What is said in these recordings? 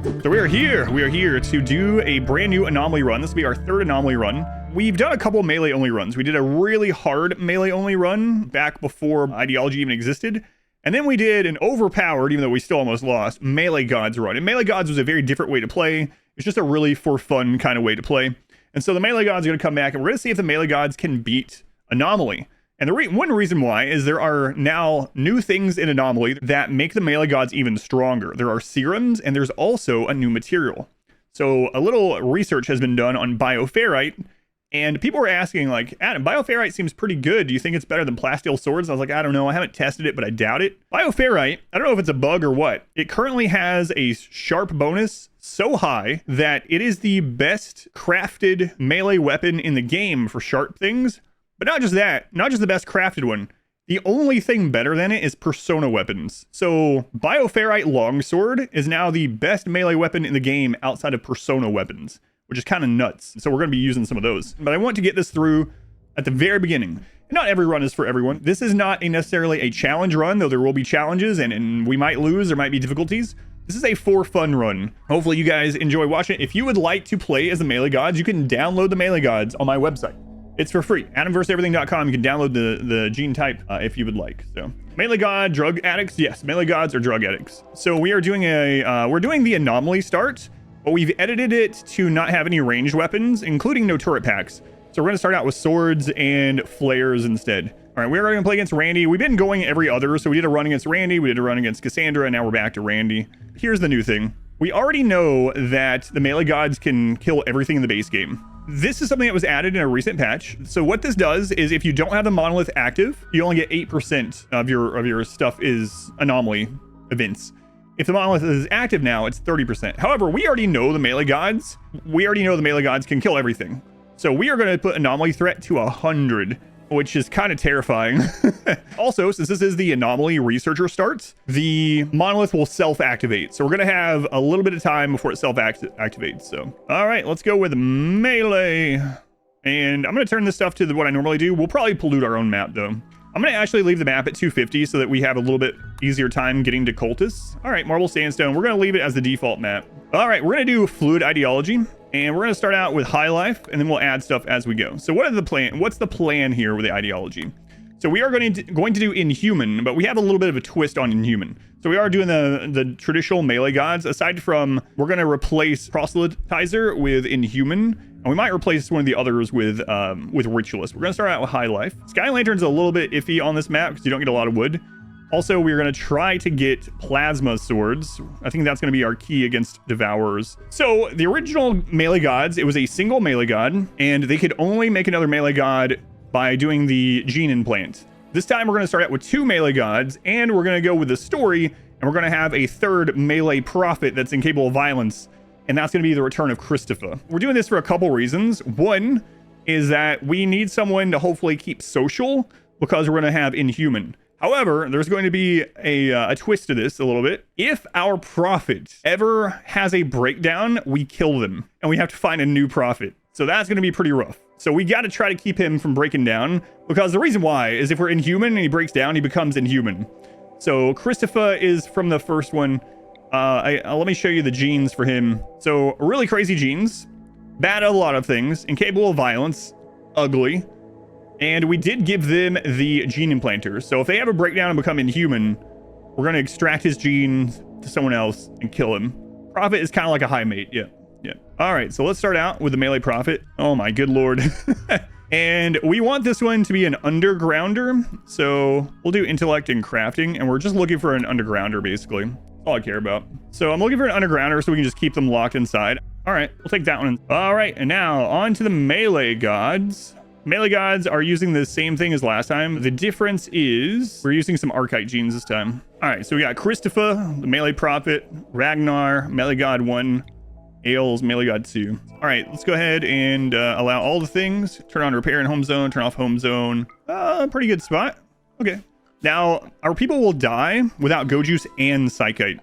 So we are here to do a brand new anomaly run. This will be our third anomaly run. We've done a couple melee only runs. We did a really hard melee only run back before ideology even existed. And then we did an overpowered, even though we still almost lost, melee gods run. And melee gods was a very different way to play. It's just a really for fun kind of way to play. And so the melee gods are going to come back and we're going to see if the melee gods can beat anomaly. And the one reason why is there are now new things in Anomaly that make the melee gods even stronger. There are serums and there's also a new material. So a little research has been done on bioferrite and people were asking like, Adam, bioferrite seems pretty good. Do you think it's better than plasteel swords? I was like, I don't know. I haven't tested it, but I doubt it. Bioferrite, I don't know if it's a bug or what. It currently has a sharp bonus so high that it is the best crafted melee weapon in the game for sharp things. But not just that, not just the best crafted one. The only thing better than it is persona weapons. So bioferrite longsword is now the best melee weapon in the game outside of persona weapons, which is kind of nuts. So we're going to be using some of those. But I want to get this through at the very beginning. And not every run is for everyone. This is not necessarily a challenge run, though there will be challenges and we might lose, there might be difficulties. This is a for fun run. Hopefully you guys enjoy watching it. If you would like to play as the melee gods, you can download the melee gods on my website. It's for free. AdamVersusEverything.com. You can download the gene type if you would like. So melee god, drug addicts. Yes, melee gods are drug addicts. So we are doing we're doing the anomaly start, but we've edited it to not have any ranged weapons, including no turret packs. So we're going to start out with swords and flares instead. All right, we're going to play against Randy. We've been going every other. So we did a run against Randy. We did a run against Cassandra. And now we're back to Randy. Here's the new thing. We already know that the melee gods can kill everything in the base game. This is something that was added in a recent patch. So what this does is if you don't have the monolith active, you only get 8% of your stuff is anomaly events. If the monolith is active now, it's 30%. However, we already know the melee gods. We already know the melee gods can kill everything. So we are going to put anomaly threat to 100, which is kind of terrifying. Also, since this is the anomaly researcher starts, the monolith will self-activate. So we're going to have a little bit of time before it self-activates. So, all right, let's go with melee. And I'm going to turn this stuff to what I normally do. We'll probably pollute our own map, though. I'm going to actually leave the map at 250 so that we have a little bit easier time getting to cultists. All right, marble sandstone. We're going to leave it as the default map. All right, we're going to do fluid ideology. And we're going to start out with high life, and then we'll add stuff as we go. So what's the plan here with the ideology? So we are going to do inhuman, but we have a little bit of a twist on inhuman. So we are doing the traditional melee gods. Aside from, we're going to replace proselytizer with inhuman, and we might replace one of the others with ritualist. We're going to start out with high life. Sky lantern's a little bit iffy on this map because you don't get a lot of wood. Also, we're going to try to get plasma swords. I think that's going to be our key against devourers. So the original melee gods, it was a single melee god, and they could only make another melee god by doing the gene implant. This time we're going to start out with 2 melee gods, and we're going to go with the story, and we're going to have a third melee prophet that's incapable of violence, and that's going to be the return of Christopher. We're doing this for a couple reasons. One is that we need someone to hopefully keep social because we're going to have inhuman. However, there's going to be a twist to this a little bit. If our prophet ever has a breakdown, we kill them and we have to find a new prophet. So that's going to be pretty rough. So we got to try to keep him from breaking down because the reason why is if we're inhuman and he breaks down, he becomes inhuman. So Christopher is from the first one. Let me show you the genes for him. So really crazy genes, bad at a lot of things, incapable of violence, ugly. And we did give them the gene implanter. So if they have a breakdown and become inhuman, we're going to extract his gene to someone else and kill him. Prophet is kind of like a high mate. Yeah. All right. So let's start out with the melee prophet. Oh my good lord. And we want this one to be an undergrounder. So we'll do intellect and crafting. And we're just looking for an undergrounder, basically. That's all I care about. So I'm looking for an undergrounder so we can just keep them locked inside. All right. We'll take that one. All right. And now on to the melee gods. Melee gods are using the same thing as last time. The difference is we're using some archite genes this time. All right, so we got Christopher, the melee prophet, Ragnar, melee god 1, Ailes, melee god 2. All right, let's go ahead and allow all the things. Turn on repair and home zone, turn off home zone. Pretty good spot. Okay. Now, our people will die without go juice and psychite.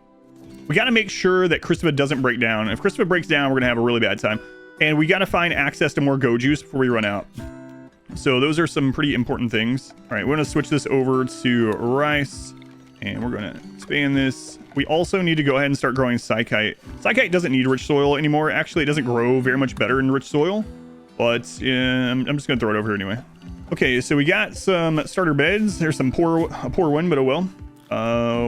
We got to make sure that Christopher doesn't break down. If Christopher breaks down, we're going to have a really bad time. And we got to find access to more go juice before we run out. So those are some pretty important things. All right, we're going to switch this over to rice and we're going to expand this. We also need to go ahead and start growing Psychite. Psychite doesn't need rich soil anymore. Actually, it doesn't grow very much better in rich soil, but I'm just going to throw it over here anyway. Okay, so we got some starter beds. There's some a poor one, but oh well.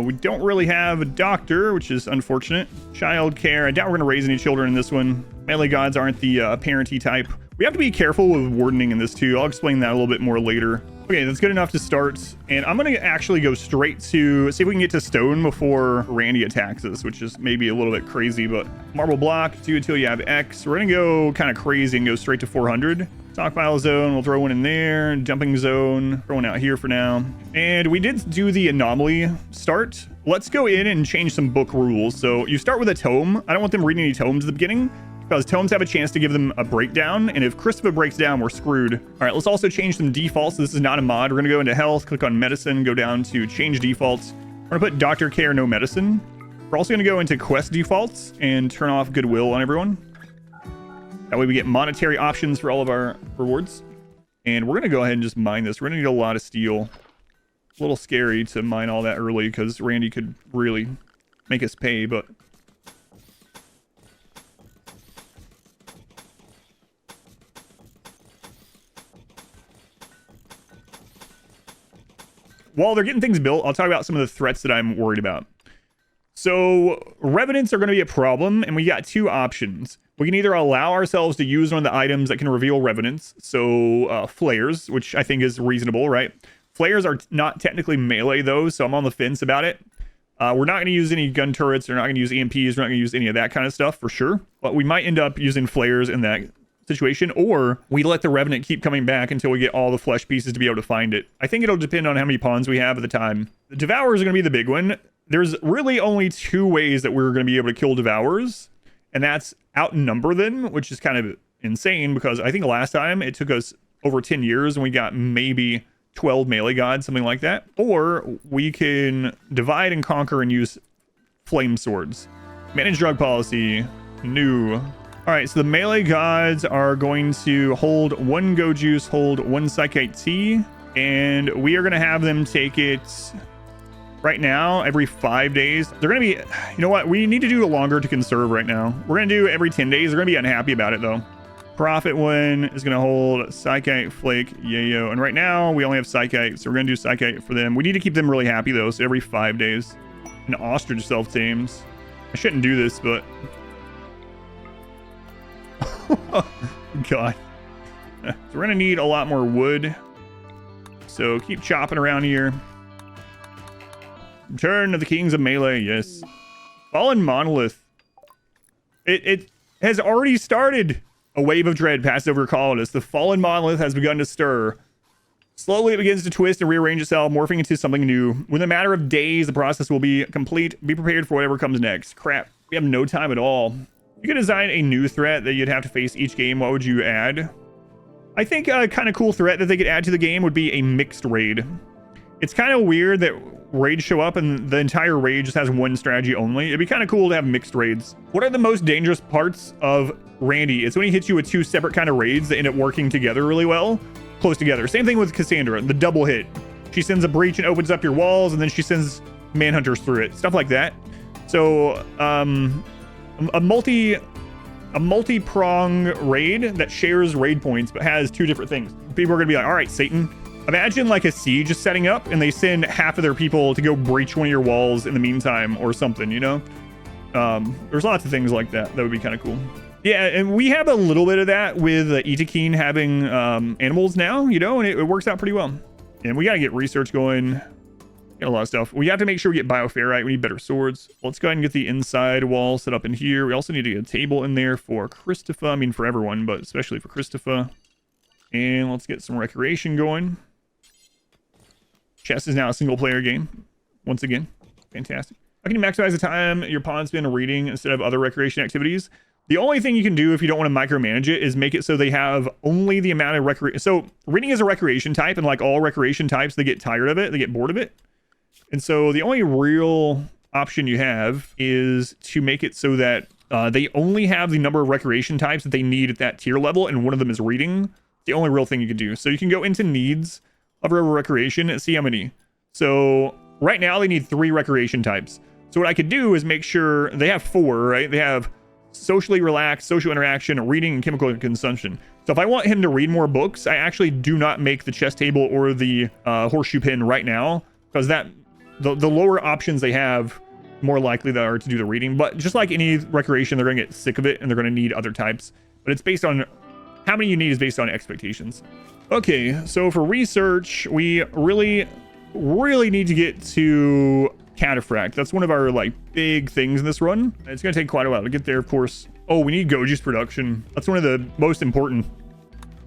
We don't really have a doctor, which is unfortunate. Child care. I doubt we're going to raise any children in this one. Melee gods aren't the parenty type. We have to be careful with wardening in this too. I'll explain that a little bit more later. Okay, that's good enough to start. And I'm going to actually go straight to see if we can get to stone before Randy attacks us, which is maybe a little bit crazy, but marble block, do until you have X. We're going to go kind of crazy and go straight to 400. Stockpile zone, we'll throw one in there. Dumping zone, throw one out here for now. And we did do the anomaly start. Let's go in and change some book rules. So you start with a tome. I don't want them reading any tomes at the beginning, because tomes have a chance to give them a breakdown, and if Christopher breaks down, we're screwed. All right, let's also change some defaults. This is not a mod. We're gonna go into health, click on medicine, go down to change defaults. We're gonna put doctor care, no medicine. We're also gonna go into quest defaults and turn off goodwill on everyone. That way we get monetary options for all of our rewards. And we're gonna go ahead and just mine this. We're gonna need a lot of steel. A little scary to mine all that early because Randy could really make us pay, but while they're getting things built, I'll talk about some of the threats that I'm worried about. So revenants are going to be a problem, and we got two options. We can either allow ourselves to use one of the items that can reveal revenants, so flares, which I think is reasonable, right? Flares are not technically melee though, so I'm on the fence about it. We're not going to use any gun turrets, we're not going to use EMPs, we're not going to use any of that kind of stuff for sure, but we might end up using flares in that situation, or we let the revenant keep coming back until we get all the flesh pieces to be able to find it. I think it'll depend on how many pawns we have at the time. The devourers are going to be the big one. There's really only two ways that we're going to be able to kill devourers, and that's outnumber them, which is kind of insane because I think last time it took us over 10 years and we got maybe 12 melee gods, something like that. Or we can divide and conquer and use flame swords. Manage drug policy, new. All right, so the melee gods are going to hold one go juice, hold one psychite tea, and we are going to have them take it right now every 5 days. They're going to be, you know what? We need to do it longer to conserve right now. We're going to do every 10 days. They're going to be unhappy about it though. Profit one is going to hold psychite, flake, yayo. And right now we only have psychite, so we're going to do psychite for them. We need to keep them really happy though, so every 5 days. An ostrich self-tames. I shouldn't do this, but God. So we're gonna need a lot more wood, so keep chopping around here. Return of the Kings of Melee. Yes. Fallen Monolith. It has already started. A wave of dread passed over colonists. The fallen monolith has begun to stir. Slowly it begins to twist and rearrange itself, morphing into something new. Within a matter of days, the process will be complete. Be prepared for whatever comes next. Crap, we have no time at all. You could design a new threat that you'd have to face each game. What would you add? I think a kind of cool threat that they could add to the game would be a mixed raid. It's kind of weird that raids show up and the entire raid just has one strategy only. It'd be kind of cool to have mixed raids. What are the most dangerous parts of Randy? It's when he hits you with two separate kind of raids that end up working together really well, close together. Same thing with Cassandra, the double hit. She sends a breach and opens up your walls, and then she sends manhunters through it, stuff like that. So a multi-prong raid that shares raid points but has two different things. People are gonna be like, all right, Satan, imagine like a siege is setting up and they send half of their people to go breach one of your walls in the meantime or something, you know? There's lots of things like that would be kind of cool. Yeah, and we have a little bit of that with Itakeen having animals now, you know, and it works out pretty well. And we got to get research going. Get a lot of stuff. We have to make sure we get bioferrite. We need better swords. Let's go ahead and get the inside wall set up in here. We also need to get a table in there for Christopher. I mean, for everyone, but especially for Christopher. And let's get some recreation going. Chess is now a single player game. Once again, fantastic. How can you maximize the time your pawn spend reading instead of other recreation activities? The only thing you can do if you don't want to micromanage it is make it so they have only the amount of recreation. So reading is a recreation type, and like all recreation types, they get tired of it. They get bored of it. And so the only real option you have is to make it so that they only have the number of recreation types that they need at that tier level, and one of them is reading. The only real thing you can do. So you can go into needs of recreation and see how many. So right now they need 3 recreation types. So what I could do is make sure they have 4, right? They have socially relaxed, social interaction, reading, and chemical consumption. So if I want him to read more books, I actually do not make the chess table or the horseshoe pin right now, because that the lower options they have, more likely they are to do the reading. But just like any recreation, they're going to get sick of it and they're going to need other types. But it's based on how many you need is based on expectations. Okay, so for research, we really need to get to cataphract. That's one of our like big things in this run. It's going to take quite a while to get there, of course. Oh, we need go juice production. That's one of the most important.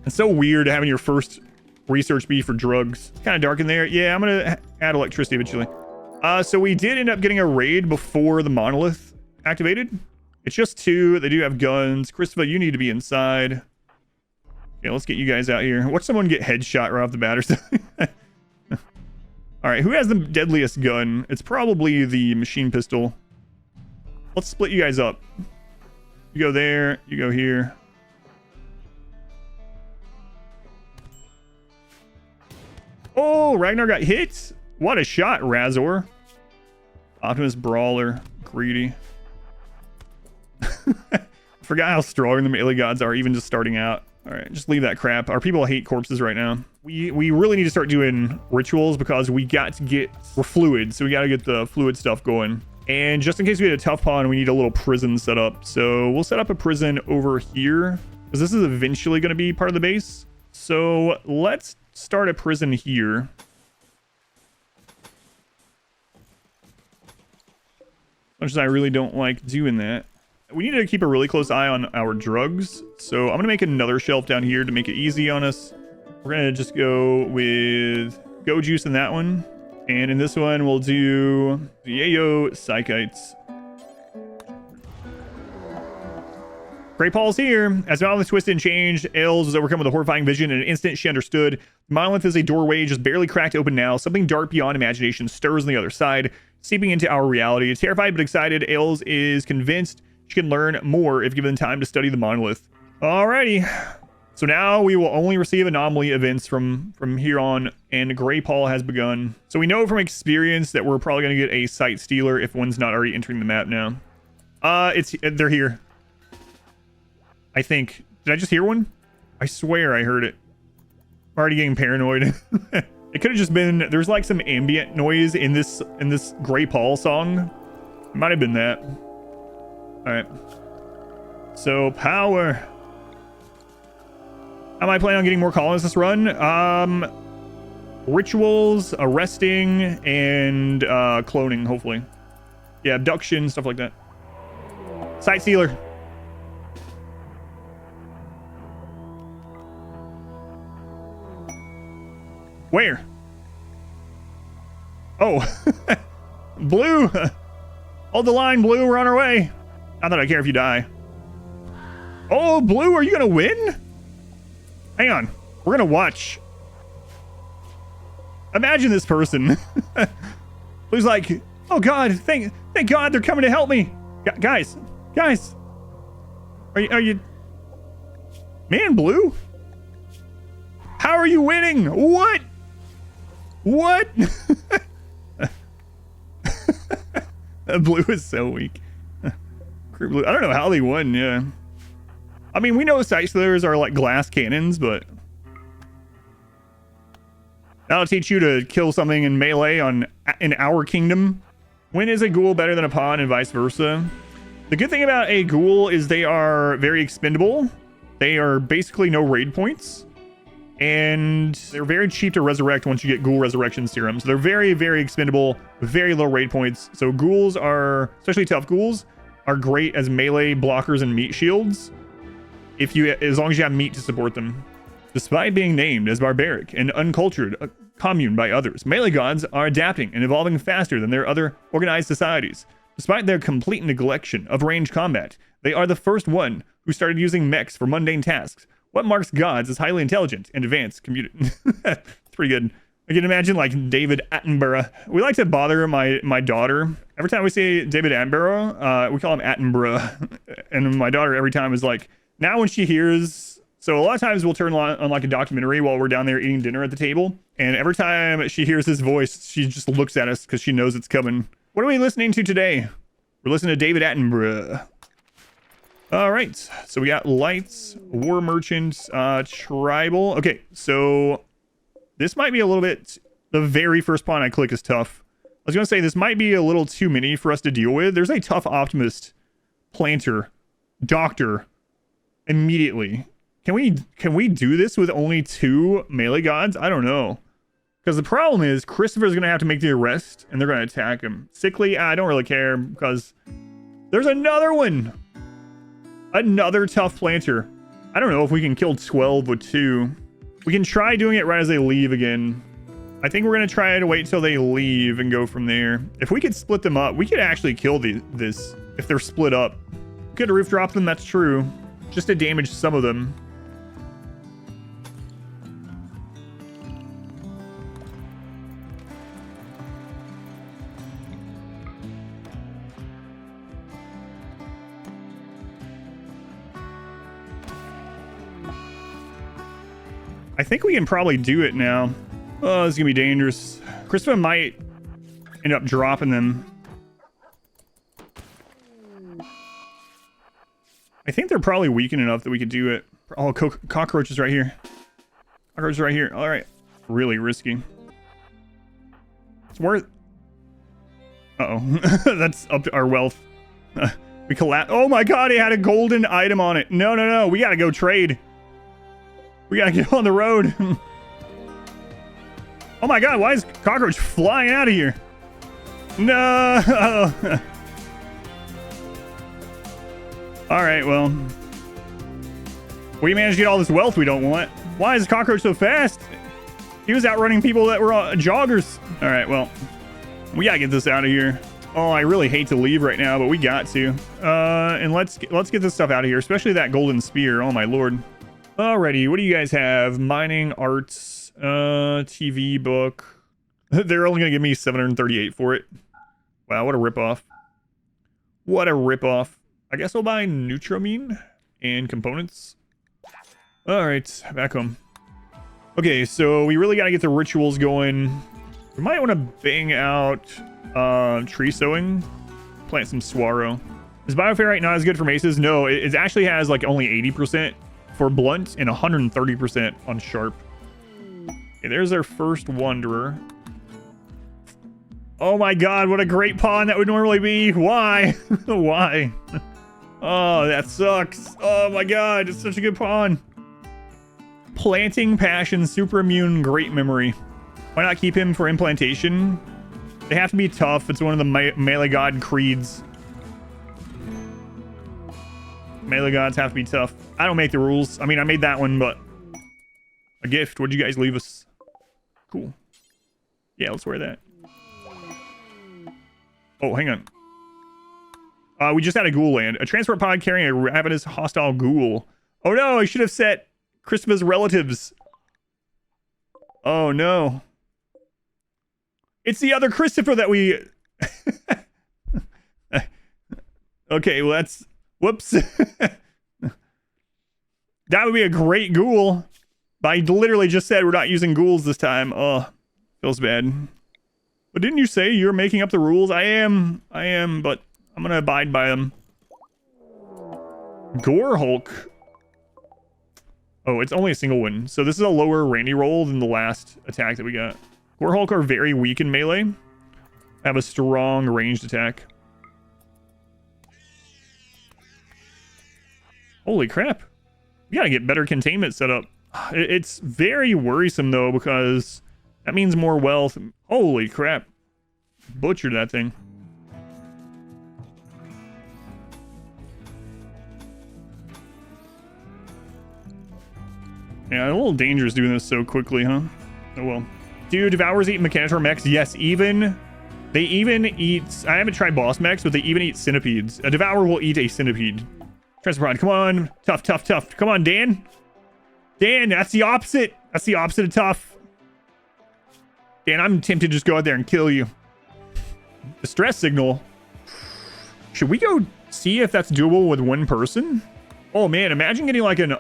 It's so weird having your first research be for drugs. It's kind of dark in there. Yeah, I'm going to add electricity eventually. So we did end up getting a raid before the monolith activated. It's just 2. They do have guns. Christopher, you need to be inside. Okay, let's get you guys out here. Watch someone get headshot right off the bat or something. All right, who has the deadliest gun? It's probably the machine pistol. Let's split you guys up. You go there, you go here. Oh, Ragnar got hit. What a shot, Razor. Optimus Brawler, greedy. Forgot how strong the melee gods are, even just starting out. All right, just leave that crap. Our people hate corpses right now. We really need to start doing rituals because we're fluid, so we got to get the fluid stuff going. And just in case we get a tough pawn, we need a little prison set up. So we'll set up a prison over here because this is eventually going to be part of the base. So let's start a prison here. Much as I really don't like doing that. We need to keep a really close eye on our drugs. So I'm going to make another shelf down here to make it easy on us. We're going to just go with go juice in that one. And in this one, we'll do Yayo Psychites. Great Paul's here. As Monolith twisted and changed, Ails was overcome with a horrifying vision. In an instant, she understood. Monolith is a doorway just barely cracked open now. Something dark beyond imagination stirs on the other side, seeping into our reality. Terrified but excited, Ails is convinced she can learn more if given time to study the monolith. Alrighty. So now we will only receive anomaly events from here on, and Grey Paul has begun. So we know from experience that we're probably going to get a Sight Stealer if one's not already entering the map now. They're here. I think. Did I just hear one? I swear I heard it. I'm already getting paranoid. It could have just been, there's like some ambient noise in this Grey Paul song. It might have been that. All right. So power. How am I planning on getting more colonists this run? Rituals, arresting, and cloning, hopefully. Yeah, abduction, stuff like that. Sight Stealer. Where? Oh. Blue. Hold the line, Blue. We're on our way. Not that I care if you die. Oh, Blue, are you going to win? Hang on. We're going to watch. Imagine this person. Blue's like, oh, God. Thank God they're coming to help me. Guys. Are you... Man, Blue? How are you winning? What? Blue is so weak. Blue. I don't know how they won, yeah. I mean, we know Sight Stealers are like glass cannons, but that'll teach you to kill something in melee in our kingdom. When is a ghoul better than a pawn and vice versa? The good thing about a ghoul is they are very expendable. They are basically no raid points. And they're very cheap to resurrect once you get ghoul resurrection serum. So they're very, very expendable, very low raid points. So ghouls are, especially tough ghouls, are great as melee blockers and meat shields. As long as you have meat to support them. Despite being named as barbaric and uncultured, a commune by others, melee gods are adapting and evolving faster than their other organized societies. Despite their complete neglection of ranged combat, they are the first one who started using mechs for mundane tasks. What marks gods as highly intelligent and advanced community? It's pretty good. I can imagine like David Attenborough. We like to bother my daughter. Every time we say David Attenborough, we call him Attenborough. And my daughter every time is like, now when she hears... So a lot of times we'll turn on like a documentary while we're down there eating dinner at the table. And every time she hears his voice, she just looks at us because she knows it's coming. What are we listening to today? We're listening to David Attenborough. All right, so we got lights, war merchants, tribal. Okay, so this might be a little bit, the very first pawn I click is tough. I was gonna say this might be a little too many for us to deal with. There's a tough optimist, planter, doctor, immediately. Can we do this with only 2 melee gods? I don't know. Because the problem is Christopher's going to have to make the arrest and they're going to attack him. Sickly, I don't really care because there's another one. Another tough planter. I don't know if we can kill 12 with 2. We can try doing it right as they leave again. I think we're going to try to wait till they leave and go from there. If we could split them up, we could actually kill this if they're split up. We could roof drop them, that's true. Just to damage some of them. I think we can probably do it now. Oh, this is gonna be dangerous. Christopher might end up dropping them. I think they're probably weakened enough that we could do it. Oh, cockroaches right here. Cockroaches right here. All right. Really risky. It's worth... Uh-oh. That's up to our wealth. We collapse. Oh my god, he had a golden item on it. No, no, no. We gotta go trade. We gotta get on the road. Oh my god, why is cockroach flying out of here? No. Alright, well. We managed to get all this wealth we don't want. Why is cockroach so fast? He was outrunning people that were joggers. Alright, well. We gotta get this out of here. Oh, I really hate to leave right now, but we got to. And let's get this stuff out of here, especially that golden spear. Oh my lord. Alrighty, what do you guys have? Mining, arts, TV, book. They're only gonna give me 738 for it. Wow, what a ripoff. What a ripoff. I guess I'll buy Nutramine and components. Alright, back home. Okay, so we really gotta get the rituals going. We might want to bang out tree sowing. Plant some Swaro. Is Bioferrite not as good for maces? No, it actually has like only 80% for blunt and 130% on sharp. Okay, there's our first wanderer. Oh my god, what a great pawn that would normally be. Why? Why? Oh, that sucks. Oh my god, it's such a good pawn. Planting, passion, super immune, great memory. Why not keep him for implantation? They have to be tough. It's one of the melee god creeds. Melee gods have to be tough. I don't make the rules. I mean, I made that one, but a gift. What'd you guys leave us? Cool. Yeah, let's wear that. Oh, hang on. We just had a ghoul land. A transport pod carrying a ravenous hostile ghoul. Oh no, I should have set Christmas relatives. Oh no. It's the other Christopher that we... Okay, well that's... Whoops. That would be a great ghoul. But I literally just said we're not using ghouls this time. Oh, feels bad. But didn't you say you're making up the rules? I am, but I'm gonna abide by them. Gore Hulk. Oh, it's only a single one. So this is a lower Randy roll than the last attack that we got. Gore Hulk are very weak in melee. Have a strong ranged attack. Holy crap. We gotta get better containment set up. It's very worrisome though, because that means more wealth. Holy crap. Butchered that thing. Yeah, a little dangerous doing this so quickly, huh? Oh well. Dude, Devours eat Mechanitor mechs. Yes, they even eat... I haven't tried boss mechs, but they even eat centipedes. A Devourer will eat a centipede. Transport, come on. Tough, tough, tough. Come on, Dan. Dan, that's the opposite. That's the opposite of tough. Dan, I'm tempted to just go out there and kill you. Distress signal. Should we go see if that's doable with one person? Oh man, imagine getting like an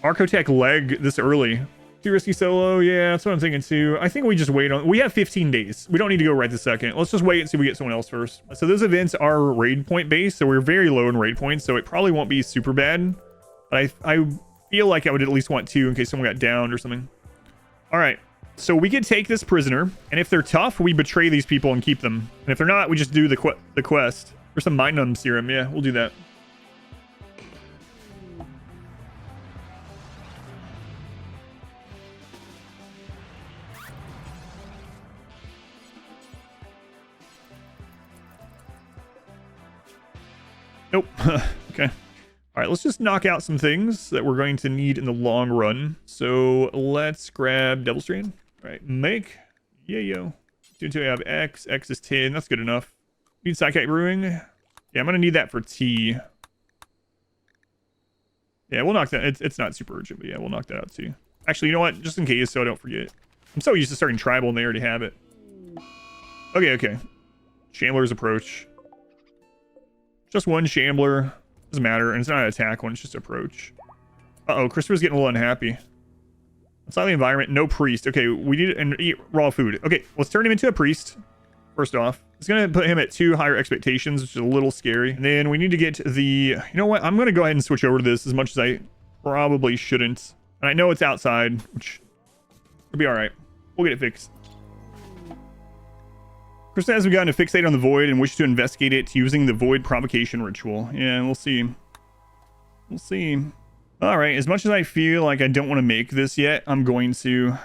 Archotech leg this early. Too risky solo. Yeah, that's what I'm thinking too. I think we just wait on... We have 15 days. We don't need to go right this second. Let's just wait and see if we get someone else first. So those events are raid point based, so we're very low in raid points, so it probably won't be super bad. But I feel like I would at least want 2 in case someone got downed or something. All right. So we could take this prisoner, and if they're tough, we betray these people and keep them. And if they're not, we just do the quest. For some Mind Numb serum. Yeah, we'll do that. Nope. Okay. All right, let's just knock out some things that we're going to need in the long run. So let's grab Devil Strand. All right, make. Yeah, yo. Until we have X. X is 10. That's good enough. Need Psychic Brewing. Yeah, I'm going to need that for T. Yeah, we'll knock that. It's not super urgent, but yeah, we'll knock that out too. Actually, you know what? Just in case, so I don't forget. I'm so used to starting tribal and they already have it. Okay, okay. Shambler's approach. Just one shambler. Doesn't matter. And it's not an attack one. It's just approach. Uh-oh. Christopher's getting a little unhappy. Let's not the environment. No priest. Okay. We need to eat raw food. Okay. Let's turn him into a priest. First off. It's going to put him at 2 higher expectations, which is a little scary. And then we need to get the... You know what? I'm going to go ahead and switch over to this as much as I probably shouldn't. And I know it's outside, which will be all right. We'll get it fixed. Krista has begun to fixate on the void and wish to investigate it using the void provocation ritual. Yeah, we'll see. We'll see. All right, as much as I feel like I don't want to make this yet, I'm going to.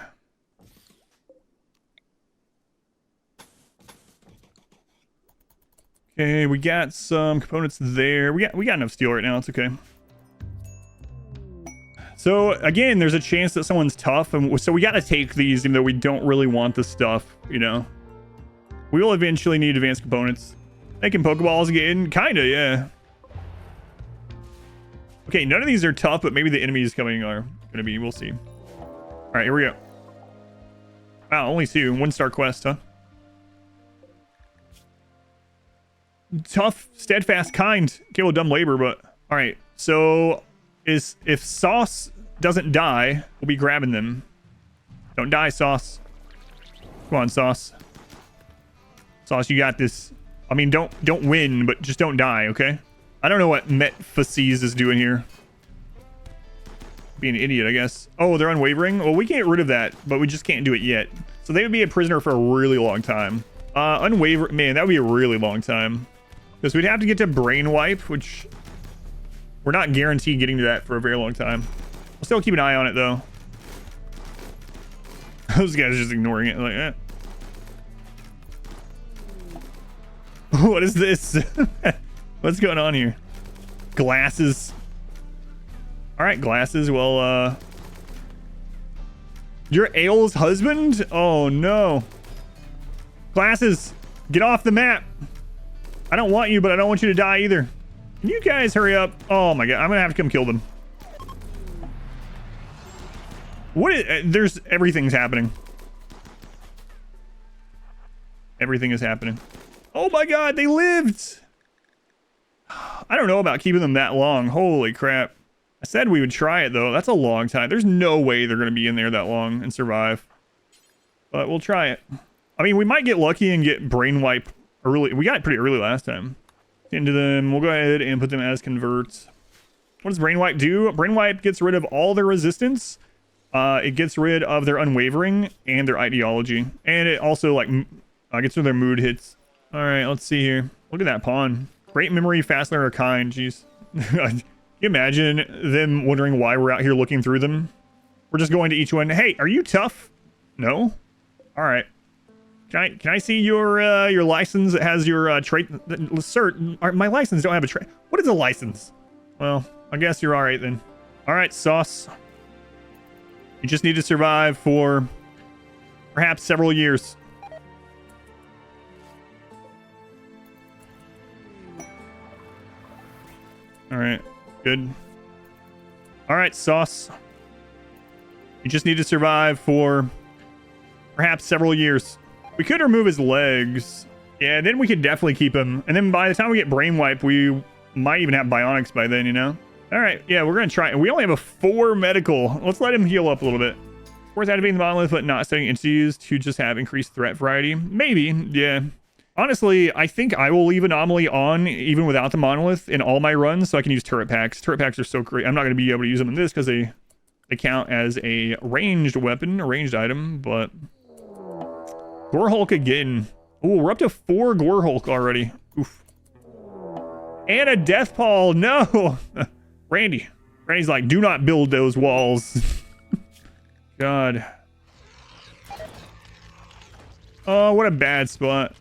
Okay, we got some components there. We got enough steel right now. It's okay. So again, there's a chance that someone's tough, and so we got to take these, even though we don't really want the stuff, you know. We will eventually need advanced components. Making Pokeballs again? Kinda, yeah. Okay, none of these are tough, but maybe the enemies coming are gonna be. We'll see. All right, here we go. Wow, only 2. 1-star quest, huh? Tough, steadfast, kind. Capable of dumb labor, but... All right, so... if Sauce doesn't die, we'll be grabbing them. Don't die, Sauce. Come on, Sauce. Sauce, you got this. I mean, don't win, but just don't die, okay? I don't know what Metphases is doing here. Being an idiot, I guess. Oh, they're unwavering? Well, we can get rid of that, but we just can't do it yet. So they would be a prisoner for a really long time. Unwavering, man, that would be a really long time. Because we'd have to get to Brain Wipe, which we're not guaranteed getting to that for a very long time. We'll still keep an eye on it, though. Those guys are just ignoring it. Like, eh. What is this? What's going on here? Glasses. All right, glasses. Well, you're Ale's husband? Oh, no. Glasses, get off the map. I don't want you, but I don't want you to die either. Can you guys hurry up? Oh, my God. I'm going to have to come kill them. What is... Everything's happening. Everything is happening. Oh my God, they lived. I don't know about keeping them that long. Holy crap. I said we would try it though. That's a long time. There's no way they're going to be in there that long and survive. But we'll try it. I mean, we might get lucky and get Brain Wipe early. We got it pretty early last time. Into them. We'll go ahead and put them as converts. What does Brain Wipe do? Brain Wipe gets rid of all their resistance. It gets rid of their unwavering and their ideology. And it also like gets rid of their mood hits. All right, let's see here. Look at that pawn. Great memory, fast learner, kind. Jeez. Can you imagine them wondering why we're out here looking through them? We're just going to each one. Hey, are you tough? No? All right. Can I see your license that has your trait? Sir, my license don't have a trait. What is a license? Well, I guess you're all right then. All right, Sauce. You just need to survive for perhaps several years. All right, good. All right, Sauce. You just need to survive for perhaps several years. We could remove his legs. Yeah, then we could definitely keep him. And then by the time we get Brain Wipe, we might even have Bionics by then, you know? All right, yeah, we're going to try. We only have a 4 medical. Let's let him heal up a little bit. Worth activating the monolith, but not setting entities to just have increased threat variety. Maybe, yeah. Honestly, I think I will leave Anomaly on even without the monolith in all my runs, so I can use turret packs. Turret packs are so great. I'm not going to be able to use them in this because they count as a ranged weapon, a ranged item, but... Gore Hulk again. Oh, we're up to 4 Gore Hulk already. Oof. And a Death Paul. No! Randy's like, do not build those walls. God. Oh, what a bad spot.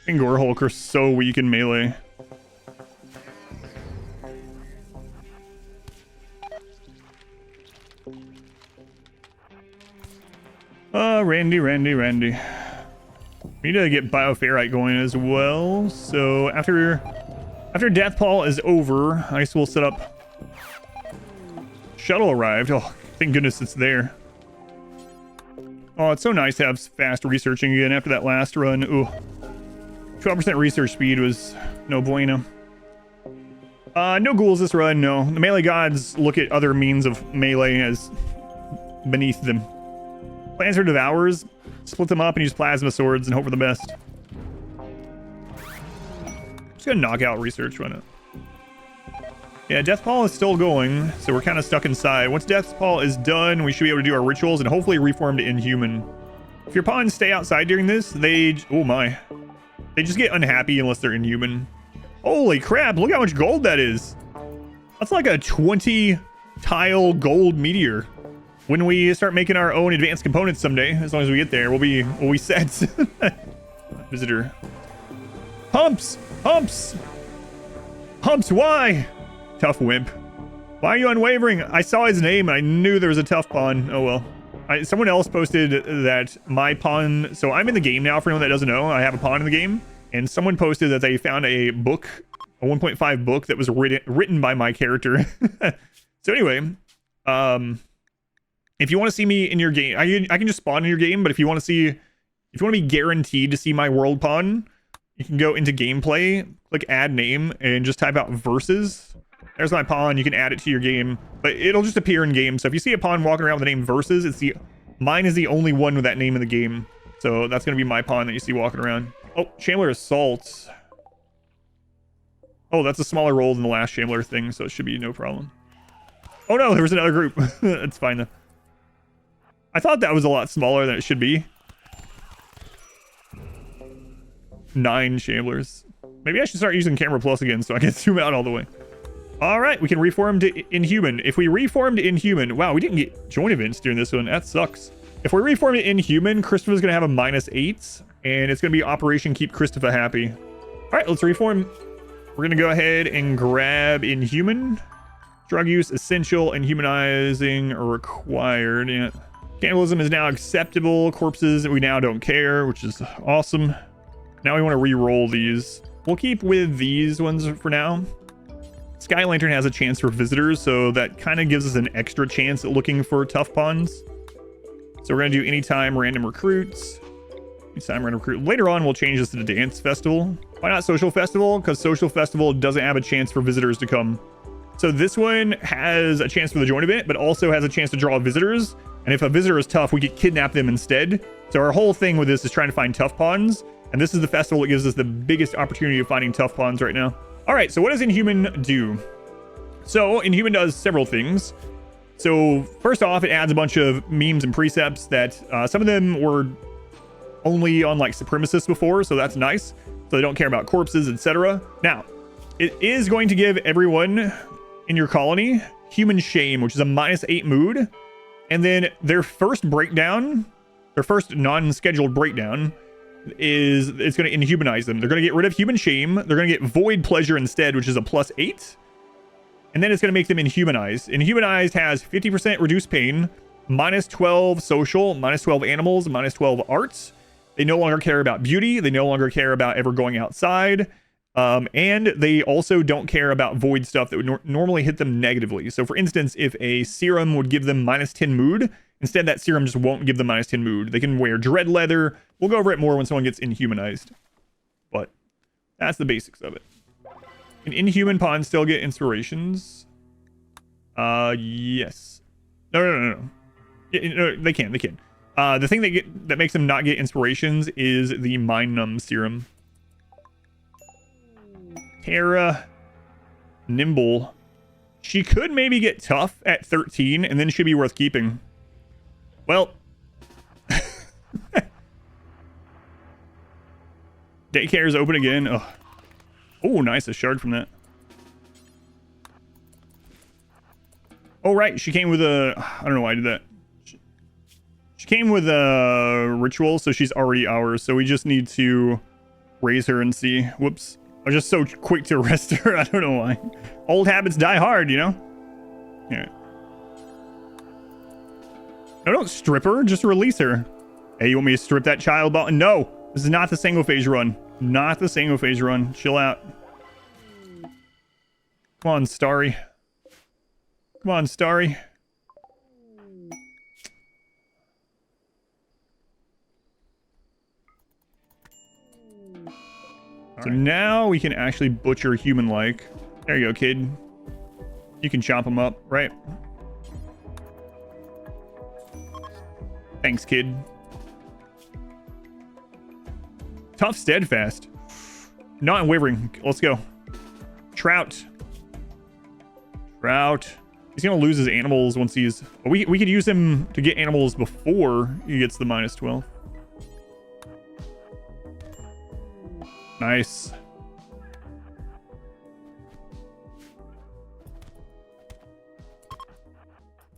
And Gore Hulk are so weak in melee. Randy. We need to get Bioferrite going as well. So after Death Paul is over, I guess we'll set up... Shuttle arrived. Oh, thank goodness it's there. Oh, it's so nice to have fast researching again after that last run. Ooh. 12% research speed was no bueno. No ghouls this run, no. The melee gods look at other means of melee as beneath them. Plans for Devours, split them up and use plasma swords and hope for the best. Just gonna knock out research, why not? Yeah, Death Paul is still going, so we're kind of stuck inside. Once Death Paul is done, we should be able to do our rituals and hopefully reform to Inhuman. If your pawns stay outside during this, they just get unhappy unless they're Inhuman. Holy crap, look how much gold that is. That's like a 20 tile gold meteor. When we start making our own advanced components someday, as long as we get there, we'll be set. Visitor. Humps, why? Tough wimp. Why are you unwavering? I saw his name and I knew there was a tough pawn. Oh well. Someone else posted that my pawn... So I'm in the game now, for anyone that doesn't know. I have a pawn in the game. And someone posted that they found a book, a 1.5 book that was written by my character. So anyway, if you want to see me in your game, I can just spawn in your game, but if you want to be guaranteed to see my world pawn, you can go into gameplay, click add name, and just type out versus. There's my pawn. You can add it to your game, but it'll just appear in game. So if you see a pawn walking around with the name versus, mine is the only one with that name in the game. So that's going to be my pawn that you see walking around. Oh, Shambler Assault. Oh, that's a smaller roll than the last Shambler thing, so it should be no problem. Oh no, there was another group. That's fine though. I thought that was a lot smaller than it should be. 9 Shamblers. Maybe I should start using Camera Plus again so I can zoom out all the way. All right, we can reform to Inhuman. If we reformed Inhuman... Wow, we didn't get joint events during this one. That sucks. If we reform to Inhuman, Christopher's going to have a -8. And it's going to be Operation Keep Christopher Happy. All right, let's reform. We're going to go ahead and grab Inhuman. Drug use essential and humanizing are required. Yeah. Cannibalism is now acceptable. Corpses, we now don't care, which is awesome. Now we want to re-roll these. We'll keep with these ones for now. Sky Lantern has a chance for visitors, so that kind of gives us an extra chance at looking for tough pawns. So we're going to do anytime random recruits. Anytime random recruit. Later on, we'll change this to the Dance Festival. Why not Social Festival? Because Social Festival doesn't have a chance for visitors to come. So this one has a chance for the joint event, but also has a chance to draw visitors. And if a visitor is tough, we get kidnap them instead. So our whole thing with this is trying to find tough pawns. And this is the festival that gives us the biggest opportunity of finding tough pawns right now. All right, so what does Inhuman do? So Inhuman does several things. So first off, it adds a bunch of memes and precepts that some of them were only on like supremacists before, so that's nice. So they don't care about corpses, etc. Now, it is going to give everyone in your colony human shame, which is a -8 mood. And then their first breakdown, their first non-scheduled breakdown, it's going to inhumanize them. They're going to get rid of human shame. They're going to get void pleasure instead, which is a +8. And then it's going to make them inhumanized. Inhumanized has 50% reduced pain, -12 social, -12 animals, -12 arts. They no longer care about beauty. They no longer care about ever going outside. And they also don't care about void stuff that would normally hit them negatively. So for instance, if a serum would give them -10 mood, Instead, that serum just won't give them -10 mood. They can wear dread leather. We'll go over it more when someone gets inhumanized. But that's the basics of it. Can inhuman pawns still get inspirations? Yes. No. Yeah, no, they can. The thing that makes them not get inspirations is the mind numb serum. Terra, nimble. She could maybe get tough at 13, and then she'd be worth keeping. Well, daycare is open again. Oh, nice, a shard from that. Oh, right, she came with a... I don't know why I did that. She came with a ritual, so she's already ours. So we just need to raise her and see. Whoops. I was just so quick to arrest her. I don't know why. Old habits die hard, you know? Yeah. No, don't strip her. Just release her. Hey, you want me to strip that child ball? No. This is not the single phase run. Not the single phase run. Chill out. Come on, Starry. Come on, Starry. So now we can actually butcher human-like. There you go, kid. You can chop him up, right? Thanks, kid. Tough, steadfast. Not unwavering. Let's go. Trout. He's gonna lose his animals once he's... We could use him to get animals before he gets the -12. Nice.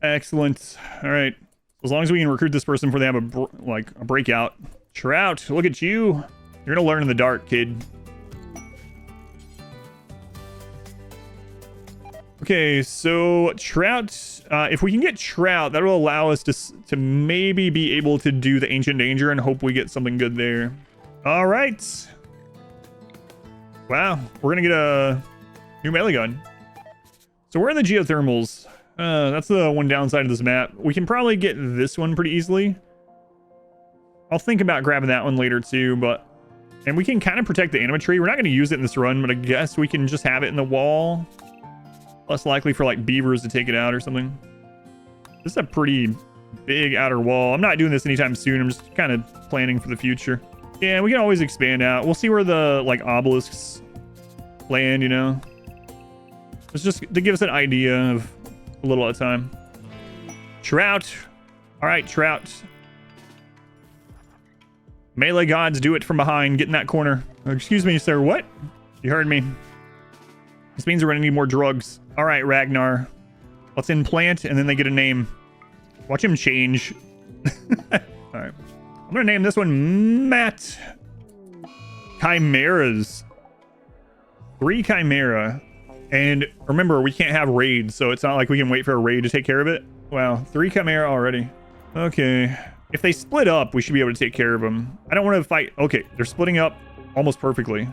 Excellent. All right. As long as we can recruit this person before they have a breakout. Trout, look at you. You're gonna learn in the dark, kid. Okay, so Trout, if we can get Trout, that'll allow us to maybe be able to do the Ancient Danger and hope we get something good there. All right. Wow, we're gonna get a new melee gun. So where are the geothermals? That's the one downside of this map. We can probably get this one pretty easily. I'll think about grabbing that one later too, but... And we can kind of protect the animatree. We're not going to use it in this run, but I guess we can just have it in the wall. Less likely for like beavers to take it out or something. This is a pretty big outer wall. I'm not doing this anytime soon. I'm just kind of planning for the future. Yeah, we can always expand out. We'll see where the like obelisks land, you know. It's just to give us an idea of a little at a time. Trout. All right, Trout. Melee gods, do it from behind. Get in that corner. Excuse me, sir. What? You heard me. This means we're gonna need more drugs. All right, Ragnar. Let's implant, and then they get a name. Watch him change. All right. I'm gonna name this one Matt. Chimeras. 3 Chimera. And remember, we can't have raids, so it's not like we can wait for a raid to take care of it. Wow, 3 Chimera already. Okay. If they split up, we should be able to take care of them. I don't want to fight. Okay, they're splitting up almost perfectly.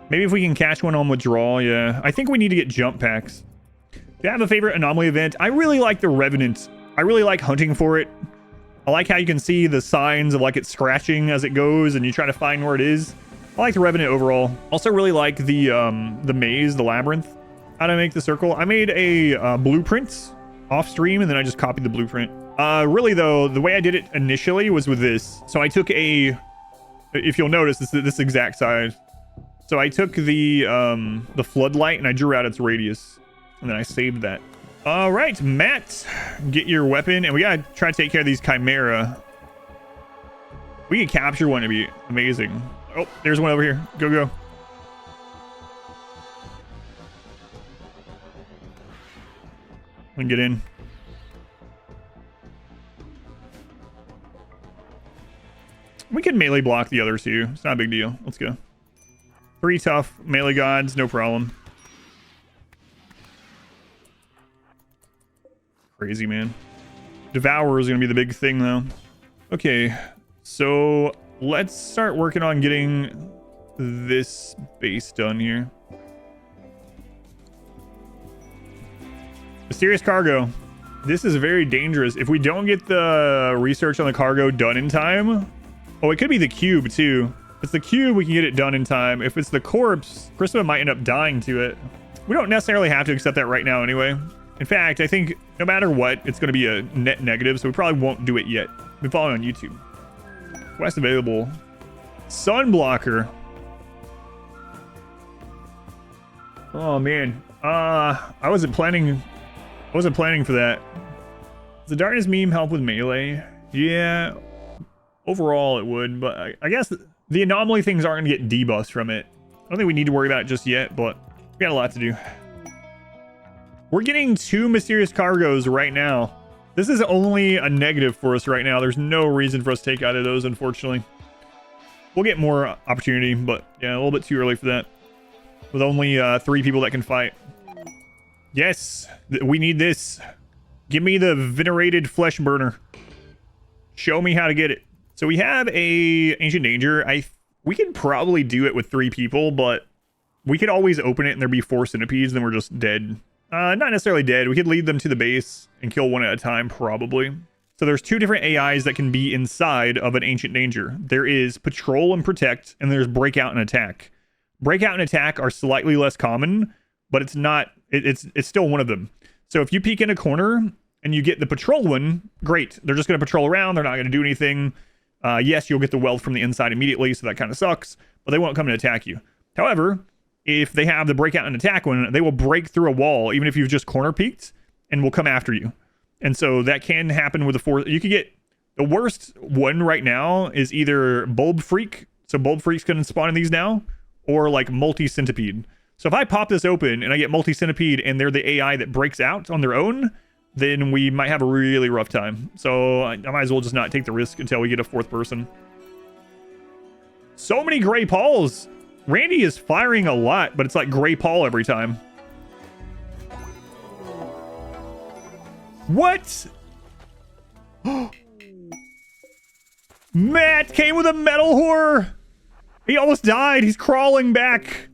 Maybe if we can catch one on withdrawal, yeah. I think we need to get jump packs. Do you have a favorite anomaly event? I really like the Revenant. I really like hunting for it. I like how you can see the signs of like it scratching as it goes and you try to find where it is. I like the Revenant overall. Also really like the maze, the labyrinth. How to make the circle. I made a blueprint off stream and then I just copied the blueprint. Really though, the way I did it initially was with this. So I took if you'll notice, this exact size. So I took the floodlight and I drew out its radius and then I saved that. All right, Matt, get your weapon and we gotta try to take care of these Chimera. We could capture one, it'd be amazing. Oh, there's one over here. Go. And get in. We can melee block the others too. It's not a big deal. Let's go. 3 tough melee gods, no problem. Crazy, man. Devourer is going to be the big thing, though. Okay, so let's start working on getting this base done here. Mysterious cargo. This is very dangerous. If we don't get the research on the cargo done in time... Oh, it could be the cube, too. If it's the cube, we can get it done in time. If it's the corpse, Krista might end up dying to it. We don't necessarily have to accept that right now anyway. In fact, I think no matter what, it's going to be a net negative, so we probably won't do it yet. Been following on YouTube. Quest available. Sunblocker. Oh, man. I wasn't planning for that. Does the darkness meme help with melee? Yeah. Overall, it would, but I guess the anomaly things aren't going to get debuffs from it. I don't think we need to worry about it just yet, but we got a lot to do. We're getting 2 mysterious cargoes right now. This is only a negative for us right now. There's no reason for us to take either of those, unfortunately. We'll get more opportunity, but yeah, a little bit too early for that. With only 3 people that can fight. Yes, we need this. Give me the venerated flesh burner. Show me how to get it. So we have a Ancient Danger. We could probably do it with 3 people, but we could always open it and there'd be 4 centipedes, then we're just dead. Not necessarily dead. We could lead them to the base and kill one at a time, probably. So there's 2 different AIs that can be inside of an Ancient Danger. There is Patrol and Protect, and there's Breakout and Attack. Breakout and Attack are slightly less common, but it's not. It's still one of them. So if you peek in a corner and you get the Patrol one, great. They're just going to patrol around. They're not going to do anything. Yes, you'll get the wealth from the inside immediately, so that kind of sucks, but they won't come and attack you. However, if they have the Breakout and Attack one, they will break through a wall, even if you've just corner peeked, and will come after you. And so that can happen with the 4. You could get the worst one right now is either Bulb Freak. So Bulb Freak's going to spawn in these now, or like Multi-Centipede. So if I pop this open and I get Multi-Centipede and they're the AI that breaks out on their own, then we might have a really rough time. So I might as well just not take the risk until we get a 4th person. So many Gray Pauls. Randy is firing a lot, but it's like Gray Paul every time. What? Matt came with a metal horror. He almost died. He's crawling back.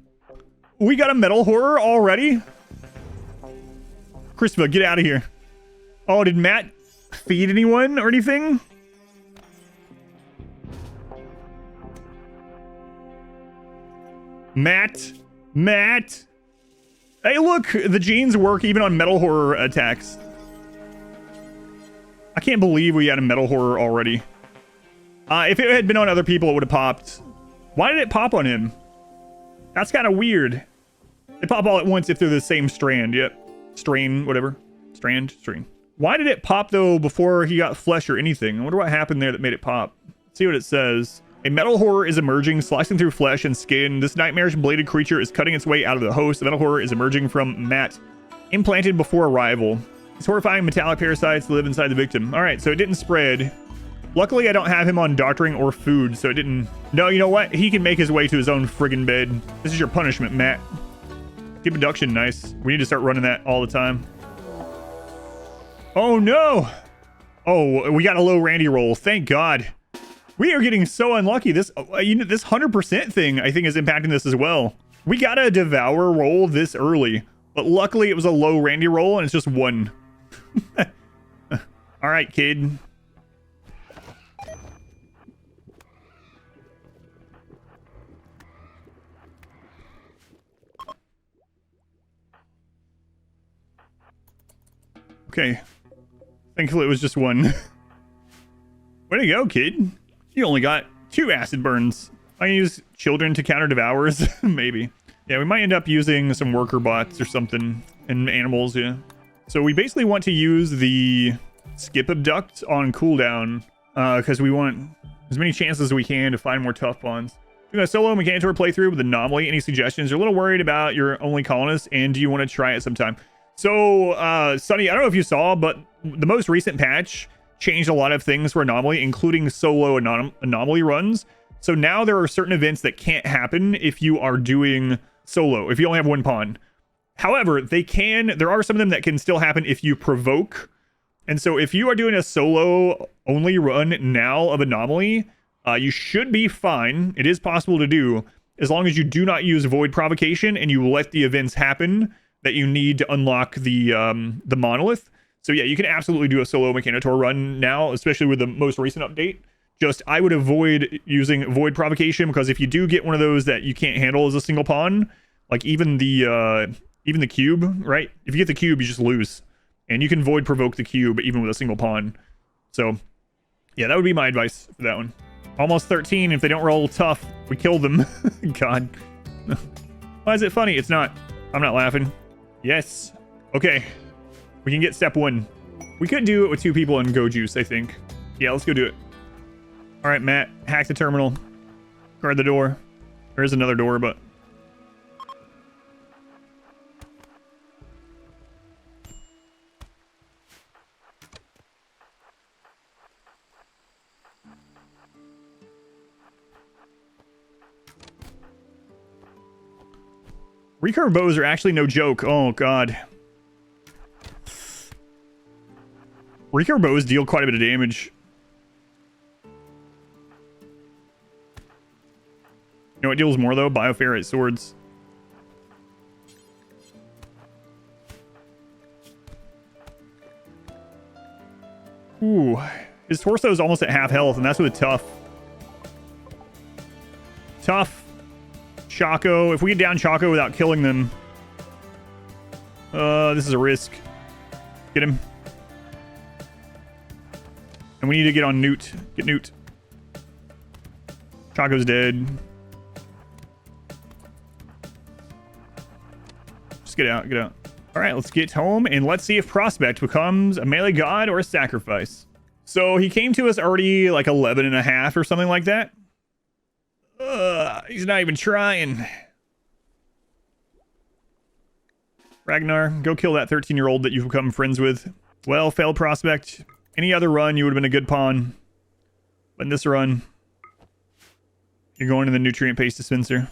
We got a metal horror already? Christopher, get out of here. Oh, did Matt feed anyone or anything? Matt. Hey, look, the genes work even on metal horror attacks. I can't believe we had a metal horror already. If it had been on other people, it would have popped. Why did it pop on him? That's kind of weird. They pop all at once if they're the same strand. Yep. Strain, whatever. Strain. Why did it pop, though, before he got flesh or anything? I wonder what happened there that made it pop. Let's see what it says. A metal horror is emerging, slicing through flesh and skin. This nightmarish bladed creature is cutting its way out of the host. The metal horror is emerging from Matt, implanted before arrival. These horrifying metallic parasites live inside the victim. All right, so it didn't spread. Luckily, I don't have him on doctoring or food, so it didn't... No, you know what? He can make his way to his own friggin' bed. This is your punishment, Matt. Keep abduction nice. We need to start running that all the time. Oh, no! Oh, we got a low Randy roll. Thank God. We are getting so unlucky. This, this 100% thing, I think, is impacting this as well. We got a devour roll this early, but luckily it was a low Randy roll and it's just 1. All right, kid. Okay. Thankfully it was just 1. Way to go, kid. You only got 2 acid burns. I can use children to counter devours. Maybe. Yeah, we might end up using some worker bots or something. And animals, yeah. So we basically want to use the skip abduct on cooldown. Because we want as many chances as we can to find more tough bonds. Doing a solo Mechanitor playthrough with Anomaly. Any suggestions? You're a little worried about your only colonist. And do you want to try it sometime? So, Sonny, I don't know if you saw, but the most recent patch changed a lot of things for Anomaly, including solo Anomaly runs. So now there are certain events that can't happen if you are doing solo, if you only have 1 pawn. However, there are some of them that can still happen if you provoke. And so if you are doing a solo only run now of Anomaly, you should be fine. It is possible to do, as long as you do not use Void Provocation and you let the events happen that you need to unlock the monolith. So yeah, you can absolutely do a solo Mechanitor run now, especially with the most recent update. Just, I would avoid using Void Provocation, because if you do get one of those that you can't handle as a single pawn, like even the cube, right? If you get the cube, you just lose. And you can Void Provoke the cube even with a single pawn. So yeah, that would be my advice for that one. Almost 13. If they don't roll tough, we kill them. God. Why is it funny? It's not. I'm not laughing. Yes. Okay. We can get step 1. We could do it with 2 people and go juice, I think. Yeah, let's go do it. All right, Matt. Hack the terminal. Guard the door. There is another door, but... recurve bows are actually no joke. Oh, God. Recurve bows deal quite a bit of damage. You know what deals more, though? Bioferrite swords. Ooh. His torso is almost at half health, and that's with tough. Tough. Chaco. If we get down Chaco without killing them... this is a risk. Get him. And we need to get on Newt. Get Newt. Chaco's dead. Just get out. Get out. All right, let's get home, and let's see if Prospect becomes a melee god or a sacrifice. So he came to us already like 11 and a half or something like that. He's not even trying. Ragnar, go kill that 13-year-old that you've become friends with. Well, failed Prospect. Any other run, you would have been a good pawn. But in this run, you're going to the nutrient paste dispenser.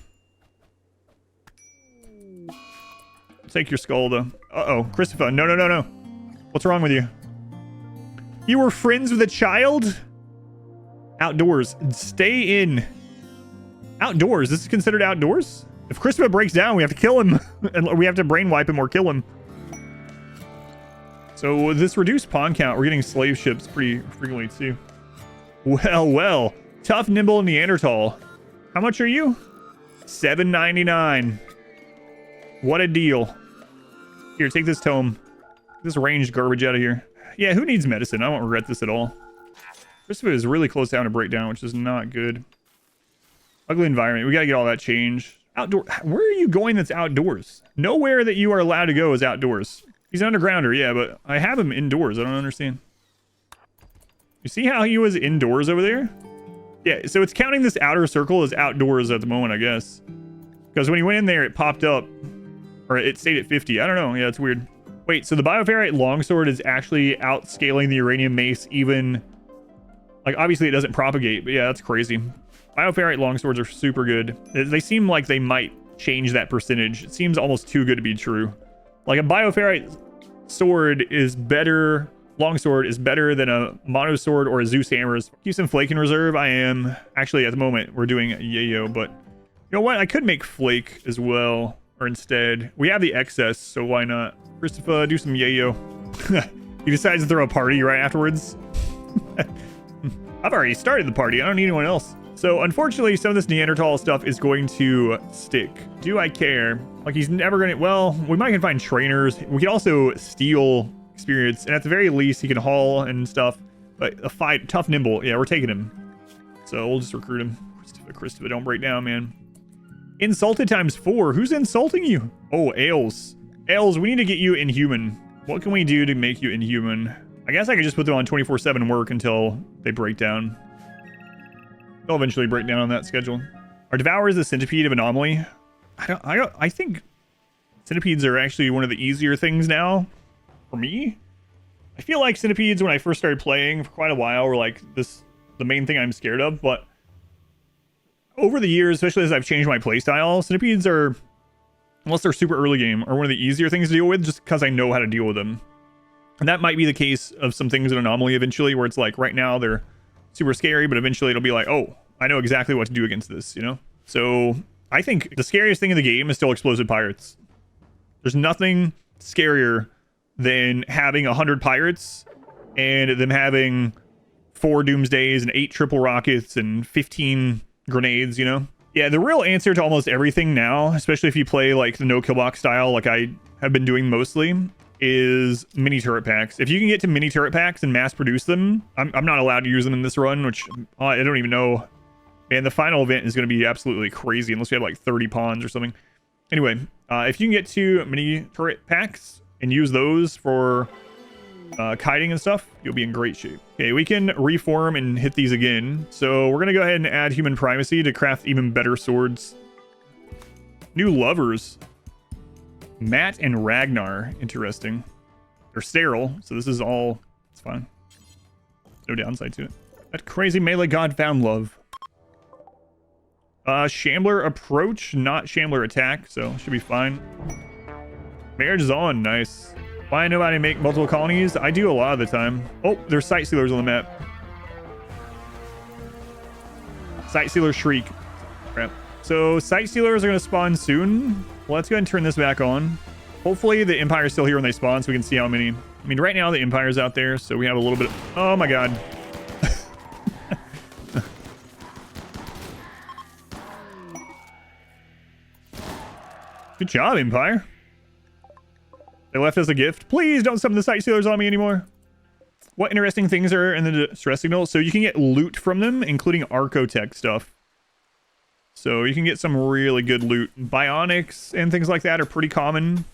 Take your skull, though. Uh-oh. Christopher, no, no, no, no. What's wrong with you? You were friends with a child? Outdoors. Stay in. Outdoors? This is considered outdoors? If Christopher breaks down, we have to kill him. And we have to brain wipe him or kill him. So with this reduced pawn count, we're getting slave ships pretty frequently, too. Well, well. Tough, nimble Neanderthal. How much are you? $7.99. What a deal. Here, take this tome. This ranged garbage out of here. Yeah, who needs medicine? I won't regret this at all. Christopher is really close down to breakdown, which is not good. Ugly environment. We gotta get all that changed. Outdoor. Where are you going that's outdoors? Nowhere that you are allowed to go is outdoors. He's an undergrounder, yeah, but I have him indoors. I don't understand. You see how he was indoors over there? Yeah, so it's counting this outer circle as outdoors at the moment, I guess. Because when he went in there, it popped up. Or it stayed at 50. I don't know. Yeah, it's weird. Wait, so the Bioferrite Longsword is actually outscaling the Uranium Mace even... Like, obviously it doesn't propagate, but yeah, that's crazy. Bioferrite Longswords are super good. They seem like they might change that percentage. It seems almost too good to be true. Like, a Bioferrite sword is better... Longsword is better than a Mono Sword or a Zeus Hammer. Keep some Flake in reserve. I am. Actually, at the moment, we're doing Yayo, but... You know what? I could make Flake as well. Or instead, we have the excess, so why not? Christopher, do some yayo. He decides to throw a party right afterwards. I've already started the party. I don't need anyone else. So unfortunately, some of this Neanderthal stuff is going to stick. Do I care? Like, he's never going to... Well, we might can find trainers. We can also steal experience. And at the very least, he can haul and stuff. But a fight, tough, nimble. Yeah, we're taking him. So we'll just recruit him. Christopher, don't break down, man. Insulted times 4. Who's insulting you? Oh, Ailes. Ailes, we need to get you inhuman. What can we do to make you inhuman? I guess I could just put them on 24/7 work until they break down. They'll eventually break down on that schedule. Are Devourers the centipede of Anomaly? I think centipedes are actually one of the easier things now for me. I feel like centipedes, when I first started playing for quite a while, were like the main thing I'm scared of, but over the years, especially as I've changed my playstyle, centipedes are, unless they're super early game, are one of the easier things to deal with just because I know how to deal with them. And that might be the case of some things in Anomaly eventually, where it's like right now they're super scary, but eventually it'll be like, oh, I know exactly what to do against this, you know? So I think the scariest thing in the game is still explosive pirates. There's nothing scarier than having 100 pirates and them having 4 doomsdays and 8 triple rockets and 15 grenades, you know? Yeah, the real answer to almost everything now, especially if you play like the no kill box style like I have been doing mostly, is mini turret packs. If you can get to mini turret packs and mass produce them, I'm not allowed to use them in this run, which I don't even know. Man, the final event is going to be absolutely crazy unless we have like 30 pawns or something. Anyway, if you can get to mini turret packs and use those for kiting and stuff, you'll be in great shape. Okay, we can reform and hit these again. So we're going to go ahead and add human primacy to craft even better swords. New lovers. Matt and Ragnar. Interesting. They're sterile, so this is all... It's fine. No downside to it. That crazy melee god found love. Shambler approach, not Shambler attack, so should be fine. Marriage is on. Nice. Why nobody make multiple colonies? I do a lot of the time. Oh, there's sight sealers on the map. Sight sealer shriek. Crap. So sight sealers are going to spawn soon. Well, let's go ahead and turn this back on. Hopefully the Empire's still here when they spawn so we can see how many. I mean, right now the Empire's out there, so we have a little bit of... Oh my god. Good job, Empire. They left us a gift. Please don't summon the sight sealers on me anymore. What interesting things are in the distress signal? So you can get loot from them, including Archotech stuff. So you can get some really good loot. Bionics and things like that are pretty common.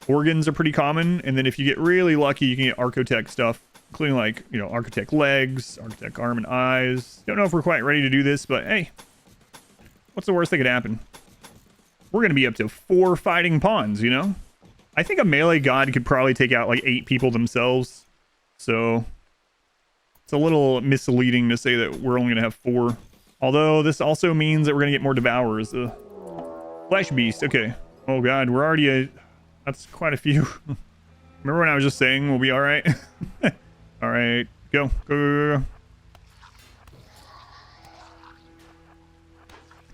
Organs are pretty common. And then if you get really lucky, you can get Archotech stuff, including like, you know, Archotech legs, Archotech arm and eyes. Don't know if we're quite ready to do this, but hey, what's the worst that could happen? We're going to be up to 4 fighting pawns, you know? I think a melee god could probably take out like 8 people themselves. So it's a little misleading to say that we're only going to have 4. Although this also means that we're going to get more devourers. Flesh beast. Okay. Oh god, we're already that's quite a few. Remember when I was just saying we'll be all right? All right. Go. Go.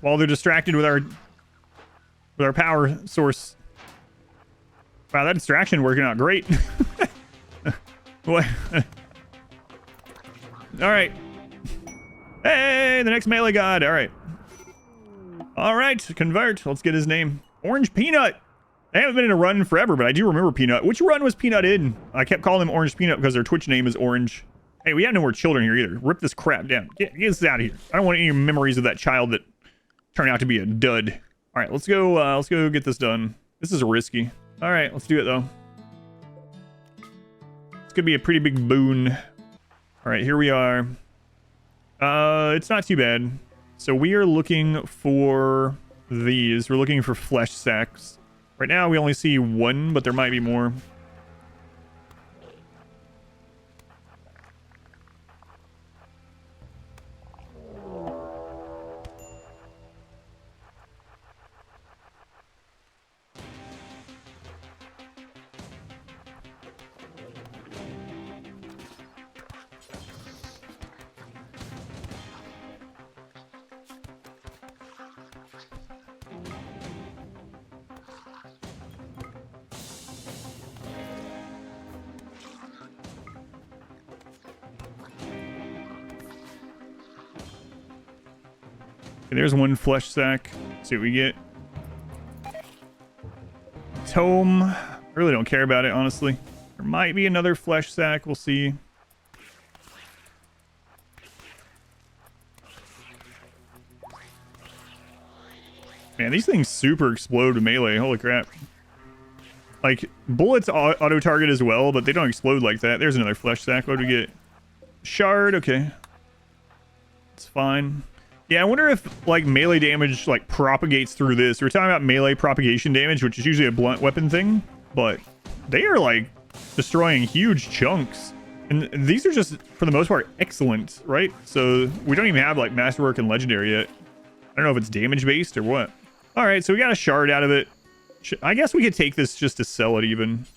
While they're distracted with our power source. Wow, that distraction working out great. What? All right. Hey, the next melee god. All right. All right, convert. Let's get his name. Orange Peanut. I haven't been in a run forever, but I do remember Peanut. Which run was Peanut in? I kept calling him Orange Peanut because their Twitch name is Orange. Hey, we have no more children here either. Rip this crap down. Get this out of here. I don't want any memories of that child that turned out to be a dud. All right, let's go get this done. This is risky. All right, let's do it though. It's gonna be a pretty big boon. All right, here we are. It's not too bad. So we are looking for these. We're looking for flesh sacks. Right now we only see 1, but there might be more. Okay, there's 1 flesh sack. Let's see what we get. Tome. I really don't care about it, honestly. There might be another flesh sack. We'll see. Man, these things super explode to melee. Holy crap. Like, bullets auto-target as well, but they don't explode like that. There's another flesh sack. What do we get? Shard. Okay. It's fine. Yeah, I wonder if, like, melee damage, like, propagates through this. We're talking about melee propagation damage, which is usually a blunt weapon thing. But they are, like, destroying huge chunks. And these are just, for the most part, excellent, right? So we don't even have, like, Masterwork and Legendary yet. I don't know if it's damage-based or what. All right, so we got a shard out of it. I guess we could take this just to sell it, even.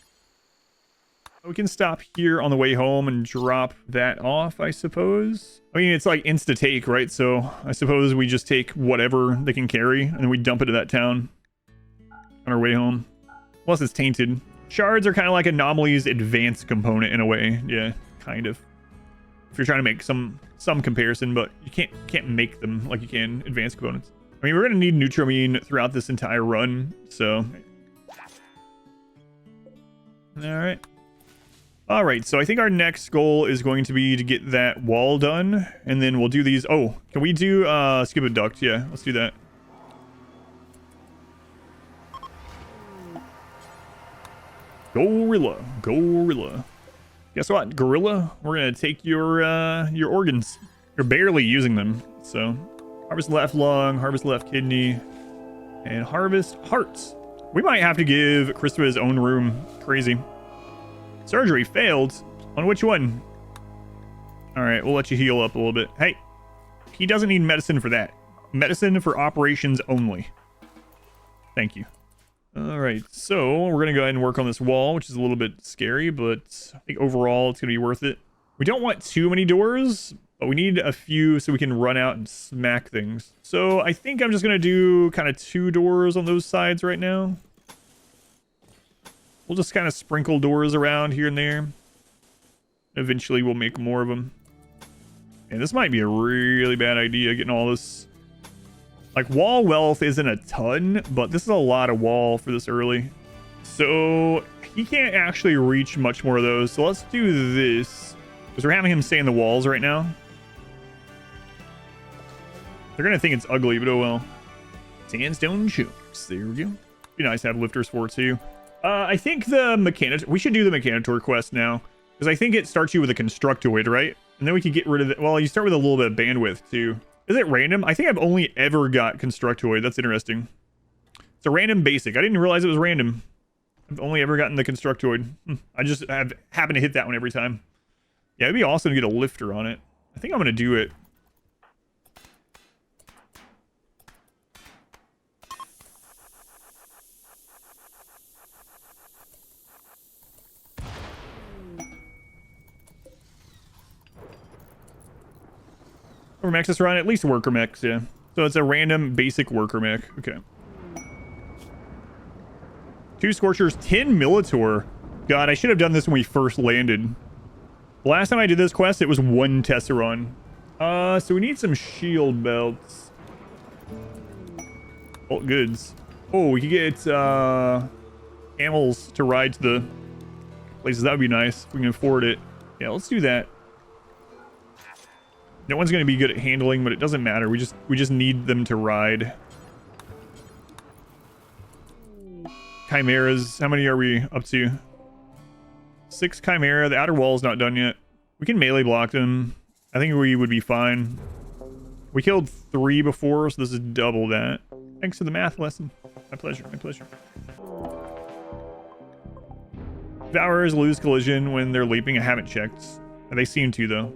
We can stop here on the way home and drop that off, I suppose. I mean, it's like insta-take, right? So I suppose we just take whatever they can carry, and then we dump it to that town on our way home. Unless it's tainted. Shards are kind of like Anomaly's advanced component in a way. Yeah, kind of. If you're trying to make some comparison, but you can't make them like you can advanced components. I mean, we're gonna need Neutramine throughout this entire run, so. All right, so I think our next goal is going to be to get that wall done, and then we'll do these. Oh, can we do skip a duct? Yeah, let's do that. Gorilla. Guess what, Gorilla? We're gonna take your organs. You're barely using them, so harvest left lung, harvest left kidney, and harvest hearts. We might have to give Krista his own room. Crazy. Surgery failed. On which one? All right, we'll let you heal up a little bit. Hey, he doesn't need medicine for that. Medicine for operations only. Thank you. All right, so we're gonna go ahead and work on this wall, which is a little bit scary, but I think overall it's gonna be worth it. We don't want too many doors, but we need a few so we can run out and smack things. So I think I'm just gonna do kind of 2 doors on those sides right now. We'll just kind of sprinkle doors around here and there. Eventually we'll make more of them. And this might be a really bad idea, getting all this. Like, wall wealth isn't a ton, but this is a lot of wall for this early. So he can't actually reach much more of those. So let's do this, because we're having him stay in the walls right now. They're gonna think it's ugly, but oh well. Sandstone chunks. There we go. Be nice to have lifters for it too. I think we should do the Mechanitor quest now, because I think it starts you with a Constructoid, right? And then we can get rid of it. Well, you start with a little bit of bandwidth too. Is it random? I think I've only ever got Constructoid. That's interesting. It's a random basic. I didn't realize it was random. I've only ever gotten the Constructoid. I just happen to hit that one every time. Yeah, it'd be awesome to get a lifter on it. I think I'm going to do it. Mechs run, at least worker mechs, yeah. So it's a random basic worker mech. Okay. 2 Scorchers, 10 Militor. God, I should have done this when we first landed. The last time I did this quest, it was 1 Tesseron. So we need some shield belts. Bolt goods. Oh, we could get camels to ride to the places. That would be nice if we can afford it. Yeah, let's do that. No one's going to be good at handling, but it doesn't matter. We just need them to ride. Chimeras. How many are we up to? 6 Chimera. The outer wall is not done yet. We can melee block them. I think we would be fine. We killed 3 before, so this is double that. Thanks for the math lesson. My pleasure. My pleasure. Devourers lose collision when they're leaping. I haven't checked. They seem to, though.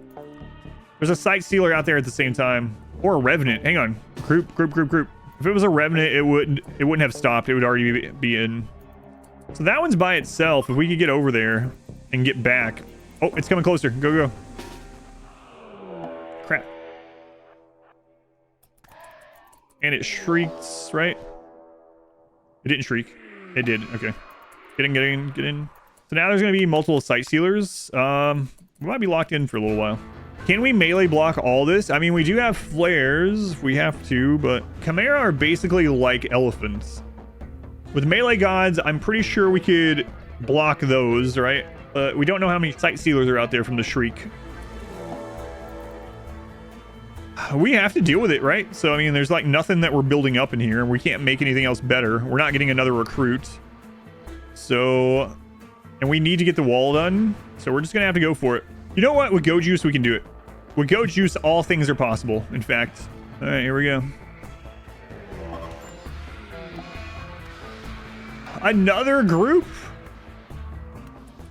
There's a Sight Stealer out there at the same time. Or a Revenant. Hang on. Group. If it was a Revenant, it wouldn't have stopped. It would already be in. So that one's by itself. If we could get over there and get back. Oh, it's coming closer. Go. Crap. And it shrieks, right? It didn't shriek. It did. Okay. Get in. So now there's going to be multiple Sight Stealers. We might be locked in for a little while. Can we melee block all this? I mean, we do have flares if we have to, but Chimera are basically like elephants. With melee gods, I'm pretty sure we could block those, right? But we don't know how many Sight Stealers are out there from the Shriek. We have to deal with it, right? So, I mean, there's like nothing that we're building up in here. We can't make anything else better. We're not getting another recruit. So, and we need to get the wall done. So we're just going to have to go for it. You know what? With Go Juice, we can do it. With Go Juice, all things are possible, in fact. All right, here we go. Another group?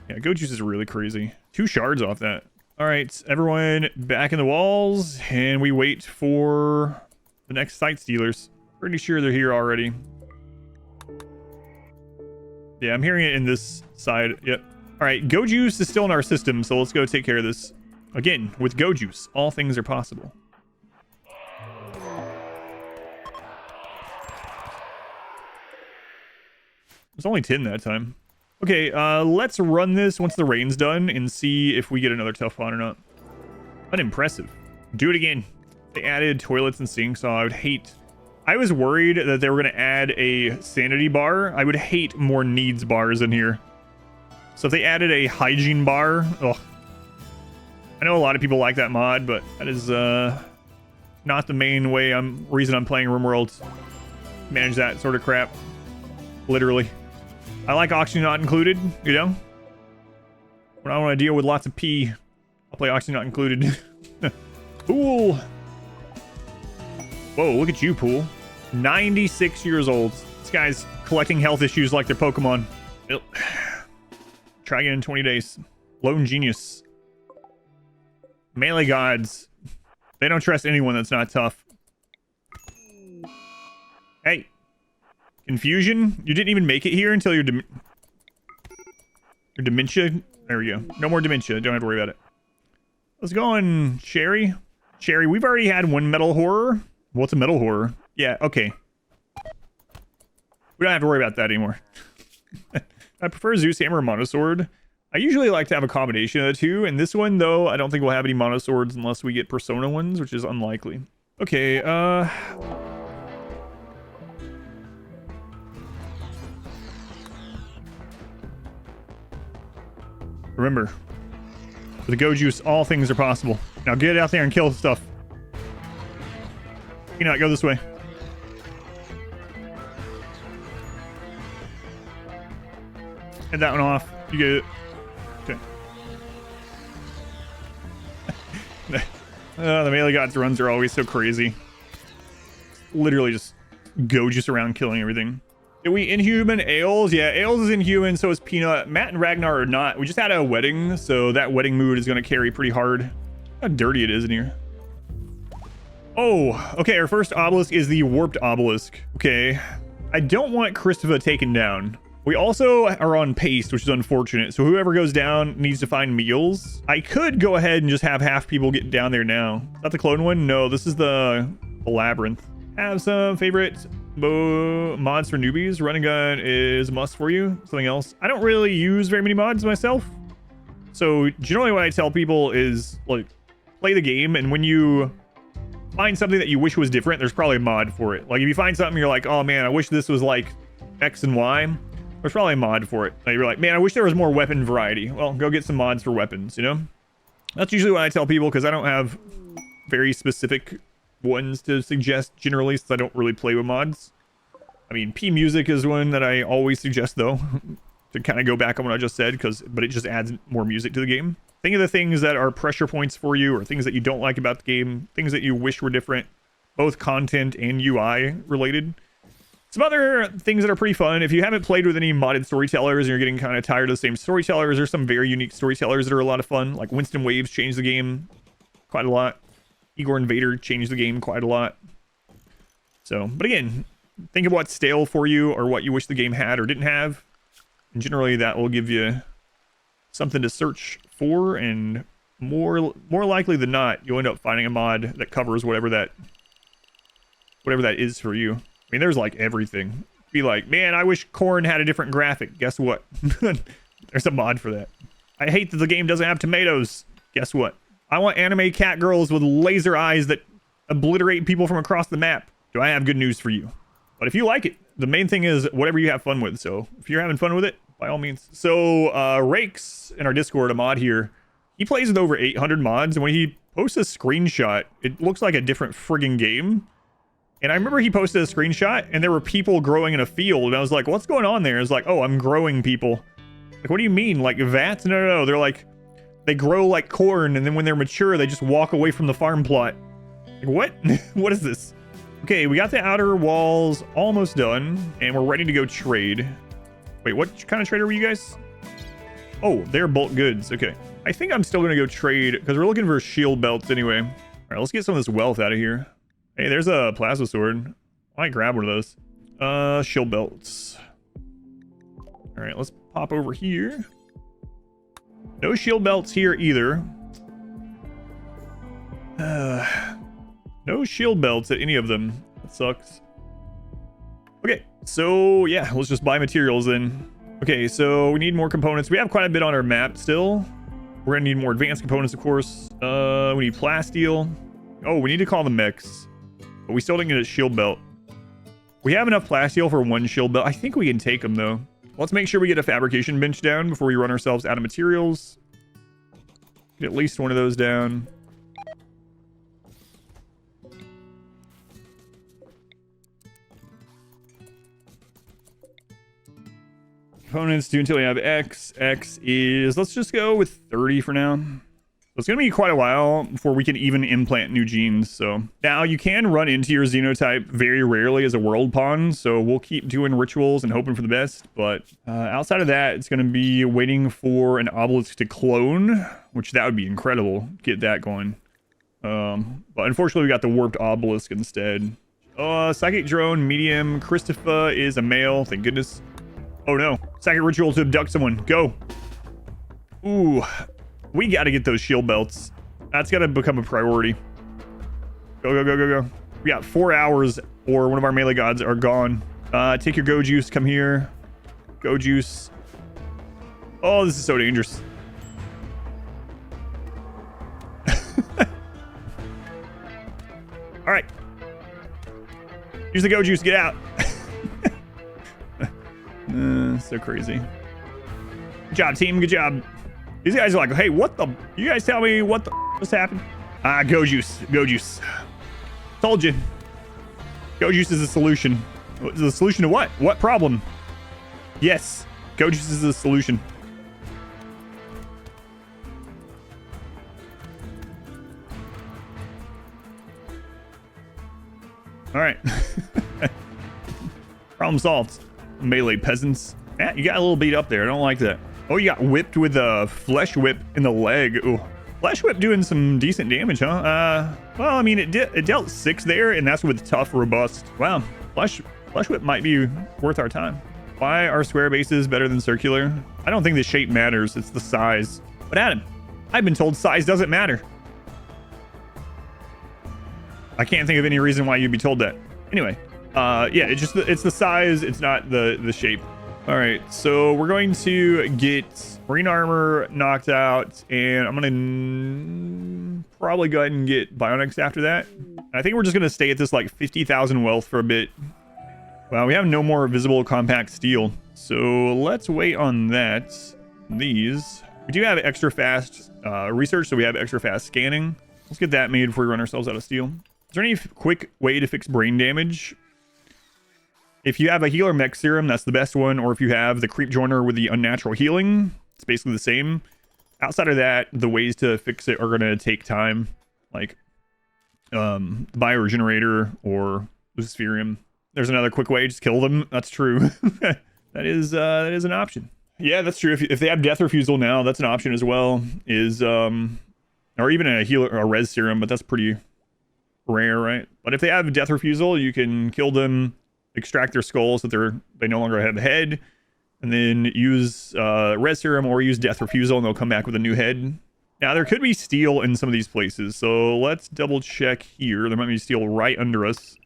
Yeah, Go Juice is really crazy. 2 shards off that. All right, everyone back in the walls, and we wait for the next Sight Stealers. Pretty sure they're here already. Yeah, I'm hearing it in this side. Yep. All right, Go Juice is still in our system, so let's go take care of this. Again, with Go Juice, all things are possible. There's only 10 that time. Okay, let's run this once the rain's done and see if we get another tough one or not. Unimpressive. Do it again. They added toilets and sinks, so I would hate... I was worried that they were going to add a sanity bar. I would hate more needs bars in here. So if they added a hygiene bar... Ugh. I know a lot of people like that mod, but that is not the main reason I'm playing RimWorld. Manage that sort of crap. Literally. I like oxygen not included, you know? When I want to deal with lots of pee, I'll play oxygen not included. Pool! Whoa, look at you, Pool. 96 years old. This guy's collecting health issues like they're Pokemon. Try again in 20 days. Lone genius. Melee gods. They don't trust anyone that's not tough. Hey. Confusion? You didn't even make it here until your dementia? There we go. No more dementia. Don't have to worry about it. Let's go on Cherry. Cherry, we've already had one metal horror. What's a metal horror? Yeah, okay. We don't have to worry about that anymore. I prefer Zeus Hammer or Monosword. I usually like to have a combination of the two. And this one, though, I don't think we'll have any Monoswords unless we get Persona ones, which is unlikely. Okay, remember, with the Go Juice, all things are possible. Now get out there and kill stuff. Peanut, go this way. Head that one off. You get it. Okay. The melee gods runs are always so crazy. Literally just go just around killing everything. Did we inhuman Ales? Yeah, Ales is inhuman, so is Peanut. Matt and Ragnar are not. We just had a wedding, so that wedding mood is going to carry pretty hard. How dirty it is in here. Oh, okay, our first obelisk is the warped obelisk. Okay, I don't want Christopher taken down. We also are on paste, which is unfortunate. So whoever goes down needs to find meals. I could go ahead and just have half people get down there now. Is that the clone one? No, this is the labyrinth. Have some favorite mods for newbies. Run and gun is a must for you. Something else. I don't really use very many mods myself. So generally what I tell people is like play the game, and when you find something that you wish was different, there's probably a mod for it. Like if you find something you're like, oh man, I wish this was like X and Y, there's probably a mod for it. Like you're like, man, I wish there was more weapon variety. Well, go get some mods for weapons, you know? That's usually what I tell people, because I don't have very specific ones to suggest generally, since I don't really play with mods. I mean, P Music is one that I always suggest, though, to kind of go back on what I just said, but it just adds more music to the game. Think of the things that are pressure points for you, or things that you don't like about the game, things that you wish were different, both content and UI related. Some other things that are pretty fun. If you haven't played with any modded storytellers and you're getting kind of tired of the same storytellers, there's some very unique storytellers that are a lot of fun. Like Winston Waves changed the game quite a lot. Igor Invader changed the game quite a lot. So, but again, think of what's stale for you or what you wish the game had or didn't have. And generally that will give you something to search for, and more likely than not, you'll end up finding a mod that covers whatever that is for you. I mean, there's like everything. Be like, man, I wish Corn had a different graphic. Guess what? There's a mod for that. I hate that the game doesn't have tomatoes. Guess what? I want anime cat girls with laser eyes that obliterate people from across the map. Do I have good news for you? But if you like it, the main thing is whatever you have fun with. So if you're having fun with it, by all means. So Rakes in our Discord, a mod here, he plays with over 800 mods, and when he posts a screenshot, it looks like a different friggin' game. And I remember he posted a screenshot and there were people growing in a field, and I was like, what's going on there? It's like, oh, I'm growing people. Like, what do you mean? Like vats? No. They're like, they grow like corn, and then when they're mature, they just walk away from the farm plot. Like, what? What is this? Okay, we got the outer walls almost done, and we're ready to go trade. Wait, what kind of trader were you guys? Oh, they're bulk goods. Okay. I think I'm still going to go trade, because we're looking for shield belts anyway. All right, let's get some of this wealth out of here. Hey, there's a plasma sword. I might grab one of those. Shield belts. All right, let's pop over here. No shield belts here either. No shield belts at any of them. That sucks. Okay, so yeah, let's just buy materials then. Okay, so we need more components. We have quite a bit on our map still. We're gonna need more advanced components, of course. We need plasteel. Oh, we need to call the mechs. But we still didn't get a shield belt. We have enough plasteel for one shield belt. I think we can take them, though. Let's make sure we get a fabrication bench down before we run ourselves out of materials. Get at least one of those down. Components do until we have X. X is, let's just go with 30 for now. It's going to be quite a while before we can even implant new genes. So now you can run into your xenotype very rarely as a world pawn. So we'll keep doing rituals and hoping for the best. But outside of that, it's going to be waiting for an obelisk to clone, which that would be incredible. Get that going. But unfortunately, we got the warped obelisk instead. Psychic drone, medium. Christopher is a male. Thank goodness. Oh no. Psychic ritual to abduct someone. Go. Ooh. We got to get those shield belts. That's got to become a priority. Go, go, go, go, go. We got 4 hours or one of our melee gods are gone. Take your go juice. Come here. Go juice. Oh, this is so dangerous. All right. Use the go juice. Get out. So crazy. Good job, team. Good job. These guys are like, hey, what the? You guys tell me what the just happened? Go juice. Go juice. Told you. Go juice is a solution. The solution to what? What problem? Yes. Go juice is the solution. All right. Problem solved. Melee peasants. Matt, you got a little beat up there. I don't like that. Oh, you got whipped with a flesh whip in the leg. Ooh. Flesh whip doing some decent damage, huh? Well, I mean, it dealt 6 there, and that's with tough, robust. Wow. Flesh whip might be worth our time. Why are square bases better than circular? I don't think the shape matters. It's the size. But Adam, I've been told size doesn't matter. I can't think of any reason why you'd be told that. Anyway, yeah, it's the size. It's not the shape. All right, so we're going to get marine armor knocked out, and I'm going to probably go ahead and get bionics after that. I think we're just going to stay at this like 50,000 wealth for a bit. Well, we have no more visible compact steel, so let's wait on that. These. We do have extra fast research, so we have extra fast scanning. Let's get that made before we run ourselves out of steel. Is there any quick way to fix brain damage? If you have a healer mech serum, that's the best one. Or if you have the creep joiner with the unnatural healing, it's basically the same. Outside of that, the ways to fix it are going to take time. Like bioregenerator or luciferium. There's another quick way, just kill them. That's true. that is an option. Yeah, that's true. If they have death refusal now, that's an option as well. Or even a healer or a res serum, but that's pretty rare, right? But if they have death refusal, you can kill them, extract their skull so they no longer have a head, and then use res serum or use death refusal, and they'll come back with a new head. Now there could be steel in some of these places, so let's double check here. There might be steel right under us,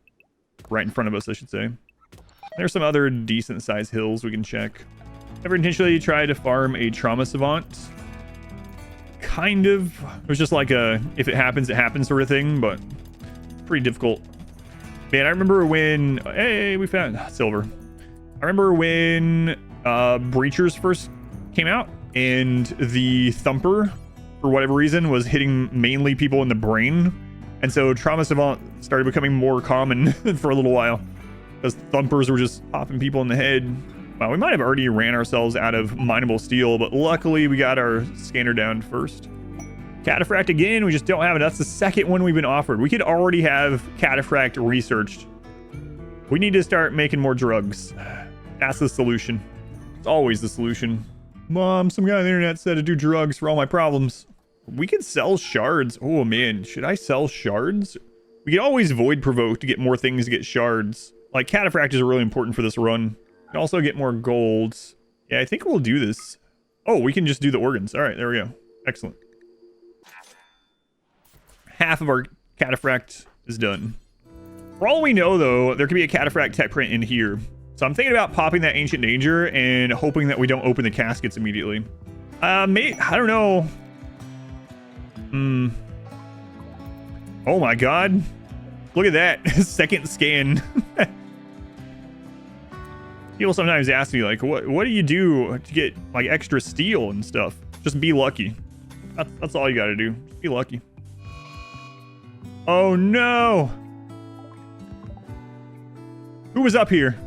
right in front of us, I should say. There's some other decent sized hills we can check. Ever intentionally try to farm a trauma savant? Kind of. It was just like a if it happens, it happens sort of thing, but pretty difficult. Man, I remember when... Hey, we found silver. I remember when Breachers first came out, and the Thumper, for whatever reason, was hitting mainly people in the brain. And so Trauma Savant started becoming more common for a little while, because Thumpers were just popping people in the head. Well, we might have already ran ourselves out of mineable steel, but luckily we got our scanner down first. Cataphract again, we just don't have it. That's the second one we've been offered. We could already have Cataphract researched. We need to start making more drugs. That's the solution. It's always the solution. Mom, some guy on the internet said to do drugs for all my problems. We could sell shards. Oh man, should I sell shards? We could always void provoke to get more things to get shards. Like Cataphract is really important for this run. We can also get more gold. Yeah, I think we'll do this. Oh, we can just do the organs. All right, there we go. Excellent. Half of our Cataphract is done. For all we know, though, there could be a Cataphract tech print in here. So I'm thinking about popping that Ancient Danger and hoping that we don't open the caskets immediately. I don't know. Oh my god. Look at that. Second scan. People sometimes ask me, like, what do you do to get, like, extra steel and stuff? Just be lucky. That's all you gotta do. Just be lucky. Oh, no. Who was up here?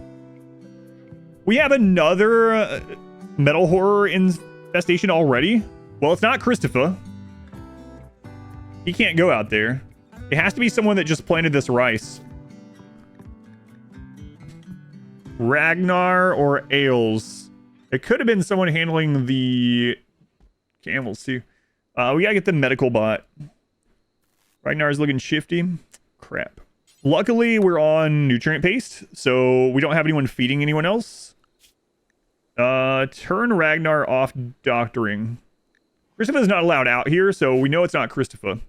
We have another metal horror infestation already? Well, it's not Christopher. He can't go out there. It has to be someone that just planted this rice. Ragnar or Ailes. It could have been someone handling the camels too. We gotta get the medical bot. Ragnar's looking shifty. Crap. Luckily, we're on nutrient paste, so we don't have anyone feeding anyone else. Turn Ragnar off doctoring. Christopher is not allowed out here, so we know it's not Christopher.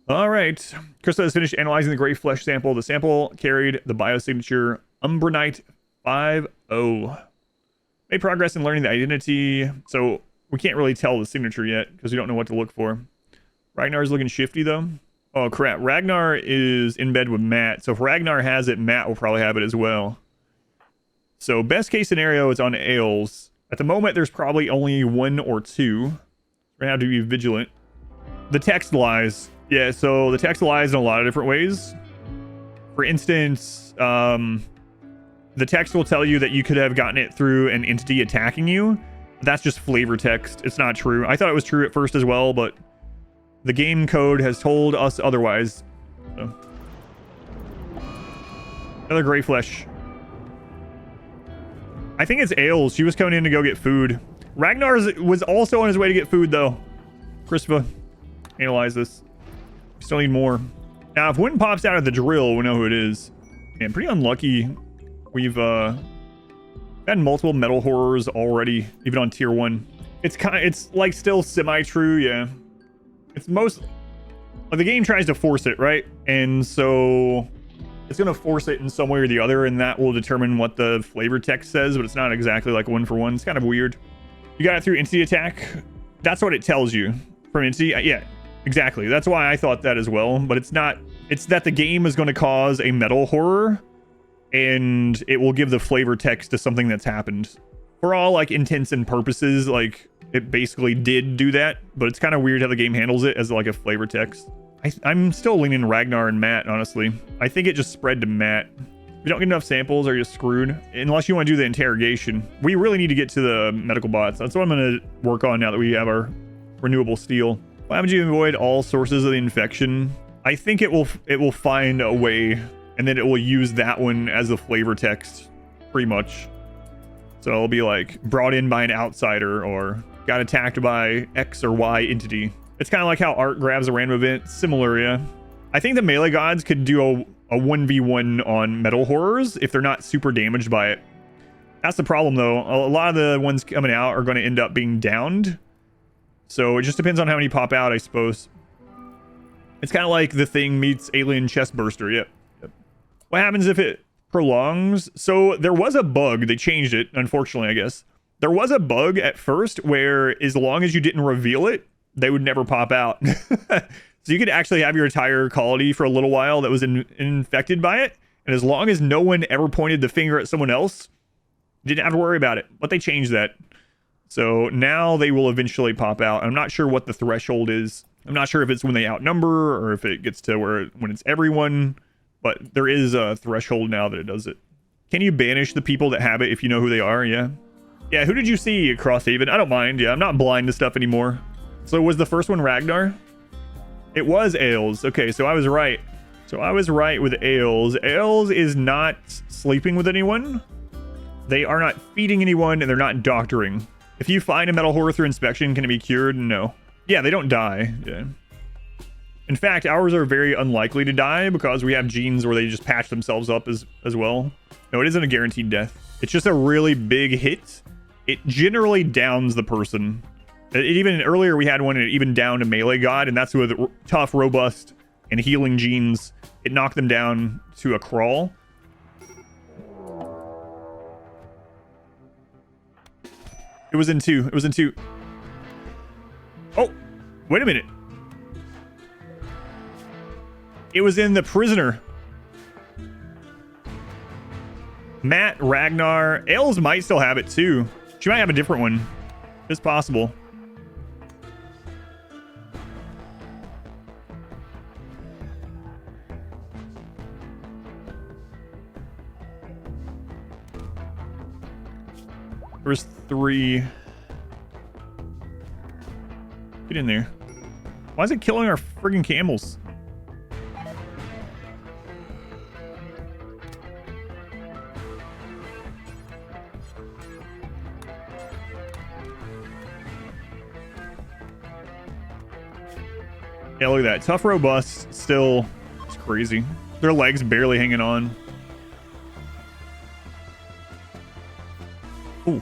All right. Christopher has finished analyzing the gray flesh sample. The sample carried the biosignature Umbranite 5-0. Made progress in learning the identity, so we can't really tell the signature yet because we don't know what to look for. Ragnar's looking shifty, though. Oh, crap. Ragnar is in bed with Matt, so if Ragnar has it, Matt will probably have it as well. So best case scenario is on Ailes. At the moment, there's probably only 1 or 2. We're gonna have to be vigilant. The text lies. Yeah, so the text lies in a lot of different ways. For instance, the text will tell you that you could have gotten it through an entity attacking you. That's just flavor text. It's not true. I thought it was true at first as well, but the game code has told us otherwise. So. Another gray flesh. I think it's Ailes. She was coming in to go get food. Ragnar was also on his way to get food, though. Christopher, analyze this. We still need more. Now, if one pops out of the drill, we know who it is. Man, pretty unlucky. We've had multiple metal horrors already, even on tier 1. It's like still semi-true, yeah. It's most... Like, the game tries to force it, right? And so it's going to force it in some way or the other, and that will determine what the flavor text says, but it's not exactly like 1-for-1. It's kind of weird. You got it through entity attack. That's what it tells you from entity. Yeah, exactly. That's why I thought that as well, but it's not. It's that the game is going to cause a metal horror, and it will give the flavor text to something that's happened. For all like intents and purposes, like it basically did do that, but it's kind of weird how the game handles it as like a flavor text. I'm still leaning Ragnar and Matt, honestly. I think it just spread to Matt. If you don't get enough samples, are you screwed? Unless you want to do the interrogation. We really need to get to the medical bots. That's what I'm going to work on now that we have our renewable steel. Why would you avoid all sources of the infection? I think it will find a way, and then it will use that one as a flavor text, pretty much. So it'll be like brought in by an outsider or got attacked by X or Y entity. It's kind of like how Art grabs a random event. Similar, yeah. I think the melee gods could do a 1v1 on metal horrors if they're not super damaged by it. That's the problem, though. A lot of the ones coming out are going to end up being downed. So it just depends on how many pop out, I suppose. It's kind of like The Thing meets Alien Chestburster. Yep. What happens if it prolongs? So there was a bug. They changed it, unfortunately, I guess. There was a bug at first where as long as you didn't reveal it, they would never pop out. So you could actually have your entire colony for a little while that was infected by it. And as long as no one ever pointed the finger at someone else, you didn't have to worry about it. But they changed that. So now they will eventually pop out. I'm not sure what the threshold is. I'm not sure if it's when they outnumber or if it gets to when it's everyone. But there is a threshold now that it does it. Can you banish the people that have it if you know who they are? Yeah. Yeah, who did you see across Haven? I don't mind. Yeah, I'm not blind to stuff anymore. So was the first one Ragnar? It was Ailes. Okay, so I was right. So I was right with Ailes. Ailes is not sleeping with anyone. They are not feeding anyone, and they're not doctoring. If you find a metal horror through inspection, can it be cured? No. Yeah, they don't die. Yeah. In fact, ours are very unlikely to die because we have genes where they just patch themselves up as well. No, it isn't a guaranteed death. It's just a really big hit. It generally downs the person. Even earlier we had one and it even downed a melee god, and that's with tough, robust, and healing genes. It knocked them down to a crawl. It was in 2. It was in 2. Oh, wait a minute. It was in the prisoner. Matt, Ragnar. Els might still have it too. She might have a different one. It's possible. There's 3. Get in there. Why is it killing our friggin' camels? Yeah, look at that. Tough, robust, still. It's crazy. Their legs barely hanging on. Ooh.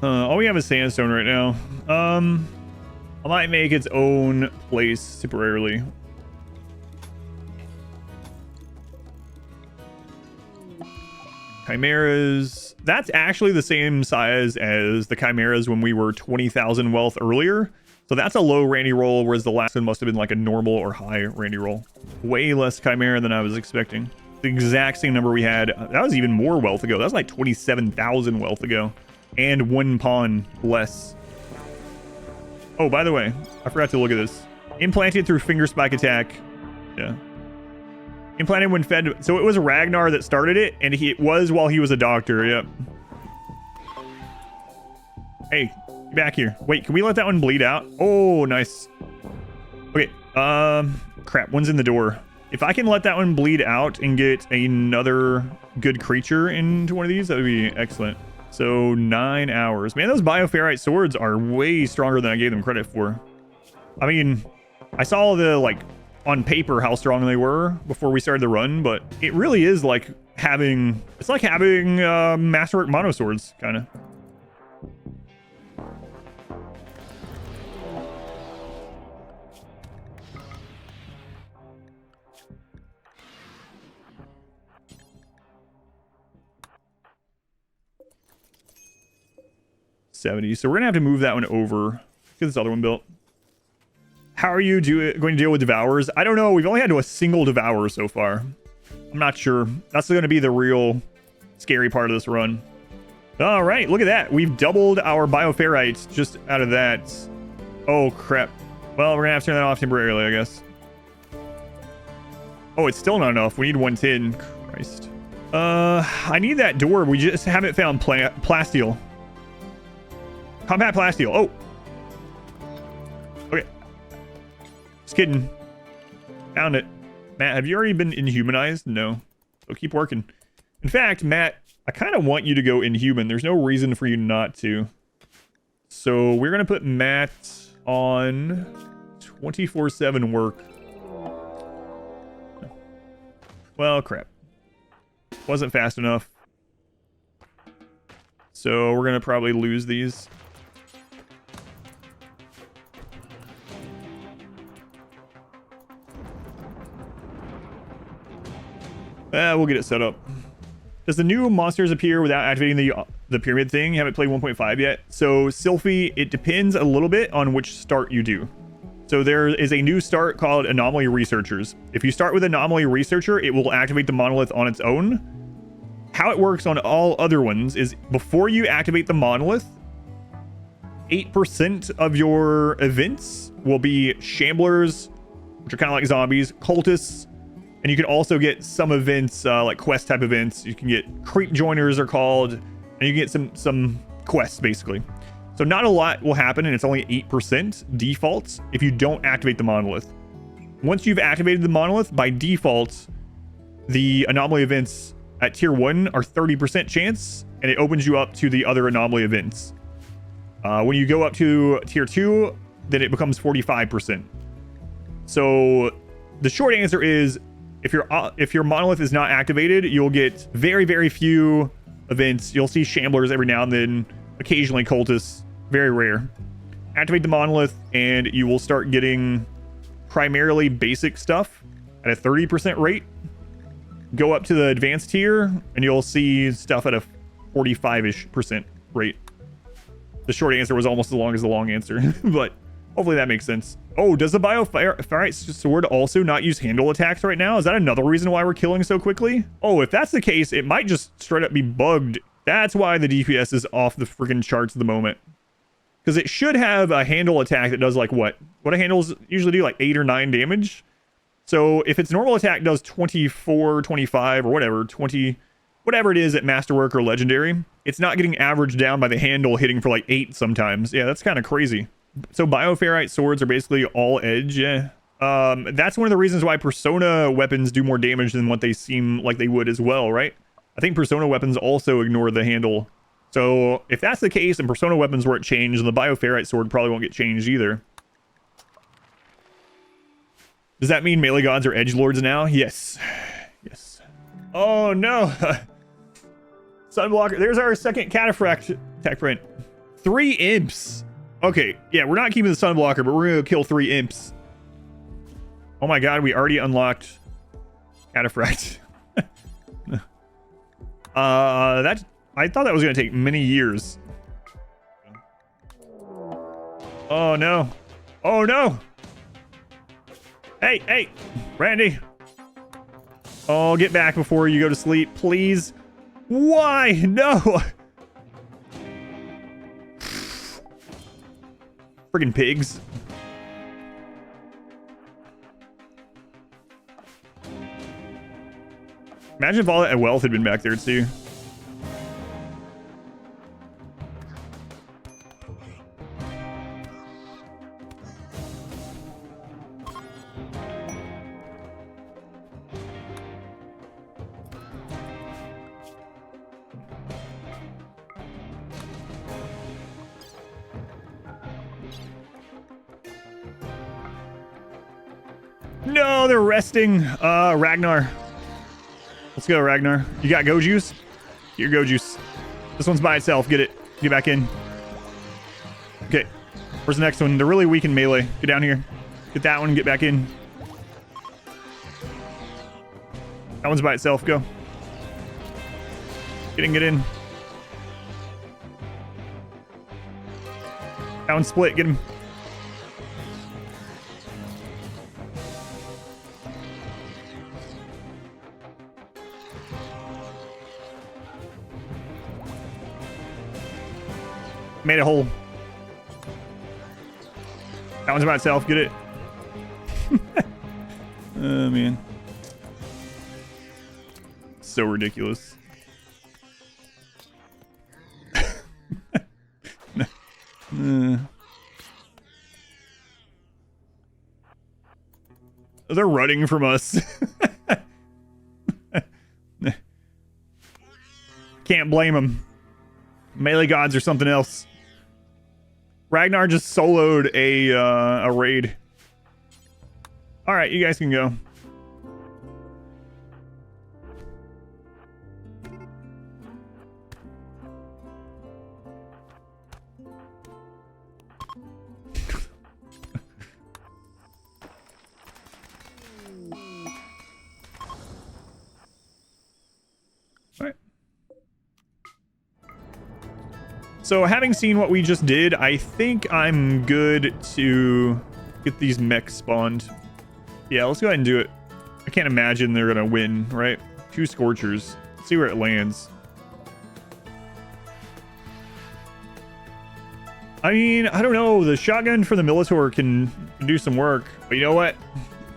All we have is sandstone right now. I might make its own place temporarily. Chimeras. That's actually the same size as the chimeras when we were 20,000 wealth earlier. So that's a low Randy roll, whereas the last one must have been like a normal or high Randy roll. Way less chimera than I was expecting. The exact same number we had. That was even more wealth ago. That was like 27,000 wealth ago. And 1 pawn less. Oh, by the way, I forgot to look at this. Implanted through finger spike attack. Yeah. Implanted when fed. So it was Ragnar that started it, and it was while he was a doctor. Yep. Hey, get back here. Wait, can we let that one bleed out? Oh, nice. Okay. Crap. One's in the door. If I can let that one bleed out and get another good creature into one of these, that would be excellent. So 9 hours. Man, those bioferrite swords are way stronger than I gave them credit for. I mean, I saw the, like, on paper how strong they were before we started the run, but it really is like having, it's like having Masterwork mono swords, kind of. So we're gonna have to move that one over, get this other one built. How are you going to deal with devourers? I don't know. We've only had to a single devourer so far. I'm not sure. That's going to be the real scary part of this run. All right, look at that. We've doubled our bioferrites just out of that. Oh crap. Well, we're gonna have to turn that off temporarily, I guess. Oh, it's still not enough. We need 110. Christ. I need that door. We just haven't found plasteel. Compact plasteel. Oh. Okay. Just kidding. Found it. Matt, have you already been inhumanized? No. So keep working. In fact, Matt, I kind of want you to go inhuman. There's no reason for you not to. So we're going to put Matt on 24/7 work. Well, crap. Wasn't fast enough. So we're going to probably lose these. We'll get it set up. Does the new monsters appear without activating the pyramid thing? You haven't played 1.5 yet. So Sylphie, it depends a little bit on which start you do. So there is a new start called Anomaly Researchers. If you start with Anomaly Researcher, it will activate the monolith on its own. How it works on all other ones is before you activate the monolith, 8% of your events will be Shamblers, which are kind of like zombies, Cultists, and you can also get some events, like quest type events. You can get Creep Joiners are called, and you can get some quests, basically. So not a lot will happen, and it's only 8% default if you don't activate the monolith. Once you've activated the monolith, by default, the anomaly events at tier 1 are 30% chance, and it opens you up to the other anomaly events. When you go up to tier 2, then it becomes 45%. So the short answer is, if your monolith is not activated, you'll get very, very few events. You'll see Shamblers every now and then, occasionally Cultists, very rare. activate the monolith, and you will start getting primarily basic stuff at a 30% rate. Go up to the advanced tier, and you'll see stuff at a 45-ish% rate. The short answer was almost as long as the long answer, but hopefully that makes sense. Oh, does the Bioferrite sword also not use handle attacks right now? Is that another reason why we're killing so quickly? Oh, if that's the case, it might just straight up be bugged. That's why the DPS is off the freaking charts at the moment. Because it should have a handle attack that does like what? What do handles usually do? Like 8 or 9 damage? So if its normal attack does 24, 25, or whatever, 20, whatever it is at Masterwork or Legendary, it's not getting averaged down by the handle hitting for like 8 sometimes. Yeah, that's kind of crazy. So Bioferrite swords are basically all edge. Yeah. That's one of the reasons why Persona weapons do more damage than what they seem like they would as well, right? I think Persona weapons also ignore the handle. So if that's the case and Persona weapons weren't changed, then the Bioferrite sword probably won't get changed either. Does that mean melee gods are edgelords now? Yes. Yes. Oh no. Sunblocker. There's our second cataphract tech print. 3 imps. Okay, yeah, we're not keeping the sunblocker, but we're gonna kill 3 imps. Oh my god, we already unlocked cataphract. That I thought that was gonna take many years. Oh no. Oh no. Hey, Randy. Oh, get back before you go to sleep, please. Why? No. Friggin' pigs. Imagine if all that wealth had been back there too. No, they're resting. Ragnar. Let's go, Ragnar. You got go juice? Get your go juice. This one's by itself. Get it. Get back in. Okay. Where's the next one? They're really weak in melee. Get down here. Get that one. Get back in. That one's by itself. Go. Get in. Get in. That one's split. Get him. Made a hole. That one's by itself. Get it. Oh, man. So ridiculous. They're running from us. Can't blame them. Melee gods or something else. Ragnar just soloed a raid. All right, you guys can go. All right. So having seen what we just did, I think I'm good to get these mechs spawned. Yeah, let's go ahead and do it. I can't imagine they're gonna win, right? 2 Scorchers. Let's see where it lands. I mean, I don't know. The shotgun for the Militor can do some work. But you know what?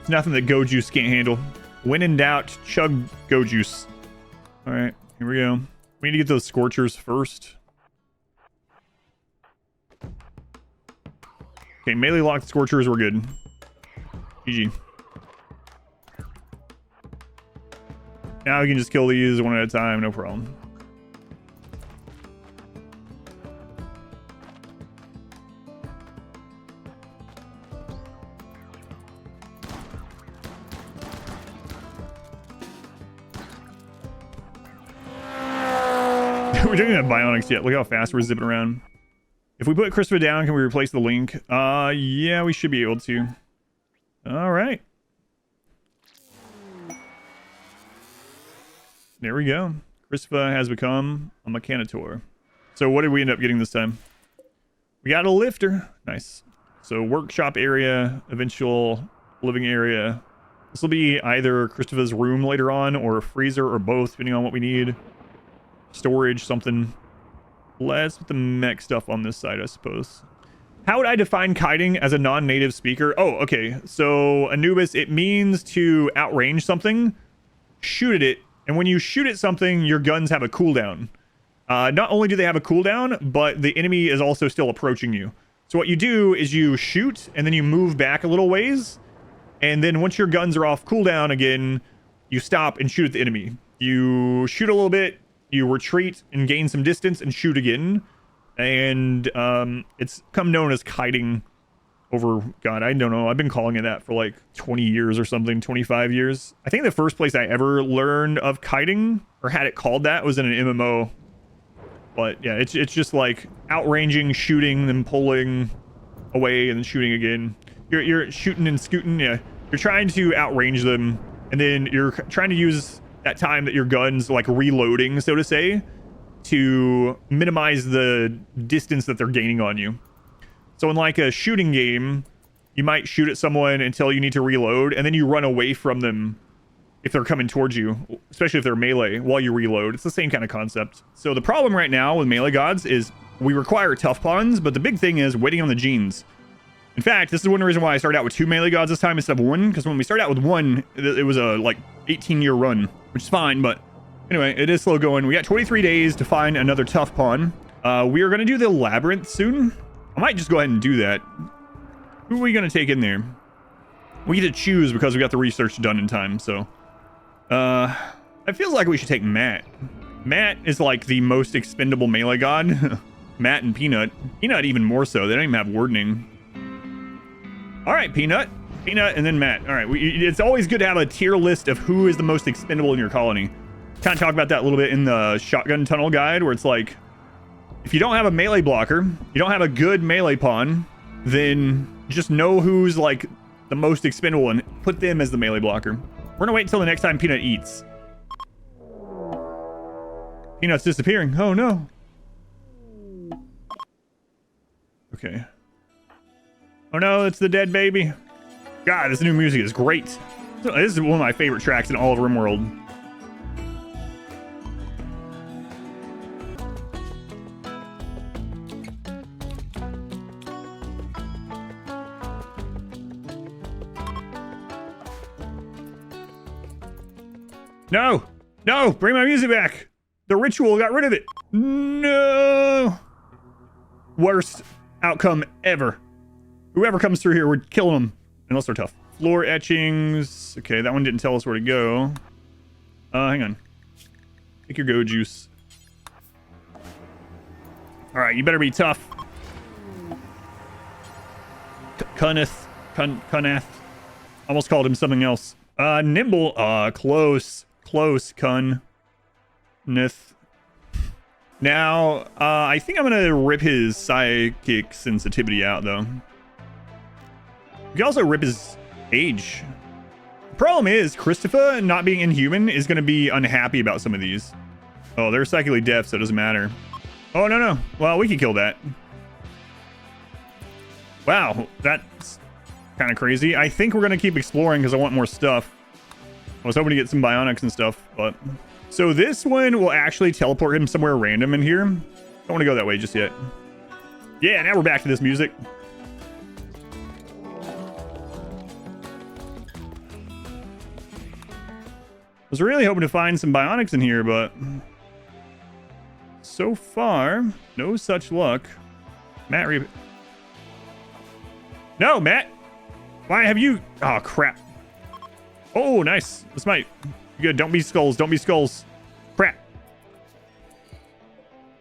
It's nothing that Go Juice can't handle. When in doubt, chug Go Juice. Alright, here we go. We need to get those Scorchers first. Okay, melee locked Scorchers, we're good. GG. Now we can just kill these one at a time, no problem. We're doing that bionics yet. Look how fast we're zipping around. If we put Christopher down, can we replace the link? Yeah, we should be able to. All right. There we go. Christopher has become a mechanitor. So what did we end up getting this time? We got a lifter. Nice. So workshop area, eventual living area. This will be either Christopher's room later on or a freezer or both, depending on what we need. Storage, something. Let's put the mech stuff on this side, I suppose. How would I define kiting as a non-native speaker? Oh, okay. So Anubis, it means to outrange something, shoot at it, and when you shoot at something, your guns have a cooldown. Not only do they have a cooldown, but the enemy is also still approaching you. So what you do is you shoot, and then you move back a little ways, and then once your guns are off cooldown again, you stop and shoot at the enemy. You shoot a little bit, you retreat and gain some distance and shoot again. And it's come known as kiting over, God, I don't know. I've been calling it that for like 20 years or something, 25 years. I think the first place I ever learned of kiting or had it called that was in an MMO. But yeah, it's just like outranging, shooting, then pulling away and then shooting again. You're shooting and scooting, yeah. You're trying to outrange them, and then you're trying to use that time that your gun's like reloading, so to say, to minimize the distance that they're gaining on you. So in like a shooting game, you might shoot at someone until you need to reload, and then you run away from them if they're coming towards you, especially if they're melee, while you reload. It's the same kind of concept. So the problem right now with melee gods is we require tough pawns, but the big thing is waiting on the genes. In fact, this is one reason why I started out with 2 melee gods this time instead of 1, because when we started out with 1, it was a like 18-year run, which is fine, but anyway, it is slow going. We got 23 days to find another tough pawn. We are going to do the labyrinth soon. I might just go ahead and do that. Who are we going to take in there? We get to choose because we got the research done in time, so. It feels like we should take Matt. Matt is like the most expendable melee god. Matt and Peanut. Peanut even more so. They don't even have wording. All right, Peanut, and then Matt. All right, it's always good to have a tier list of who is the most expendable in your colony. Kind of talk about that a little bit in the shotgun tunnel guide, where it's like, if you don't have a melee blocker, you don't have a good melee pawn, then just know who's like the most expendable and put them as the melee blocker. We're gonna wait until the next time Peanut eats. Peanut's disappearing. Oh no. Okay. Oh no, it's the dead baby. God, this new music is great. This is one of my favorite tracks in all of RimWorld. No! No! Bring my music back! The ritual got rid of it! No! Worst outcome ever. Whoever comes through here, we're killing them. Unless they're tough. Floor etchings. Okay, that one didn't tell us where to go. Hang on. Take your go juice. Alright, you better be tough. Cunath. Almost called him something else. Nimble. Close. Close, Cunneth. Now, I think I'm gonna rip his psychic sensitivity out, though. We can also rip his age. The problem is, Christopher not being inhuman is gonna be unhappy about some of these. Oh, they're psychically deaf, so it doesn't matter. Oh, no. Well, we can kill that. Wow, that's kind of crazy. I think we're gonna keep exploring because I want more stuff. I was hoping to get some bionics and stuff, but... So this one will actually teleport him somewhere random in here. Don't want to go that way just yet. Yeah, now we're back to this music. I was really hoping to find some bionics in here, but... So far, no such luck. Matt, No, Matt! Why have you... Oh, crap. Oh, nice. This might be good. Don't be skulls. Don't be skulls. Crap.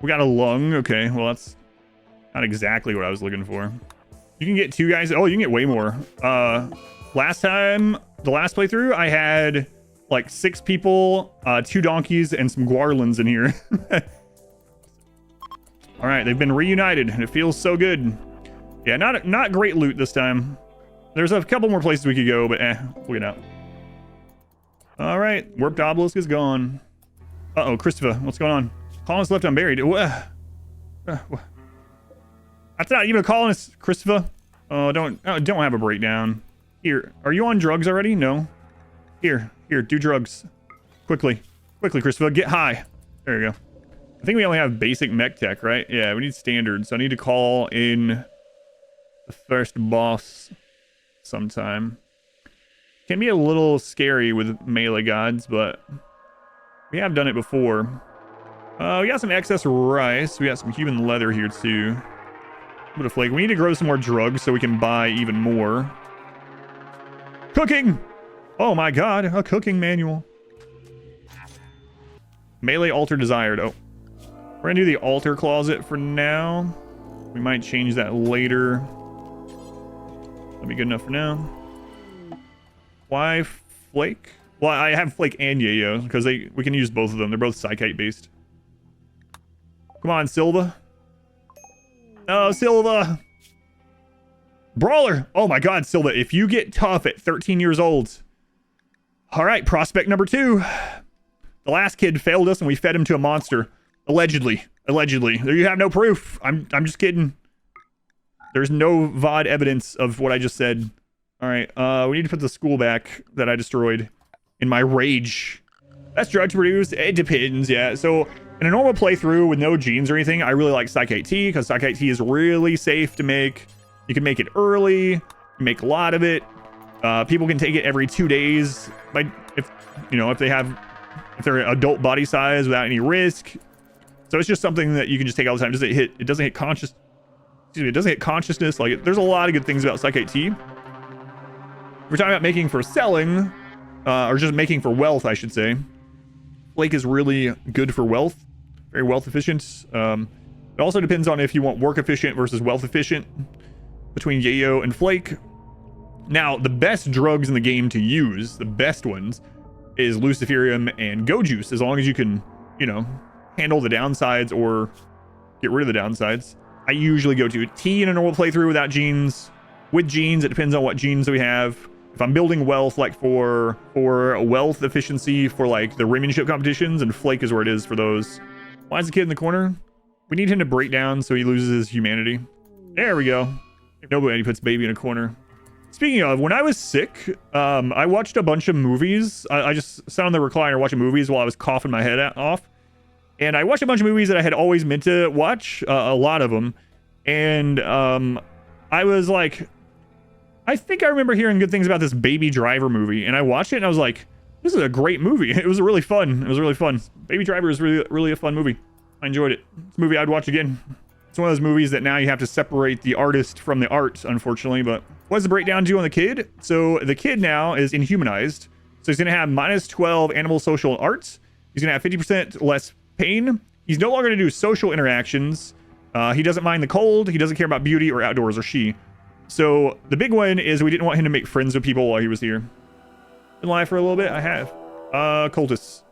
We got a lung. Okay, well, that's not exactly what I was looking for. You can get 2 guys. Oh, you can get way more. Last time, the last playthrough, I had like 6 people, 2 donkeys, and some guarlins in here. All All right, they've been reunited, and it feels so good. Yeah, not great loot this time. There's a couple more places we could go, but we'll get out. All right, warped obelisk is gone. Uh-oh, Christopher, what's going on? Colonists left unburied. That's not even a colonist, Christopher. Oh, don't have a breakdown. Here, are you on drugs already? No. Here, do drugs. Quickly, Christopher, get high. There you go. I think we only have basic mech tech, right? Yeah, we need standard, so I need to call in the first boss sometime. Can be a little scary with melee gods, but we have done it before. We got some excess rice. We got some human leather here too. A bit of flake. We need to grow some more drugs so we can buy even more. Cooking! Oh my god, a cooking manual. Melee altar desired. Oh. We're gonna do the altar closet for now. We might change that later. That'll be good enough for now. Why flake? Well, I have flake and yayo because we can use both of them. They're both psychite based. Come on, Silva. Oh, Silva. Brawler. Oh my god, Silva, if you get tough at 13 years old. All right, prospect number 2. The last kid failed us and we fed him to a monster. Allegedly. You have no proof. I'm just kidding. There's no VOD evidence of what I just said. All right, we need to put the school back that I destroyed in my rage. Best drug to produce? It depends, yeah. So in a normal playthrough with no genes or anything, I really like Psychite Tea because Psychite Tea is really safe to make. You can make it early, you make a lot of it. People can take it every 2 days, like if they're adult body size without any risk. So it's just something that you can just take all the time. It doesn't hit consciousness. Like there's a lot of good things about Psychite Tea. We're talking about making for selling, or just making for wealth, I should say. Flake is really good for wealth, very wealth efficient. It also depends on if you want work efficient versus wealth efficient between yayo and flake. Now, the best drugs in the game to use, the best ones, is luciferium and go juice, as long as you can, handle the downsides or get rid of the downsides. I usually go to tea in a normal playthrough without genes. With genes, it depends on what genes we have. If I'm building wealth, like for wealth efficiency for like the rimmanship competitions, and flake is where it is for those. Why is the kid in the corner? We need him to break down so he loses his humanity. There we go. Nobody puts baby in a corner. Speaking of, when I was sick, I watched a bunch of movies. I just sat on the recliner watching movies while I was coughing my head off. And I watched a bunch of movies that I had always meant to watch, a lot of them. And I was like, I think I remember hearing good things about this Baby Driver movie. And I watched it and I was like, this is a great movie. It was really fun. Baby Driver is really, really a fun movie. I enjoyed it. It's a movie I'd watch again. It's one of those movies that now you have to separate the artist from the art, unfortunately. But what does the breakdown do on the kid? So the kid now is inhumanized. So he's going to have -12 animal, social, and arts. He's going to have 50% less pain. He's no longer going to do social interactions. He doesn't mind the cold. He doesn't care about beauty or outdoors, or she. So the big one is we didn't want him to make friends with people while he was here. Been live for a little bit? I have. Cultists.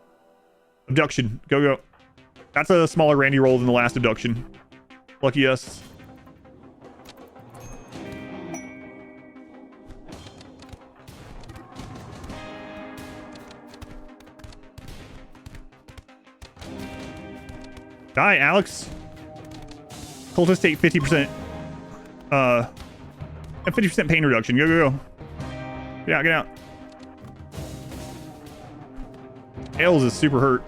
Abduction. Go. That's a smaller Randy roll than the last abduction. Lucky us. Die, Alex. Cultists take 50%. 50% pain reduction. Go. Get out. Ailes is super hurt.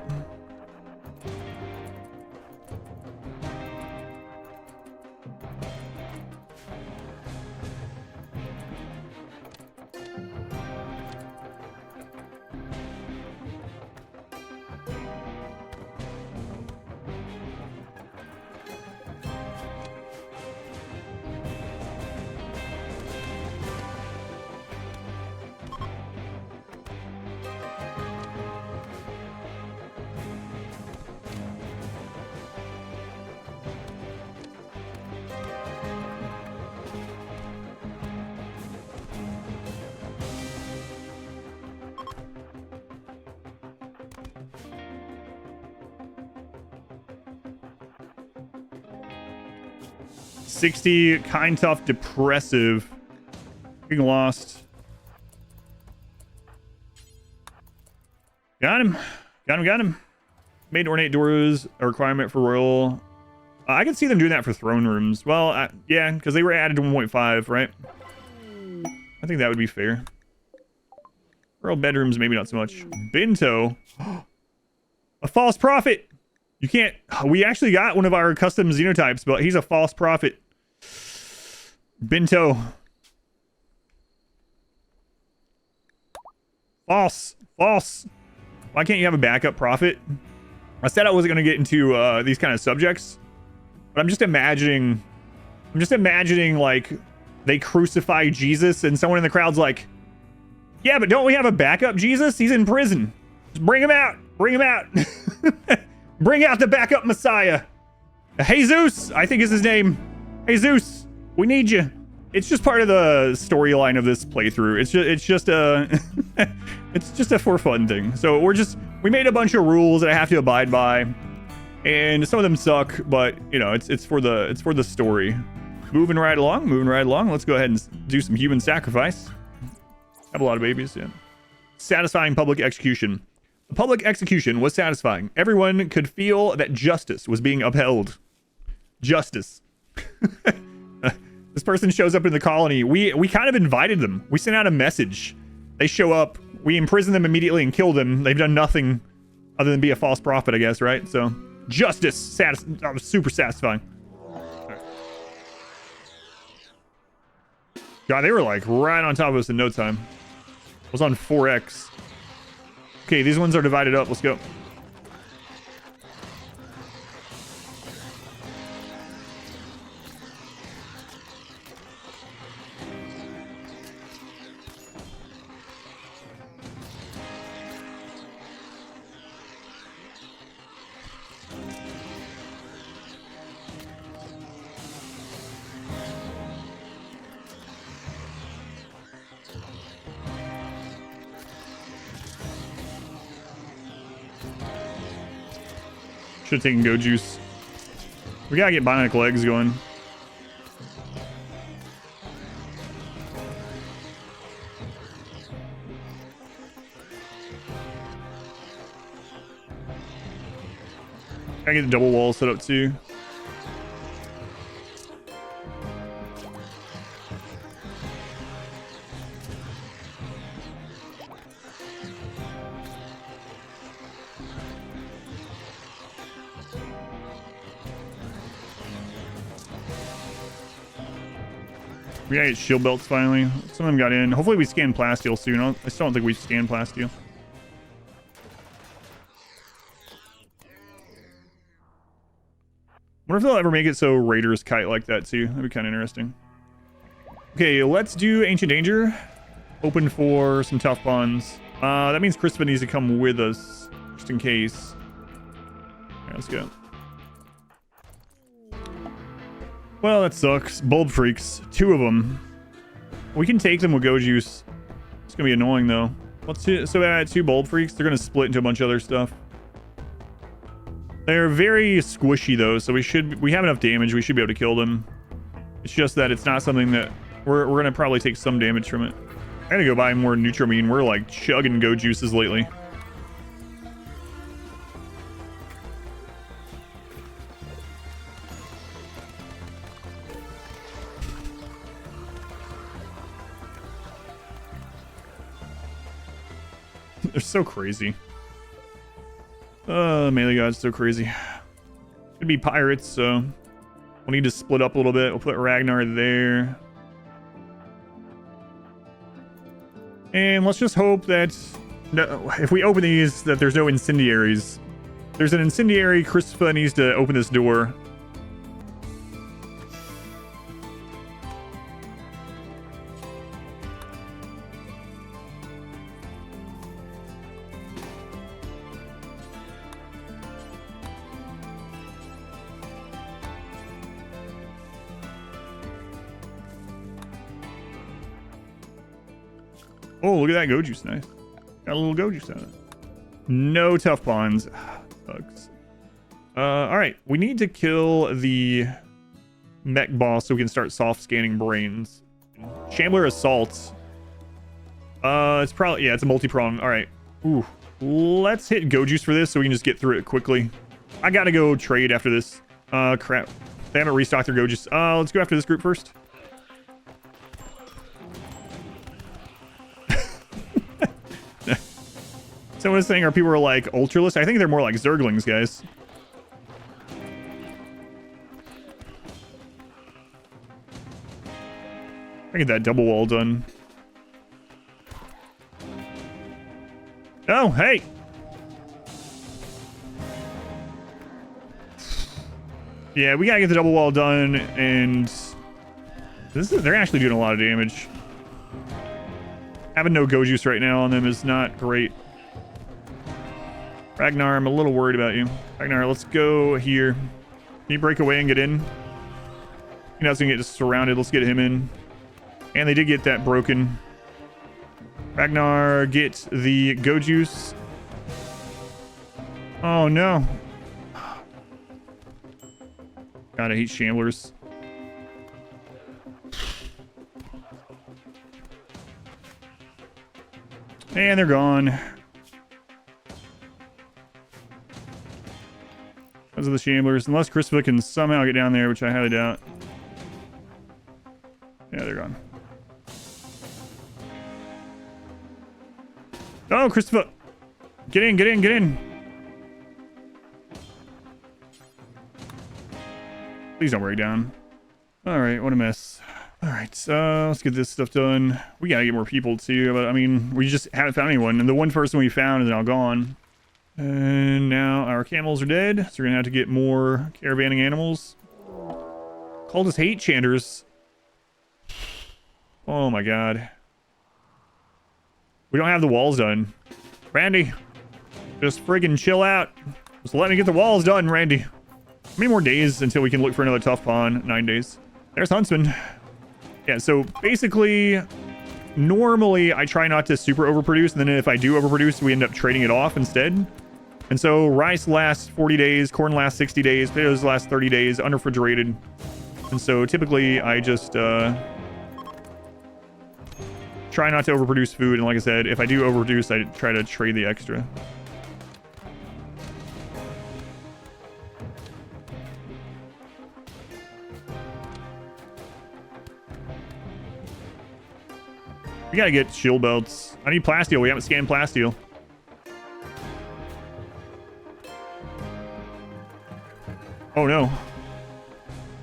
60, kind, tough, depressive. Getting lost. Got him. Got him. Made ornate doors a requirement for royal. I can see them doing that for throne rooms. Well, yeah, because they were added to 1.5, right? I think that would be fair. Royal bedrooms, maybe not so much. Bento. A false prophet. You can't... We actually got one of our custom xenotypes, but he's a false prophet. Bento. False. Why can't you have a backup prophet? I said I wasn't going to get into these kind of subjects, but I'm just imagining like they crucify Jesus and someone in the crowd's like, yeah, but don't we have a backup Jesus? He's in prison. Just bring him out. Bring out the backup Messiah. Jesus, I think is his name. Jesus, we need you. It's just part of the storyline of this playthrough. It's just a for fun thing. So we made a bunch of rules that I have to abide by, and some of them suck, but you know, it's for the story. Moving right along. Let's go ahead and do some human sacrifice. Have a lot of babies, yeah. Satisfying public execution. The public execution was satisfying. Everyone could feel that justice was being upheld. Justice. This person shows up in the colony. We kind of invited them. We sent out a message. They show up. We imprison them immediately and kill them. They've done nothing other than be a false prophet, I guess, right? So, justice. Super satisfying. Right. God, they were like right on top of us in no time. I was on 4x. Okay, these ones are divided up. Let's go. Should have taken Go Juice. We gotta get Bionic Legs going. Gotta get the double wall set up too. We gotta get shield belts finally. Some of them got in. Hopefully we scan plasteel soon. I still don't think we've scanned plasteel. Wonder if they'll ever make it so raiders kite like that too. That'd be kind of interesting. Okay, let's do Ancient Danger. Open for some tough bonds. That means Crispin needs to come with us, just in case. Alright, let's go. Well, that sucks. Bulb freaks. 2 of them. We can take them with Go Juice. It's gonna be annoying though. So add 2 bulb freaks. They're gonna split into a bunch of other stuff. They're very squishy though, so we have enough damage. We should be able to kill them. It's just that it's not something that we're gonna probably take some damage from it. I gotta go buy more Nutramine. We're like chugging Go Juices lately. They're so crazy. Melee God's so crazy. Could be pirates, so we'll need to split up a little bit. We'll put Ragnar there. And let's just hope that if we open these, that there's no incendiaries. There's an incendiary. Christopher needs to open this door. Oh, look at that Go Juice. Nice. Got a little Go Juice out of it. No tough bonds. Sucks. Alright. We need to kill the mech boss so we can start soft scanning brains. Shambler Assault. It's probably, yeah, it's a multi-prong. All right. Ooh. Let's hit Go Juice for this so we can just get through it quickly. I gotta go trade after this. Crap. They haven't restocked their Go Juice. Let's go after this group first. Someone was saying our people are like Ultralists. I think they're more like Zerglings, guys. I get that double wall done. Oh, hey! Yeah, we gotta get the double wall done, and they're actually doing a lot of damage. Having no Go Juice right now on them is not great. Ragnar, I'm a little worried about you. Ragnar, let's go here. Can you break away and get in? You know, it's gonna get just surrounded. Let's get him in. And they did get that broken. Ragnar, get the Go Juice. Oh, no. God, I hate Shamblers. And they're gone. Those are the Shamblers. Unless Christopher can somehow get down there, which I highly doubt. Yeah, they're gone. Oh, Christopher! Get in, get in, get in! Please don't break down. Alright, what a mess. Alright, let's get this stuff done. We gotta get more people too, but I mean, we just haven't found anyone. And the one person we found is now gone. And now our camels are dead, so we're gonna have to get more caravanning animals. Cultists hate chanters. Oh my god. We don't have the walls done. Randy, just friggin' chill out. Just let me get the walls done, Randy. How many more days until we can look for another tough pawn? 9 days. There's Huntsman. Yeah, so basically, normally I try not to super overproduce, and then if I do overproduce, we end up trading it off instead. And so rice lasts 40 days, corn lasts 60 days, potatoes last 30 days, unrefrigerated. And so typically I just try not to overproduce food, and like I said, if I do overproduce, I try to trade the extra. We gotta get shield belts. I need plasteel. We haven't scanned plasteel. Oh no.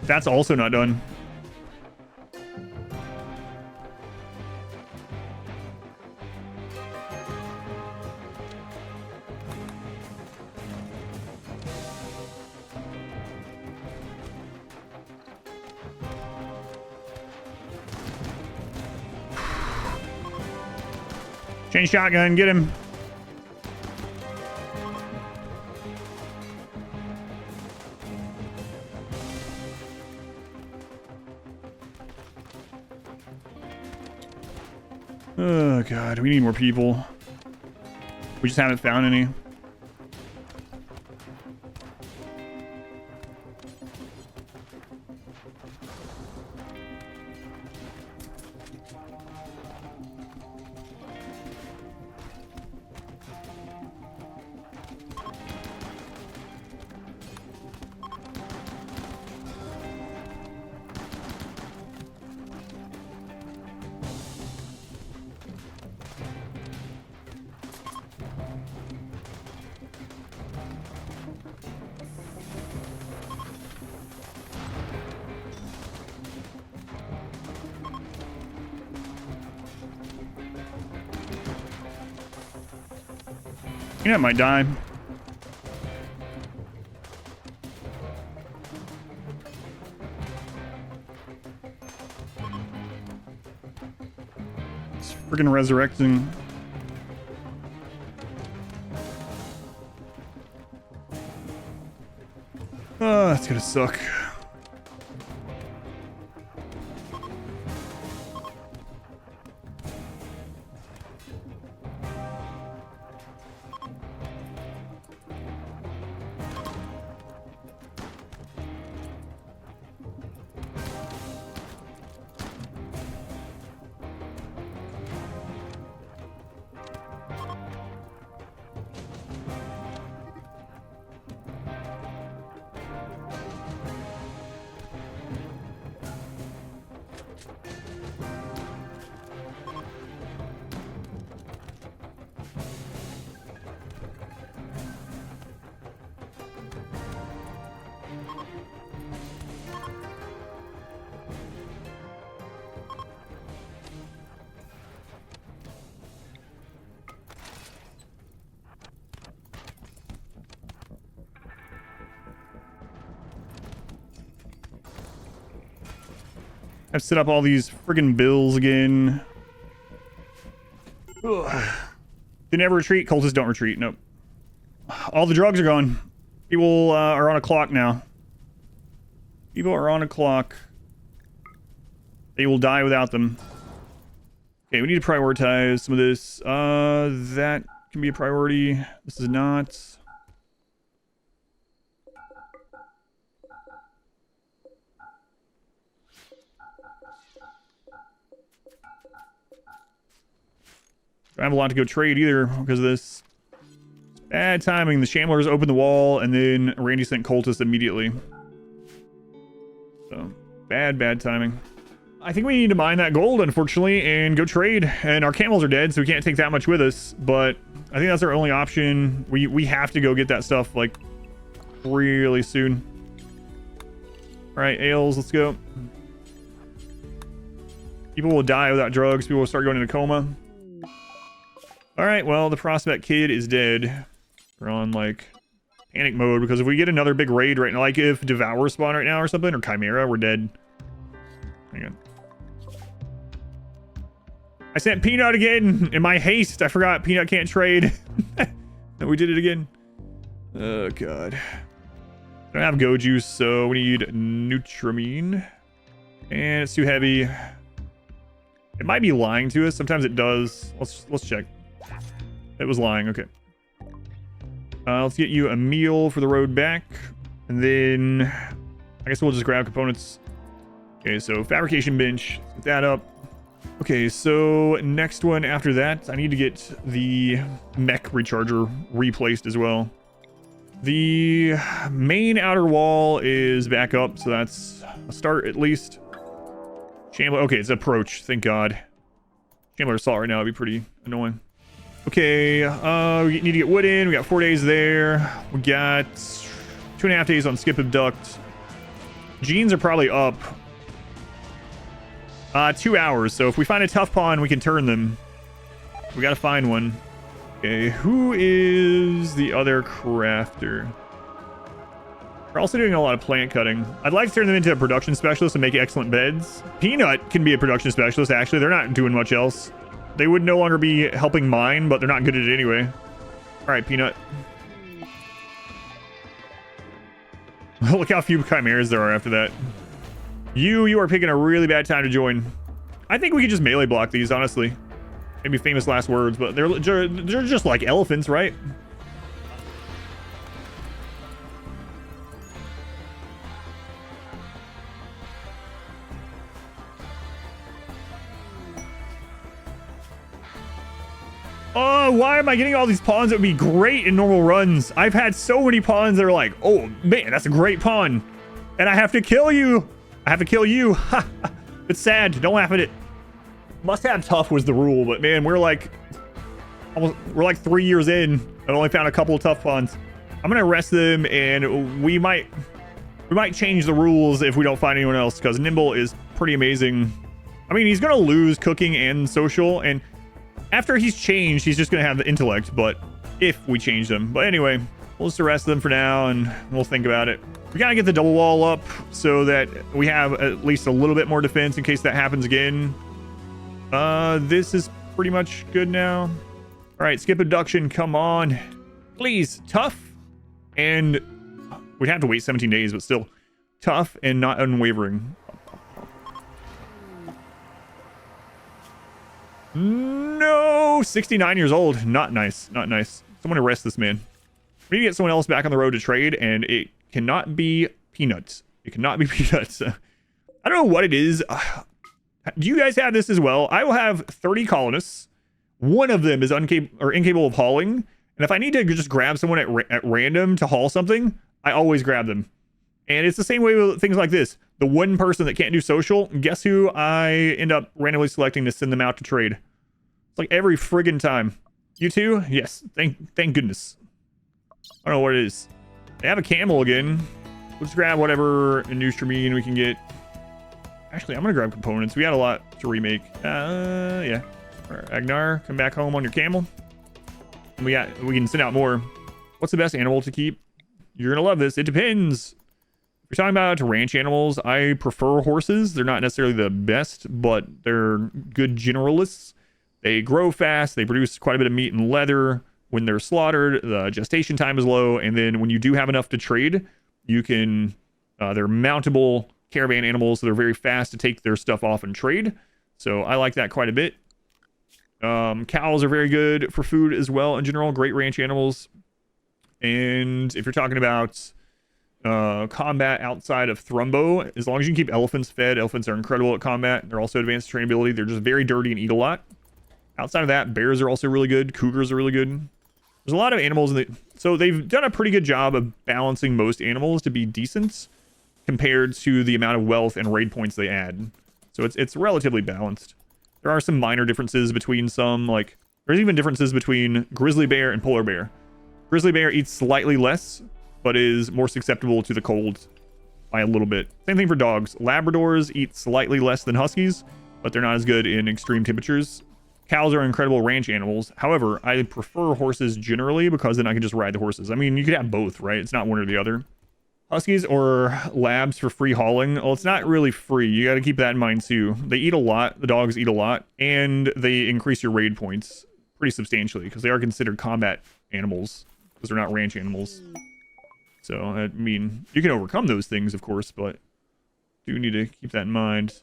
That's also not done. Chain shotgun, get him. Oh god, we need more people. We just haven't found any. You know, it might die. It's friggin' resurrecting. Oh, that's gonna suck. I've set up all these friggin' bills again. Ugh. They never retreat. Cultists don't retreat. Nope. All the drugs are gone. People are on a clock now. People are on a clock. They will die without them. Okay, we need to prioritize some of this. That can be a priority. This is not. I don't have a lot to go trade either because of this. Bad timing. The Shamblers opened the wall and then Randy sent Cultists immediately. So, bad timing. I think we need to mine that gold, unfortunately, and go trade. And our camels are dead, so we can't take that much with us. But I think that's our only option. We have to go get that stuff, like, really soon. All right, ales, let's go. People will die without drugs. People will start going into coma. All right, well, the Prospect Kid is dead. We're on, like, panic mode, because if we get another big raid right now, like if Devour spawn right now or something, or Chimera, we're dead. Hang on. I sent Peanut again in my haste. I forgot Peanut can't trade. And we did it again. Oh, God. I don't have Go Juice, so we need Nutramine. And it's too heavy. It might be lying to us. Sometimes it does. Let's check. It was lying. Okay. Let's get you a meal for the road back. And then I guess we'll just grab components. Okay, so fabrication bench. Let's get that up. Okay, so next one after that, I need to get the mech recharger replaced as well. The main outer wall is back up, so that's a start at least. Shambler, okay, it's approach, thank God. Shambler assault right now would be pretty annoying. Okay, we need to get wood in. We got 4 days there. We got 2.5 days on skip abduct. Genes are probably up. 2 hours, so if we find a tough pawn, we can turn them. We gotta find one. Okay, who is the other crafter? We're also doing a lot of plant cutting. I'd like to turn them into a production specialist and make excellent beds. Peanut can be a production specialist, actually. They're not doing much else. They would no longer be helping mine, but they're not good at it anyway. All right, Peanut. Look how few chimeras there are after that. You are picking a really bad time to join. I think we could just melee block these, honestly. Maybe famous last words, but they're just like elephants, right? Oh, why am I getting all these pawns that would be great in normal runs? I've had so many pawns that are like, oh man, that's a great pawn. And I have to kill you. I have to kill you. It's sad. Don't laugh at it. Must have tough was the rule, but man, we're like 3 years in. I've only found a couple of tough pawns. I'm gonna arrest them, and we might change the rules if we don't find anyone else, because Nimble is pretty amazing. I mean, he's gonna lose cooking and social, and after he's changed, he's just gonna have the intellect. But if we change them, but anyway, we'll just arrest them for now, and we'll think about it. We gotta get the double wall up so that we have at least a little bit more defense in case that happens again. This is pretty much good now. All right, skip abduction, come on. Please, tough. And we'd have to wait 17 days, but still tough and not unwavering. No, 69 years old. Not nice, not nice. Someone arrest this man. We need to get someone else back on the road to trade, and it cannot be Peanuts. It cannot be Peanuts. I don't know what it is. Do you guys have this as well? I will have 30 colonists. One of them is incapable of hauling. And if I need to just grab someone at random to haul something, I always grab them. And it's the same way with things like this. The one person that can't do social, guess who I end up randomly selecting to send them out to trade? It's like every friggin' time. You too? Yes. Thank goodness. I don't know what it is. They have a camel again. Let's grab whatever Nutramine we can get. Actually, I'm gonna grab components. We got a lot to remake. Yeah. Right, Agnar, come back home on your camel. And we can send out more. What's the best animal to keep? You're gonna love this. It depends. If We're talking about ranch animals. I prefer horses. They're not necessarily the best, but they're good generalists. They grow fast. They produce quite a bit of meat and leather. When they're slaughtered, the gestation time is low. And then when you do have enough to trade, you can, they're mountable caravan animals. So they're very fast to take their stuff off and trade. So I like that quite a bit. Cows are very good for food as well in general. Great ranch animals. And if you're talking about combat outside of Thrumbo, as long as you can keep elephants fed, elephants are incredible at combat. They're also advanced trainability. They're just very dirty and eat a lot. Outside of that, bears are also really good. Cougars are really good. There's a lot of animals in the... So they've done a pretty good job of balancing most animals to be decent compared to the amount of wealth and raid points they add. So it's relatively balanced. There are some minor differences between some, like... There's even differences between grizzly bear and polar bear. Grizzly bear eats slightly less, but is more susceptible to the cold by a little bit. Same thing for dogs. Labradors eat slightly less than huskies, but they're not as good in extreme temperatures. Cows are incredible ranch animals. However, I prefer horses generally because then I can just ride the horses. I mean, you could have both, right? It's not one or the other. Huskies or labs for free hauling. Well, it's not really free. You got to keep that in mind too. They eat a lot. The dogs eat a lot, and they increase your raid points pretty substantially because they are considered combat animals because they're not ranch animals. So, I mean, you can overcome those things, of course, but do need to keep that in mind.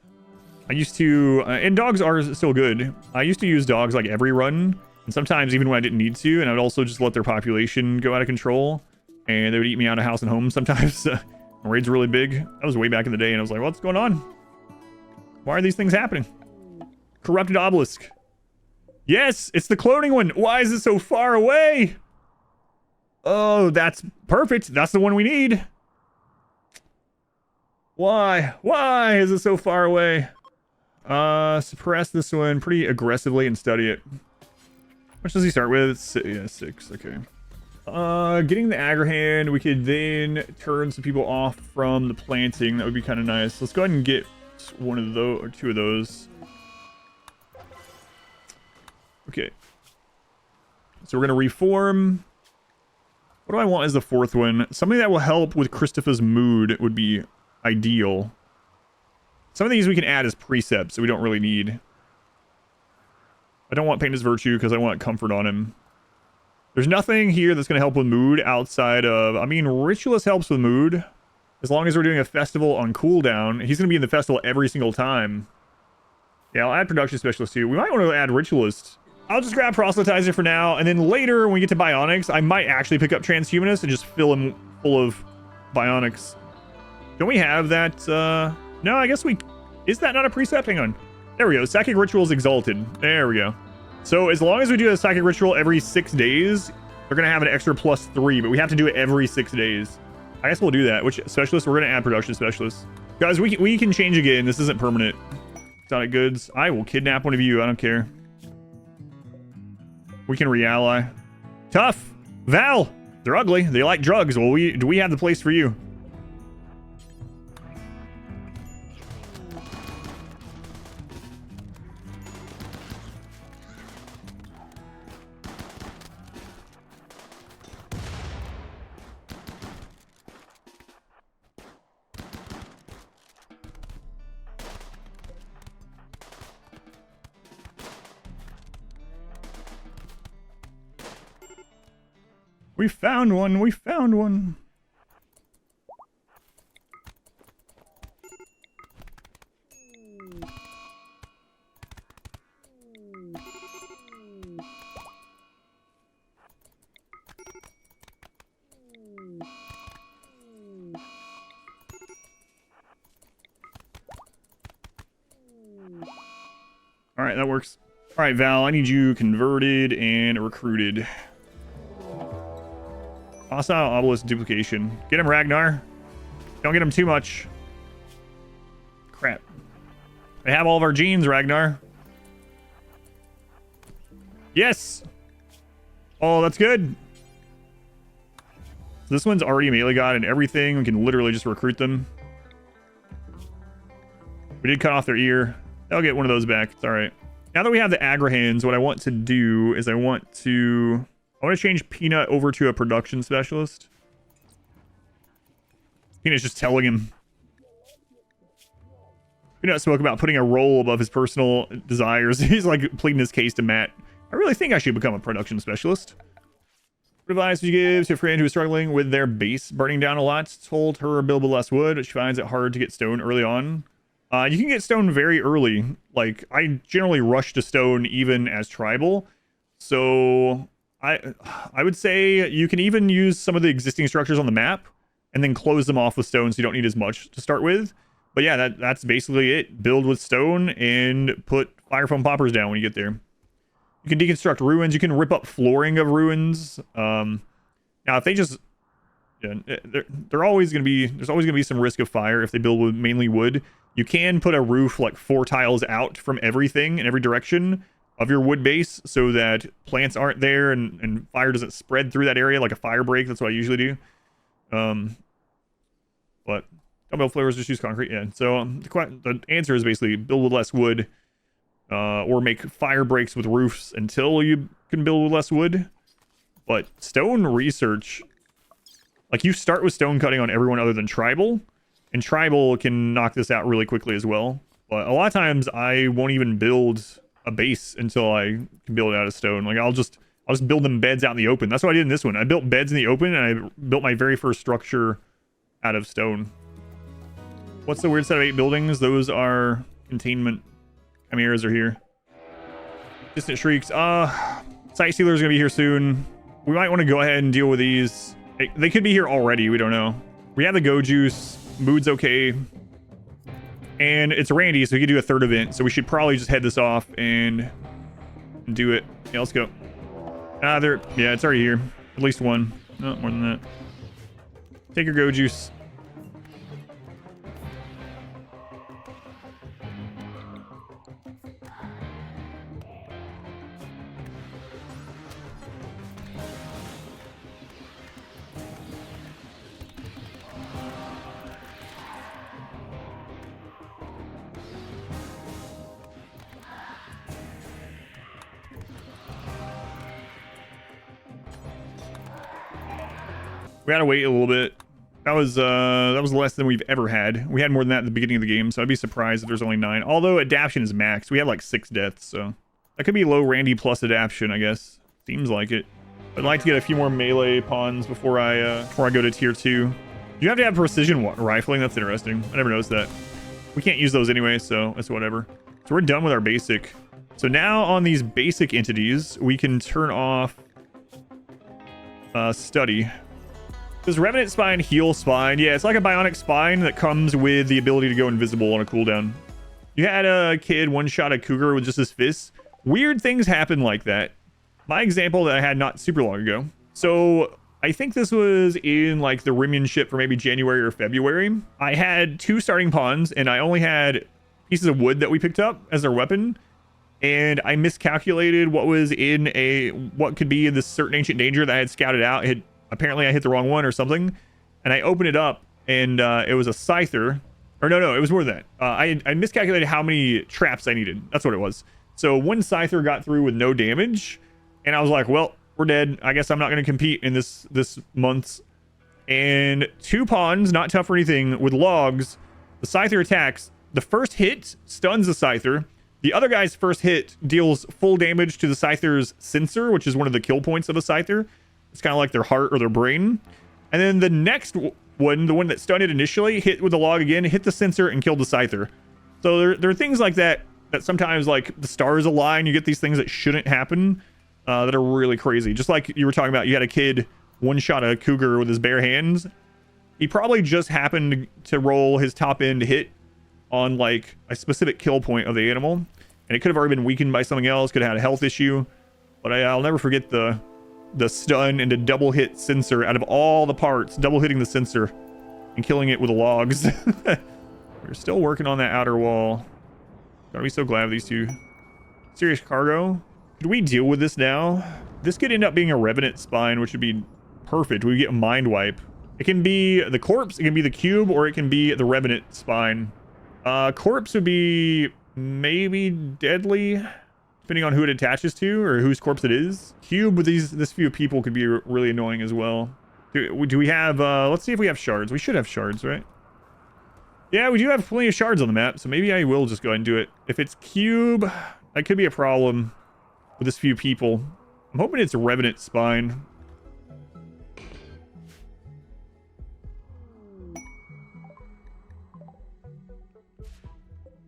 I used to, and dogs are still good. I used to use dogs like every run, and sometimes even when I didn't need to, and I would also just let their population go out of control, and they would eat me out of house and home sometimes. Raids were really big. That was way back in the day, and I was like, what's going on? Why are these things happening? Corrupted obelisk. Yes, it's the cloning one. Why is it so far away? Oh, that's perfect. That's the one we need. Why? Why is it so far away? Suppress this one pretty aggressively and study it. How much does he start with? Yeah, 6. Okay. Getting the Agrahand, we could then turn some people off from the planting. That would be kind of nice. Let's go ahead and get one of those or 2 of those. Okay. So we're going to reform. What do I want as the 4th one? Something that will help with Christopher's mood would be ideal. Some of these we can add as precepts that we don't really need. I don't want Painter's Virtue because I want comfort on him. There's nothing here that's going to help with mood outside of... I mean, Ritualist helps with mood. As long as we're doing a festival on cooldown. He's going to be in the festival every single time. Yeah, I'll add Production Specialist too. We might want to add Ritualist. I'll just grab Proselytizer for now. And then later, when we get to Bionics, I might actually pick up Transhumanist and just fill him full of Bionics. Don't we have that... No, I guess we... Is that not a precept? Hang on. There we go. Psychic Rituals Exalted. There we go. So as long as we do a Psychic Ritual every 6 days, we're going to have an extra +3, but we have to do it every 6 days. I guess we'll do that. Which specialist? We're going to add Production Specialist. Guys, we can change again. This isn't permanent. Exotic goods. I will kidnap one of you. I don't care. We can re-ally. Tough. Val. They're ugly. They like drugs. Well, do we have the place for you? We found one. We found one. All right, that works. All right, Val, I need you converted and recruited. Hostile obelisk duplication. Get him, Ragnar. Don't get him too much. Crap. They have all of our genes, Ragnar. Yes! Oh, that's good. So this one's already melee god and everything. We can literally just recruit them. We did cut off their ear. They'll get one of those back. It's alright. Now that we have the Agrahans, what I want to do is I want to change Peanut over to a production specialist. Tina's just telling him. You know, spoke about putting a role above his personal desires. He's like pleading his case to Matt. I really think I should become a production specialist. What advice would you give to a friend who is struggling with their base burning down a lot? Told her build with less wood. She finds it hard to get stone early on. You can get stone very early. Like, I generally rush to stone even as tribal. So I would say you can even use some of the existing structures on the map and then close them off with stone so you don't need as much to start with. But yeah, that's basically it. Build with stone and put fire foam poppers down when you get there. You can deconstruct ruins. You can rip up flooring of ruins. Now, if they just... Yeah, there's always going to be some risk of fire if they build with mainly wood. You can put a roof like 4 tiles out from everything in every direction of your wood base so that plants aren't there and fire doesn't spread through that area like a fire break. That's what I usually do. But dumbbell flares, just use concrete. Yeah. So the answer is basically build with less wood, or make fire breaks with roofs until you can build with less wood. But stone research, like you start with stone cutting on everyone other than tribal, and tribal can knock this out really quickly as well. But a lot of times I won't even build a base until I can build it out of stone. Like I'll just build them beds out in the open. That's what I did in this one. I built beds in the open and I built my very first structure out of stone. What's the weird set of 8 buildings? Those are containment. Chimeras are here. Distant shrieks. Sight Stealer's gonna be here soon. We might want to go ahead and deal with these. They could be here already. We don't know. We have the Go Juice. Mood's okay. And it's Randy, so he can do a 3rd event. So we should probably just head this off and do it. Yeah, let's go. Yeah, it's already here. At least one. No, more than that. Take your Go Juice. We gotta wait a little bit. That was less than we've ever had. We had more than that at the beginning of the game, so I'd be surprised if there's only 9. Although adaption is max. We had like 6 deaths, so that could be low Randy plus adaption, I guess. Seems like it. I'd like to get a few more melee pawns before I go to tier 2. You have to have precision rifling. That's interesting. I never noticed that. We can't use those anyway, so it's whatever. So we're done with our basic. So now on these basic entities, we can turn off study. Does Revenant Spine heal Spine? Yeah, it's like a bionic spine that comes with the ability to go invisible on a cooldown. You had a kid one-shot a cougar with just his fists. Weird things happen like that. My example that I had not super long ago. So I think this was in like the Rimian ship for maybe January or February. I had 2 starting pawns and I only had pieces of wood that we picked up as their weapon. And I miscalculated what was in what could be in this certain ancient danger that I had scouted out. Apparently I hit the wrong one or something, and I opened it up and it was a scyther. Or no, it was more than that. I miscalculated how many traps I needed. That's what it was. So one scyther got through with no damage, and I was like, well, we're dead. I guess I'm not going to compete in this month's. And 2 pawns, not tough or anything, with logs. The scyther attacks. The first hit stuns the scyther. The other guy's first hit deals full damage to the scyther's sensor, which is one of the kill points of a scyther. It's kind of like their heart or their brain. And then the next one, the one that stunned it initially, hit with the log again, hit the sensor and killed the scyther. So there are things like that sometimes like the stars align. You get these things that shouldn't happen that are really crazy. Just like you were talking about, you had a kid one-shot a cougar with his bare hands. He probably just happened to roll his top end hit on like a specific kill point of the animal. And it could have already been weakened by something else, could have had a health issue. But I'll never forget the stun and a double hit sensor out of all the parts, double hitting the sensor and killing it with the logs. We're still working on that outer wall. Gotta be so glad of these 2. Serious cargo. Could we deal with this now? This could end up being a Revenant Spine, which would be perfect. We get a mind wipe. It can be the corpse, it can be the cube, or it can be the Revenant Spine. Corpse would be maybe deadly, depending on who it attaches to or whose corpse it is. Cube with this few people could be really annoying as well. Do we have, let's see if we have shards. We should have shards, right? Yeah, we do have plenty of shards on the map, so maybe I will just go ahead and do it. If it's cube, that could be a problem with this few people. I'm hoping it's a Revenant Spine.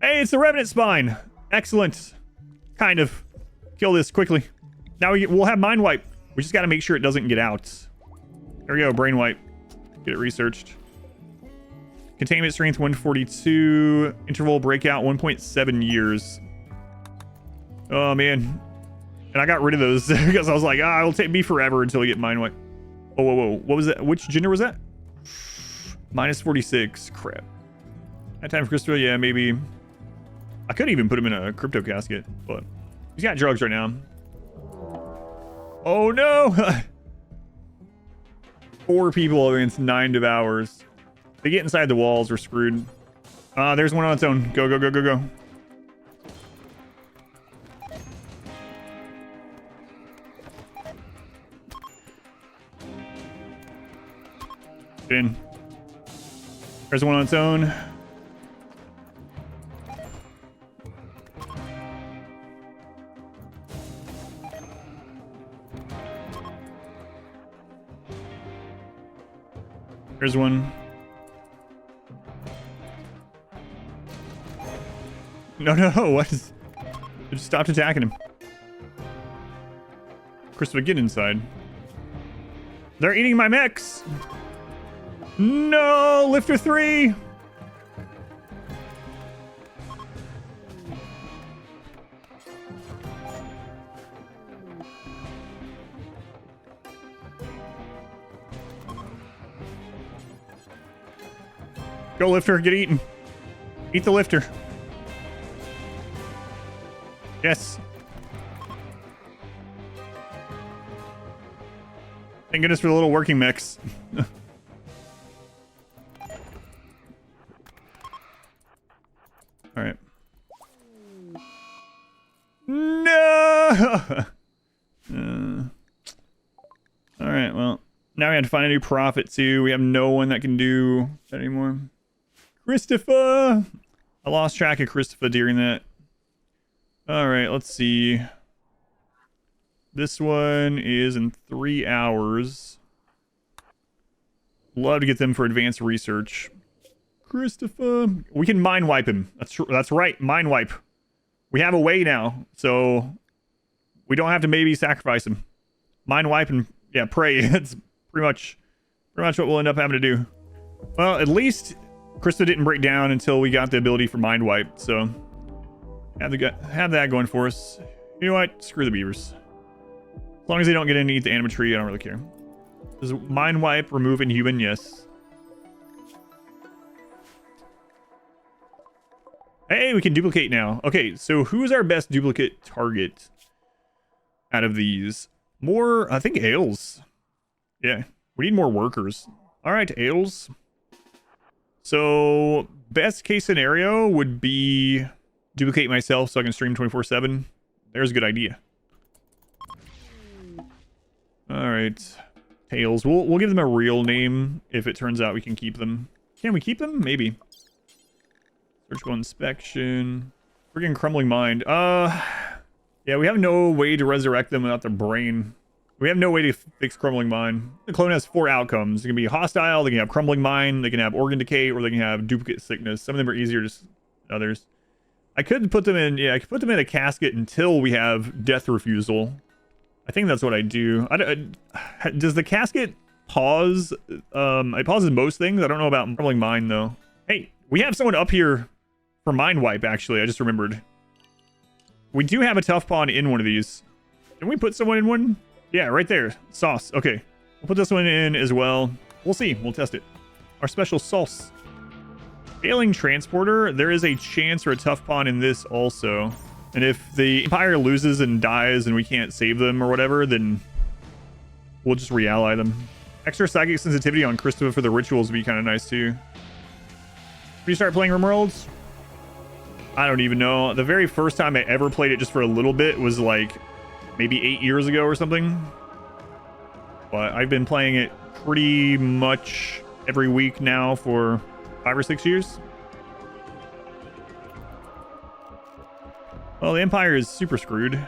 Hey, it's the Revenant Spine. Excellent. Kind of. Kill this quickly. Now we'll have Mind Wipe. We just got to make sure it doesn't get out. There we go, Brain Wipe. Get it researched. Containment strength 142. Interval breakout 1.7 years. Oh, man. And I got rid of those because I was like, it'll take me forever until we get Mind Wipe. Oh, whoa. What was that? Which gender was that? Minus 46. Crap. That time for Crystal, yeah, maybe. I could even put him in a crypto casket, but he's got drugs right now. Oh, no. 4 people against 9 devours. If they get inside the walls, we're screwed. There's one on its own. Go. Get in. There's one on its own. There's one. No. What is... It just stopped attacking him. Christopher, get inside. They're eating my mechs. No, Lifter 3. Go, Lifter, get eaten. Eat the Lifter. Yes. Thank goodness for the little working mechs. All right. No. All right. Well, now we have to find a new prophet too. We have no one that can do that anymore. Christopher. I lost track of Christopher during that. All right. Let's see. This one is in 3 hours. Love to get them for advanced research. Christopher. We can mind wipe him. That's right. Mind wipe. We have a way now. So we don't have to maybe sacrifice him. Mind wipe and yeah, pray. That's pretty much what we'll end up having to do. Well, at least Krista didn't break down until we got the ability for mind wipe. So have that going for us. You know what? Screw the beavers. As long as they don't get in and eat the animatree, I don't really care. Does mind wipe remove inhuman? Yes. Hey, we can duplicate now. Okay, so who's our best duplicate target out of these? More, I think Ailes. Yeah, we need more workers. All right, Ailes. So best case scenario would be duplicate myself so I can stream 24/7. There's a good idea. All right, Tails. We'll give them a real name if it turns out we can keep them. Can we keep them? Maybe. Surgical inspection. Freaking crumbling mind. Yeah, we have no way to resurrect them without their brain. We have no way to fix crumbling mind. The clone has 4 outcomes. They can be hostile, they can have crumbling mind, they can have organ decay, or they can have duplicate sickness. Some of them are easier than others. I could put them in, yeah, I could put them in a casket until we have death refusal. I think that's what I do. Does the casket pause? It pauses most things. I don't know about crumbling mind though. Hey, we have someone up here for mind wipe, actually. I just remembered. We do have a tough pawn in one of these. Can we put someone in one? Yeah, right there. Sauce. Okay. We'll put this one in as well. We'll see. We'll test it. Our special sauce. Failing transporter. There is a chance for a tough pawn in this also. And if the Empire loses and dies and we can't save them or whatever, then we'll just re-ally them. Extra psychic sensitivity on Christopher for the rituals would be kind of nice too. When you start playing RimWorlds? I don't even know. The very first time I ever played it just for a little bit was like maybe 8 years ago or something. but I've been playing it pretty much every week now for 5 or 6 years. Well, the Empire is super screwed.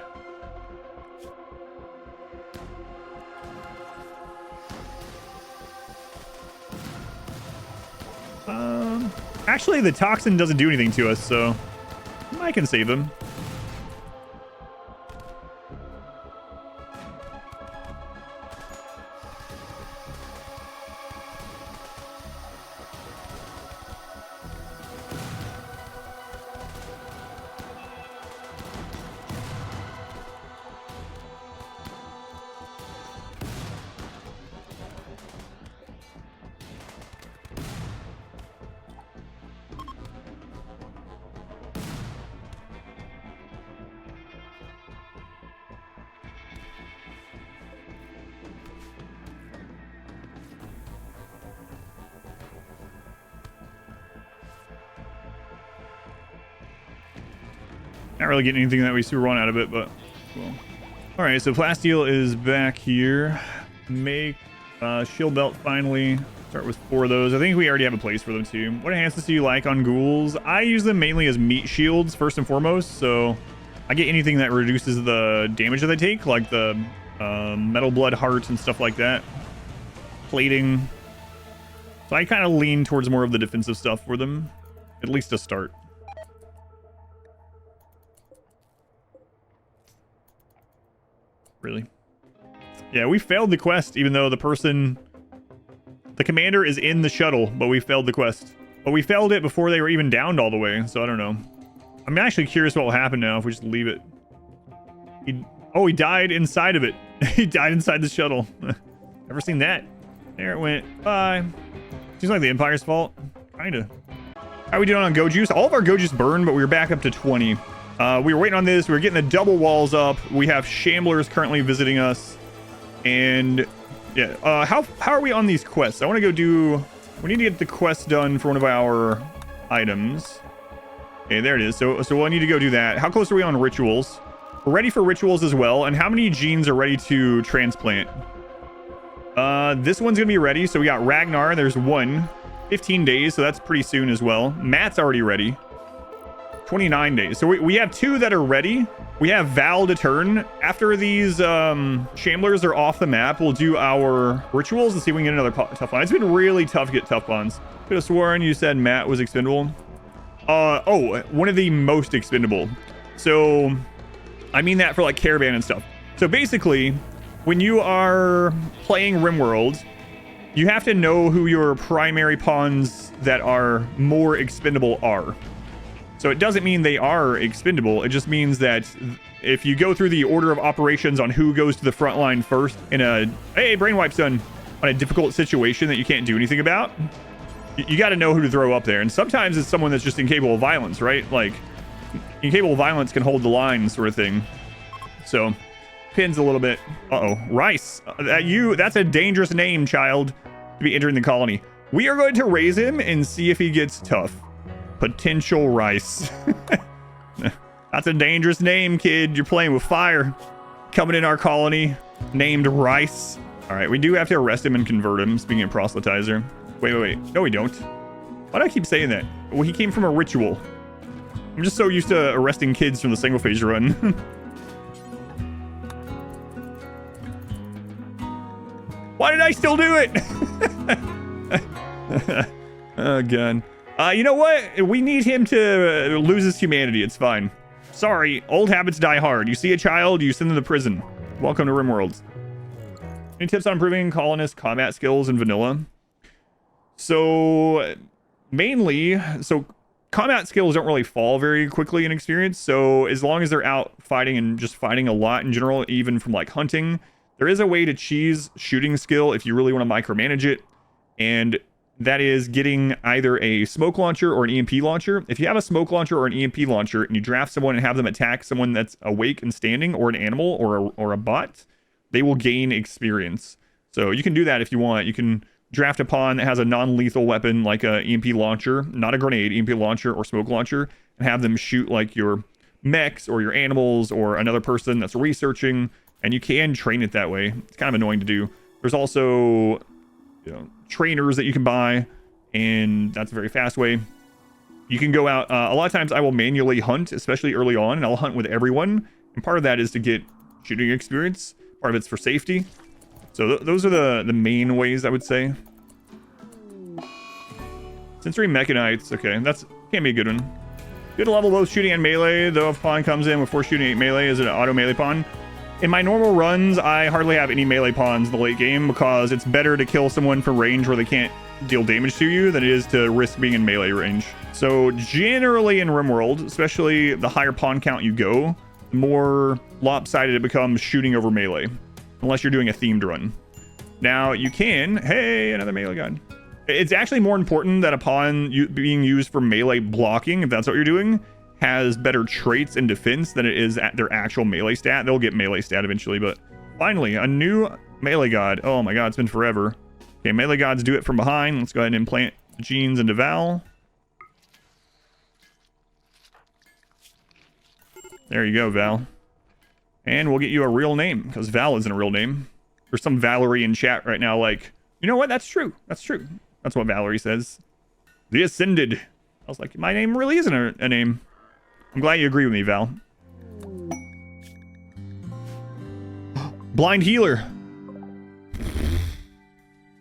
Actually, the toxin doesn't do anything to us, so I can save them. Not really getting anything that we super want out of it, but well. All right, so Plasteel is back here. Make shield belt finally. Start with 4 of those. I think we already have a place for them too. What enhancements do you like on ghouls? I use them mainly as meat shields first and foremost. So I get anything that reduces the damage that they take, like the metal blood hearts and stuff like that. Plating. So I kind of lean towards more of the defensive stuff for them, at least to start. Really? Yeah, we failed the quest, even though the commander is in the shuttle, but we failed the quest. But we failed it before they were even downed all the way, so I don't know. I'm actually curious what will happen now if we just leave it. He died inside of it. He died inside the shuttle. Never seen that. There it went. Bye. Seems like the Empire's fault. Kinda. How are we doing on Go Juice? All of our Go Juice burned, but we were back up to 20. We were waiting on this. We were getting the double walls up. We have Shamblers currently visiting us. And yeah, how are we on these quests? I want to go do... We need to get the quest done for one of our items. Okay, there it is. So we'll need to go do that. How close are we on rituals? We're ready for rituals as well. And how many genes are ready to transplant? This one's going to be ready. So we got Ragnar. There's 1. 15 days. So that's pretty soon as well. Matt's already ready. 29 days. So we have 2 that are ready. We have Val to turn. After these Shamblers are off the map, we'll do our rituals and see if we can get another tough bond. It's been really tough to get tough bonds. Could have sworn you said Matt was expendable. Oh, one of the most expendable. So I mean that for like caravan and stuff. So basically, when you are playing RimWorld, you have to know who your primary pawns that are more expendable are. So it doesn't mean they are expendable. It just means that if you go through the order of operations on who goes to the front line first in a, hey, brainwipe's done, on a difficult situation that you can't do anything about, you got to know who to throw up there. And sometimes it's someone that's just incapable of violence, right? Like, incapable of violence can hold the line sort of thing. So, pins a little bit. Uh-oh. Rice. That's a dangerous name, child, to be entering the colony. We are going to raise him and see if he gets tough. Potential Rice. That's a dangerous name, kid. You're playing with fire. Coming in our colony, named Rice. All right, we do have to arrest him and convert him, speaking of proselytizer. Wait. No, we don't. Why do I keep saying that? Well, he came from a ritual. I'm just so used to arresting kids from the single phase run. Why did I still do it? Oh, God. You know what? We need him to lose his humanity. It's fine. Sorry, old habits die hard. You see a child, you send them to prison. Welcome to RimWorld. Any tips on improving colonist combat skills in vanilla? So, mainly, combat skills don't really fall very quickly in experience. So, as long as they're out fighting and just fighting a lot in general, even from like hunting, there is a way to cheese shooting skill if you really want to micromanage it. And that is getting either a smoke launcher or an EMP launcher. If you have a smoke launcher or an EMP launcher and you draft someone and have them attack someone that's awake and standing, or an animal or a bot, they will gain experience. So you can do that if you want. You can draft a pawn that has a non-lethal weapon like a EMP launcher, not a grenade, EMP launcher or smoke launcher, and have them shoot like your mechs or your animals or another person that's researching, and you can train it that way. It's kind of annoying to do. There's also, trainers that you can buy, and that's a very fast way. You can go out. A lot of times I will manually hunt, especially early on, and I'll hunt with everyone. And part of that is to get shooting experience. Part of it's for safety. So those are the main ways, I would say. Sensory Mechanites. Okay, that's can't be a good one. Good level both shooting and melee, though if pawn comes in before shooting 8 melee is an auto melee pawn. In my normal runs, I hardly have any melee pawns in the late game because it's better to kill someone from range where they can't deal damage to you than it is to risk being in melee range. So generally in RimWorld, especially the higher pawn count you go, the more lopsided it becomes shooting over melee, unless you're doing a themed run. Now you can, hey, another melee god. It's actually more important that a pawn being used for melee blocking, if that's what you're doing, has better traits and defense than it is at their actual melee stat. They'll get melee stat eventually, but finally, a new melee god. Oh my god, it's been forever. Okay, melee gods do it from behind. Let's go ahead and implant genes into Val. There you go, Val. And we'll get you a real name, because Val isn't a real name. There's some Valerie in chat right now like, you know what? That's true. That's true. That's what Valerie says. The Ascended. I was like, my name really isn't a name. I'm glad you agree with me, Val. Blind Healer.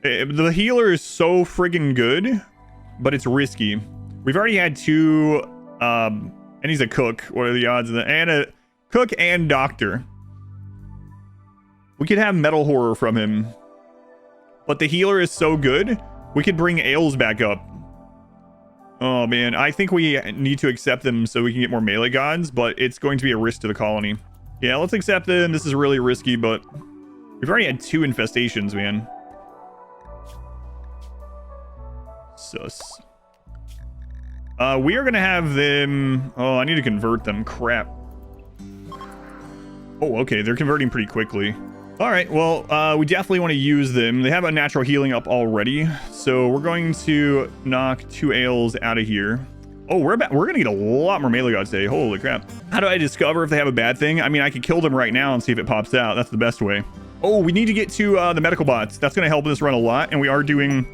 The healer is so friggin' good, but it's risky. We've already had 2, and he's a cook. What are the odds of that? And a cook and doctor. We could have metal horror from him, but the healer is so good, we could bring Ailes back up. Oh man, I think we need to accept them so we can get more melee gods, but it's going to be a risk to the colony. Yeah, let's accept them. This is really risky, but we've already had 2 infestations, man. Sus. We are gonna have them. Oh, I need to convert them. Crap. Oh, okay. They're converting pretty quickly. All right. Well, we definitely want to use them. They have a natural healing up already, so we're going to knock 2 Ailes out of here. Oh, we're gonna get a lot more melee gods today. Holy crap! How do I discover if they have a bad thing? I mean, I could kill them right now and see if it pops out. That's the best way. Oh, we need to get to the medical bots. That's gonna help us run a lot, and we are doing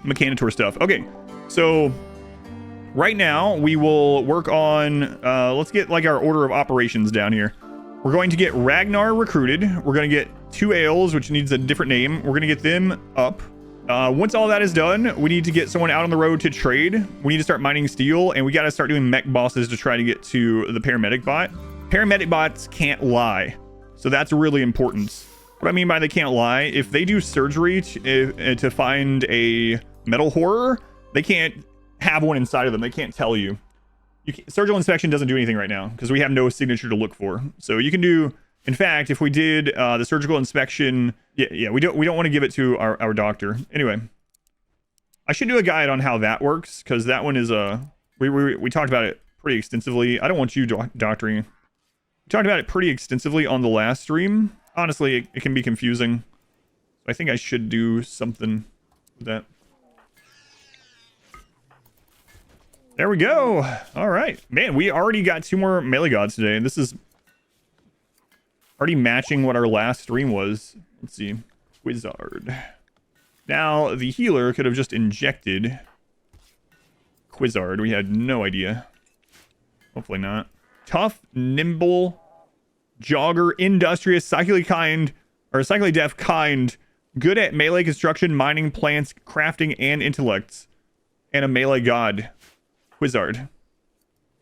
Mechanitor stuff. Okay, so right now we will work on let's get like our order of operations down here. We're going to get Ragnar recruited. We're going to get 2 Ailes, which needs a different name. We're going to get them up. Once all that is done, we need to get someone out on the road to trade. We need to start mining steel, and we got to start doing mech bosses to try to get to the paramedic bot. Paramedic bots can't lie, so that's really important. What I mean by they can't lie, if they do surgery to find a metal horror, they can't have one inside of them. They can't tell you. Surgical inspection doesn't do anything right now because we have no signature to look for. So you can do, in fact, if we did the surgical inspection, yeah, we don't want to give it to our doctor. Anyway, I should do a guide on how that works because that one is we talked about it pretty extensively. I don't want you doctoring. We talked about it pretty extensively on the last stream. Honestly, it can be confusing. I think I should do something with that. There we go. All right. Man, we already got 2 more melee gods today, and this is already matching what our last stream was. Let's see. Wizard. Now, the healer could have just injected Quizzard. We had no idea. Hopefully not. Tough, nimble, jogger, industrious, psychically kind, or psychically deaf, kind, good at melee construction, mining, plants, crafting, and intellects, and a melee god. Wizard.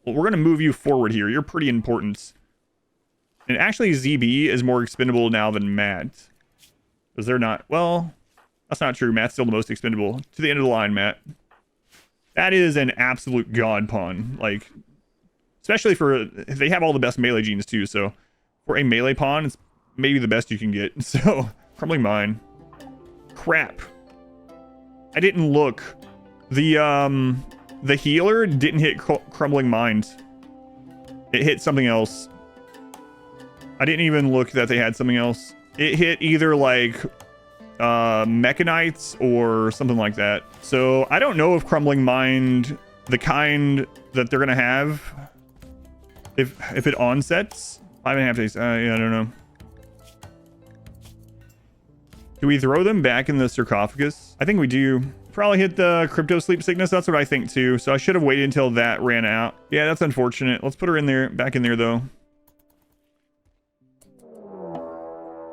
Well, we're going to move you forward here. You're pretty important. And actually, ZB is more expendable now than Matt. Because they're not... Well, that's not true. Matt's still the most expendable. To the end of the line, Matt. That is an absolute god pawn. Like, especially for... They have all the best melee genes, too. So, for a melee pawn, it's maybe the best you can get. So, Crumbling Mine. Crap. I didn't look. The healer didn't hit Crumbling Mines. It hit something else. I didn't even look that they had something else. It hit either like Mechanites or something like that. So I don't know if Crumbling Mind, the kind that they're gonna have, if it onsets 5.5 days. Yeah, I don't know. Do we throw them back in the sarcophagus? I think we do. Probably hit the crypto sleep sickness. That's what I think too. So I should have waited until that ran out. Yeah, that's unfortunate. Let's put her in there, back in there though.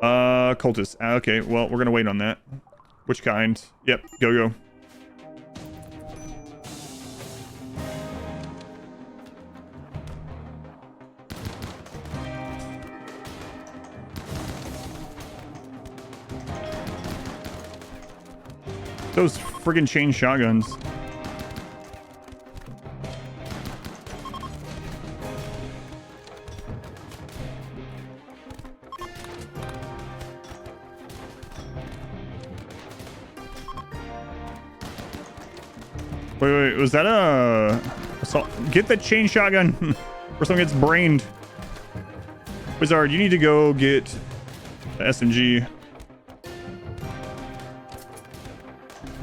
Cultist. Okay, well, we're gonna wait on that. Which kind? Yep, go. Those friggin' chain shotguns. Wait, was that a assault? Get the chain shotgun or something gets brained. Wizard, you need to go get the SMG.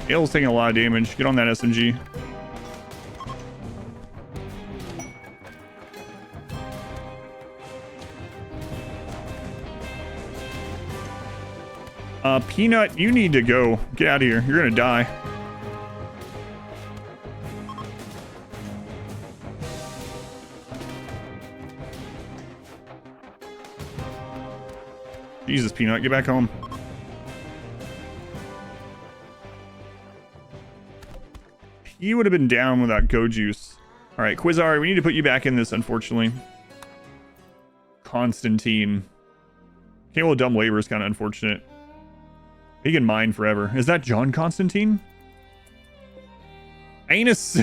Gale's taking a lot of damage. Get on that SMG. Peanut, you need to go. Get out of here. You're gonna die. Jesus, Peanut, get back home. He would have been down without go juice. All right, Quizar, we need to put you back in this, unfortunately. Constantine. Okay, well, dumb labor is kind of unfortunate. He can mine forever. Is that John Constantine? Anus.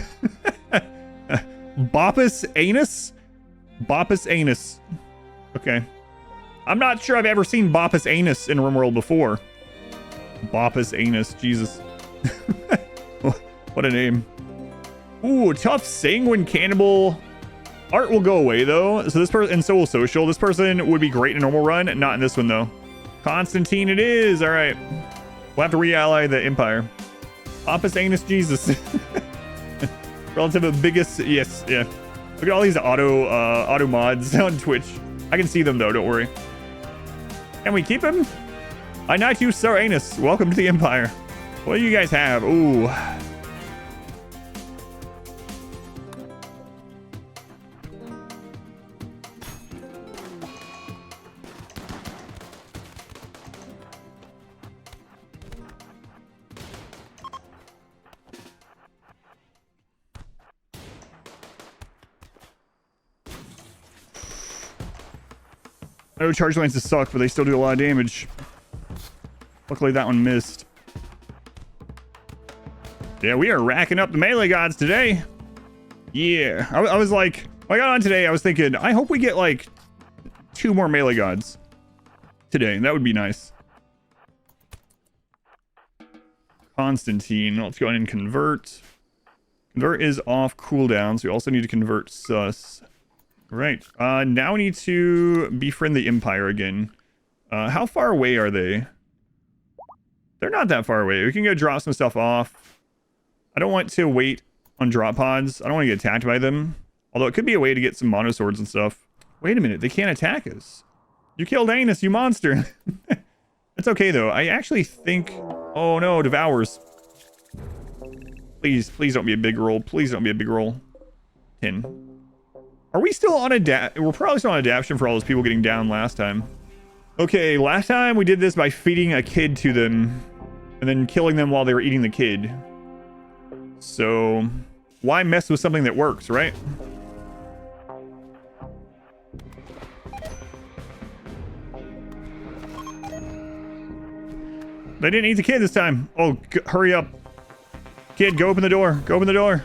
Boppus Anus? Boppus Anus. Okay. I'm not sure I've ever seen Boppus Anus in RimWorld before. Boppus Anus, Jesus. What a name. Ooh, tough sanguine cannibal. Art will go away though. So this person, and so will social. This person would be great in a normal run, not in this one though. Constantine it is. All right. We'll have to re-ally the Empire. Boppus Anus, Jesus. Relative of biggest, yes, yeah. Look at all these auto mods on Twitch. I can see them though, don't worry. Can we keep him? I knight you, Sir Anus. Welcome to the Empire. What do you guys have? Ooh. I know charge lances suck, but they still do a lot of damage. Luckily that one missed. Yeah, we are racking up the melee gods today. Yeah, I was like, when I got on today, I was thinking, I hope we get like 2 more melee gods today. That would be nice. Constantine, let's go ahead and convert. Convert is off cooldown, so we also need to convert sus. Right. Now we need to befriend the Empire again. How far away are they? They're not that far away. We can go drop some stuff off. I don't want to wait on drop pods. I don't want to get attacked by them. Although it could be a way to get some mono swords and stuff. Wait a minute. They can't attack us. You killed Anus, you monster. It's okay, though. I actually think... Oh, no. Devours. Please don't be a big roll. Please don't be a big roll. 10. Are we still on we're probably still on adaption for all those people getting down last time. Okay, last time we did this by feeding a kid to them and then killing them while they were eating the kid. So why mess with something that works, right? They didn't eat the kid this time. Oh, hurry up. Kid, go open the door. Go open the door.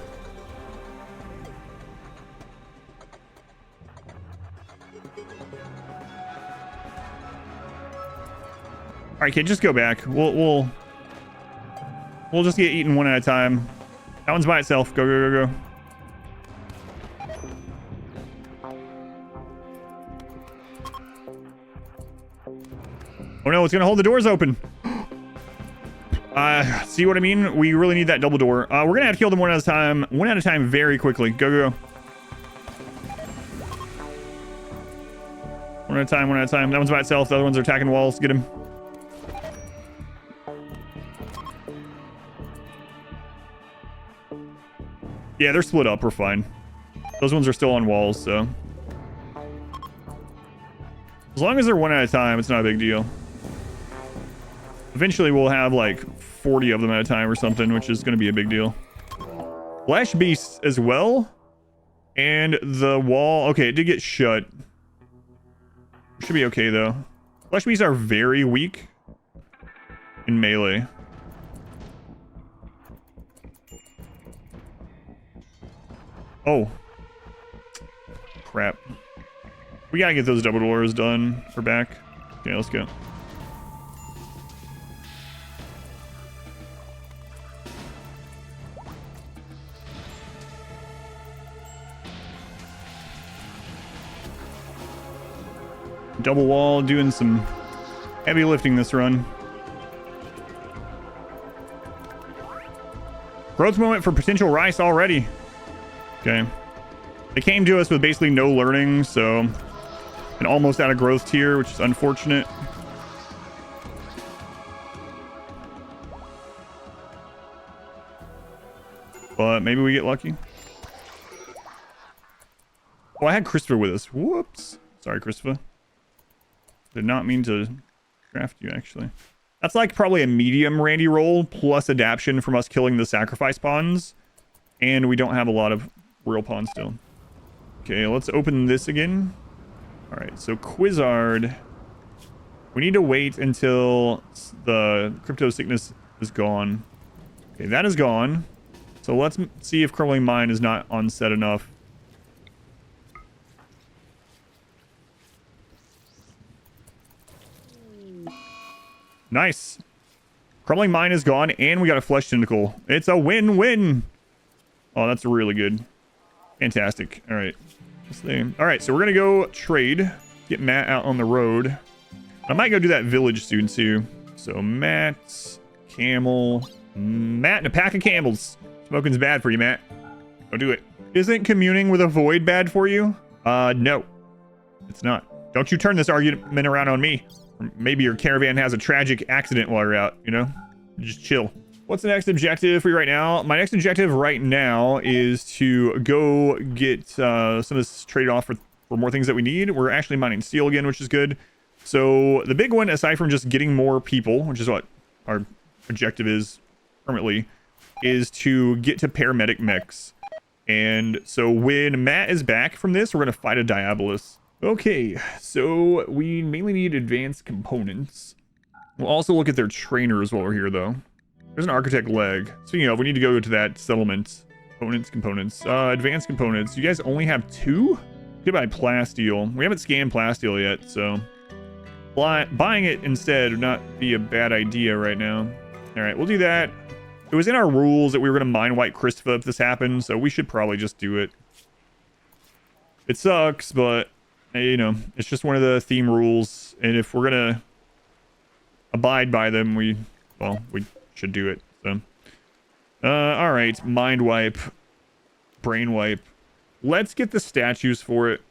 All right, kid, just go back. We'll just get eaten one at a time. That one's by itself. Go. Oh no, it's gonna hold the doors open. See what I mean? We really need that double door. We're gonna have to kill them one at a time very quickly. Go. One at a time. That one's by itself. The other ones are attacking walls. Get him. Yeah, they're split up. We're fine. Those ones are still on walls, so. As long as they're one at a time, it's not a big deal. Eventually, we'll have like 40 of them at a time or something, which is going to be a big deal. Flash beasts as well. And the wall. Okay, it did get shut. Should be okay, though. Flash beasts are very weak in melee. Oh. Crap. We gotta get those double doors done. We're back. Okay, let's go. Double wall, doing some heavy lifting this run. Growth moment for potential rice already. Okay. They came to us with basically no learning, so... And almost out of growth tier, which is unfortunate. But maybe we get lucky. Oh, I had Christopher with us. Whoops. Sorry, Christopher. Did not mean to draft you, actually. That's like probably a medium Randy roll plus adaption from us killing the sacrifice pawns. And we don't have a lot of real pawns still. Okay, let's open this again. All right, so Quizzard. We need to wait until the crypto sickness is gone. Okay, that is gone. So let's see if Crumbling Mine is not on set enough. Nice. Crumbling Mine is gone, and we got a Flesh Tentacle. It's a win-win. Oh, that's really good. Fantastic. All right. All right, so we're going to go trade. Get Matt out on the road. I might go do that village soon, too. So Matt, Camel, Matt, and a pack of camels. Smoking's bad for you, Matt. Don't do it. Isn't communing with a void bad for you? No. It's not. Don't you turn this argument around on me. Or maybe your caravan has a tragic accident while you're out, you know? Just chill. What's the next objective for you right now? My next objective right now is to go get some of this traded off for more things that we need. We're actually mining steel again, which is good. So the big one, aside from just getting more people, which is what our objective is currently, is to get to paramedic mechs. And so when Matt is back from this, we're going to fight a Diabolus. Okay, so we mainly need advanced components. We'll also look at their trainers while we're here, though. There's an architect leg. Speaking of, we need to go to that settlement. Components. Advanced components. You guys only have 2? Get by plasteel. We haven't scanned plasteel yet, so buying it instead would not be a bad idea right now. All right, we'll do that. It was in our rules that we were going to mine White Christopher if this happened, so we should probably just do it. It sucks, but, you know, it's just one of the theme rules, and if we're going to abide by them, we should do it. So, all right, mind wipe, brain wipe. Let's get the statues for it.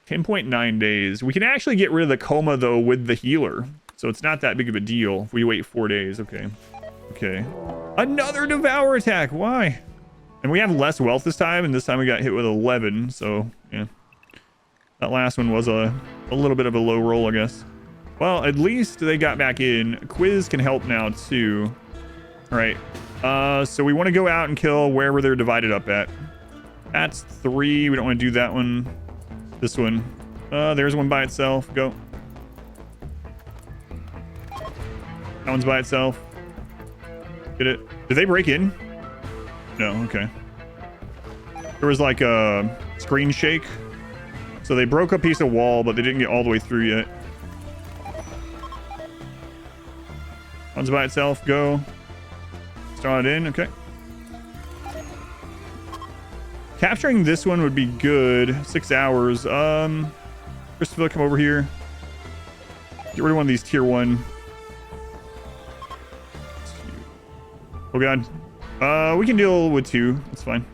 10.9 days. We can actually get rid of the coma though with the healer, so it's not that big of a deal if we wait 4 days. Okay. Another devour attack. Why? And we have less wealth this time, and this time we got hit with 11. So yeah, that last one was a little bit of a low roll, I guess. Well, at least they got back in. Quiz can help now too. All right. So we want to go out and kill wherever they're divided up at. That's 3. We don't want to do that one. This one. There's one by itself. Go. That one's by itself. Get it? Did they break in? No. Okay. There was like a screen shake. So they broke a piece of wall, but they didn't get all the way through yet. One's by itself. Go. Start it in. Okay. Capturing this one would be good. 6 hours. Christopher, come over here. Get rid of one of these tier 1. Oh god. We can deal with 2. That's fine.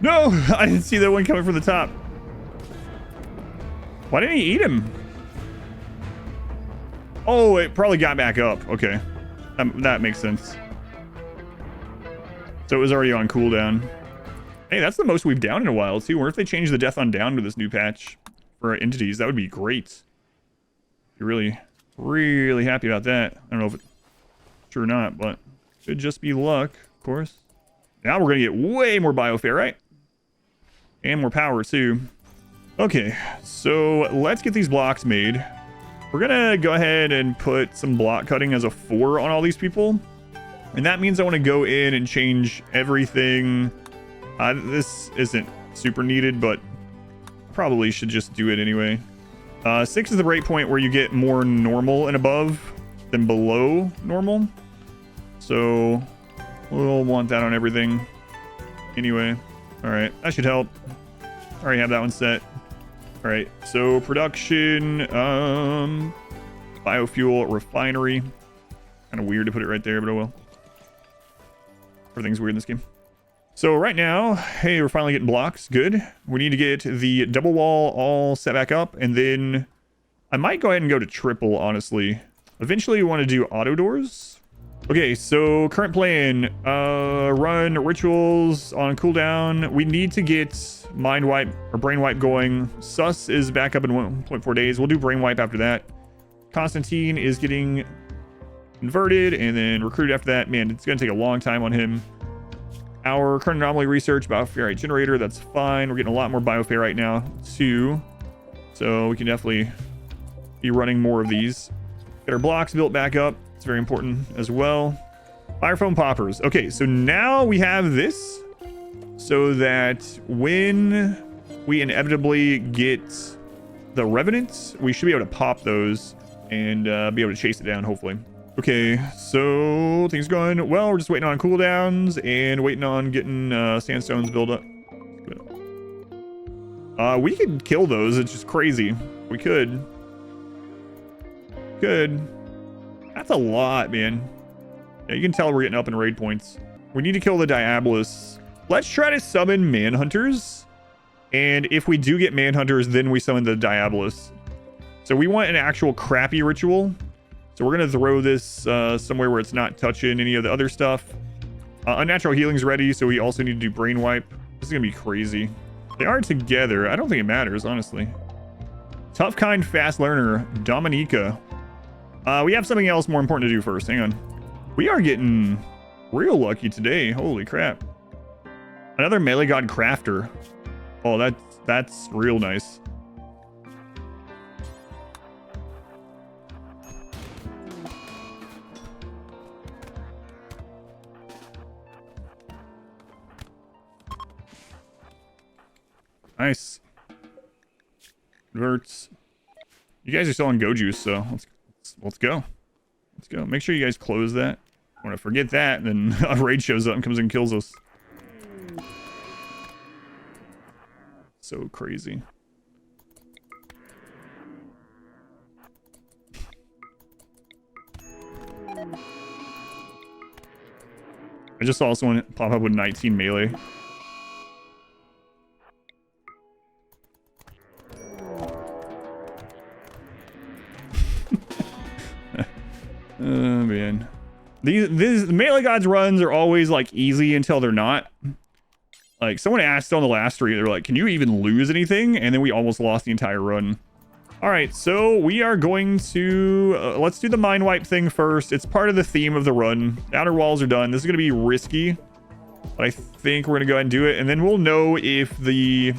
No, I didn't see that one coming from the top. Why didn't he eat him? Oh, it probably got back up. Okay. That makes sense. So it was already on cooldown. Hey, that's the most we've downed in a while, too. What if they change the death on down to this new patch for our entities? That would be great. You're really, really happy about that. I don't know if it's true or not, but could just be luck, of course. Now we're going to get way more bioferrite. And more power, too. Okay, so let's get these blocks made. We're going to go ahead and put some block cutting as a 4 on all these people. And that means I want to go in and change everything. This isn't super needed, but probably should just do it anyway. 6 is the break point where you get more normal and above than below normal. So we'll want that on everything anyway. All right, that should help. Already have that one set. All right, so production, biofuel, refinery. Kind of weird to put it right there, but oh well. Everything's weird in this game. So right now, hey, we're finally getting blocks. Good. We need to get the double wall all set back up, and then I might go ahead and go to triple, honestly. Eventually, we want to do auto doors. Okay, so current plan, run rituals on cooldown. We need to get mind wipe or brain wipe going. Sus is back up in 1.4 days. We'll do brain wipe after that. Constantine is getting converted and then recruited after that. Man, it's going to take a long time on him. Our current anomaly research, bioferrite generator, that's fine. We're getting a lot more bioferrite now, too. So we can definitely be running more of these. Get our blocks built back up. It's very important as well. Fire foam poppers. Okay, so now we have this so that when we inevitably get the revenants, we should be able to pop those and be able to chase it down, hopefully. Okay, so things going well. We're just waiting on cooldowns and waiting on getting sandstones built up. We could kill those. It's just crazy. We could. That's a lot, man. Yeah, you can tell we're getting up in raid points. We need to kill the Diabolus. Let's try to summon Manhunters. And if we do get Manhunters, then we summon the Diabolus. So we want an actual crappy ritual. So we're going to throw this somewhere where it's not touching any of the other stuff. Unnatural healing's ready, so we also need to do brain wipe. This is going to be crazy. They are together. I don't think it matters, honestly. Tough, kind, fast learner, Dominica. We have something else more important to do first. Hang on. We are getting real lucky today. Holy crap. Another melee god crafter. Oh, that's real nice. Nice. Converts. You guys are still on Go Juice, so let's go. Let's go. Make sure you guys close that. I want to forget that, and then a raid shows up and comes and kills us. So crazy. I just saw someone pop up with 19 melee. Oh man, these melee gods runs are always like easy until they're not. Like someone asked on the last stream, they're like, "Can you even lose anything?" And then we almost lost the entire run. All right, so we are going to let's do the mind wipe thing first. It's part of the theme of the run. The outer walls are done. This is gonna be risky, but I think we're gonna go ahead and do it, and then we'll know if a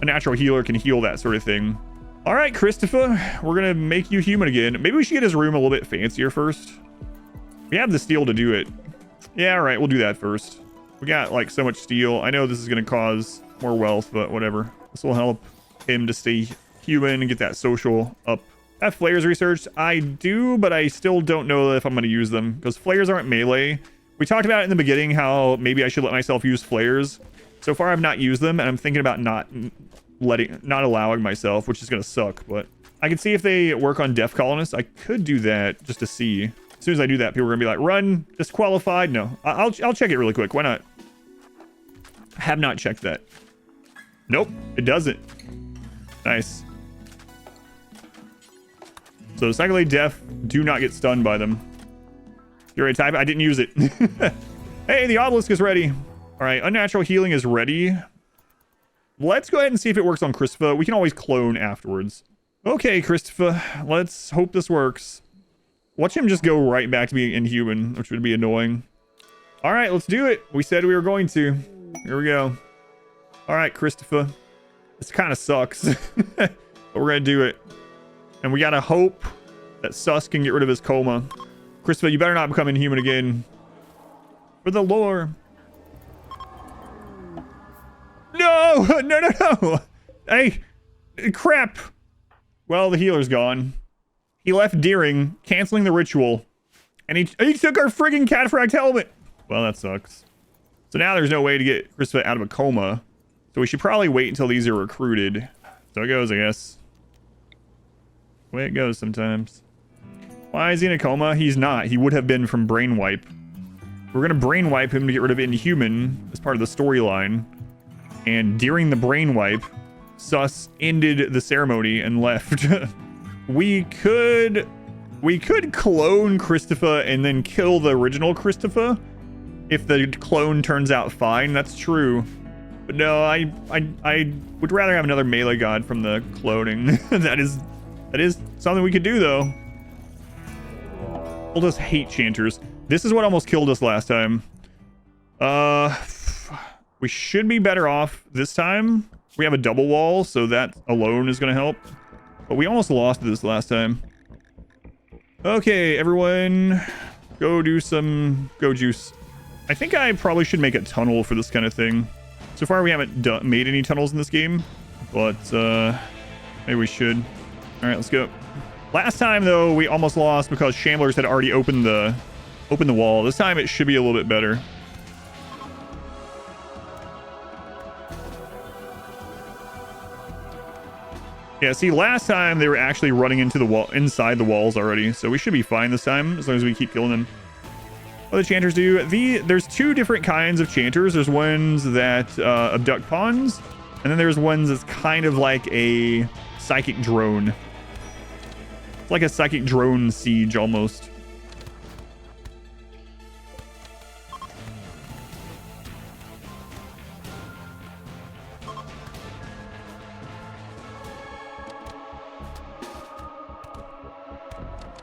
natural healer can heal that sort of thing. All right, Christopher, we're going to make you human again. Maybe we should get his room a little bit fancier first. We have the steel to do it. Yeah, all right, we'll do that first. We got like so much steel. I know this is going to cause more wealth, but whatever. This will help him to stay human and get that social up. Have flares researched? I do, but I still don't know if I'm going to use them because flares aren't melee. We talked about it in the beginning how maybe I should let myself use flares. So far, I've not used them, and I'm thinking about not allowing myself, which is gonna suck, but I can see if they work on deaf colonists. I could do that just to see. As soon as I do that, people are gonna be like, run, disqualified. No, I'll check it really quick. Why not? I have not checked that. Nope, it doesn't. Nice. So secondly, deaf, do not get stunned by them. You're ready to type? I didn't use it. Hey, the obelisk is ready. All right, unnatural healing is ready. Let's go ahead and see if it works on Christopher. We can always clone afterwards. Okay, Christopher, let's hope this works. Watch him just go right back to being inhuman, which would be annoying. All right, let's do it. We said we were going to. Here we go. All right, Christopher. This kind of sucks, but we're going to do it. And we got to hope that Sus can get rid of his coma. Christopher, you better not become inhuman again. For the lore. No! No, no, no! Hey! Crap! Well, the healer's gone. He left Deering, canceling the ritual. And he took our friggin' cataphract helmet! Well, that sucks. So now there's no way to get Christopher out of a coma. So we should probably wait until these are recruited. So it goes, I guess. The way it goes sometimes. Why is he in a coma? He's not. He would have been from brain wipe. We're gonna brain wipe him to get rid of Inhuman as part of the storyline. And during the brain wipe, Sus ended the ceremony and left. We could clone Christopher and then kill the original Christopher if the clone turns out fine. That's true. But no, I would rather have another melee god from the cloning. That is something we could do though. We'll just hate chanters. This is what almost killed us last time. We should be better off this time. We have a double wall, so that alone is going to help. But we almost lost this last time. Okay, everyone, go do some go juice. I think I probably should make a tunnel for this kind of thing. So far, we haven't made any tunnels in this game, but maybe we should. All right, let's go. Last time, though, we almost lost because Shamblers had already opened the wall. This time, it should be a little bit better. Yeah, see, last time they were actually running into the wall, inside the walls already, so we should be fine this time as long as we keep killing them. What do the chanters do? There's two different kinds of chanters. There's ones that abduct pawns, and then there's ones that's kind of like a psychic drone. It's like a psychic drone siege almost.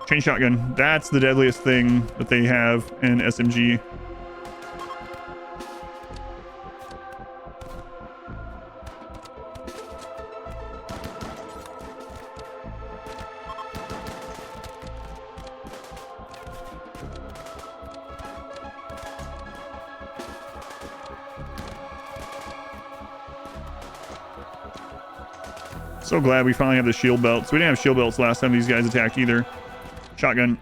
Chain shotgun. That's the deadliest thing that they have in SMG. So glad we finally have the shield belts. We didn't have shield belts last time these guys attacked either. Shotgun.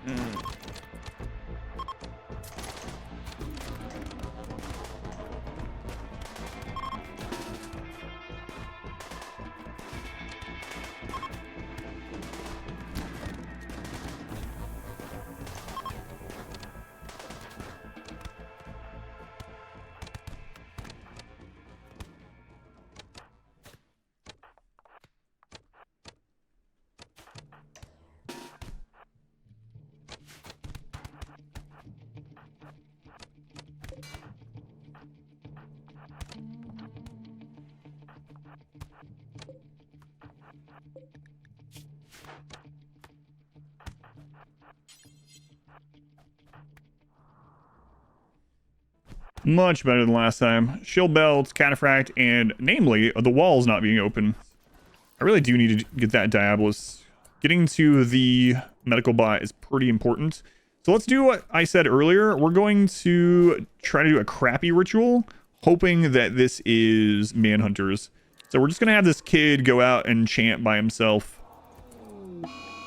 Much better than last time. Shield belts, cataphract, and namely, the walls not being open. I really do need to get that Diabolus. Getting to the medical bot is pretty important. So let's do what I said earlier. We're going to try to do a crappy ritual, hoping that this is Manhunters. So we're just going to have this kid go out and chant by himself.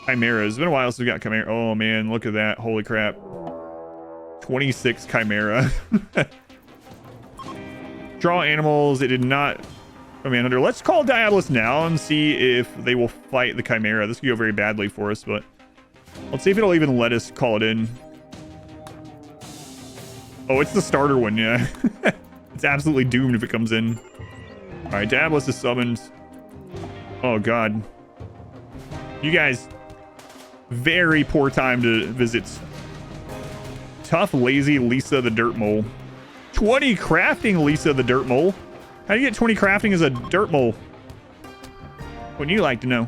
Chimeras. It's been a while since we got Chimera. Oh man, look at that. Holy crap. 26 Chimera. Draw animals. It did not. Oh, Manhunter. Let's call Diabolus now and see if they will fight the Chimera. This could go very badly for us, but let's see if it'll even let us call it in. Oh, it's the starter one, yeah. It's absolutely doomed if it comes in. All right, Daedalus is summoned. Oh, God. You guys, very poor time to visit. Tough, lazy Lisa the Dirt Mole. 20 crafting Lisa the Dirt Mole. How do you get 20 crafting as a dirt mole? Wouldn't you like to know?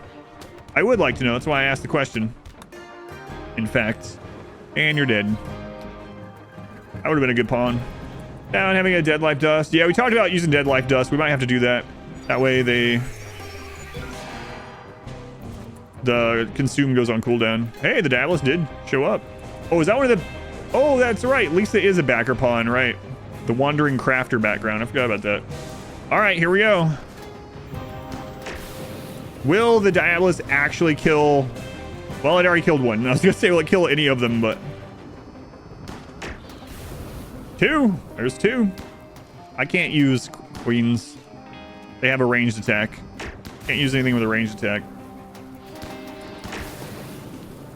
I would like to know. That's why I asked the question. In fact. And you're dead. That would have been a good pawn. Down having a Dead Life Dust. Yeah, we talked about using Dead Life Dust. We might have to do that. That way the consume goes on cooldown. Hey, the Daedalus did show up. Oh, is that one of the... Oh, that's right. Lisa is a backer pawn, right? The Wandering Crafter background. I forgot about that. All right, here we go. Will the Daedalus actually kill... Well, it already killed one. I was going to say, will it kill any of them, but... 2. There's 2. I can't use queens. They have a ranged attack. Can't use anything with a ranged attack.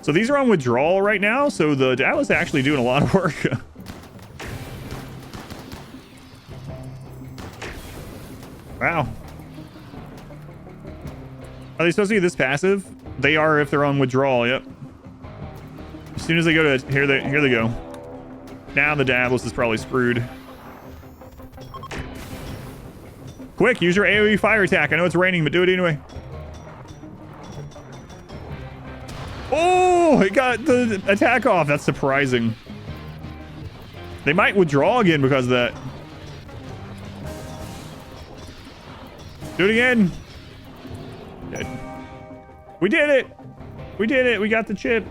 So these are on withdrawal right now, so the Daedalus is actually doing a lot of work. Wow. Are they supposed to be this passive? They are if they're on withdrawal, yep. As soon as they go to... Here they go. Now the Daedalus is probably screwed. Quick, use your AoE fire attack. I know it's raining, but do it anyway. Oh, it got the attack off. That's surprising. They might withdraw again because of that. Do it again. Dead. We did it. We did it. We got the chip.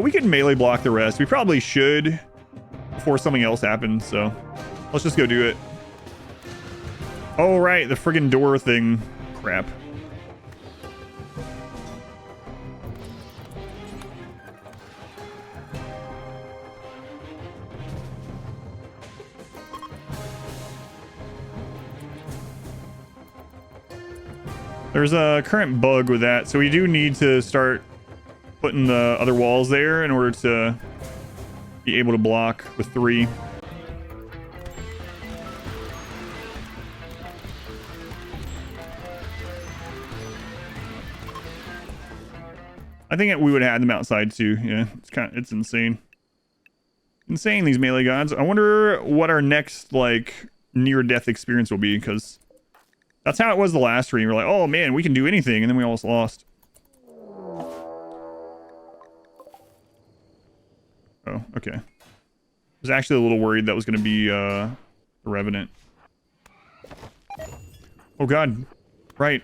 We can melee block the rest. We probably should before something else happens. So let's just go do it. Oh, right. The friggin' door thing. Crap. There's a current bug with that, so we do need to start putting the other walls there in order to be able to block with 3. I think we would have had them outside too. Yeah, it's insane. Insane, these melee gods. I wonder what our next, like, near-death experience will be, because that's how it was the last stream. We're like, oh man, we can do anything, and then we almost lost. Oh, okay. I was actually a little worried that was going to be the Revenant. Oh god. Right.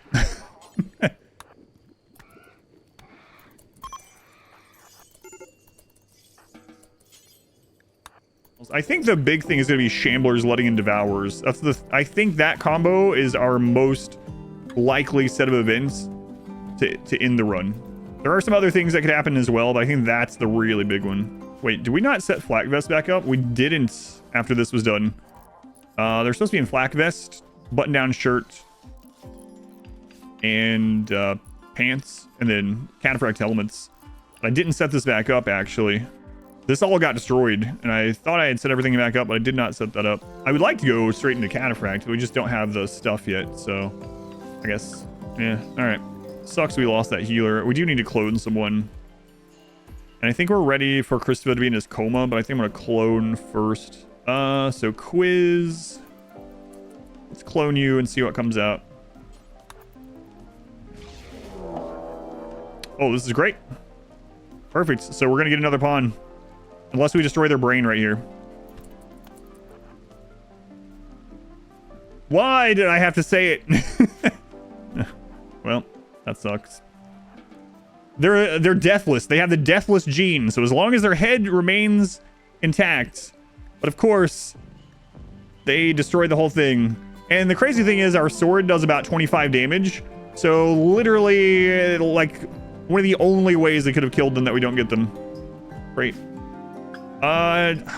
I think the big thing is going to be Shamblers letting in Devourers. I think that combo is our most likely set of events to end the run. There are some other things that could happen as well, but I think that's the really big one. Wait, did we not set Flak Vest back up? We didn't after this was done. They're supposed to be in Flak Vest, button-down shirt, and pants, and then Cataphract helmets. But I didn't set this back up, actually. This all got destroyed, and I thought I had set everything back up, but I did not set that up. I would like to go straight into Cataphract, but we just don't have the stuff yet, so I guess, yeah, all right. Sucks we lost that healer. We do need to clone someone. And I think we're ready for Christopher to be in his coma, but I think I'm going to clone first. So quiz. Let's clone you and see what comes out. Oh, this is great. Perfect. So we're going to get another pawn. Unless we destroy their brain right here. Why did I have to say it? Well, that sucks. They're deathless. They have the deathless gene. So as long as their head remains intact. But of course, they destroyed the whole thing. And the crazy thing is our sword does about 25 damage. So literally, like, one of the only ways they could have killed them that we don't get them. Great.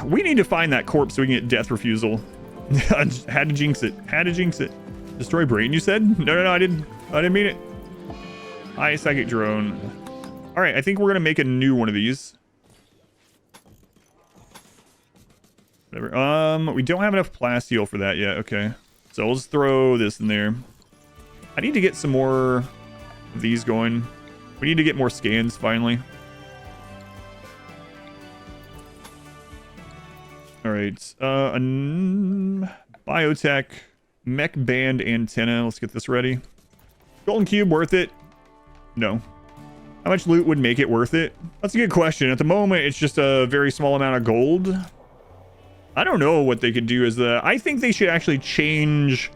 We need to find that corpse so we can get death refusal. Had to jinx it. Had to jinx it. Destroy brain, you said? No, I didn't mean it. Hi, psychic drone. All right, I think we're gonna make a new one of these. Whatever. We don't have enough plasteel for that yet. Okay. So we'll just throw this in there. I need to get some more of these going. We need to get more scans finally. All right. Biotech, mech band antenna. Let's get this ready. Golden cube worth it? No. How much loot would make it worth it? That's a good question. At the moment, it's just a very small amount of gold. I don't know what they could do as I think they should actually change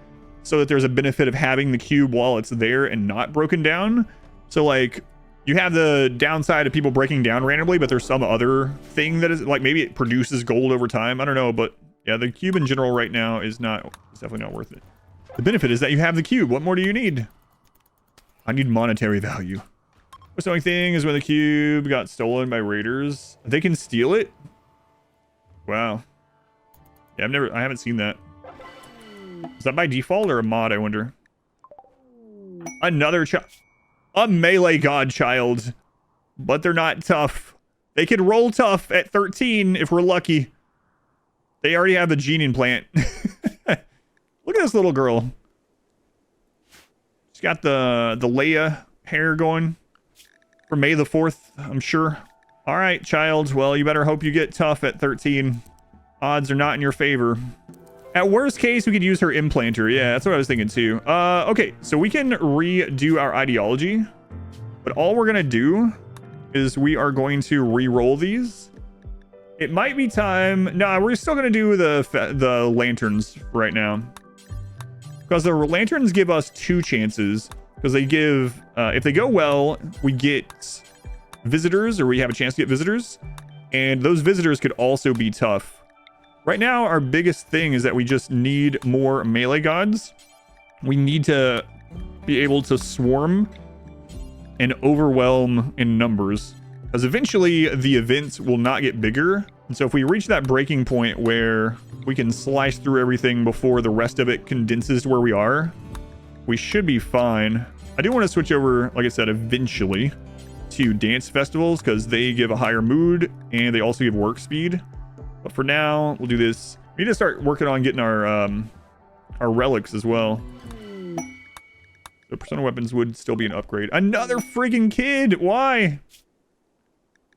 so that there's a benefit of having the cube while it's there and not broken down. So like you have the downside of people breaking down randomly, but there's some other thing that is like maybe it produces gold over time. I don't know, but yeah, the cube in general right now is definitely not worth it. The benefit is that you have the cube. What more do you need? I need monetary value. What's the only thing is when the cube got stolen by raiders, they can steal it. Wow. Yeah, I haven't seen that. Is that by default or a mod, I wonder? Another child. A melee god child. But they're not tough. They can roll tough at 13 if we're lucky. They already have the gene implant. Look at this little girl. She's got the Leia hair going. For May the 4th, I'm sure. All right, child. Well, you better hope you get tough at 13. Odds are not in your favor. At worst case, we could use her implanter. Yeah, that's what I was thinking too. Okay, so we can redo our ideology. But all we're going to do is we are going to re-roll these. It might be time. No, we're still going to do the lanterns right now. Because the lanterns give us 2 chances. Because they give, if they go well, we get visitors, or we have a chance to get visitors. And those visitors could also be tough. Right now, our biggest thing is that we just need more melee gods. We need to be able to swarm and overwhelm in numbers. Because eventually, the events will not get bigger. And so if we reach that breaking point where we can slice through everything before the rest of it condenses to where we are, we should be fine. I do want to switch over, like I said, eventually to dance festivals because they give a higher mood and they also give work speed. But for now, we'll do this. We need to start working on getting our relics as well. The persona weapons would still be an upgrade. Another friggin' kid! Why?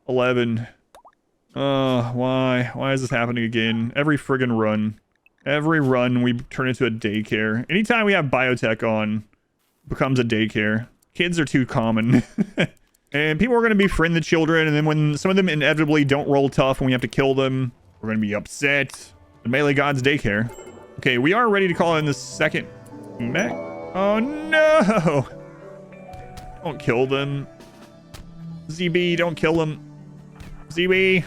11. Why? Why is this happening again? Every friggin' run. Every run, we turn into a daycare. Anytime we have biotech on, becomes a daycare. Kids are too common. And people are going to befriend the children, and then when some of them inevitably don't roll tough and we have to kill them, we're going to be upset. The melee god's daycare. Okay, we are ready to call in the second mech. Oh no! Don't kill them. ZB, don't kill them. ZB.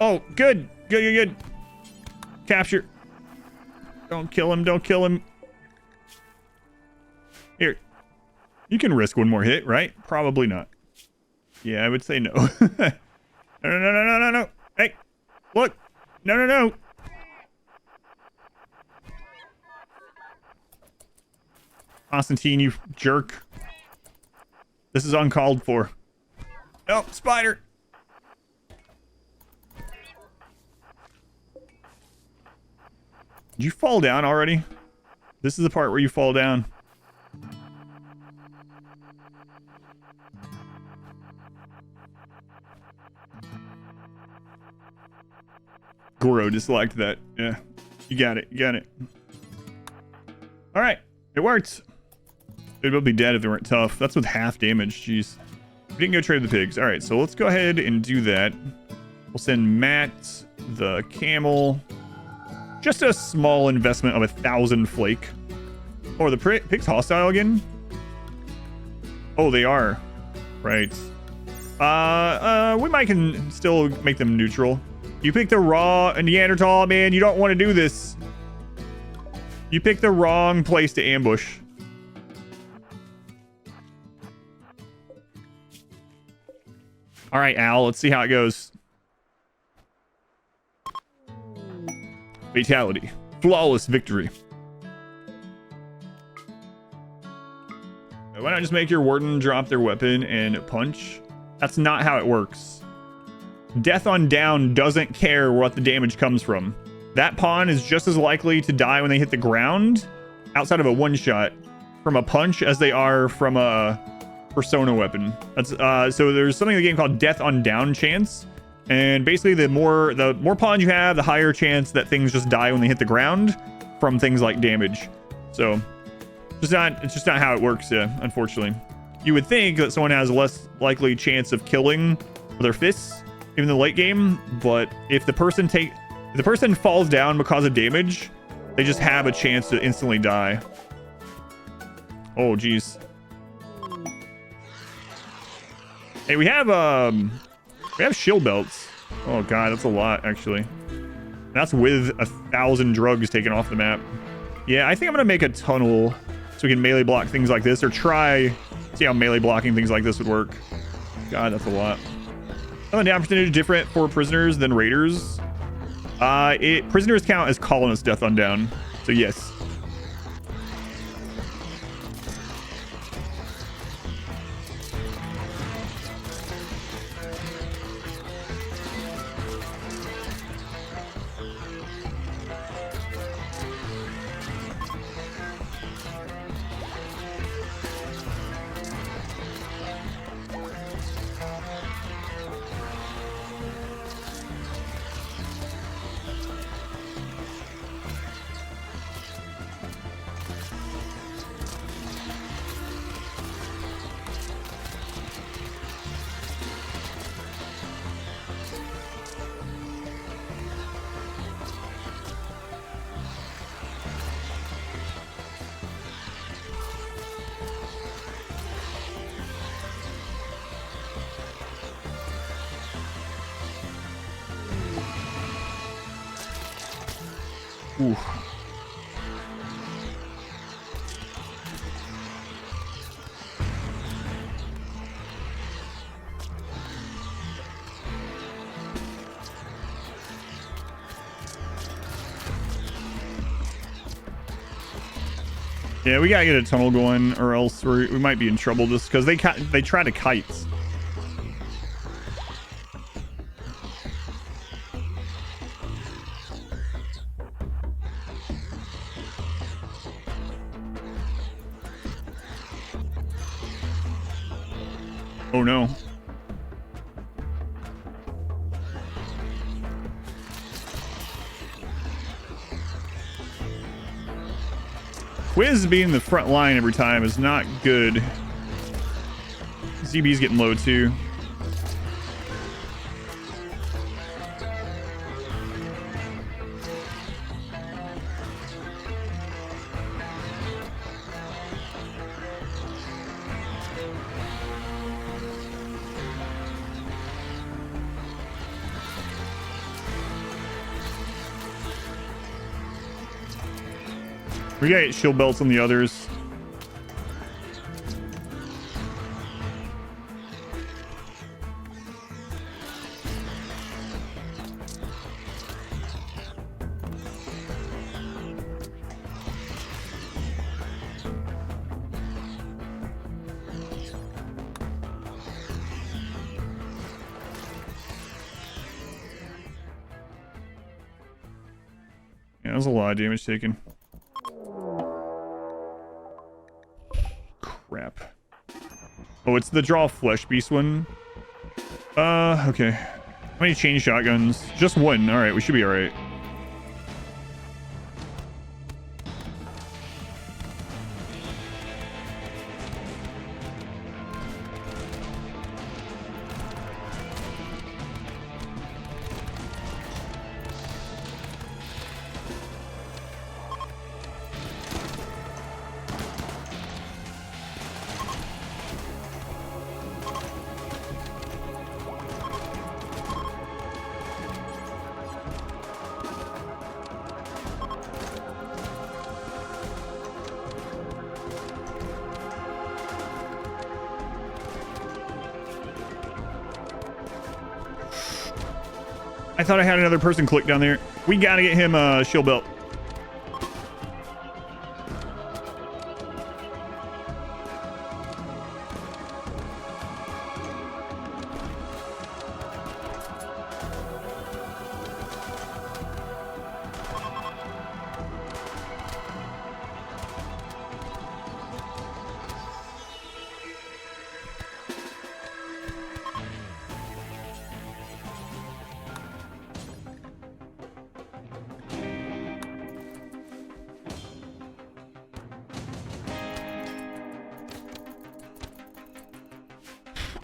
Oh, good. Good. Capture. Don't kill him. Don't kill him. Here. You can risk one more hit, right? Probably not. Yeah, I would say no. No. Hey, look. No. Constantine, you jerk. This is uncalled for. Oh, spider. Did you fall down already? This is the part where you fall down. Goro disliked that. Yeah. You got it. Alright. It worked. They'd both be dead if they weren't tough. That's with half damage. Jeez. We didn't go trade the pigs. Alright, so let's go ahead and do that. We'll send Matt, the camel. Just a small investment of 1,000 flake. Oh, are the pigs hostile again? Oh, they are. Right. We might can still make them neutral. You picked the raw Neanderthal, man. You don't want to do this. You picked the wrong place to ambush. All right, Al, let's see how it goes. Fatality. Flawless victory. Why not just make your warden drop their weapon and punch? That's not how it works. Death on down doesn't care what the damage comes from. That pawn is just as likely to die when they hit the ground outside of a one-shot from a punch as they are from a persona weapon. That's so there's something in the game called death on down chance, and basically the more pawns you have, the higher chance that things just die when they hit the ground from things like damage. So it's just not how it works, unfortunately. You would think that someone has a less likely chance of killing with their fists in the late game, but if the person falls down because of damage, they just have a chance to instantly die. Oh geez. Hey, we have shield belts. Oh god, that's a lot actually. That's with 1,000 drugs taken off the map. Yeah, I think I'm gonna make a tunnel so we can melee block things like this, or see how melee blocking things like this would work. God, that's a lot. Oh, down percentage different for prisoners than raiders. Prisoners count as colonist death on down. So yes. Ooh. Yeah, we gotta get a tunnel going, or else we might be in trouble just because they try to kites. Oh no. Quiz being the front line every time is not good. ZB's getting low too. We got shield belts on the others. Yeah, that was a lot of damage taken. Crap. Oh, it's the draw flesh beast one. Okay. How many chain shotguns? Just one. All right, we should be all right. I thought I had another person click down there. We gotta get him a shield belt.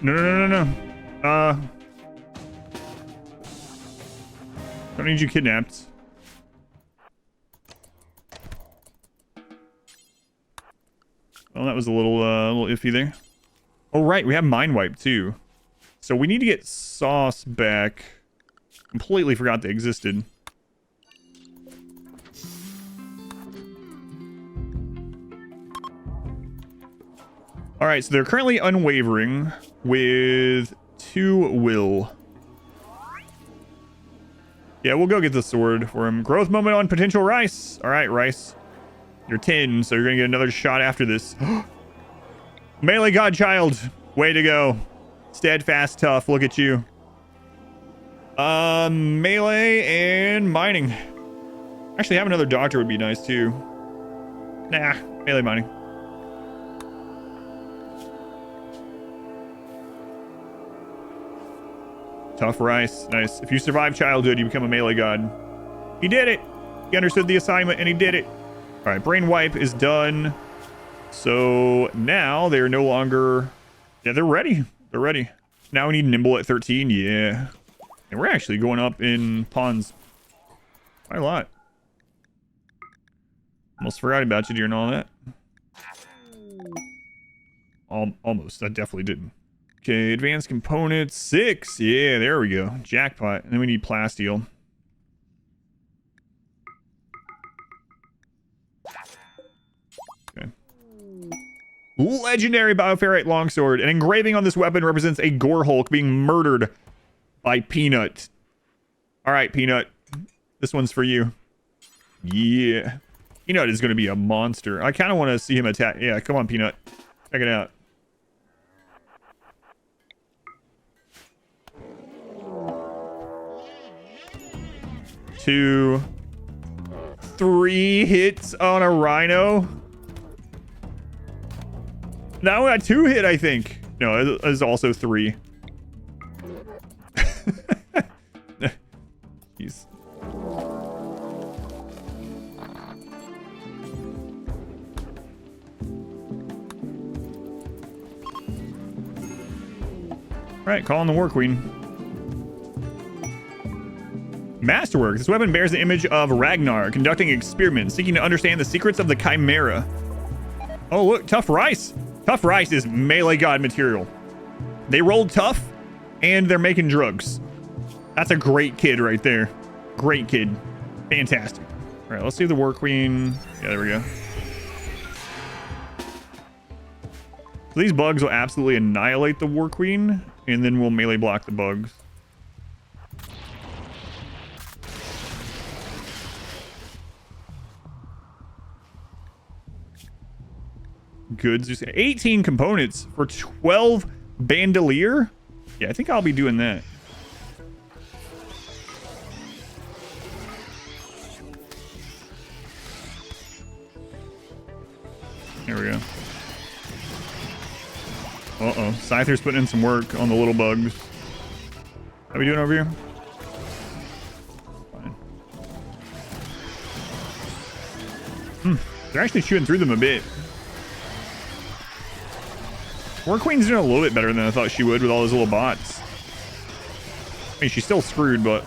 No, no, no, no, no. Don't need you kidnapped. Well, that was a little iffy there. Oh, right. We have Mind Wipe, too. So we need to get Sauce back. Completely forgot they existed. All right, so they're currently unwavering with 2 will. Yeah, we'll go get the sword for him. Growth moment on potential Rice. All right, Rice. You're 10, so you're going to get another shot after this. Melee Godchild. Way to go. Steadfast, tough. Look at you. Melee and mining. Actually, have another doctor would be nice, too. Nah, melee mining. Tough Rice. Nice. If you survive childhood, you become a melee god. He did it. He understood the assignment and he did it. All right, Brain Wipe is done. So now they're no longer... Yeah, they're ready. They're ready. Now we need Nimble at 13. Yeah. And we're actually going up in pawns quite a lot. Almost forgot about you during all that. Almost. I definitely didn't. Okay, advanced components, 6. Yeah, there we go. Jackpot. And then we need plasteel. Okay. Legendary Bioferrite Longsword. An engraving on this weapon represents a Gore Hulk being murdered by Peanut. All right, Peanut. This one's for you. Yeah. Peanut is going to be a monster. I kind of want to see him attack. Yeah, come on, Peanut. Check it out. Two, 3 hits on a rhino. Now we got 2 hit, I think. No, it is also 3. Jeez. All right, calling the War Queen. Masterwork. This weapon bears the image of Ragnar conducting experiments, seeking to understand the secrets of the Chimera. Oh, look, Tough Rice. Tough Rice is melee god material. They rolled tough, and they're making drugs. That's a great kid right there. Great kid. Fantastic. All right, let's see the War Queen. Yeah, there we go. So these bugs will absolutely annihilate the War Queen, and then we'll melee block the bugs. Goods. 18 components for 12 bandolier. Yeah, I think I'll be doing that. There we go. Uh-oh. Scyther's putting in some work on the little bugs. How we doing over here? Fine. They're actually shooting through them a bit. War Queen's doing a little bit better than I thought she would with all those little bots. I mean, she's still screwed, but...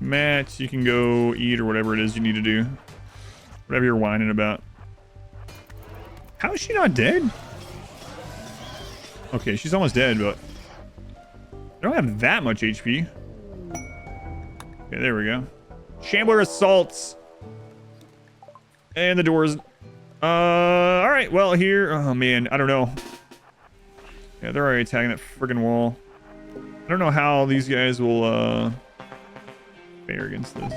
Matt, you can go eat or whatever it is you need to do. Whatever you're whining about. How is she not dead? Okay, she's almost dead, but I don't have that much HP. Okay, there we go. Shambler assaults. And the doors. All right, well, here. Oh, man, I don't know. Yeah, they're already attacking that friggin' wall. I don't know how these guys will fare against this.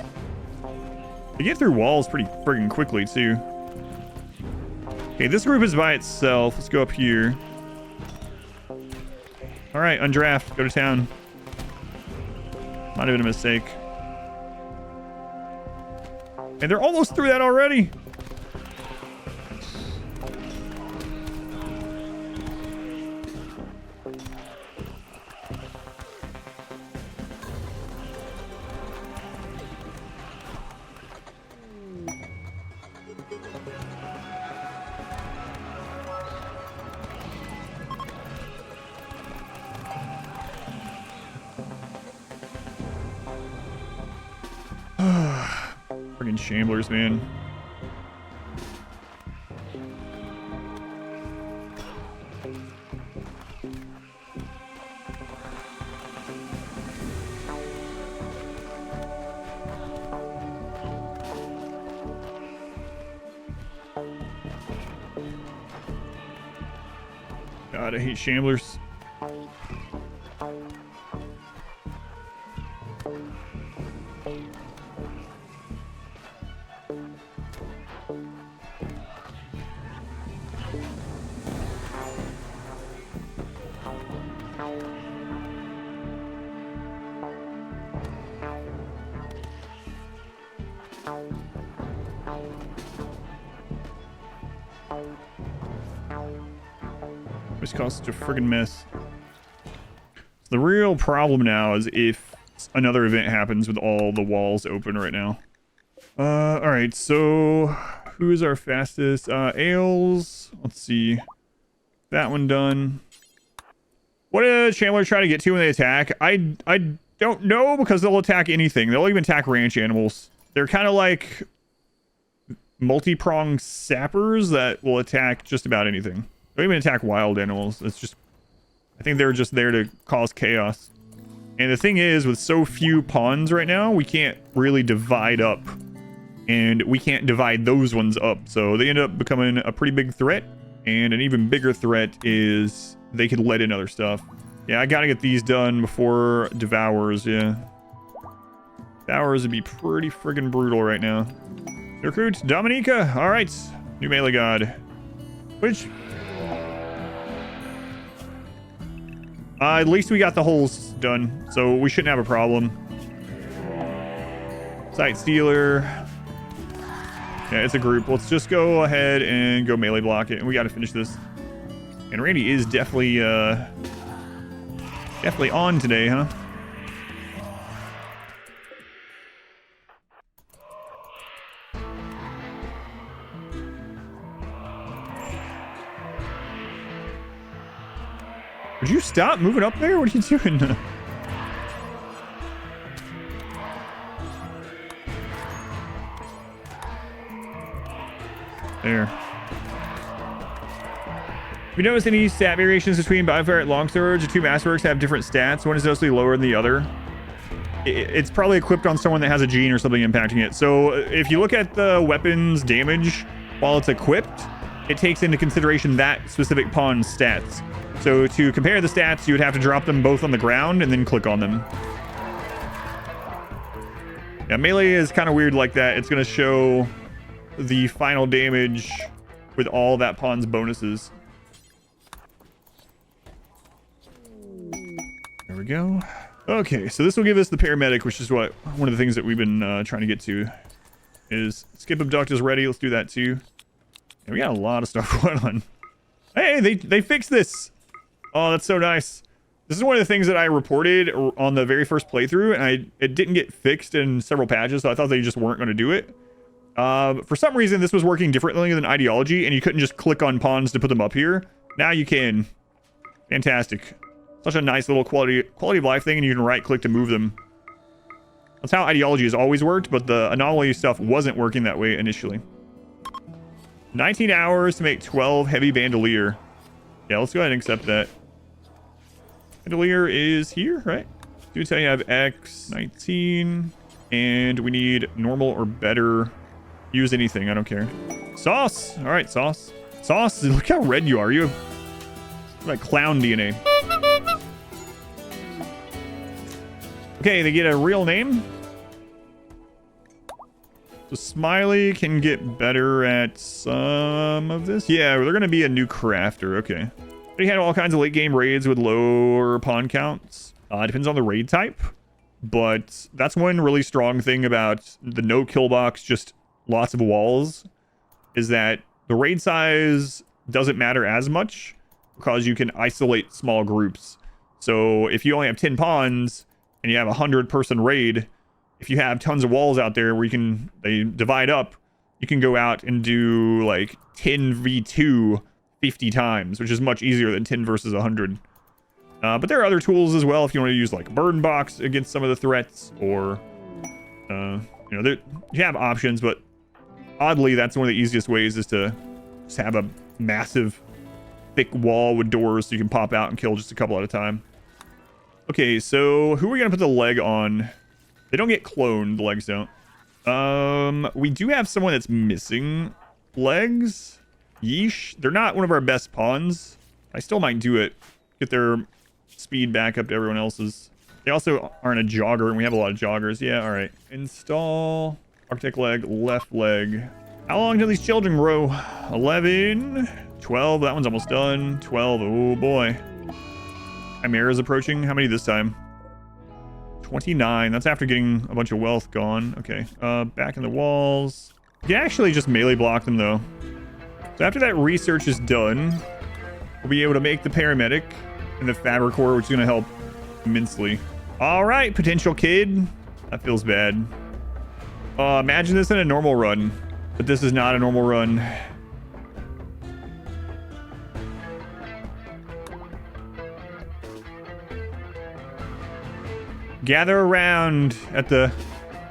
They get through walls pretty friggin' quickly, too. Okay, this group is by itself. Let's go up here. All right, undraft. Go to town. Might have been a mistake. And they're almost through that already. Friggin' shamblers, man. God, I hate shamblers. This caused such a friggin' mess. So the real problem now is if another event happens with all the walls open right now. Alright, so who is our fastest? Ales. Let's see. That one done. What do Chandlers try to get to when they attack? I don't know, because they'll attack anything. They'll even attack ranch animals. They're kind of like multi-pronged sappers that will attack just about anything. They'll even attack wild animals. It's just, I think they're just there to cause chaos. And the thing is, with so few pawns right now, we can't really divide up. And we can't divide those ones up. So they end up becoming a pretty big threat. And an even bigger threat is they could let in other stuff. Yeah, I gotta get these done before Devours, yeah. Devours would be pretty friggin' brutal right now. Recruit Dominica. Alright. New melee god. Which... at least we got the holes done, so we shouldn't have a problem. Sight Stealer. Yeah, it's a group. Let's just go ahead and go melee block it, and we got to finish this. And Randy is definitely on today, huh? Would you stop moving up there? What are you doing? There. Have you noticed any stat variations between Bonfire and Longsword? The two Masterworks have different stats. One is noticeably lower than the other. It's probably equipped on someone that has a gene or something impacting it. So if you look at the weapon's damage while it's equipped, it takes into consideration that specific pawn's stats. So to compare the stats, you would have to drop them both on the ground and then click on them. Yeah, melee is kind of weird like that. It's going to show the final damage with all that pawn's bonuses. There we go. Okay, so this will give us the paramedic, which is what one of the things that we've been trying to get to is skip abduct is ready. Let's do that too. Yeah, we got a lot of stuff going on. Hey, they fixed this. Oh, that's so nice. This is one of the things that I reported on the very first playthrough, and it didn't get fixed in several patches, so I thought they just weren't going to do it. For some reason, this was working differently than Ideology, and you couldn't just click on pawns to put them up here. Now you can. Fantastic. Such a nice little quality of life thing, and you can right-click to move them. That's how Ideology has always worked, but the Anomaly stuff wasn't working that way initially. 19 hours to make 12 heavy bandolier. Yeah, let's go ahead and accept that. Bandolier is here, right? Do tell you I have X, 19, and we need normal or better. Use anything, I don't care. Sauce! Alright, sauce. Sauce, look how red you are. You have like clown DNA. Okay, they get a real name. So Smiley can get better at some of this. Yeah, they're going to be a new crafter. Okay. They had all kinds of late game raids with lower pawn counts. Depends on the raid type. But that's one really strong thing about the no kill box, just lots of walls, is that the raid size doesn't matter as much because you can isolate small groups. So if you only have 10 pawns and you have a 100-person raid, if you have tons of walls out there where they divide up, you can go out and do like 10v2 50 times, which is much easier than 10 versus 100. But there are other tools as well if you want to use like burn box against some of the threats, or You know, you have options, but oddly, that's one of the easiest ways is to just have a massive, thick wall with doors so you can pop out and kill just a couple at a time. Okay, so who are we gonna put the leg on? They don't get cloned, the legs don't. We do have someone that's missing legs. Yeesh. They're not one of our best pawns. I still might do it. Get their speed back up to everyone else's. They also aren't a jogger, and we have a lot of joggers. Yeah, all right. Install architect leg, left leg. How long do these children grow? 11, 12. That one's almost done. 12. Oh boy. Chimera's approaching. How many this time? 29. That's after getting a bunch of wealth gone. Okay. Back in the walls. You can actually just melee block them though. So after that research is done, we'll be able to make the paramedic and the fabric core, which is going to help immensely. All right, potential kid. That feels bad. Imagine this in a normal run, but this is not a normal run. Gather around at the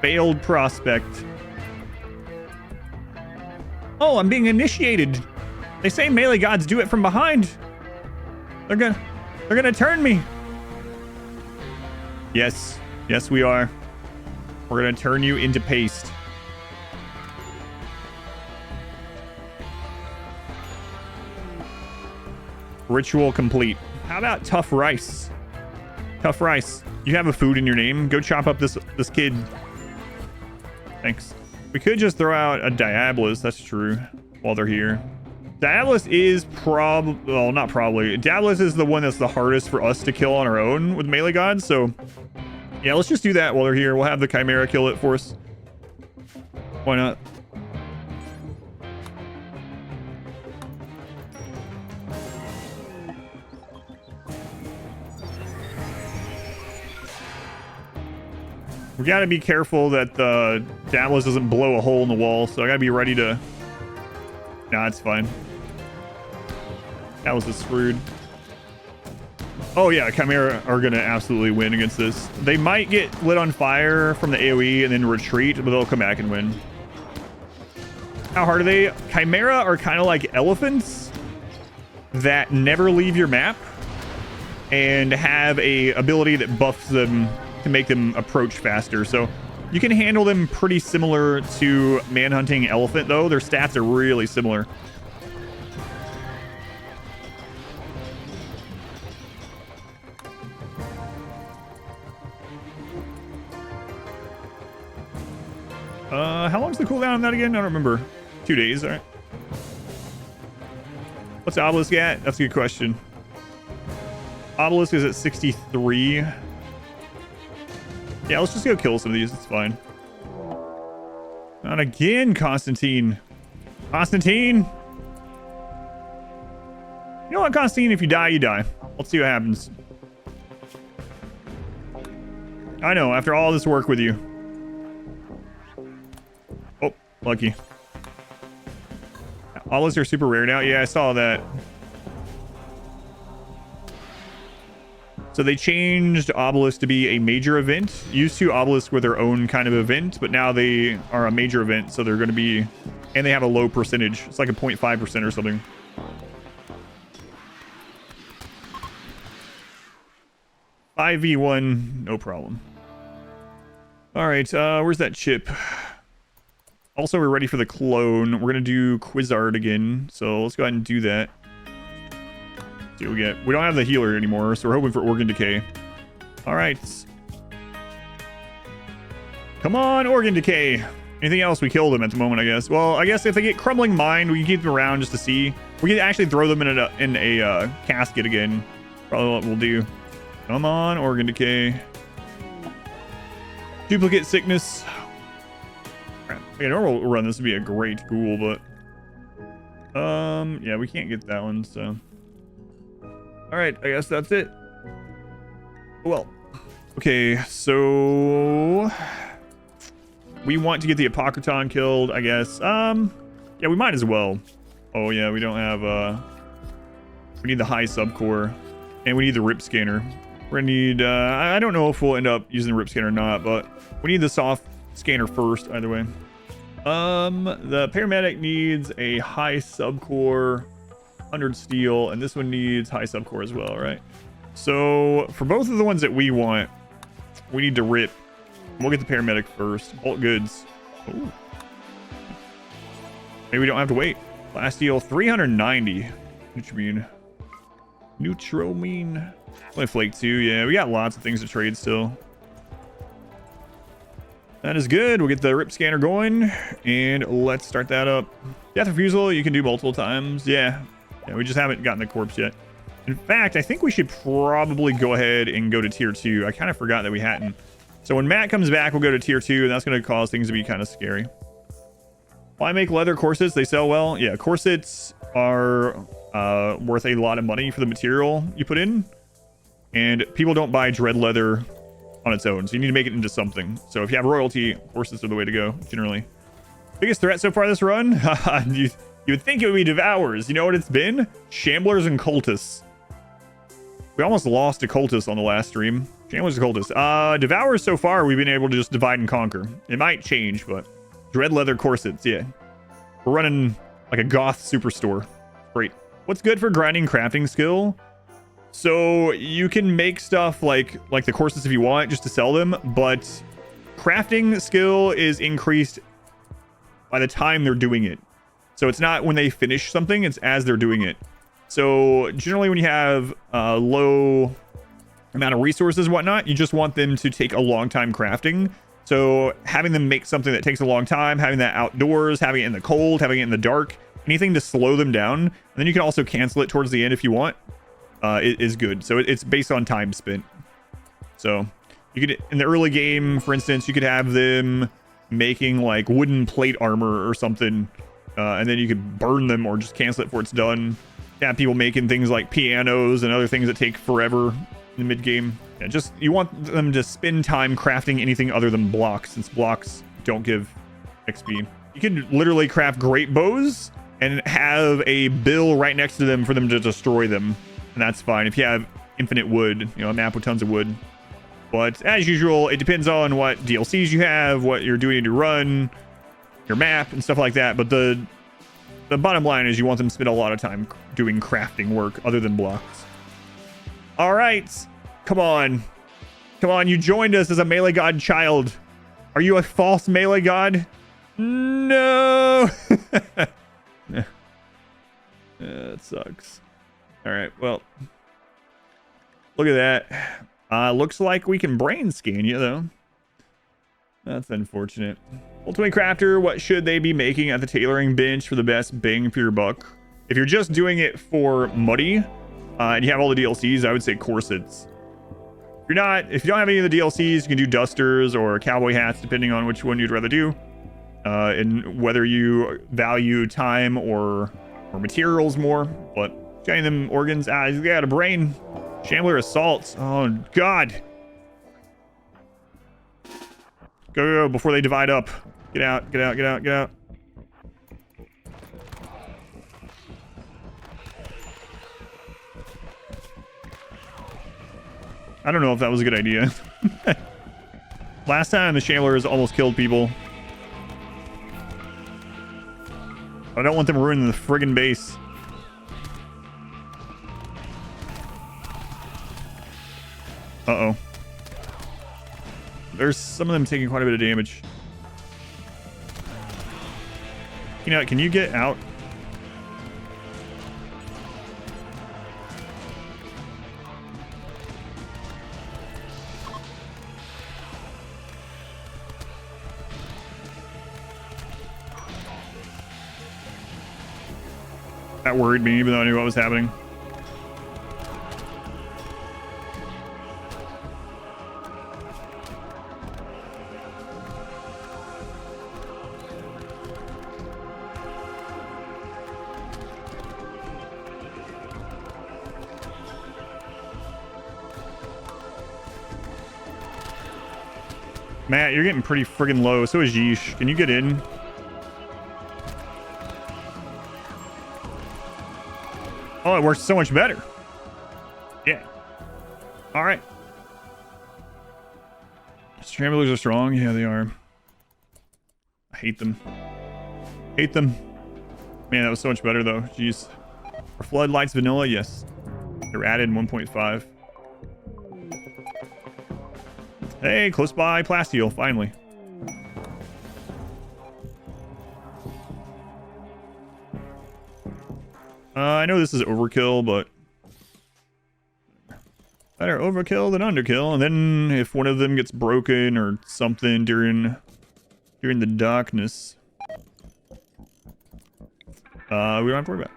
failed prospect. Oh, I'm being initiated. They say melee gods do it from behind. They're gonna turn me. Yes, yes we are. We're gonna turn you into paste. Ritual complete. How about tough rice? Tough rice. You have a food in your name. Go chop up this kid. Thanks. We could just throw out a Diabolus. That's true. While they're here. Diabolus is well, not probably. Diabolus is the one that's the hardest for us to kill on our own with melee gods. So yeah, let's just do that while they're here. We'll have the Chimera kill it for us. Why not? We gotta be careful that the Diabolus doesn't blow a hole in the wall, so I gotta be ready to... Nah, it's fine. That was screwed. Oh yeah, Chimera are gonna absolutely win against this. They might get lit on fire from the AoE and then retreat, but they'll come back and win. How hard are they? Chimera are kind of like elephants that never leave your map and have a ability that buffs them to make them approach faster. So you can handle them pretty similar to manhunting elephant though. Their stats are really similar. How long's the cooldown on that again? I don't remember. 2 days, all right. What's Obelisk at? That's a good question. Obelisk is at 63. Yeah, let's just go kill some of these. It's fine. Not again, Constantine. Constantine! You know what, Constantine? If you die, you die. Let's see what happens. I know, after all this work with you. Oh, lucky. Obelisks are super rare now. Yeah, I saw that. So they changed Obelisk to be a major event. Used to, Obelisks were their own kind of event, but now they are a major event, so they're going to be... And they have a low percentage. It's like a 0.5% or something. (5v1), no problem. All right, where's that chip? Also, we're ready for the clone. We're going to do Quizzard again, so let's go ahead and do that. See what we get. We don't have the healer anymore, so we're hoping for organ decay. All right. Come on, organ decay. Anything else? We kill them at the moment, I guess. Well, I guess if they get crumbling mind, we can keep them around just to see. We can actually throw them in a casket again. Probably what we'll do. Come on, organ decay. Duplicate sickness. Okay, normal run this would be a great ghoul, but yeah, we can't get that one, so. All right, I guess that's it. Well, okay, so we want to get the Apocryton killed, I guess. Yeah, we might as well. Oh yeah, we don't have we need the high subcore, and we need the rip scanner. We're gonna need I don't know if we'll end up using the rip scanner or not, but we need the soft scanner first, either way. The paramedic needs a high subcore, 100 steel, and this one needs high subcore as well, right? So for both of the ones that we want, we need to rip. We'll get the paramedic first. Bulk goods. Ooh. Maybe we don't have to wait. Last deal, 390. Nutrimine. Nutrimine. Only flake 2. Yeah, we got lots of things to trade still. That is good. We'll get the rip scanner going, and let's start that up. Death refusal, you can do multiple times. Yeah, we just haven't gotten the corpse yet. In fact, I think we should probably go ahead and go to tier 2. I kind of forgot that we hadn't. So when Matt comes back, we'll go to tier 2, and that's going to cause things to be kind of scary. Why make leather corsets? They sell well. Yeah, corsets are worth a lot of money for the material you put in, and people don't buy dread leather on its own, so you need to make it into something. So if you have royalty, corsets are the way to go, generally. Biggest threat so far this run? you would think it would be Devours. You know what it's been? Shamblers and Cultists. We almost lost to Cultists on the last stream. Shamblers and Cultists. Devours so far, we've been able to just divide and conquer. It might change, but dread leather corsets, yeah. We're running like a goth superstore. Great. What's good for grinding crafting skill? So you can make stuff like the corsets if you want, just to sell them, but crafting skill is increased by the time they're doing it. So it's not when they finish something, it's as they're doing it. So generally when you have a low amount of resources and whatnot, you just want them to take a long time crafting. So having them make something that takes a long time, having that outdoors, having it in the cold, having it in the dark, anything to slow them down. And then you can also cancel it towards the end if you want. It is good. So it's based on time spent. So you could, in the early game, for instance, you could have them making like wooden plate armor or something, and then you could burn them or just cancel it before it's done. Have people making things like pianos and other things that take forever in the mid game. Yeah, just you want them to spend time crafting anything other than blocks, since blocks don't give XP. You can literally craft great bows and have a bill right next to them for them to destroy them. And that's fine if you have infinite wood, you know, a map with tons of wood. But as usual, it depends on what DLCs you have, what you're doing to run, your map, and stuff like that. But the bottom line is you want them to spend a lot of time doing crafting work other than blocks. All right. Come on. Come on. You joined us as a melee god child. Are you a false melee god? No. It sucks. All right, well, look at that. Looks like we can brain scan you, though. That's unfortunate. Ultimate Crafter, what should they be making at the tailoring bench for the best bang for your buck? If you're just doing it for Muddy, and you have all the DLCs, I would say corsets. If you don't have any of the DLCs, you can do dusters or cowboy hats, depending on which one you'd rather do. And whether you value time or materials more, but getting them organs. He's got a brain. Shambler assaults. Oh, God. Go before they divide up. Get out, get out, get out, get out. I don't know if that was a good idea. Last time the Shamblers almost killed people. I don't want them ruining the friggin' base. Uh-oh. There's some of them taking quite a bit of damage. You know, can you get out? That worried me, even though I knew what was happening. Matt, you're getting pretty friggin' low. So is Yeesh. Can you get in? Oh, it works so much better. Yeah. All right. Scramblers are strong. Yeah, they are. I hate them. Hate them. Man, that was so much better though. Jeez. Are floodlights vanilla? Yes. They're added in 1.5. Hey, close by plasteel, finally. I know this is overkill, but better overkill than underkill. And then if one of them gets broken or something during the darkness, we don't have to worry about it.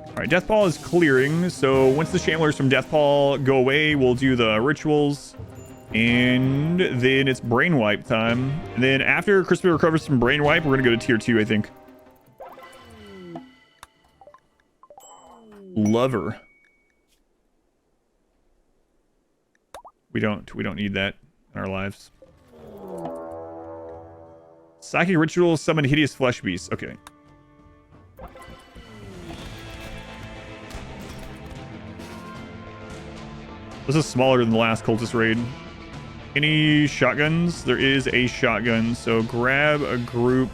All right, Deathball is clearing. So once the Shamblers from Deathball go away, we'll do the rituals. And then it's brain wipe time. And then after Crispy recovers from brain wipe, we're going to go to tier 2, I think. Lover. We don't need that in our lives. Psychic ritual summon hideous flesh beasts. Okay. This is smaller than the last cultist raid. Any shotguns? There is a shotgun, so grab a group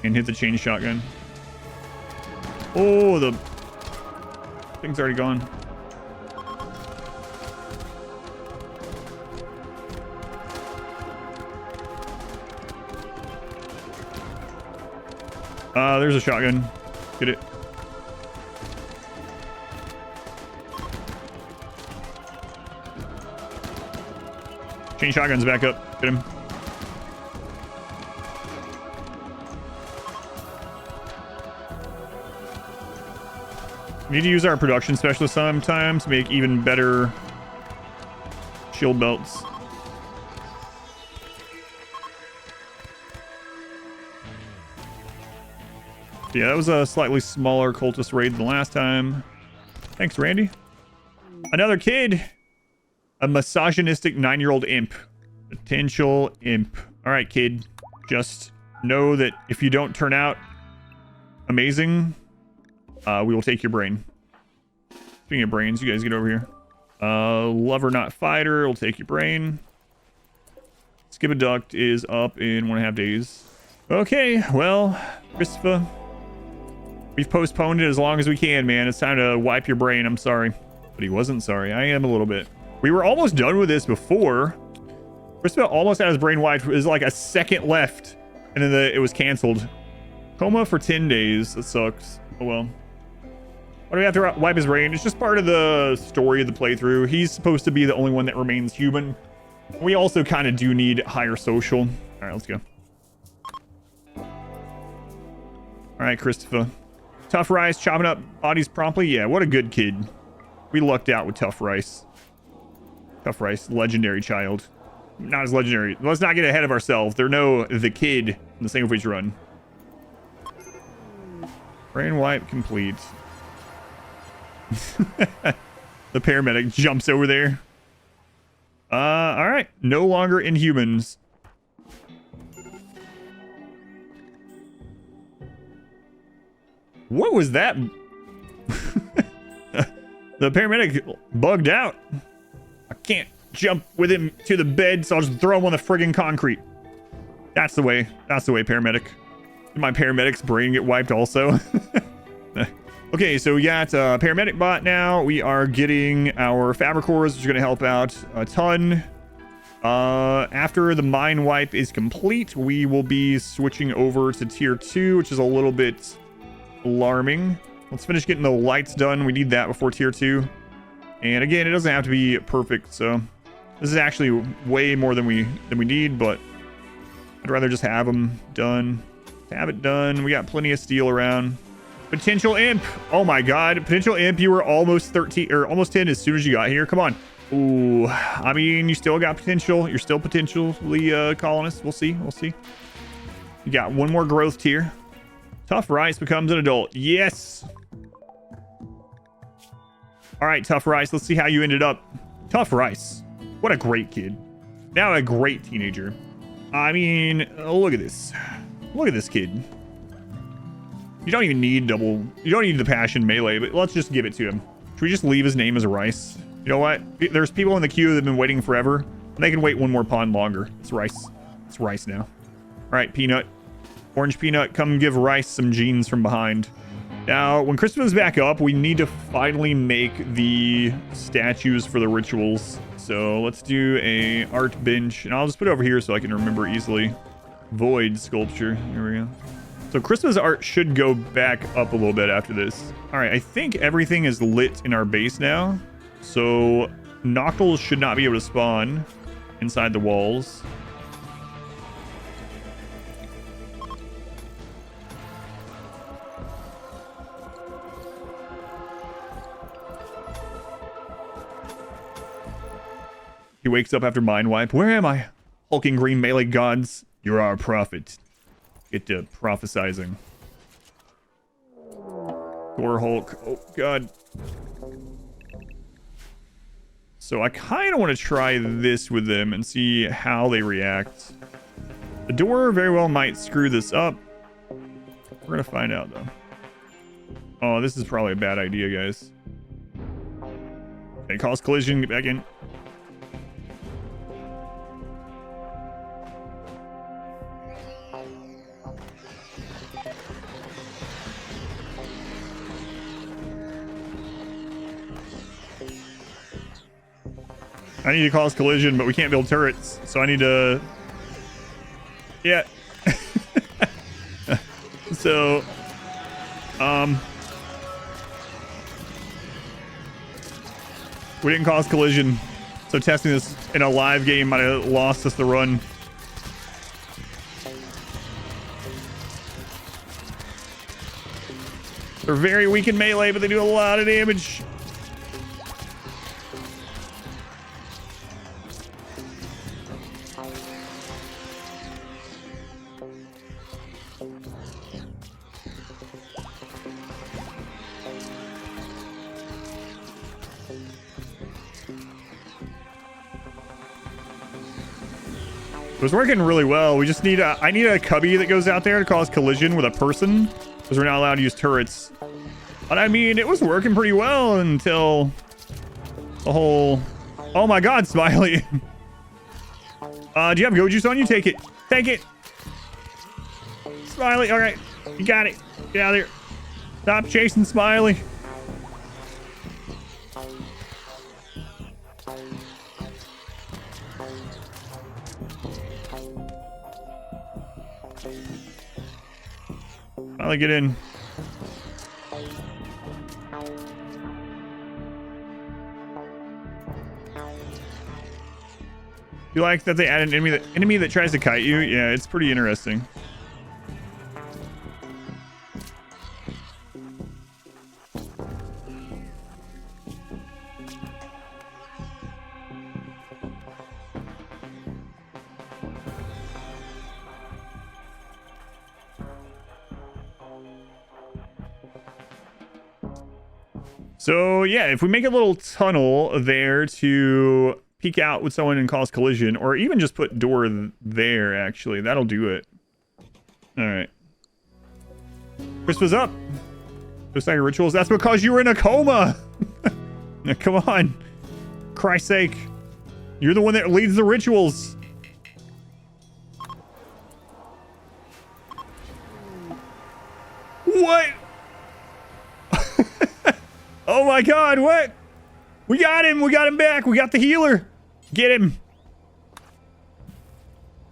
and hit the chain shotgun. Oh, the thing's already gone. There's a shotgun. Get it. Chain shotgun's back up. Get him. We need to use our production specialist sometimes to make even better shield belts. Yeah, that was a slightly smaller cultist raid than last time. Thanks, Randy. Another kid. A misogynistic 9-year-old imp. Potential imp. All right, kid. Just know that if you don't turn out amazing, we will take your brain. Speaking of brains, you guys get over here. Lover, not fighter. We'll take your brain. Skip a duct is up in 1.5 days. Okay, well, Christopher. We've postponed it as long as we can, man. It's time to wipe your brain. I'm sorry. But he wasn't sorry. I am a little bit. We were almost done with this before. Christopher almost had his brain wiped. There's like a second left. And then it was canceled. Coma for 10 days. That sucks. Oh, well. Why do we have to wipe his brain? It's just part of the story of the playthrough. He's supposed to be the only one that remains human. We also kind of do need higher social. All right, let's go. All right, Christopher. Tough Rice, chopping up bodies promptly. Yeah, what a good kid. We lucked out with Tough Rice. Tough Rice, legendary child. Not as legendary. Let's not get ahead of ourselves. There's no the kid in the single phase run. Brain wipe complete. The paramedic jumps over there. All right. No longer Inhumans. What was that? The paramedic bugged out. I can't jump with him to the bed, so I'll just throw him on the friggin' concrete. That's the way. That's the way, paramedic. Did my paramedic's brain get wiped also? Okay, so we got paramedic bot now. We are getting our fabricors, which is going to help out a ton. After the mine wipe is complete, we will be switching over to tier 2, which is a little bit alarming. Let's finish getting the lights done. We need that before tier 2. And again, it doesn't have to be perfect, so this is actually way more than we need, but I'd rather just have them done. Have it done. We got plenty of steel around. Potential imp. Oh my god. Potential imp, you were almost 13 or almost 10 as soon as you got here. Come on. Ooh, I mean, you still got potential. You're still potentially colonists. We'll see. We'll see. You got one more growth tier. Tough Rice becomes an adult. Yes. All right, Tough Rice. Let's see how you ended up. Tough Rice. What a great kid. Now a great teenager. I mean, look at this. Look at this kid. You don't even need you don't need the passion melee, but let's just give it to him. Should we just leave his name as a Rice? You know what? There's people in the queue that have been waiting forever. And they can wait one more pawn longer. It's Rice. It's Rice now. right, Peanut. Orange Peanut, come give Rice some genes from behind. Now, when Christmas is back up, we need to finally make the statues for the rituals. So let's do a art bench, and I'll just put it over here so I can remember easily. Void sculpture. Here we go. So Christmas art should go back up a little bit after this. All right, I think everything is lit in our base now. So Noctals should not be able to spawn inside the walls. He wakes up after mind wipe. Where am I? Hulking green melee gods. You're our prophet. Get to prophesizing. Gore Hulk. Oh, God. So I kind of want to try this with them and see how they react. The door very well might screw this up. We're going to find out, though. Oh, this is probably a bad idea, guys. Okay, cause collision. Get back in. I need to cause collision, but we can't build turrets, so I need to... Yeah. So... We didn't cause collision, so testing this in a live game might have lost us the run. They're very weak in melee, but they do a lot of damage. It was working really well. We just need I need a cubby that goes out there to cause collision with a person, because we're not allowed to use turrets. But I mean, it was working pretty well until the whole... Oh my God, Smiley. Do you have go juice on you? Take it. Take it. Smiley, all right. You got it. Get out of there. Stop chasing Smiley. Smiley, get in. You like that they add an enemy that tries to kite you? Yeah, it's pretty interesting. So yeah, if we make a little tunnel there to peek out with someone and cause collision, or even just put door there, actually, that'll do it. All right. Christmas up. Just like rituals. That's because you were in a coma. Come on. Christ's sake. You're the one that leads the rituals. What? Oh my God, what? We got him back. We got the healer. Get him.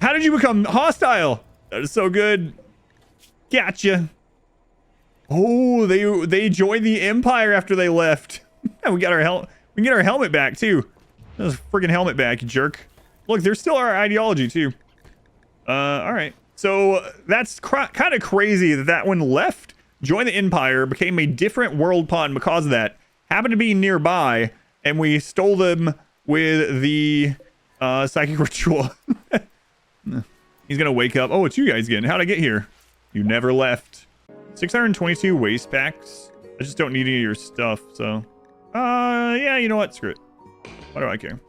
How did you become hostile? That is so good. Gotcha. Oh, they joined the Empire after they left. We got our we can get our helmet back too. That was freaking helmet back, you jerk. Look, there's still our ideology too. All right. So that's kind of crazy that one left, joined the Empire, became a different world pawn because of that. Happened to be nearby, and we stole them with the psychic ritual. He's gonna wake up. Oh, it's you guys again. How'd I get here? You never left. 622 waste packs. I just don't need any of your stuff, so yeah, you know what? Screw it. Why do I care?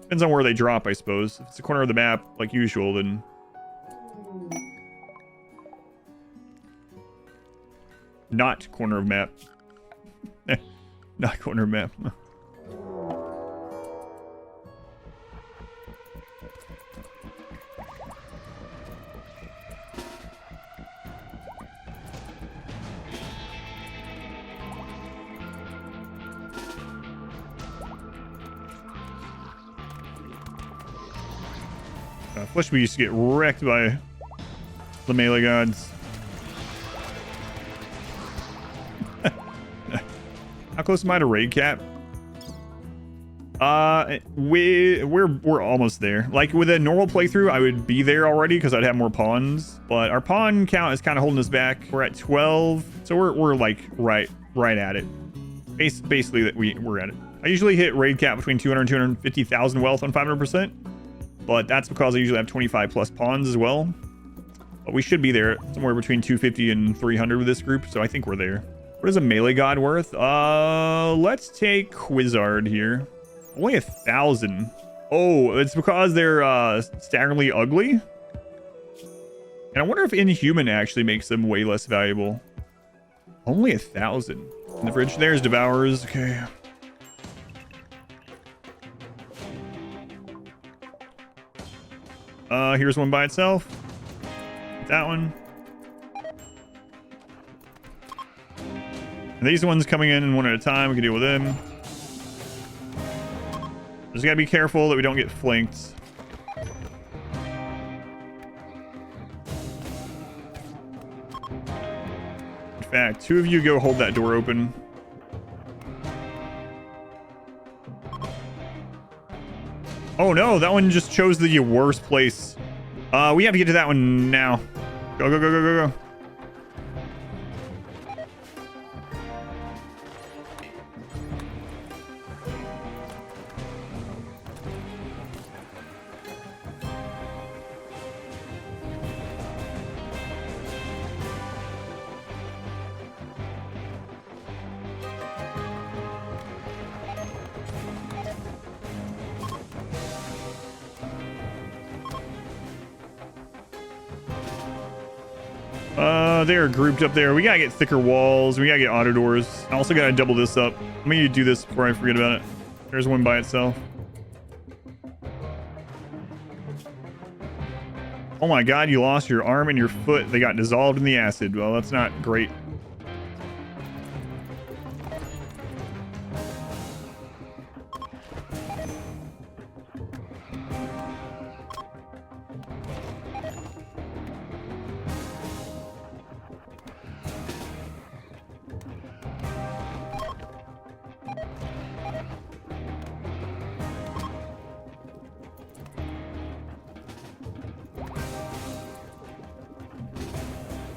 Depends on where they drop, I suppose. If it's the corner of the map, like usual, then not corner of map. Not corner of map. Flesh we used to get wrecked by the melee gods. How close am I to raid cap? We're almost there. Like with a normal playthrough, I would be there already because I'd have more pawns. But our pawn count is kind of holding us back. We're at 12, so we're like right at it. Basically, that we're at it. I usually hit raid cap between 200 and 250,000 wealth on 500%, but that's because I usually have 25 plus pawns as well. But we should be there somewhere between 250 and 300 with this group, so I think we're there. What is a melee god worth? Let's take Quizzard here. Only 1,000. Oh, it's because they're staggeringly ugly. And I wonder if Inhuman actually makes them way less valuable. Only 1,000. In the fridge, there's Devourers. Okay. Here's one by itself. That one. And these ones coming in one at a time. We can deal with them. Just gotta be careful that we don't get flanked. In fact, two of you go hold that door open. Oh no, that one just chose the worst place. We have to get to that one now. Go, go, go, go, go, go. They're grouped up there. We gotta get thicker walls. We gotta get auto doors. I also gotta double this up. Let me do this before I forget about it. There's one by itself. Oh my god, you lost your arm and your foot. They got dissolved in the acid. Well, that's not great.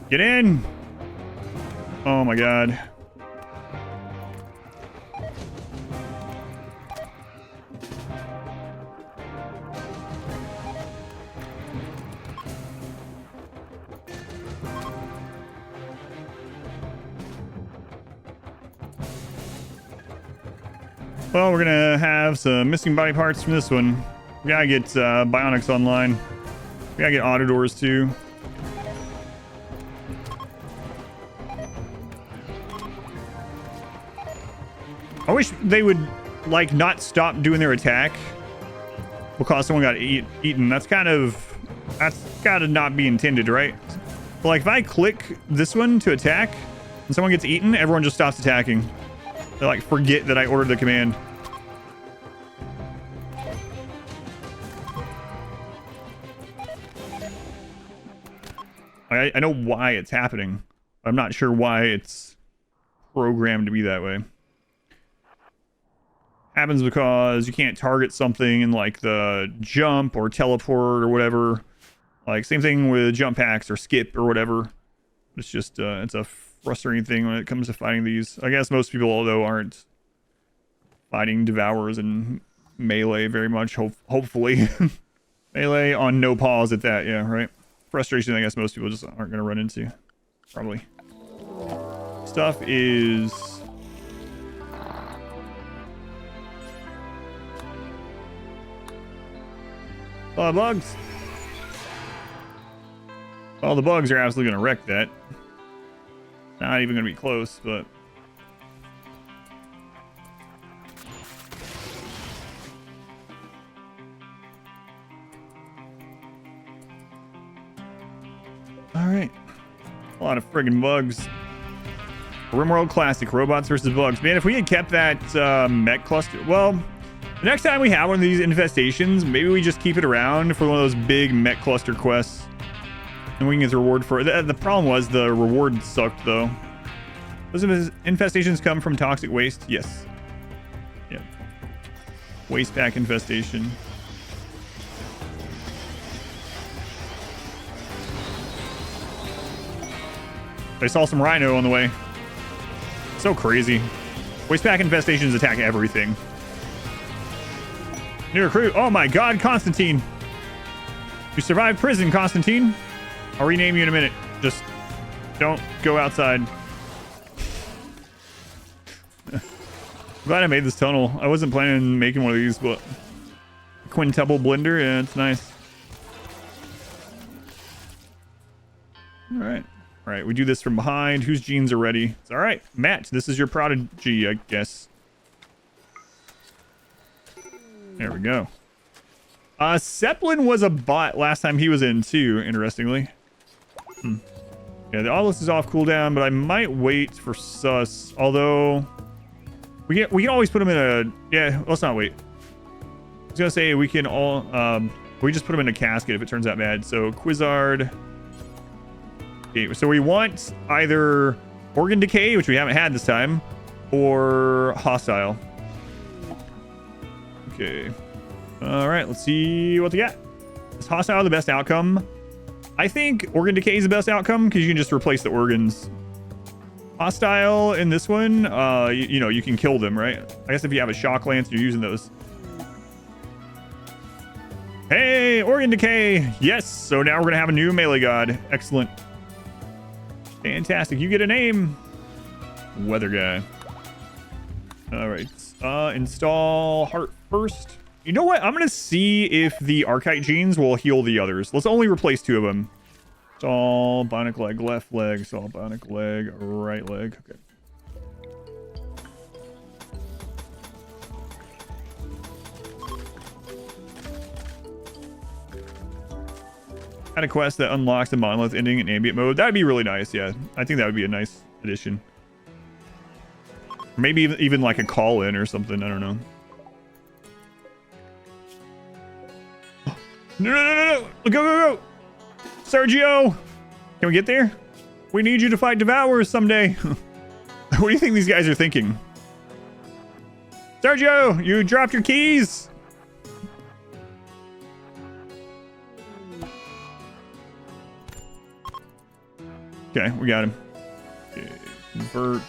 Get in! Oh my god. Well, we're gonna have some missing body parts from this one. We gotta get bionics online. We gotta get auto doors too. I wish they would, like, not stop doing their attack because someone got eaten. That's gotta not be intended, right? But, like, if I click this one to attack and someone gets eaten, everyone just stops attacking. They, like, forget that I ordered the command. I know why it's happening. I'm not sure why it's programmed to be that way. Happens because you can't target something in like the jump or teleport or whatever. Like same thing with jump hacks or skip or whatever. It's just it's a frustrating thing when it comes to fighting these. I guess most people although aren't fighting Devourers and melee very much. Hopefully, melee on no pause at that. Yeah, right. Frustration. I guess most people just aren't going to run into. Probably. Stuff is. Oh, bugs. Well, the bugs are absolutely going to wreck that. Not even going to be close, but... Alright. A lot of friggin' bugs. RimWorld Classic, robots versus bugs. Man, if we had kept that mech cluster... Well... The next time we have one of these infestations, maybe we just keep it around for one of those big mech cluster quests. And we can get the reward for it. The problem was the reward sucked, though. Those infestations come from toxic waste? Yes. Yeah. Waste pack infestation. I saw some rhino on the way. So crazy. Waste pack infestations attack everything. New recruit. Oh my god, Constantine. You survived prison, Constantine. I'll rename you in a minute. Just don't go outside. Glad I made this tunnel. I wasn't planning on making one of these, but quintuple blender, yeah, it's nice. All right. All right, we do this from behind. Whose genes are ready? It's all right. Matt, this is your prodigy, I guess. There we go. Zeppelin was a bot last time he was in, too, interestingly. Yeah, the Obelisk is off cooldown, but I might wait for Sus. Although, we can always put him in a... Yeah, let's not wait. I was going to say we can all... we just put him in a casket if it turns out bad. So, Quizzard... Okay, so we want either Organ Decay, which we haven't had this time, or Hostile. Okay. All right, let's see what they got. Is Hostile the best outcome? I think Organ Decay is the best outcome because you can just replace the organs. Hostile in this one, you know, you can kill them, right? I guess if you have a Shock Lance, you're using those. Hey, Organ Decay. Yes, so now we're going to have a new melee god. Excellent. Fantastic. You get a name. Weather guy. All right. Install heart first. You know what? I'm going to see if the Archite genes will heal the others. Let's only replace 2 of them. Install bionic leg, left leg. Install bionic leg, right leg. Okay. Had a quest that unlocks the monolith ending in ambient mode. That'd be really nice. Yeah, I think that would be a nice addition. Maybe even like a call in or something. I don't know. No. Go. Sergio, can we get there? We need you to fight Devourers someday. What do you think these guys are thinking? Sergio, you dropped your keys. Okay, we got him. Okay, convert.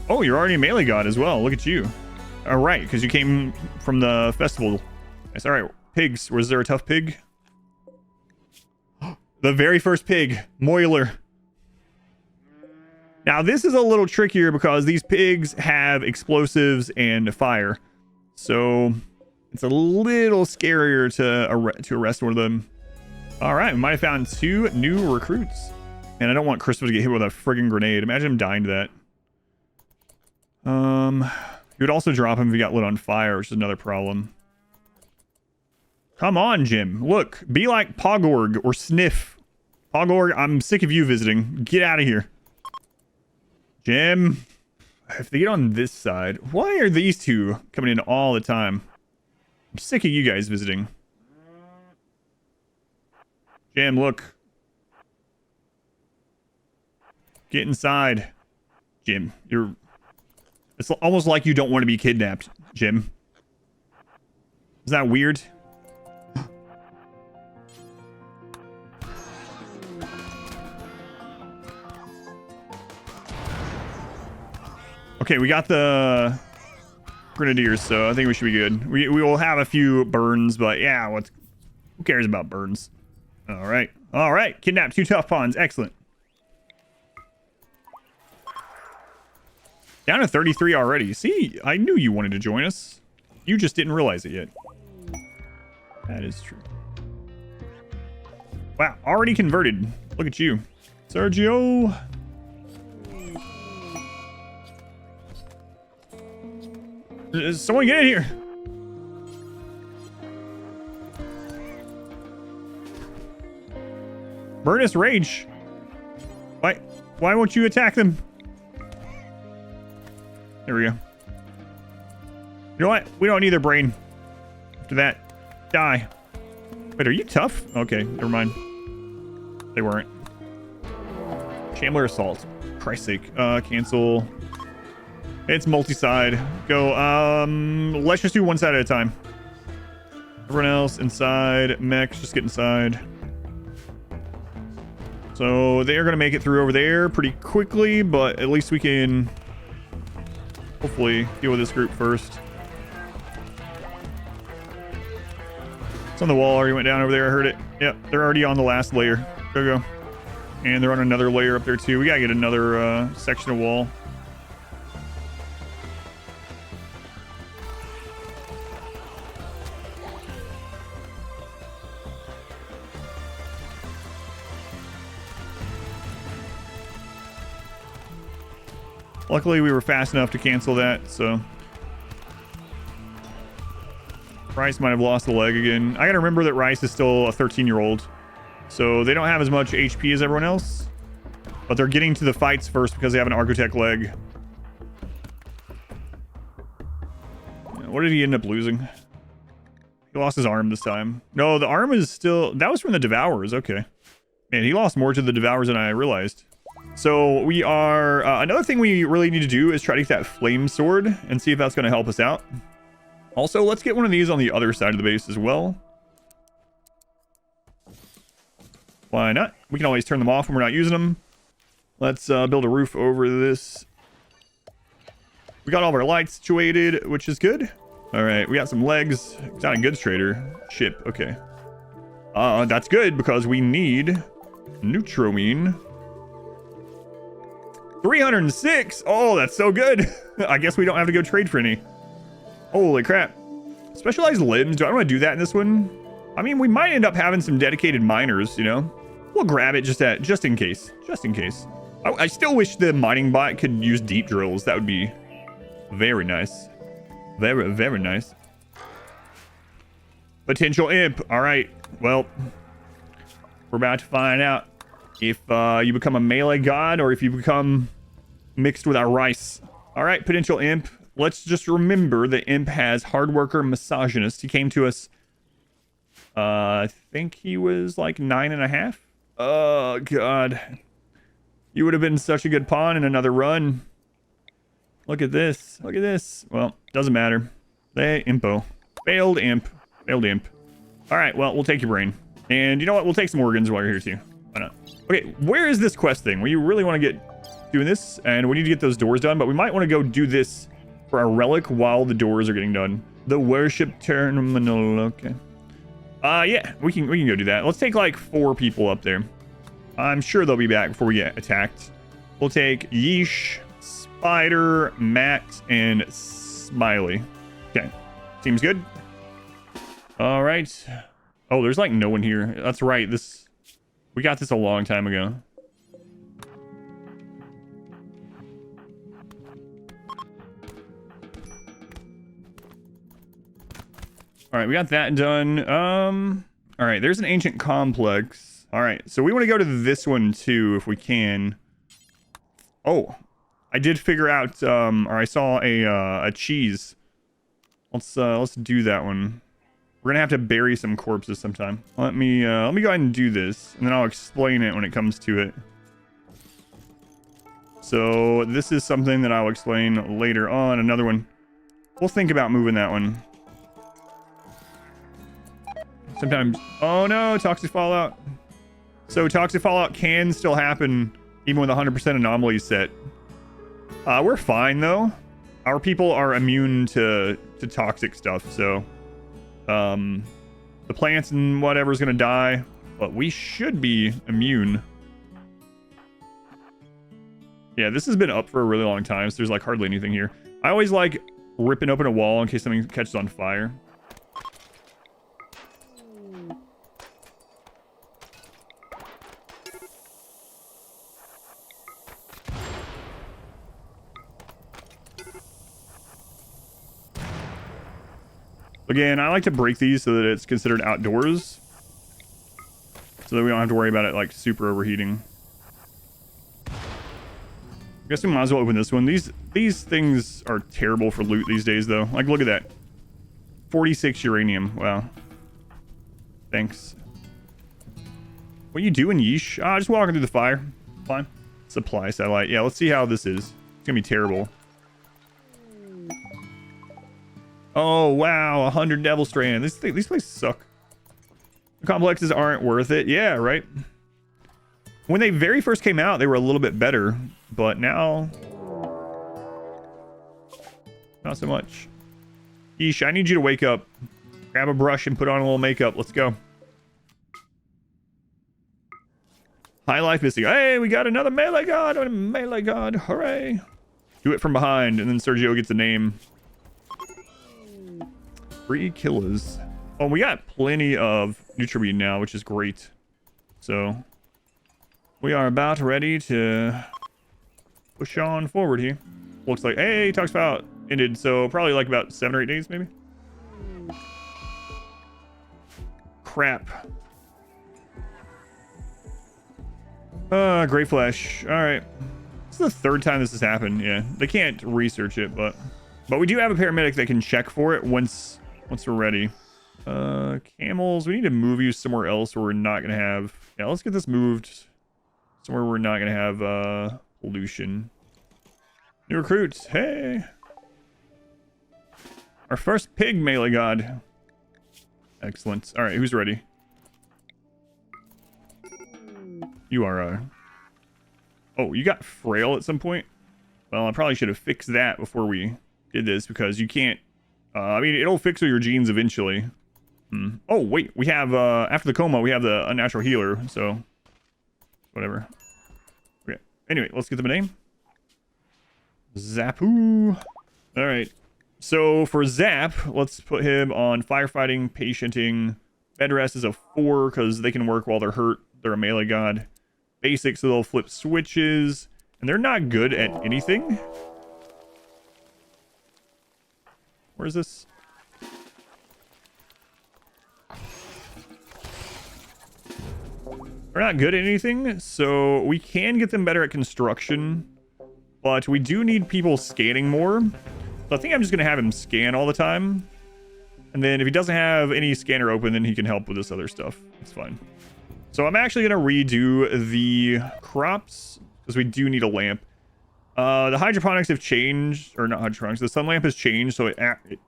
Oh, you're already a melee god as well. Look at you. All right, because you came from the festival. Yes, all right, pigs. Was there a tough pig? The very first pig, Moiler. Now, this is a little trickier because these pigs have explosives and fire. So, it's a little scarier to arrest one of them. All right, we might have found 2 new recruits. And I don't want Christopher to get hit with a friggin' grenade. Imagine him dying to that. You would also drop him if he got lit on fire, which is another problem. Come on, Jim. Look, be like Pogorg or Sniff. Pogorg, I'm sick of you visiting. Get out of here. Jim. If they get on this side, why are these 2 coming in all the time? I'm sick of you guys visiting. Jim, look. Get inside. Jim, it's almost like you don't want to be kidnapped, Jim. Is that weird? Okay, we got the Grenadiers, so I think we should be good. We will have a few burns, but yeah, who cares about burns? All right. Kidnap 2 tough pawns. Excellent. Down to 33 already. See, I knew you wanted to join us. You just didn't realize it yet. That is true. Wow, already converted. Look at you. Sergio. Someone get in here. Burnus Rage. Why won't you attack them? There we go. You know what? We don't need their brain. After that, die. Wait, are you tough? Okay, never mind. They weren't. Shambler Assault. Christ's sake. Cancel. It's multi-side. Go. Let's just do one side at a time. Everyone else inside. Mechs, just get inside. So they are going to make it through over there pretty quickly, but at least we can hopefully deal with this group first. It's on the wall. Already went down over there. I heard it. Yep, they're already on the last layer. Go. And they're on another layer up there too. We got to get another section of wall. Luckily, we were fast enough to cancel that, so... Rice might have lost a leg again. I gotta remember that Rice is still a 13-year-old. So they don't have as much HP as everyone else. But they're getting to the fights first because they have an Architect leg. What did he end up losing? He lost his arm this time. No, the arm is still... That was from the Devourers, okay. Man, he lost more to the Devourers than I realized. So we are... another thing we really need to do is try to get that flame sword and see if that's going to help us out. Also, let's get one of these on the other side of the base as well. Why not? We can always turn them off when we're not using them. Let's build a roof over this. We got all of our lights situated, which is good. All right, we got some legs. It's not a goods trader. Ship, okay. That's good because we need Neutramine. 306. Oh, that's so good. I guess we don't have to go trade for any. Holy crap. Specialized limbs. Do I want to do that in this one? I mean, we might end up having some dedicated miners, you know? We'll grab it just in case. Just in case. I still wish the mining bot could use deep drills. That would be very nice. Very, very nice. Potential imp. All right. Well, we're about to find out if you become a melee god or if you become mixed with our rice. All right, potential imp. Let's just remember the imp has hard worker misogynist. He came to us. I think he was like 9.5. Oh, God. You would have been such a good pawn in another run. Look at this. Look at this. Well, doesn't matter. They impo. Failed imp. Failed imp. All right, well, we'll take your brain. And you know what? We'll take some organs while you're here, too. Why not? Okay, where is this quest thing? We really want to get doing this, and we need to get those doors done, but we might want to go do this for our relic while the doors are getting done. The worship terminal. Okay. Yeah, we can go do that. Let's take like 4 people up there. I'm sure they'll be back before we get attacked. We'll take Yeesh, Spider, Matt, and Smiley. Okay, seems good. All right. Oh, there's like no one here. That's right. We got this a long time ago. All right, we got that done. All right, there's an ancient complex. All right, so we want to go to this one too, if we can. Oh, I did figure out, or I saw a cheese. Let's do that one. We're gonna have to bury some corpses sometime. Let me go ahead and do this, and then I'll explain it when it comes to it. So this is something that I'll explain later on. Another one. We'll think about moving that one. Sometimes, oh no, toxic fallout. So toxic fallout can still happen even with 100% anomaly set. We're fine though. Our people are immune to toxic stuff, so the plants and whatever is gonna die, but we should be immune. Yeah, this has been up for a really long time, so there's like hardly anything here. I always like ripping open a wall in case something catches on fire. Again, I like to break these so that it's considered outdoors, so that we don't have to worry about it like super overheating. Guess we might as well open this one. These things are terrible for loot these days, though. Like, look at that. 46 uranium. Wow. Thanks. What are you doing, yeesh? Ah, just walking through the fire. Fine. Supply satellite. Yeah, let's see how this is. It's gonna be terrible. Oh, wow. 100 Devil Strand. These places suck. The complexes aren't worth it. Yeah, right? When they very first came out, they were a little bit better. But now... not so much. Yeesh, I need you to wake up. Grab a brush and put on a little makeup. Let's go. High life missing. Hey, we got another melee god. A melee god. Hooray. Do it from behind. And then Sergio gets a name. 3 killers. Oh, we got plenty of Nutribine now, which is great. So, we are about ready to push on forward here. Looks like, hey, talks about ended, so probably like about 7 or 8 days, maybe. Crap. Great flesh. All right. This is the 3rd time this has happened. Yeah, they can't research it, but we do have a paramedic that can check for it once we're ready. Camels. We need to move you somewhere else where we're not gonna have. Yeah, let's get this moved somewhere we're not gonna have pollution. New recruits. Hey. Our first pig melee god. Excellent. All right, who's ready? You are, oh, you got frail at some point? Well, I probably should have fixed that before we did this, because you can't... I mean, it'll fix all your genes eventually. Oh, wait, we have, after the coma, we have the unnatural healer, so... whatever. Okay, anyway, let's get them a name. Zapu. Alright, so for Zap, let's put him on firefighting, patienting. Bed rest is a 4, because they can work while they're hurt. They're a melee god. Basic, so they'll flip switches, and they're not good at anything. Where is this? They're not good at anything, so we can get them better at construction, but we do need people scanning more. So I think I'm just gonna have him scan all the time, and then if he doesn't have any scanner open, then he can help with this other stuff. It's fine. So I'm actually going to redo the crops, because we do need a lamp. The hydroponics have changed, or not hydroponics, the sun lamp has changed, so it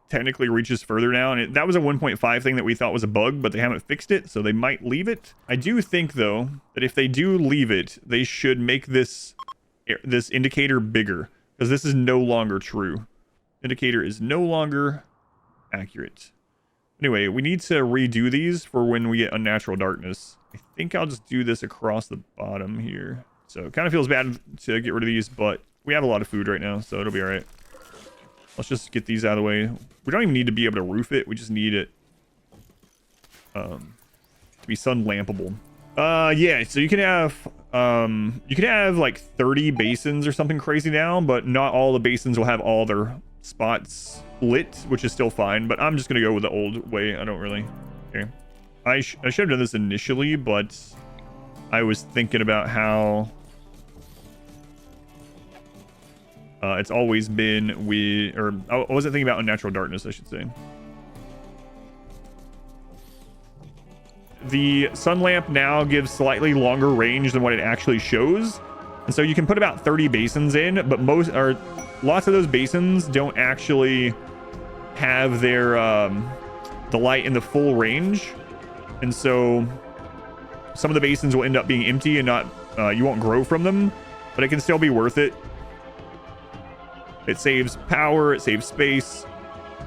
technically reaches further now. And that was a 1.5 thing that we thought was a bug, but they haven't fixed it, so they might leave it. I do think, though, that if they do leave it, they should make this indicator bigger, because this is no longer true. Indicator is no longer accurate. Anyway, we need to redo these for when we get unnatural darkness. I think I'll just do this across the bottom here. So it kind of feels bad to get rid of these, but we have a lot of food right now, so it'll be all right. Let's just get these out of the way. We don't even need to be able to roof it. We just need it to be sun lampable. Yeah, so you can have like 30 basins or something crazy now, but not all the basins will have all their spots lit, which is still fine, but I'm just gonna go with the old way. I don't really care. I should have done this initially, but I was thinking about how it's always been or I wasn't thinking about unnatural darkness, I should say. The sun lamp now gives slightly longer range than what it actually shows, and so you can put about 30 basins in, but lots of those basins don't actually have their the light in the full range. And so some of the basins will end up being empty and not you won't grow from them, but it can still be worth it. It saves power, it saves space,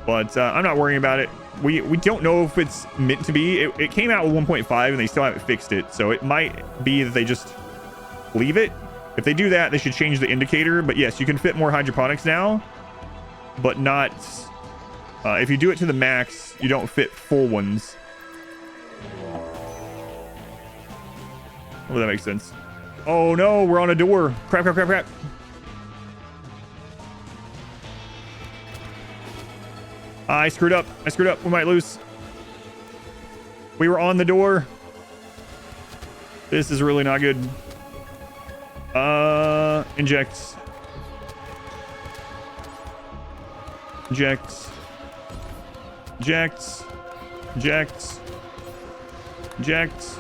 but I'm not worrying about it. We don't know if it's meant to be. It came out with 1.5 and they still haven't fixed it, so it might be that they just leave it. If they do that, they should change the indicator. But yes, you can fit more hydroponics now, but not if you do it to the max, you don't fit full ones. Well, that makes sense. Oh no, we're on a door. Crap, crap, crap, crap. I screwed up. We might lose. We were on the door. This is really not good. Inject. Ejects. Ejects. Ejects. Ejects.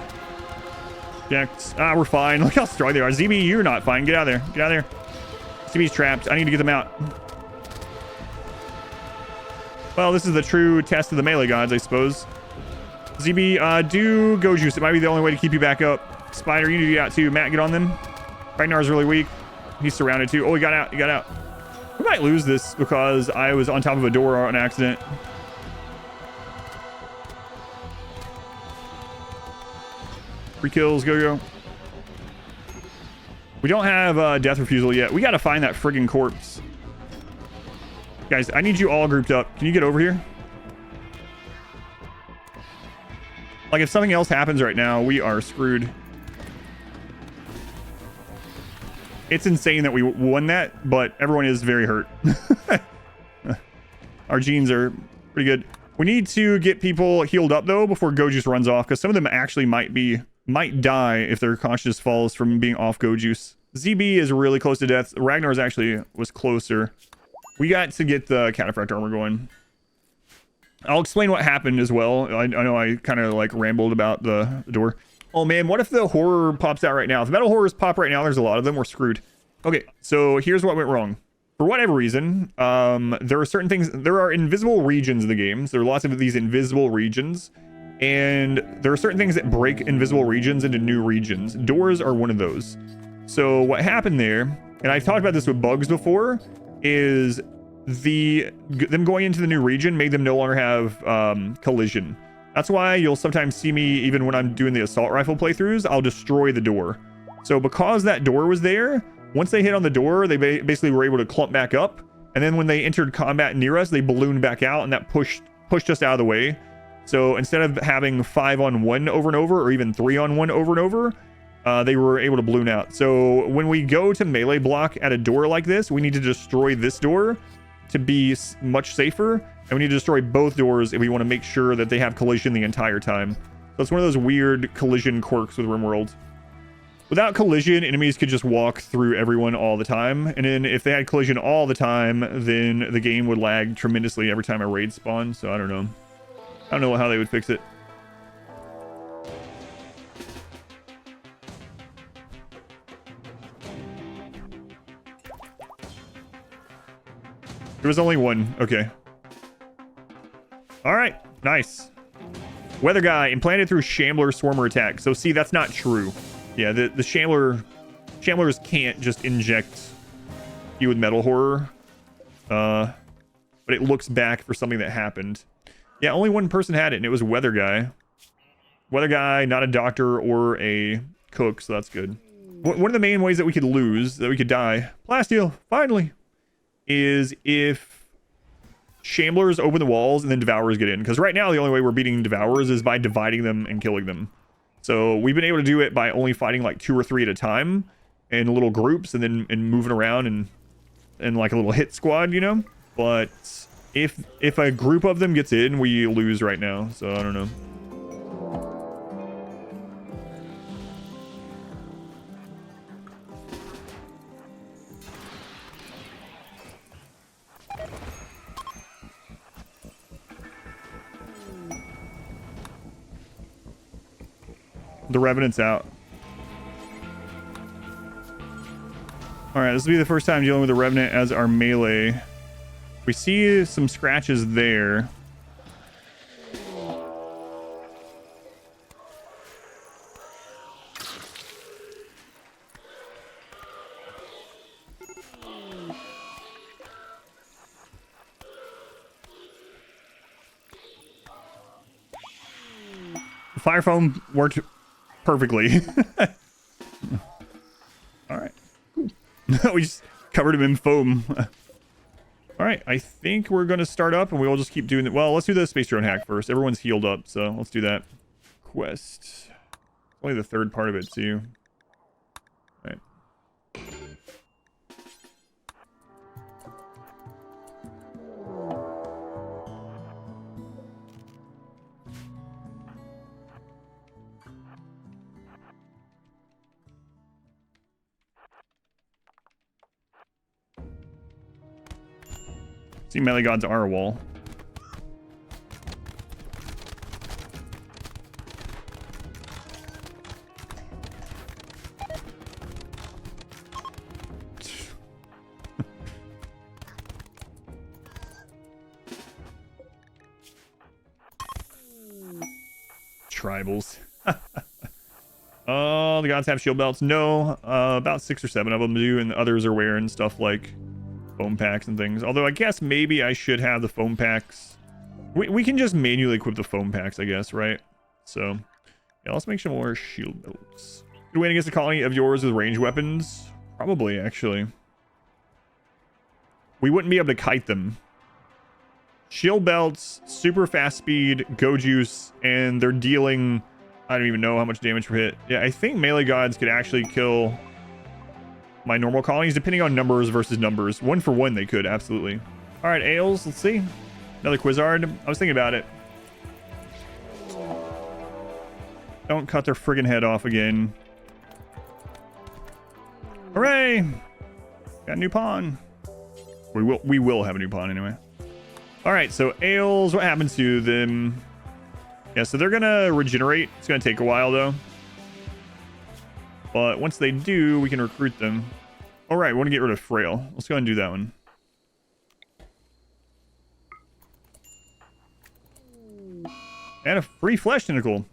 Ejects. Ah, we're fine. Look how strong they are. ZB, you're not fine. Get out of there. Get out of there. ZB's trapped. I need to get them out. Well, this is the true test of the melee gods, I suppose. ZB, do go juice. It might be the only way to keep you back up. Spider, you need to get out too. Matt, get on them. Ragnar's really weak. He's surrounded too. Oh, he got out. He got out. We might lose this because I was on top of a door on accident. Free kills. Go, go. We don't have death refusal yet. We got to find that friggin' corpse. Guys, I need you all grouped up. Can you get over here? Like, if something else happens right now, we are screwed. It's insane that we won that, but everyone is very hurt. Our genes are pretty good. We need to get people healed up, though, before Go Juice runs off, because some of them actually might die if their consciousness falls from being off Go Juice. ZB is really close to death. Ragnar's actually was closer. We got to get the cataphract armor going. I'll explain what happened as well. I know I kind of like rambled about the door. Oh man, what if the horror pops out right now? If the metal horrors pop right now, there's a lot of them. We're screwed. Okay, so here's what went wrong. For whatever reason, there are certain things. There are invisible regions in the games. There are lots of these invisible regions. And there are certain things that break invisible regions into new regions. Doors are one of those. So what happened there, and I've talked about this with bugs before, is them going into the new region made them no longer have collision. That's why you'll sometimes see me, even when I'm doing the assault rifle playthroughs, I'll destroy the door. So because that door was there, once they hit on the door, they basically were able to clump back up. And then when they entered combat near us, they ballooned back out, and that pushed us out of the way. So instead of having 5-on-1 over and over, or even 3-on-1 over and over, they were able to balloon out. So when we go to melee block at a door like this, we need to destroy this door to be much safer. And we need to destroy both doors if we want to make sure that they have collision the entire time. So it's one of those weird collision quirks with RimWorld. Without collision, enemies could just walk through everyone all the time. And then if they had collision all the time, then the game would lag tremendously every time a raid spawned. So I don't know. I don't know how they would fix it. There was only one. Okay. All right. Nice. Weather guy implanted through Shambler Swarmer attack. So see, that's not true. Yeah, the Shamblers can't just inject you with metal horror. But it looks back for something that happened. Yeah, only one person had it, and it was Weather Guy. Weather Guy, not a doctor or a cook, so that's good. One of the main ways that we could lose, that we could die, Plasteel, finally, is if Shamblers open the walls and then Devourers get in. Because right now, the only way we're beating Devourers is by dividing them and killing them. So we've been able to do it by only fighting like 2 or 3 at a time in little groups and then moving around and like a little hit squad, you know? But if a group of them gets in, we lose right now. So I don't know. The Revenant's out. Alright, this will be the first time dealing with the Revenant as our melee. We see some scratches there. The fire foam worked perfectly. All right. Cool. We just covered him in foam. All right, I think we're going to start up and we'll just keep doing it. Well, let's do the space drone hack first. Everyone's healed up, so let's do that. Quest. Only the third part of it, too. All right. See, melee gods are a wall. Tribals. Oh, the gods have shield belts. No, about 6 or 7 of them do, and the others are wearing stuff like foam packs and things. Although I guess maybe I should have the foam packs. We can just manually equip the foam packs, I guess, right? So, yeah, let's make some more shield belts. Could win against a colony of yours with ranged weapons? Probably, actually. We wouldn't be able to kite them. Shield belts, super fast speed, go juice, and they're dealing... I don't even know how much damage per hit. Yeah, I think melee gods could actually kill my normal colonies, depending on numbers versus numbers. 1 for 1, they could, absolutely. All right, Ales, let's see. Another Quizzard. I was thinking about it. Don't cut their friggin' head off again. Hooray! Got a new pawn. We will have a new pawn anyway. All right, so Ales, what happens to them? Yeah, so they're gonna regenerate. It's gonna take a while though. But once they do, we can recruit them. All right, we want to get rid of Frail. Let's go ahead and do that one. And a free flesh tentacle.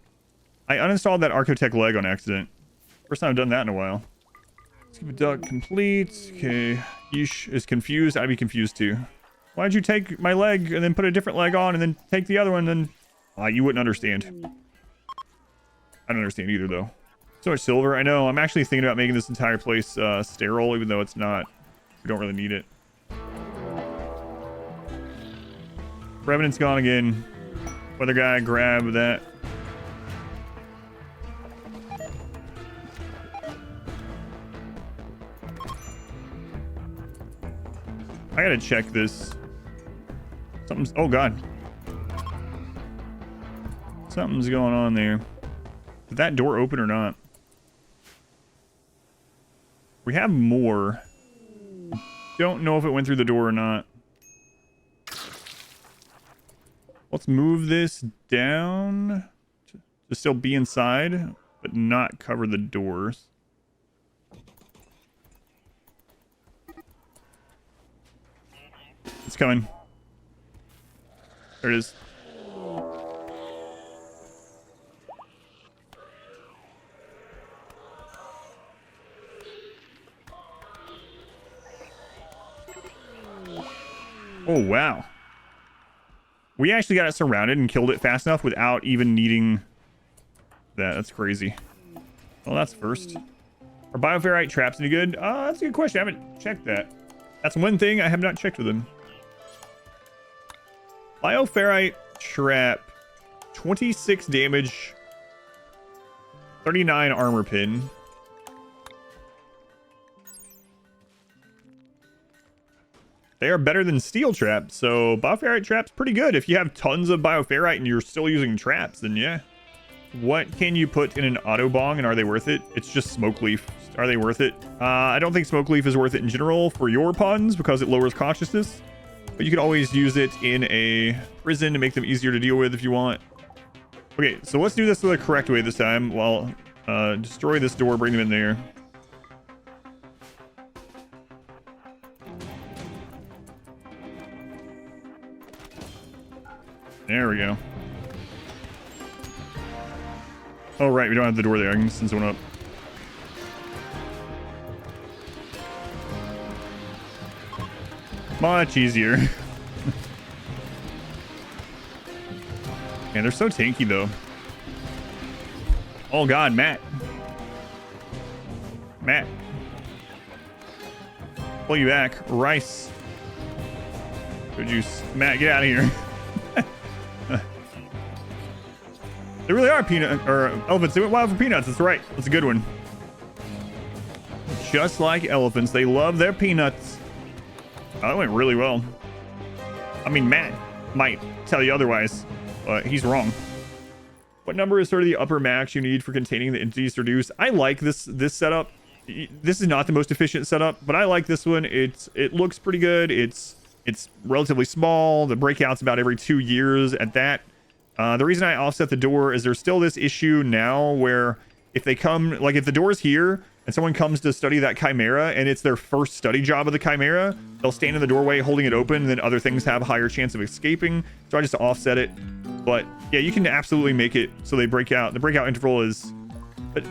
I uninstalled that Archotech leg on accident. First time I've done that in a while. Skip a duck complete. Okay. Yeesh is confused. I'd be confused too. Why'd you take my leg and then put a different leg on and then take the other one and then... you wouldn't understand. I don't understand either though. So much silver. I know. I'm actually thinking about making this entire place sterile, even though it's not. We don't really need it. Revenant's gone again. Other guy, grab that. I gotta check this. Something's... Oh, God. Something's going on there. Did that door open or not? We have more. Don't know if it went through the door or not. Let's move this down to still be inside, but not cover the doors. It's coming. There it is. Oh, wow. We actually got it surrounded and killed it fast enough without even needing that. That's crazy. Well, that's first. Are bioferrite traps any good? That's a good question. I haven't checked that. That's one thing I have not checked with them. Bioferrite trap. 26 damage. 39 armor pin. They are better than steel traps, so bioferrite traps pretty good. If you have tons of bioferrite and you're still using traps, then yeah. What can you put in an auto bong and are they worth it? It's just smoke leaf. Are they worth it? I don't think smoke leaf is worth it in general for your puns because it lowers consciousness, but you could always use it in a prison to make them easier to deal with if you want. Okay, so let's do this the correct way this time. Well, destroy this door, bring them in there. There we go. Oh, right. We don't have the door there. I can send someone up. Much easier. Man, they're so tanky, though. Oh, God. Matt. Matt. Pull you back. Rice. Good juice. Matt, get out of here. They really are peanut or elephants. They went wild for peanuts. That's right. That's a good one. Just like elephants, they love their peanuts. Oh, that went really well. I mean, Matt might tell you otherwise, but he's wrong. What number is sort of the upper max you need for containing the entities to reduce? I like this setup. This is not the most efficient setup, but I like this one. It looks pretty good. It's It's relatively small. The breakout's about every 2 years at that. The reason I offset the door is there's still this issue now where if they come, like if the door's here and someone comes to study that chimera and it's their first study job of the chimera, they'll stand in the doorway holding it open, and then other things have a higher chance of escaping. So I just offset it. But yeah, you can absolutely make it so they break out. The breakout interval is,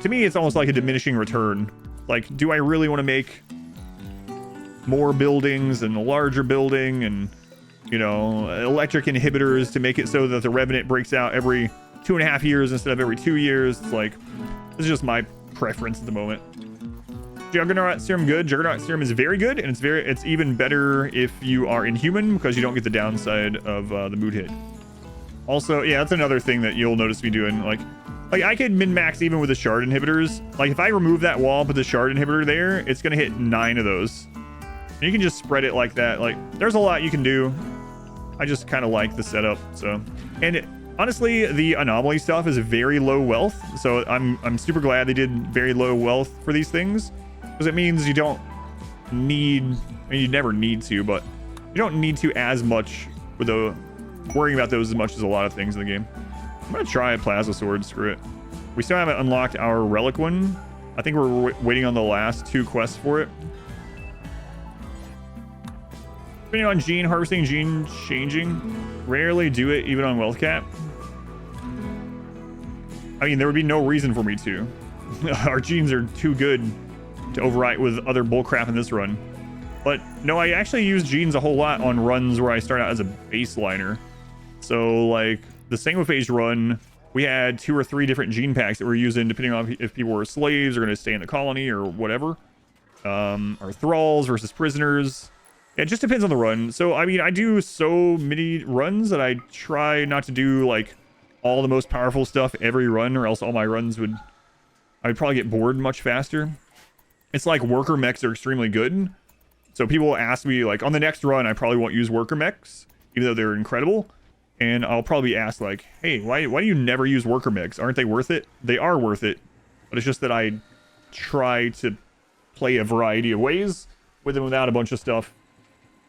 to me, it's almost like a diminishing return. Like, do I really want to make more buildings and a larger building and, you know, electric inhibitors to make it so that the Revenant breaks out every 2.5 years instead of every 2 years? It's like, this is just my preference at the moment. Juggernaut Serum good. Juggernaut Serum is very good, and it's even better if you are Inhuman because you don't get the downside of the mood hit. Also, yeah, that's another thing that you'll notice me doing. Like I could min-max even with the shard inhibitors. Like if I remove that wall, put the shard inhibitor there, it's gonna hit 9 of those. And you can just spread it like that. Like there's a lot you can do. I just kind of like the setup. So, and honestly, the anomaly stuff is very low wealth. So I'm super glad they did very low wealth for these things, because it means you don't need, I mean, you never need to, but you don't need to as much with the worrying about those as much as a lot of things in the game. I'm gonna try a plasma sword. Screw it. We still haven't unlocked our relic one. I think we're waiting on the last 2 quests for it. Depending on gene harvesting, gene changing, rarely do it even on wealth cap. I mean, there would be no reason for me to. Our genes are too good to overwrite with other bullcrap in this run. But no, I actually use genes a whole lot on runs where I start out as a baseliner. So like the Sanguiphage run, we had 2 or 3 different gene packs that we're using depending on if people were slaves or going to stay in the colony or whatever. Or thralls versus prisoners. It just depends on the run. So, I mean, I do so many runs that I try not to do, like, all the most powerful stuff every run, or else all my runs I'd probably get bored much faster. It's like worker mechs are extremely good. So people will ask me, like, on the next run, I probably won't use worker mechs, even though they're incredible. And I'll probably ask, like, hey, why do you never use worker mechs? Aren't they worth it? They are worth it. But it's just that I try to play a variety of ways with and without a bunch of stuff.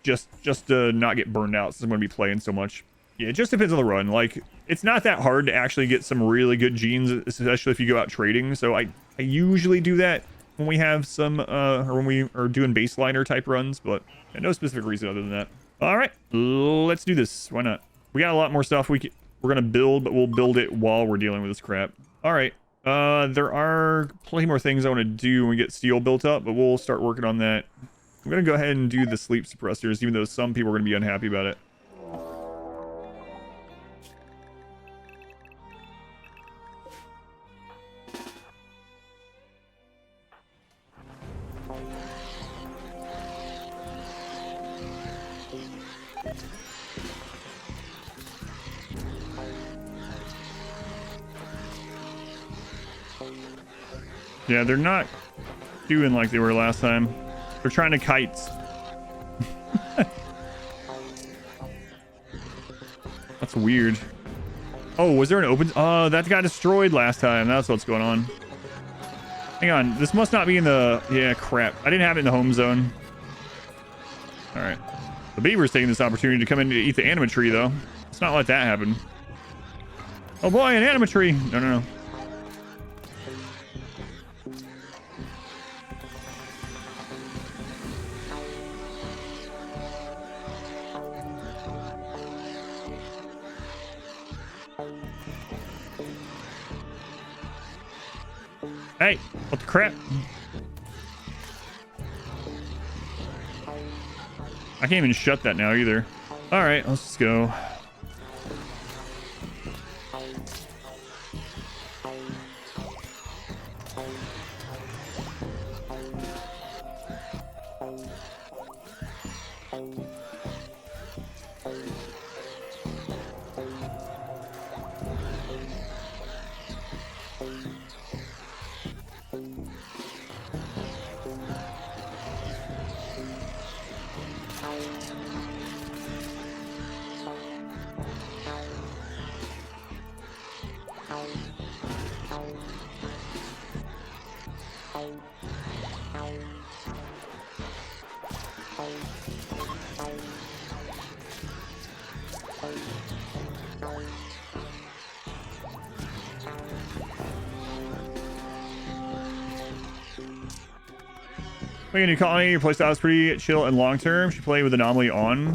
Just to not get burned out since I'm going to be playing so much. Yeah, it just depends on the run. Like, it's not that hard to actually get some really good genes, especially if you go out trading. So I usually do that when we have some, or when we are doing baseliner type runs, but no specific reason other than that. All right, let's do this. Why not? We got a lot more stuff we're going to build, but we'll build it while we're dealing with this crap. All right, there are plenty more things I want to do when we get steel built up, but we'll start working on that. I'm going to go ahead and do the sleep suppressors, even though some people are going to be unhappy about it. Yeah, they're not doing like they were last time. They're trying to kites. That's weird. Oh, was there an open? Oh, that got destroyed last time. That's what's going on. Hang on. This must not be in the... Yeah, crap. I didn't have it in the home zone. All right. The beaver's taking this opportunity to come in to eat the animatree, though. Let's not let that happen. Oh, boy, an animatree. No. Hey, what the crap? I can't even shut that now either. All right, let's just go. Playing a new colony, your playstyle is pretty chill and long term. Should play with Anomaly on.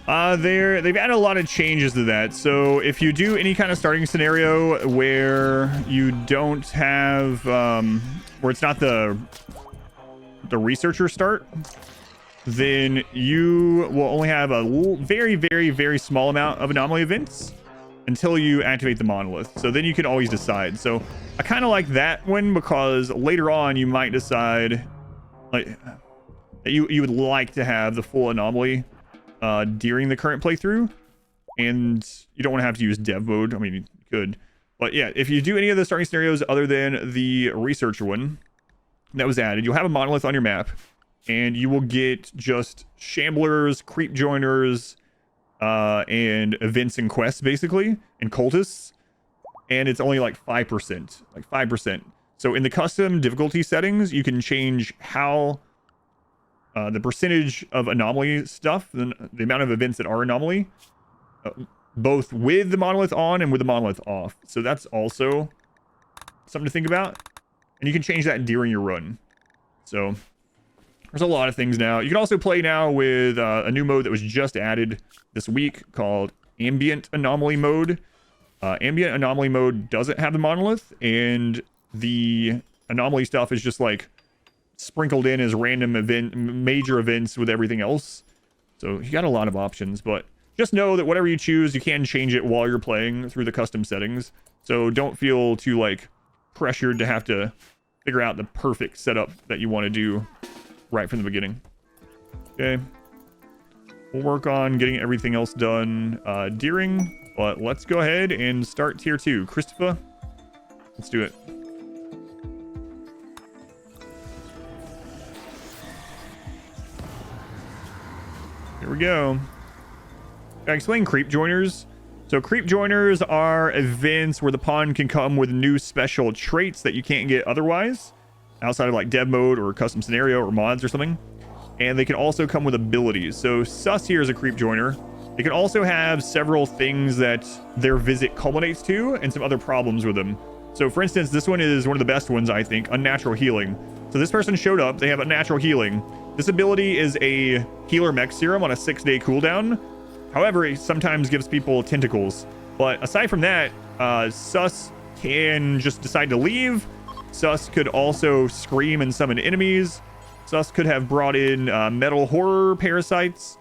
They've added a lot of changes to that. So if you do any kind of starting scenario where you don't have, where it's not the researcher start, then you will only have a very, very, very small amount of anomaly events until you activate the monolith. So then you can always decide. So I kind of like that one because later on you might decide like that you would like to have the full anomaly during the current playthrough, and you don't want to have to use dev mode. I mean, you could, but yeah, if you do any of the starting scenarios other than the researcher one that was added, you'll have a monolith on your map, and you will get just shamblers, creep joiners, and events and quests basically, and cultists, and it's only like 5%, like 5%. So in the custom difficulty settings, you can change how the percentage of anomaly stuff, the amount of events that are anomaly, both with the monolith on and with the monolith off. So that's also something to think about. And you can change that during your run. So there's a lot of things now. You can also play now with a new mode that was just added this week called Ambient Anomaly Mode. Ambient Anomaly Mode doesn't have the monolith, and the anomaly stuff is just like sprinkled in as random major events with everything else. So you got a lot of options, but just know that whatever you choose, you can change it while you're playing through the custom settings. So don't feel too like pressured to have to figure out the perfect setup that you want to do right from the beginning. Okay, we'll work on getting everything else done during, but let's go ahead and start tier 2. Christopher, let's do it. Here we go. I explain creep joiners. So creep joiners are events where the pawn can come with new special traits that you can't get otherwise, outside of like dev mode or custom scenario or mods or something. And they can also come with abilities. So Sus here is a creep joiner. They can also have several things that their visit culminates to and some other problems with them. So for instance, this one is one of the best ones, I think, Unnatural Healing. So this person showed up, they have Unnatural Healing. This ability is a healer mech serum on a 6-day cooldown. However, it sometimes gives people tentacles. But aside from that, Sus can just decide to leave. Sus could also scream and summon enemies. Sus could have brought in metal horror parasites.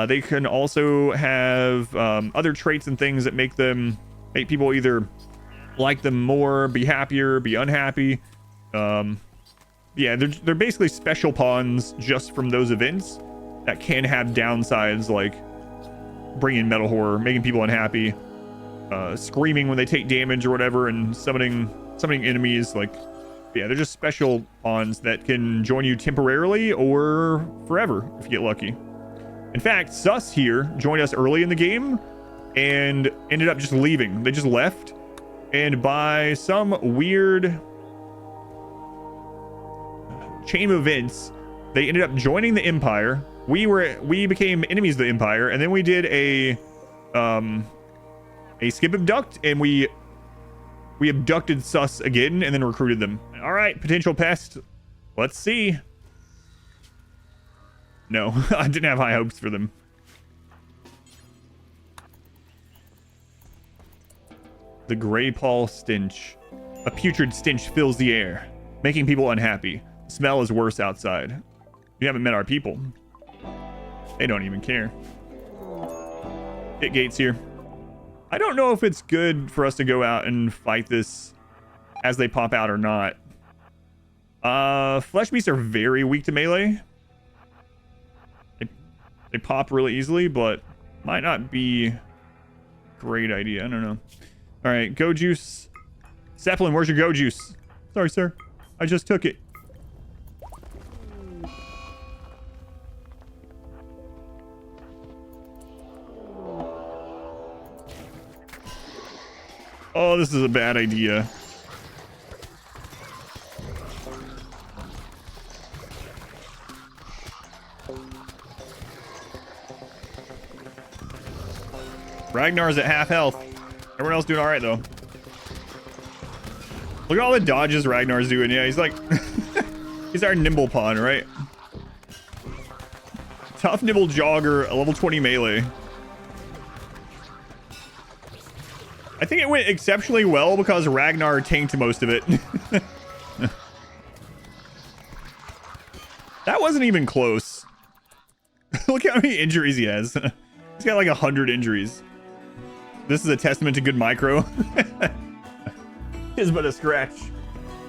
They can also have other traits and things that make people either like them more, be happier, be unhappy. Yeah, they're basically special pawns just from those events that can have downsides like bringing metal horror, making people unhappy, screaming when they take damage or whatever, and summoning enemies. Like, yeah, they're just special pawns that can join you temporarily or forever if you get lucky. In fact, Sus here joined us early in the game and ended up just leaving. They just left, and by some weird chain of events, they ended up joining the Empire. We became enemies of the Empire, and then we did a skip abduct, and we abducted Sus again and then recruited them. All right, potential pest. Let's see. No, I didn't have high hopes for them. The gray pall stench. A putrid stench fills the air, making people unhappy. The smell is worse outside. You haven't met our people. They don't even care. Hit gates here. I don't know if it's good for us to go out and fight this as they pop out or not. Flesh beasts are very weak to melee. They pop really easily, but might not be a great idea. I don't know. All right, go juice. Zeppelin, where's your go juice? Sorry, sir. I just took it. Oh, this is a bad idea. Ragnar's at half health. Everyone else doing all right, though. Look at all the dodges Ragnar's doing. Yeah, he's like... He's our nimble pawn, right? Tough nimble jogger, a level 20 melee. I think it went exceptionally well because Ragnar tanked most of it. That wasn't even close. Look how many injuries he has. He's got like 100 injuries. This is a testament to good micro. It's but a scratch.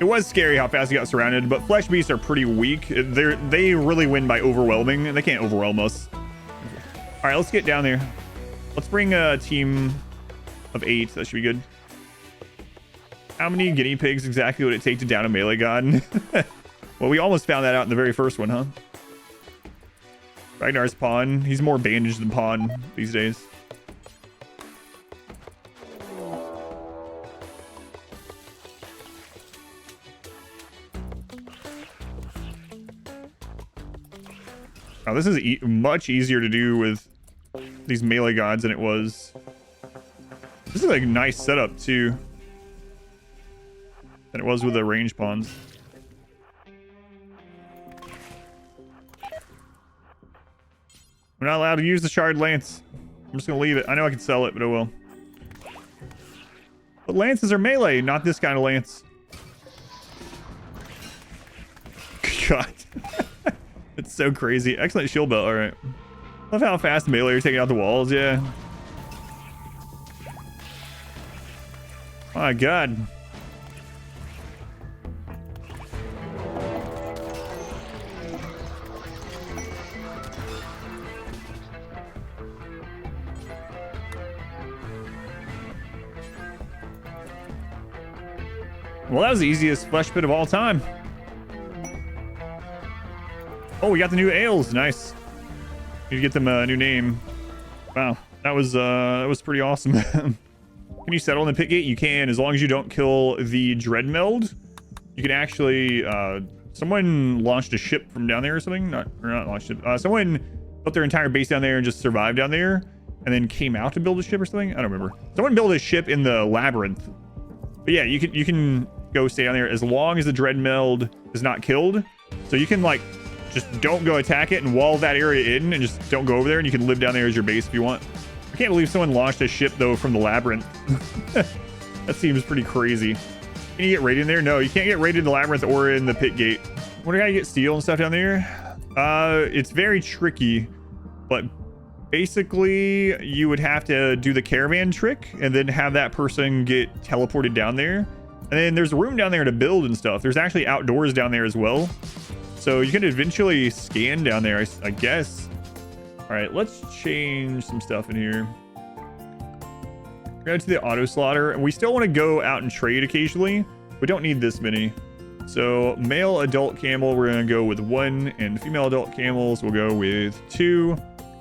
It was scary how fast he got surrounded, but flesh beasts are pretty weak. They really win by overwhelming. They can't overwhelm us. All right, let's get down there. Let's bring a team of 8. That should be good. How many guinea pigs exactly would it take to down a melee god? Well, we almost found that out in the very first one, huh? Ragnar's pawn. He's more bandaged than pawn these days. Oh, this is much easier to do with these melee gods than it was. This is like a nice setup too than it was with the range pawns. We're not allowed to use the shard lance. I'm just gonna leave it. I know I can sell it, but I will. But lances are melee, not this kind of lance. God. It's so crazy. Excellent shield belt. All right. Love how fast melee are taking out the walls. Yeah. My God. Well, that was the easiest flesh pit of all time. Oh, we got the new ales. Nice. Need to get them a new name. Wow, that was pretty awesome. Can you settle in the pit gate? You can, as long as you don't kill the Dreadmeld. You can actually someone launched a ship from down there or something. Not launched it. Someone built their entire base down there and just survived down there, and then came out to build a ship or something. I don't remember. Someone built a ship in the labyrinth. But yeah, you can go stay down there as long as the Dreadmeld is not killed. So you can like just don't go attack it and wall that area in and just don't go over there, and you can live down there as your base if you want. I can't believe someone launched a ship though from the labyrinth. That seems pretty crazy. Can you get raided in there? No, you can't get raided in the labyrinth or in the pit gate. What do I get steel and stuff down there? It's very tricky, but basically you would have to do the caravan trick and then have that person get teleported down there. And then there's room down there to build and stuff. There's actually outdoors down there as well. So you can eventually scan down there, I guess. All right, let's change some stuff in here. Go to the auto slaughter, and we still want to go out and trade occasionally. We don't need this many. So male adult camel, we're going to go with 1, and female adult camels, we'll go with 2.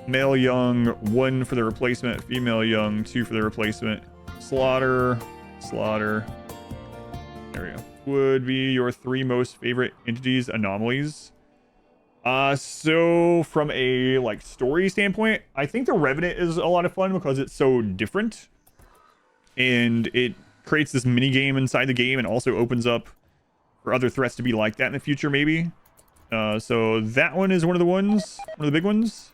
Male young, 1 for the replacement. Female young, 2 for the replacement. Slaughter. There we go. Would be your 3 most favorite entities, anomalies. So from a like story standpoint, I think the Revenant is a lot of fun because it's so different, and it creates this mini game inside the game and also opens up for other threats to be like that in the future, maybe. So that one is one of the big ones.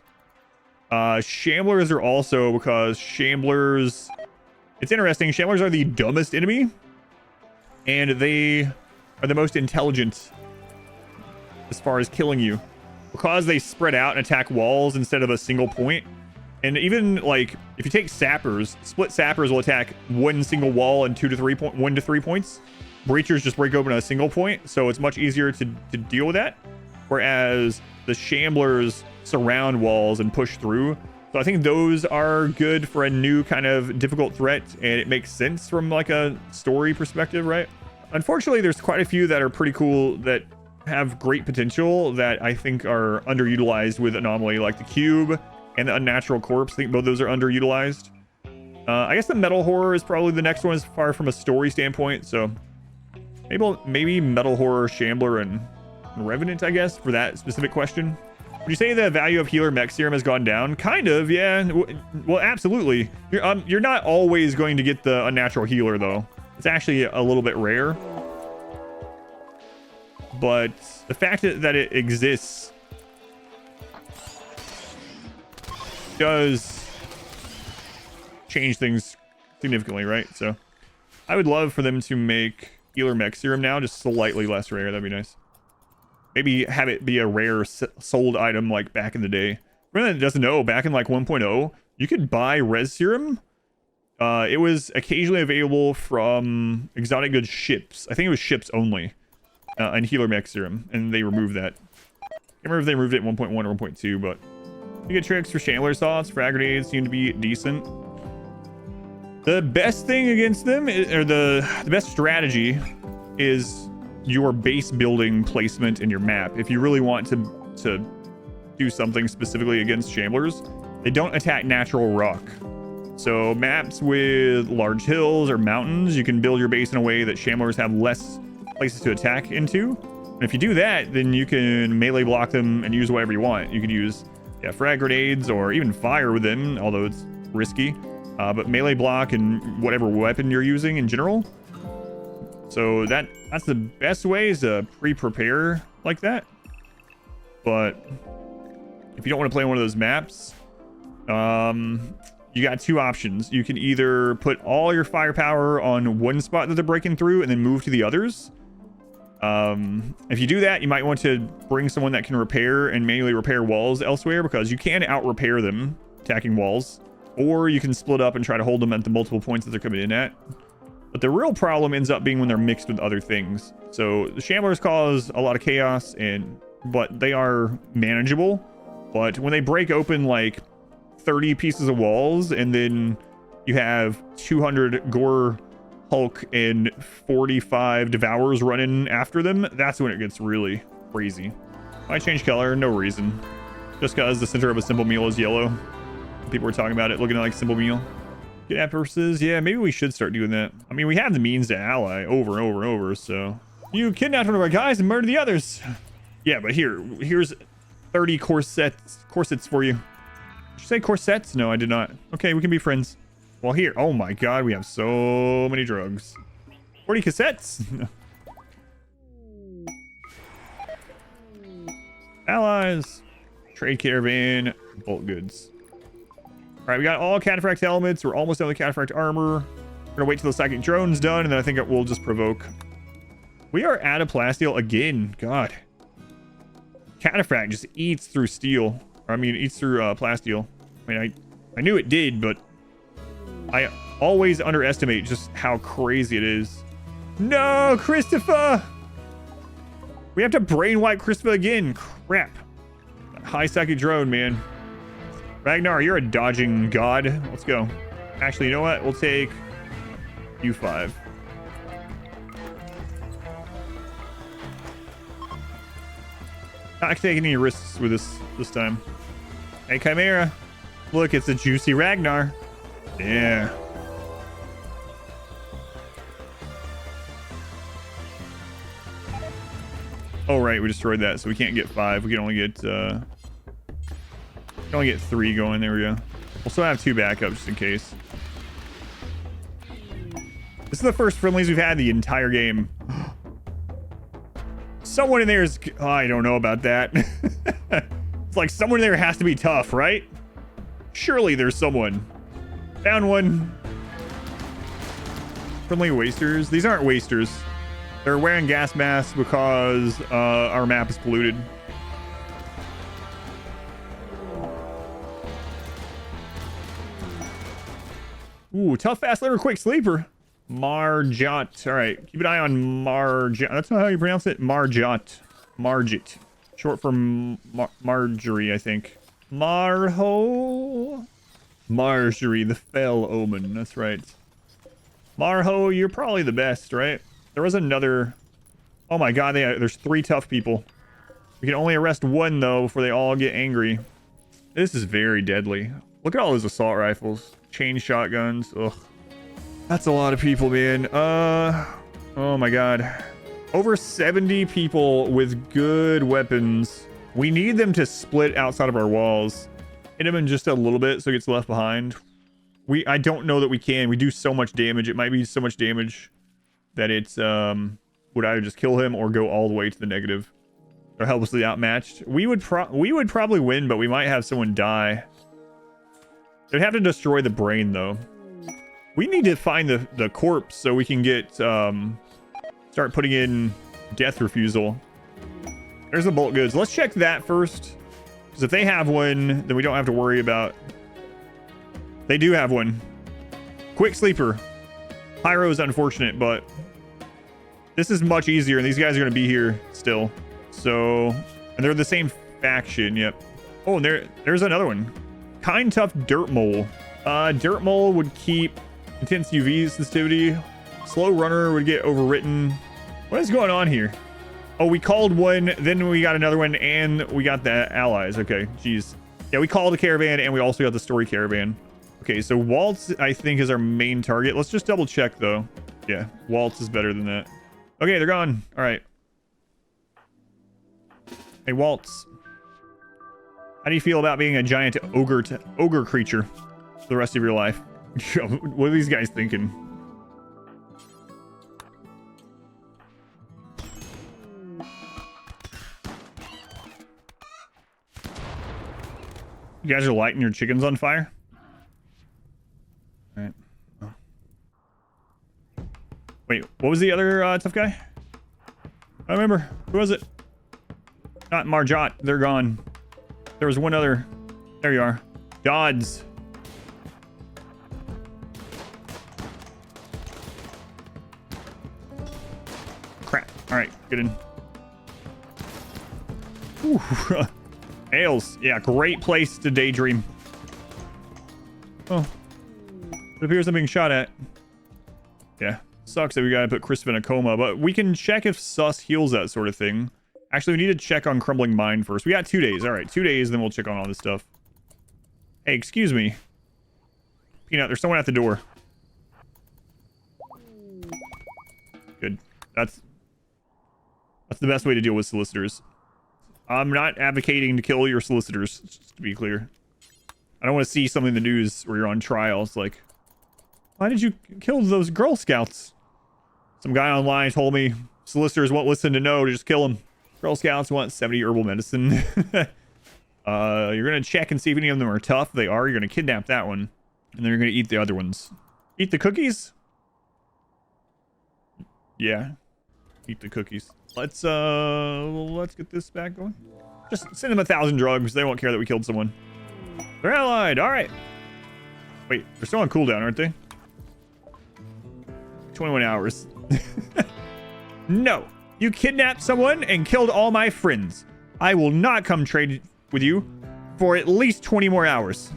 Shamblers are also, because Shamblers, it's interesting. Shamblers are the dumbest enemy, and they are the most intelligent as far as killing you, because they spread out and attack walls instead of a single point. And even like if you take sappers, split sappers will attack one single wall and 1 to 3 points. Breachers just break open a single point, so it's much easier to deal with that. Whereas the Shamblers surround walls and push through. So I think those are good for a new kind of difficult threat, and it makes sense from like a story perspective, right? Unfortunately, there's quite a few that are pretty cool that have great potential that I think are underutilized with Anomaly, like the Cube and the Unnatural Corpse. I think both those are underutilized. I guess the Metal Horror is probably the next one as far from a story standpoint. So maybe Metal Horror, Shambler, and Revenant, I guess, for that specific question. Would you say the value of Healer Mech Serum has gone down? Kind of, yeah. Well, absolutely. You're not always going to get the Unnatural Healer, though. It's actually a little bit rare. but the fact that it exists does change things significantly, right? So I would love for them to make healer mech serum now, just slightly less rare. That'd be nice. Maybe have it be a rare sold item like back in the day. For anyone that doesn't know, back in like 1.0, you could buy res serum. It was occasionally available from exotic goods ships. I think it was ships only. And healer mech serum, and they removed that. I can't remember if they removed it in 1.1 or 1.2, but you get tricks for Shambler Sauce. Frag grenades seem to be decent. The best thing against them, or the best strategy, is your base building placement in your map. If you really want to do something specifically against Shamblers, they don't attack natural rock. So maps with large hills or mountains, you can build your base in a way that Shamblers have less places to attack into. And if you do that, then you can melee block them and use whatever you want. You could use frag grenades or even fire with them, although it's risky. But melee block and whatever weapon you're using in general. So that's the best way, is to pre-prepare like that. But if you don't want to play one of those maps, you got two options. You can either put all your firepower on one spot that they're breaking through and then move to the others. If you do that, you might want to bring someone that can repair and manually repair walls elsewhere, because you can out repair them attacking walls, or you can split up and try to hold them at the multiple points that they're coming in at. But the real problem ends up being when they're mixed with other things. So the Shamblers cause a lot of chaos, but they are manageable. But when they break open like 30 pieces of walls, and then you have 200 Gore Hulk and 45 Devourers running after them, that's when it gets really crazy. Why change color? No reason. Just because the center of a simple meal is yellow. People were talking about it looking like simple meal. Kidnap purposes, yeah, maybe we should start doing that. I mean, we have the means to ally over and over and over, so. You kidnapped one of our guys and murdered the others. Yeah, but here's 30 corsets for you. Did you say corsets? No, I did not. Okay, we can be friends. Well, here. Oh my god, we have so many drugs. 40 cassettes. Allies. Trade caravan. Bolt goods. All right, we got all cataphract helmets. We're almost done with cataphract armor. We're gonna wait till the psychic drone's done, and then I think we'll just provoke. We are out of plasteel again. God. Cataphract just eats through steel. Or, I mean, eats through plasteel. I mean, I knew it did, but I always underestimate just how crazy it is. No, Christopher! We have to brainwipe Christopher again. Crap. High psychic drone, man. Ragnar, you're a dodging god. Let's go. Actually, you know what? We'll take you 5. Not taking any risks with this time. Hey, Chimera. Look, it's a juicy Ragnar. Yeah. Oh, right. We destroyed that, so we can't get 5. We can only get 3 going. There we go. We'll still have 2 backups just in case. This is the first friendlies we've had the entire game. Someone in there is... Oh, I don't know about that. It's like someone in there has to be tough, right? Surely there's someone. Found one. Friendly wasters. These aren't wasters. They're wearing gas masks because our map is polluted. Ooh, tough, fast, liver, quick sleeper. Marjot. All right, keep an eye on Marjot. That's not how you pronounce it. Marjot. Margit. Short for Marjorie, I think. Marho. Marjorie, the fell omen. That's right. Marho, you're probably the best, right? There was another... Oh my god, there's 3 tough people. We can only arrest 1, though, before they all get angry. This is very deadly. Look at all those assault rifles. Chain shotguns. Ugh. That's a lot of people, man. Oh my god. Over 70 people with good weapons. We need them to split outside of our walls. Hit them in just a little bit so it gets left behind. I don't know that we can. We do so much damage. It might be so much damage that it's would either just kill him or go all the way to the negative. They're helplessly outmatched. We would probably win, but we might have someone die. They'd have to destroy the brain, though. We need to find the corpse so we can get start putting in death refusal. There's the bulk goods. Let's check that first, because if they have one, then we don't have to worry about. They do have one. Quick sleeper. Pyro is unfortunate, but this is much easier, and these guys are going to be here still. So, and they're the same faction. Yep. Oh, and there's another one. Kind Tough Dirt Mole. Dirt Mole would keep intense UV sensitivity. Slow Runner would get overwritten. What is going on here? Oh, we called one, then we got another one, and we got the allies. Okay, jeez. Yeah, we called a caravan, and we also got the story caravan. Okay, so Waltz, I think, is our main target. Let's just double check, though. Yeah, Waltz is better than that. Okay, they're gone. All right. Hey, Waltz. How do you feel about being a giant ogre creature for the rest of your life? What are these guys thinking? You guys are lighting your chickens on fire? All right. Oh. Wait, what was the other tough guy? I remember. Who was it? Not Marjot. They're gone. There was one other. There you are. Dodds. Crap. All right, get in. Ooh. Ales. Yeah, great place to daydream. Oh. It appears I'm being shot at. Yeah. Sucks that we gotta put Crispin in a coma, but we can check if sus heals that sort of thing. Actually, we need to check on Crumbling Mind first. We got 2 days. All right, 2 days, then we'll check on all this stuff. Hey, excuse me. Peanut, there's someone at the door. Good. That's the best way to deal with solicitors. I'm not advocating to kill your solicitors, just to be clear. I don't want to see something in the news where you're on trial. It's like, why did you kill those Girl Scouts? Some guy online told me solicitors won't listen to no to just kill them. Girl Scouts want 70 herbal medicine. You're going to check and see if any of them are tough. If they are, you're going to kidnap that one. And then you're going to eat the other ones. Eat the cookies? Yeah. Eat the cookies. Let's get this back going. Just send them 1,000 drugs. They won't care that we killed someone. They're allied. All right. Wait, they're still on cooldown, aren't they? 21 hours. No. You kidnapped someone and killed all my friends. I will not come trade with you for at least 20 more hours.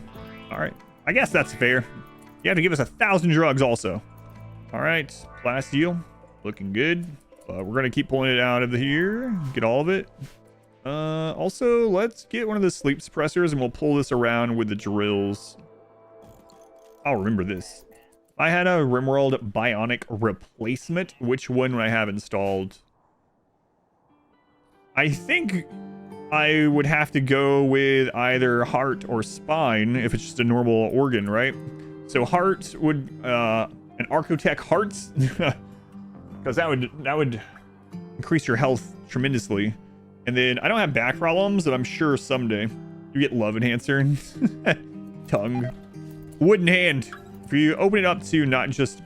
All right. I guess that's fair. You have to give us 1,000 drugs also. All right. Last deal. Looking good. We're going to keep pulling it out of here. Get all of it. Also, let's get one of the sleep suppressors and we'll pull this around with the drills. I'll remember this. I had a RimWorld Bionic replacement. Which one would I have installed? I think I would have to go with either heart or spine if it's just a normal organ, right? So heart would, an Archotech hearts, because that would increase your health tremendously. And then I don't have back problems, but I'm sure someday you get love enhancer. Tongue. Wooden hand. If you open it up to not just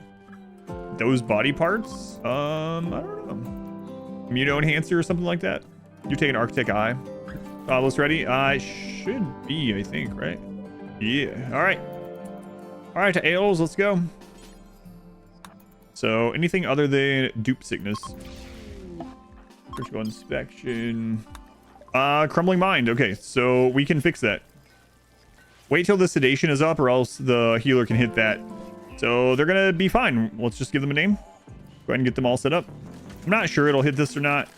those body parts, I don't know. Immuno enhancer or something like that. You take an Architect Eye. Let's ready? I should be, I think, right? Yeah. All right. All right, to Ales, let's go. So anything other than dupe sickness. Critical inspection. Crumbling Mind. Okay, so we can fix that. Wait till the sedation is up or else the healer can hit that. So they're gonna be fine. Let's just give them a name. Go ahead and get them all set up. I'm not sure it'll hit this or not,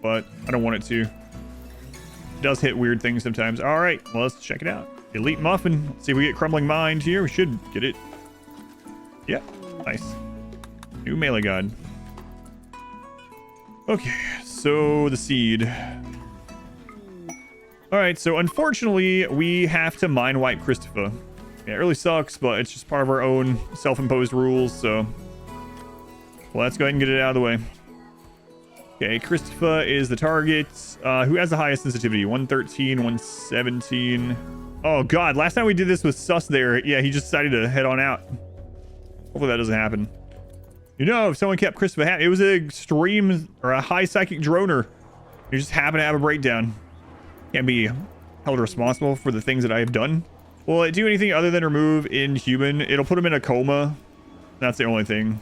but I don't want it to. It does hit weird things sometimes. All right, well, let's check it out. Elite Muffin. Let's see if we get Crumbling Mind here. We should get it. Yep, nice. New melee god. Okay, so the seed. All right, so unfortunately, we have to mind wipe Christopher. Yeah, it really sucks, but it's just part of our own self-imposed rules, so... Well, let's go ahead and get it out of the way. Okay, Christopher is the target. Who has the highest sensitivity? 113, 117. Oh god, last time we did this with Sus there. Yeah, he just decided to head on out. Hopefully that doesn't happen. You know, if someone kept Christopher happy, it was an extreme or a high psychic droner. You just happen to have a breakdown. Can't be held responsible for the things that I have done. Will it do anything other than remove Inhuman? It'll put him in a coma. That's the only thing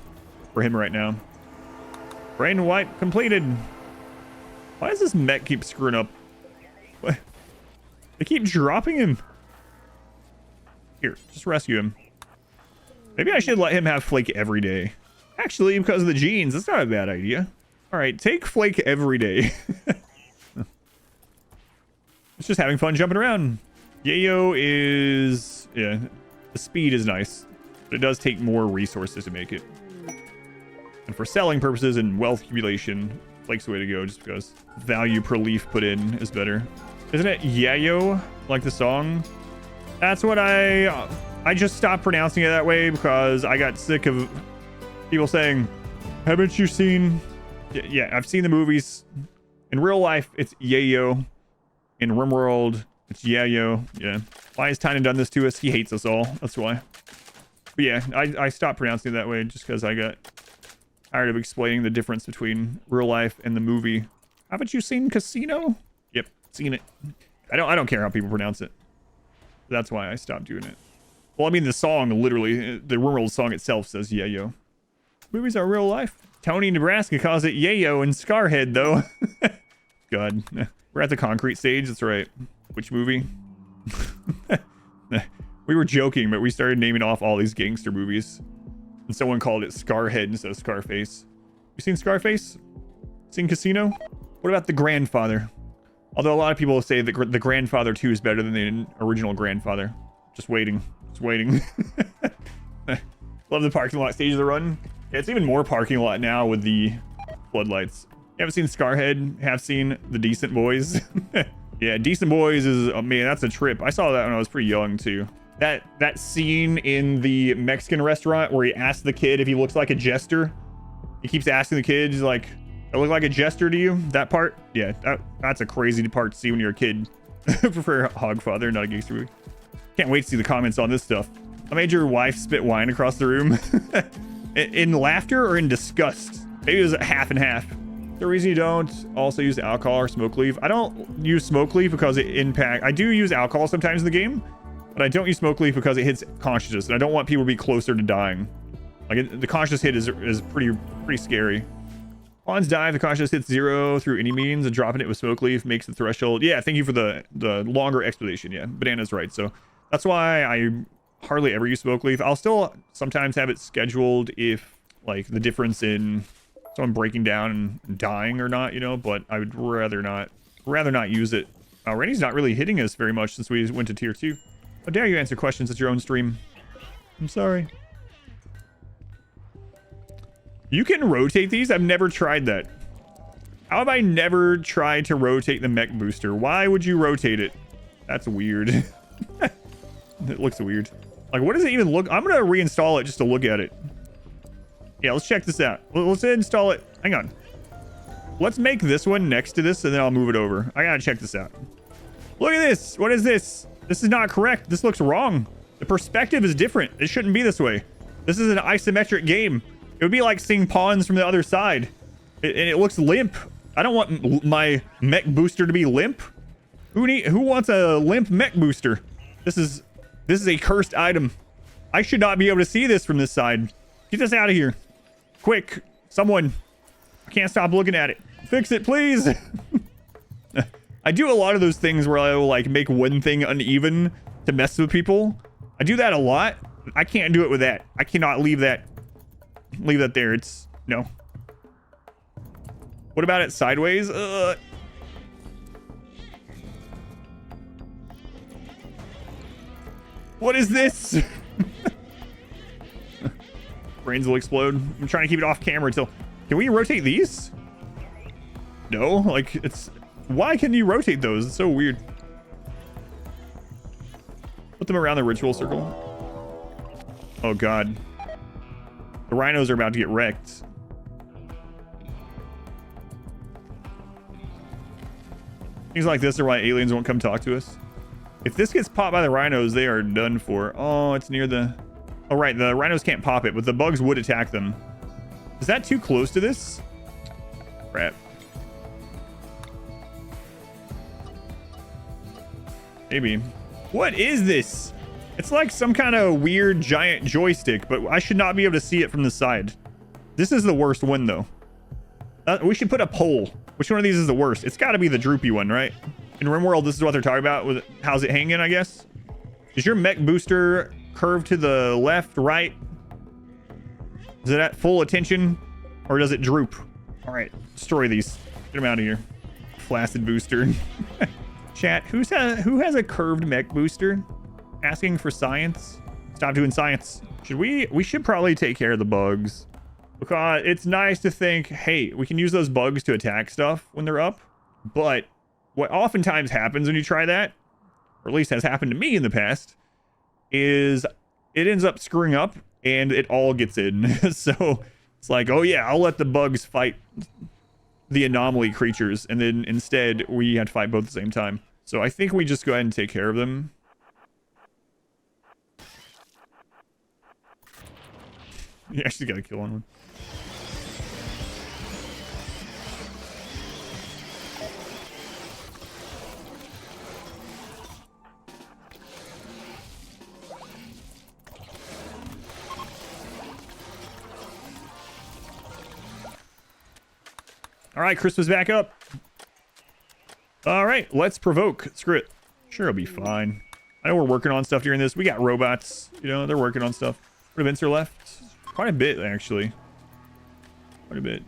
for him right now. Brain wipe completed. Why does this mech keep screwing up? What? They keep dropping him. Here, just rescue him. Maybe I should let him have Flake every day. Actually, because of the genes, that's not a bad idea. All right, take Flake every day. It's just having fun jumping around. Yayo is... yeah, the speed is nice, but it does take more resources to make it. And for selling purposes and wealth accumulation, Flake's the way to go, just because value per leaf put in is better. Isn't it Yayo, like the song? That's what I just stopped pronouncing it that way because I got sick of people saying, haven't you seen... yeah, I've seen the movies. In real life, it's Yayo. In RimWorld, it's Yayo. Yeah. Why has Tynan done this to us? He hates us all. That's why. But yeah, I stopped pronouncing it that way just because I got tired of explaining the difference between real life and the movie. Haven't you seen Casino? Yep, seen it. I don't care how people pronounce it. That's why I stopped doing it. Well, I mean, the song, literally, the RimWorld song itself says Yayo. Movies are real life. Tony, Nebraska calls it Yayo and Scarhead, though. God. We're at the concrete stage, that's right. Which movie? We were joking, but we started naming off all these gangster movies. And someone called it Scarhead instead of Scarface. You seen Scarface? Seen Casino? What about The Grandfather? Although a lot of people say that The Grandfather 2 is better than the original Grandfather. Just waiting. Just waiting. Love the parking lot stage of the run. Yeah, it's even more parking lot now with the floodlights. You haven't seen Scarhead? Have seen The Decent Boys? Yeah, Decent Boys is... oh, man, that's a trip. I saw that when I was pretty young, too. That scene in the Mexican restaurant where he asks the kid if he looks like a jester. He keeps asking the kid, he's like, I look like a jester to you? That part? Yeah, that's a crazy part to see when you're a kid. I prefer Hogfather, not a gangster movie. Can't wait to see the comments on this stuff. I made your wife spit wine across the room. In laughter or in disgust? Maybe it was half and half. The reason you don't also use alcohol or smoke leaf. I don't use smoke leaf because it impacts... I do use alcohol sometimes in the game, but I don't use smoke leaf because it hits consciousness, and I don't want people to be closer to dying. Like, the conscious hit is pretty scary. Pawns die if the conscious hits 0 through any means, and dropping it with smoke leaf makes the threshold... yeah, thank you for the longer explanation. Yeah, Banana's right. So that's why I hardly ever use smoke leaf. I'll still sometimes have it scheduled if, like, the difference in someone breaking down and dying or not, you know, but I would rather not use it. Rennie's not really hitting us very much since we went to tier 2. How dare you answer questions at your own stream? I'm sorry. You can rotate these? I've never tried that. How have I never tried to rotate the mech booster? Why would you rotate it? That's weird. It looks weird. Like, what does it even look? I'm gonna reinstall it just to look at it. Yeah, let's check this out. Let's install it. Hang on. Let's make this one next to this, and then I'll move it over. I gotta check this out. Look at this. What is this? This is not correct. This looks wrong. The perspective is different. It shouldn't be this way. This is an isometric game. It would be like seeing pawns from the other side. And it looks limp. I don't want my mech booster to be limp. Who wants a limp mech booster? This is a cursed item. I should not be able to see this from this side. Get this out of here. Quick, someone. I can't stop looking at it. Fix it, please. I do a lot of those things where I will, like, make one thing uneven to mess with people. I do that a lot. I can't do it with that. I cannot leave that there. It's no. What about it sideways? What is this? Brains will explode. I'm trying to keep it off camera until... Can we rotate these? No, like, it's... Why can you rotate those? It's so weird. Put them around the ritual circle. Oh, God. The rhinos are about to get wrecked. Things like this are why aliens won't come talk to us. If this gets popped by the rhinos, they are done for. Oh, it's near the... Oh, right. The rhinos can't pop it, but the bugs would attack them. Is that too close to this? Crap. Maybe. What is this? It's like some kind of weird giant joystick, but I should not be able to see it from the side. This is the worst one, though. We should put a poll. Which one of these is the worst? It's got to be the droopy one, right? In RimWorld, this is what they're talking about. With how's it hanging, I guess? Is your mech booster curved to the left, right? Is it at full attention? Or does it droop? All right, destroy these. Get them out of here. Flaccid booster. Chat, who has a curved mech booster? Asking for science? Stop doing science. We should probably take care of the bugs. Because it's nice to think, hey, we can use those bugs to attack stuff when they're up. But what oftentimes happens when you try that, or at least has happened to me in the past, is it ends up screwing up and it all gets in. So it's like, oh yeah, I'll let the bugs fight the anomaly creatures. And then instead we had to fight both at the same time. So I think we just go ahead and take care of them. You actually got to kill one. All right, Christmas back up. All right, let's provoke. Screw it. Sure, it'll be fine. I know we're working on stuff during this. We got robots. You know, they're working on stuff. What events are left? Quite a bit, actually. Quite a bit.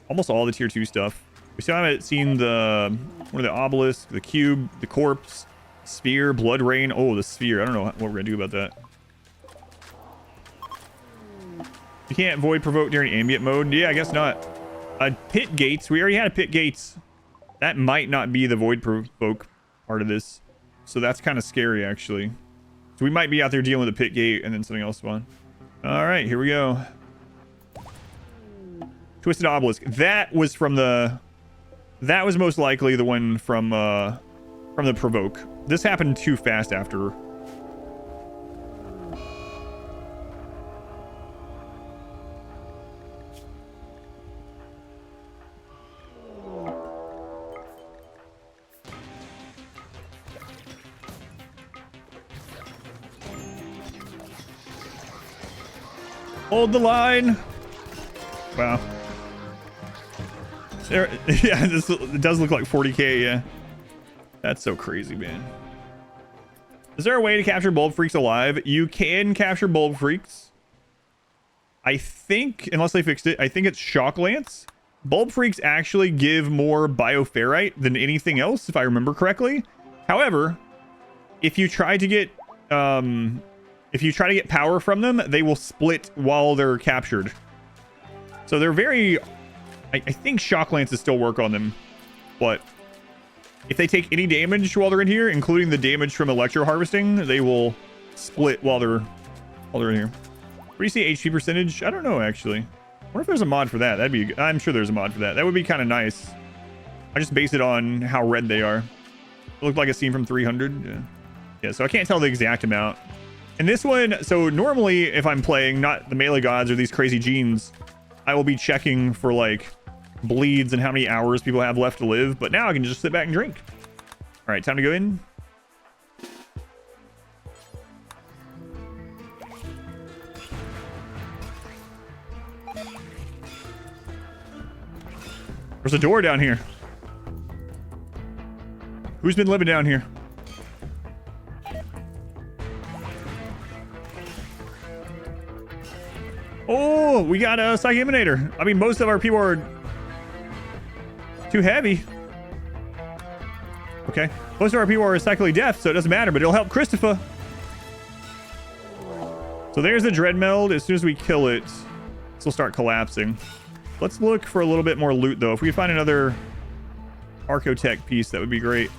Almost all the tier 2 stuff. We still haven't seen the... What are the obelisk, the cube, the corpse, sphere, blood rain. Oh, the sphere. I don't know what we're going to do about that. You can't void provoke during ambient mode. Yeah, I guess not. Pit gates. We already had a pit gates. That might not be the void provoke part of this. So that's kind of scary, actually. So we might be out there dealing with a pit gate and then something else spawn. All right, here we go. Twisted obelisk. That was from the... That was most likely the one from the provoke. This happened too fast after. Hold the line. Wow. There, yeah, it does look like 40k, yeah. That's so crazy, man. Is there a way to capture bulb freaks alive? You can capture bulb freaks. I think, unless they fixed it, I think it's shock lance. Bulb freaks actually give more bioferrite than anything else, if I remember correctly. However, if you try to get power from them, they will split while they're captured. So they're very... I think shock lances still work on them, but if they take any damage while they're in here, including the damage from electro harvesting, they will split while they're in here. What do you see HP percentage? I don't know, actually. I wonder if there's a mod for that. That'd be... I'm sure there's a mod for that. That would be kind of nice. I just base it on how red they are. It looked like a scene from 300. Yeah, so I can't tell the exact amount. And this one, so normally if I'm playing not the melee gods or these crazy genes, I will be checking for like bleeds and how many hours people have left to live. But now I can just sit back and drink. All right, time to go in. There's a door down here. Who's been living down here? Oh, we got a Psych Emanator. I mean, most of our people are too heavy. Okay. Most of our people are psychically deaf, so it doesn't matter, but it'll help Christopher. So there's the dread meld. As soon as we kill it, this will start collapsing. Let's look for a little bit more loot, though. If we can find another Archotech piece, that would be great.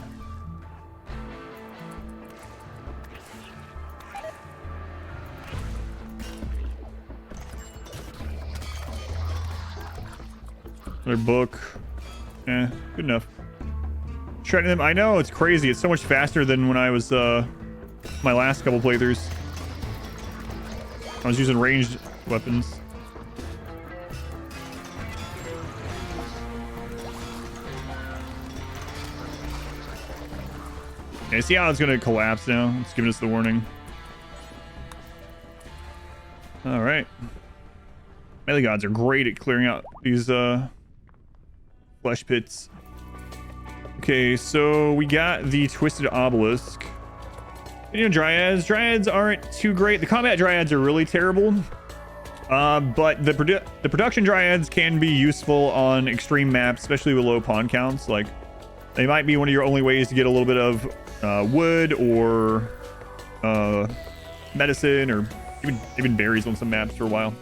Another book. Good enough. shredding them. I know, it's crazy. It's so much faster than when I was my last couple playthroughs. I was using ranged weapons. Okay, see how it's gonna collapse now? It's giving us the warning. All right. Melee gods are great at clearing out these flesh pits. Okay, so we got the twisted obelisk. You know, dryads. Dryads aren't too great. The combat dryads are really terrible. But the production dryads can be useful on extreme maps, especially with low pawn counts. Like, they might be one of your only ways to get a little bit of wood or medicine, or even berries on some maps for a while.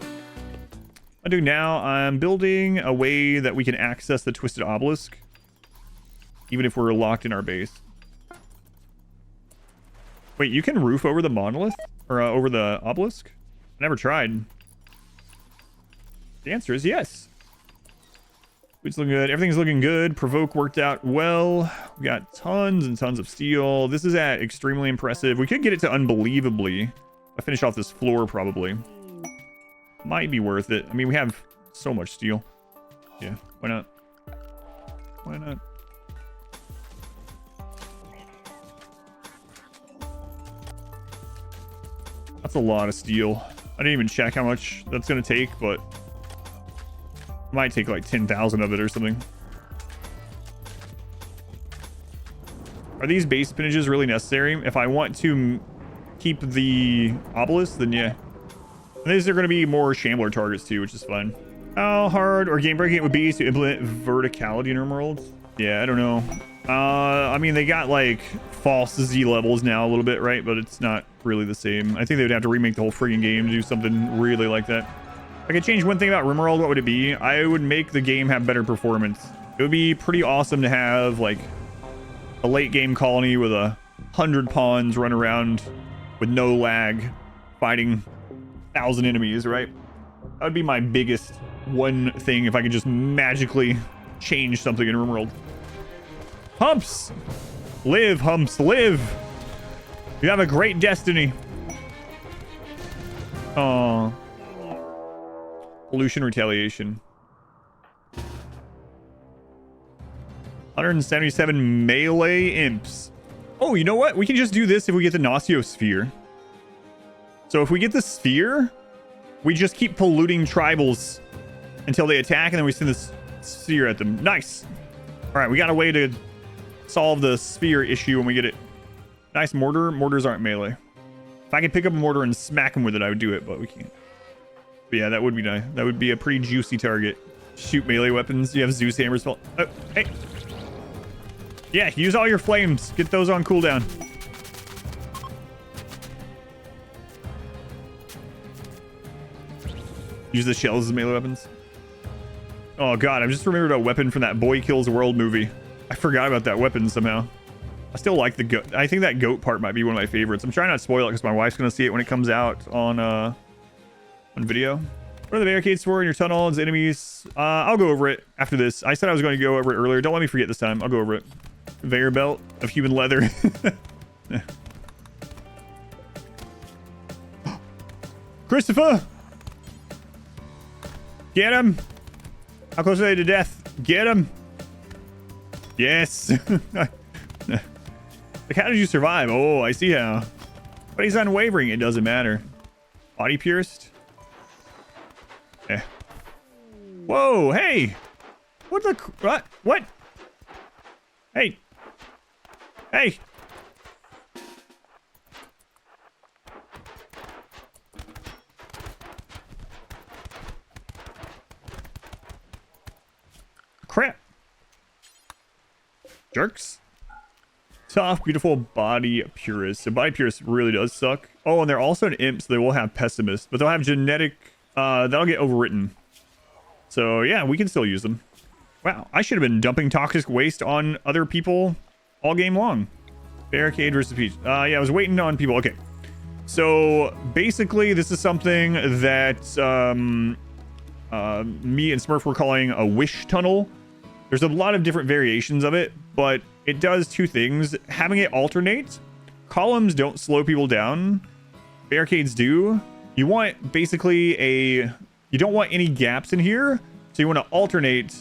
I do now. I'm building a way that we can access the twisted obelisk, even if we're locked in our base. Wait, you can roof over the monolith or over the obelisk? I never tried. The answer is yes. It's looking good. Everything's looking good. Provoke worked out well. We got tons and tons of steel. This is at extremely impressive. We could get it to unbelievably. I finish off this floor probably. Might be worth it. I mean, we have so much steel. Yeah, why not? Why not? That's a lot of steel. I didn't even check how much that's gonna take, but it might take like 10,000 of it or something. Are these base appendages really necessary? If I want to keep the obelisk, then yeah. And these are going to be more shambler targets too, which is fun. How hard or game breaking it would be to implement verticality in RimWorld? Yeah, I don't know. I mean, they got like false Z levels now a little bit, right? But it's not really the same. I think they would have to remake the whole friggin' game to do something really like that. If I could change one thing about RimWorld, what would it be? I would make the game have better performance. It would be pretty awesome to have like a late game colony with 100 pawns run around with no lag, fighting 1,000 enemies, right? That would be my biggest one thing if I could just magically change something in RimWorld. Humps! Live, Humps, live! You have a great destiny. Oh. Pollution retaliation. 177 melee imps. Oh, you know what? We can just do this if we get the Gnostiosphere. So if we get the sphere, we just keep polluting tribals until they attack, and then we send this sphere at them. Nice. All right, we got a way to solve the sphere issue when we get it. Nice mortar. Mortars aren't melee. If I could pick up a mortar and smack them with it, I would do it, but we can't. But yeah, that would be nice. That would be a pretty juicy target. Shoot melee weapons. You have Zeus hammers. Oh, hey. Yeah, use all your flames. Get those on cooldown. Use the shells as melee weapons. Oh god, I just remembered a weapon from that Boy Kills World movie. I forgot about that weapon somehow. I still like the goat. I think that goat part might be one of my favorites. I'm trying not to spoil it because my wife's going to see it when it comes out on video. What are the barricades for in your tunnel and enemies? I'll go over it after this. I said I was going to go over it earlier. Don't let me forget this time. I'll go over it. Conveyor belt of human leather. Christopher! Get him! How close are they to death? Get him! Yes! Like, how did you survive? Oh, I see how. But he's unwavering. It doesn't matter. Body pierced? Eh. Whoa, hey! What the... What? What? Hey! Hey! Crap. Jerks. Tough, beautiful body purist. So body purist really does suck. Oh, and they're also an imp, so they will have pessimist, but they'll have genetic, that'll get overwritten. So yeah, we can still use them. Wow, I should have been dumping toxic waste on other people all game long. Barricade versus Peach. Yeah, I was waiting on people. Okay. So basically this is something that me and Smurf were calling a wish tunnel. There's a lot of different variations of it, but it does two things. Having it alternate, columns don't slow people down, barricades do. You want basically you don't want any gaps in here, so you want to alternate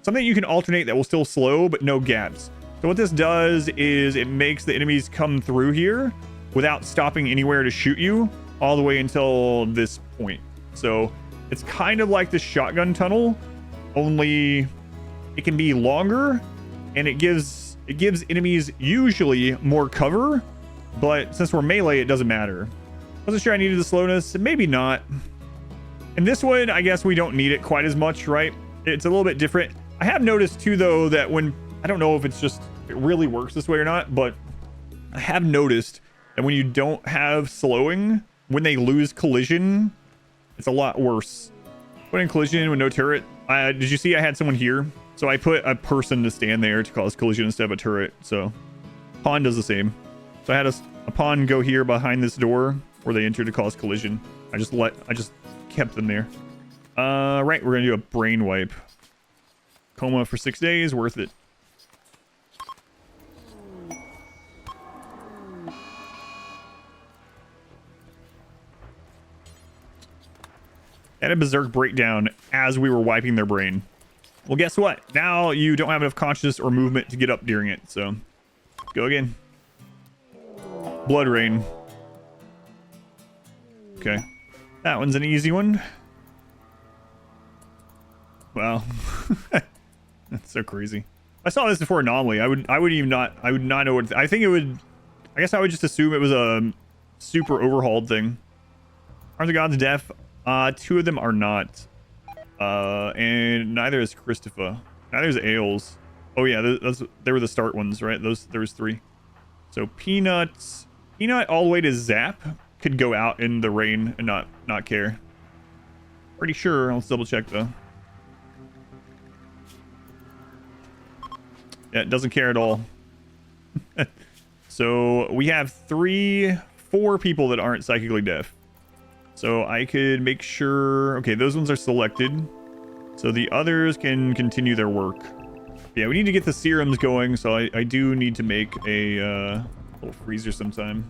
something you can alternate that will still slow but no gaps. So what this does is it makes the enemies come through here without stopping anywhere to shoot you all the way until this point. So it's kind of like the shotgun tunnel, only it can be longer, and it gives enemies usually more cover, but since we're melee, it doesn't matter. Wasn't sure I needed the slowness, maybe not. And this one, I guess we don't need it quite as much, right? It's a little bit different. I have noticed too, though, that when, I don't know if it's just, it really works this way or not, but I have noticed that when you don't have slowing, when they lose collision, it's a lot worse. Putting collision with no turret. Did you see I had someone here? So I put a person to stand there to cause collision instead of a turret. So pawn does the same. So I had a pawn go here behind this door where they enter to cause collision. I just kept them there. Right, we're gonna do a brain wipe. Coma for 6 days, worth it. Had a berserk breakdown as we were wiping their brain. Well, guess what? Now you don't have enough consciousness or movement to get up during it, so go again. Blood rain. Okay, that one's an easy one. Wow. That's so crazy. If I saw this before Anomaly, I would not know what, I think it would, I guess I would just assume it was a super overhauled thing. Arms of God's Death. Two of them are not. And neither is Christopher. Neither is Ailes. Oh yeah, they were the start ones, right? There was 3. So Peanut all the way to Zap could go out in the rain and not care. Pretty sure. Let's double check though. Yeah, it doesn't care at all. So we have 4 people that aren't psychically deaf. So I could make sure, okay, those ones are selected. So the others can continue their work. Yeah, we need to get the serums going, so I do need to make a little freezer sometime.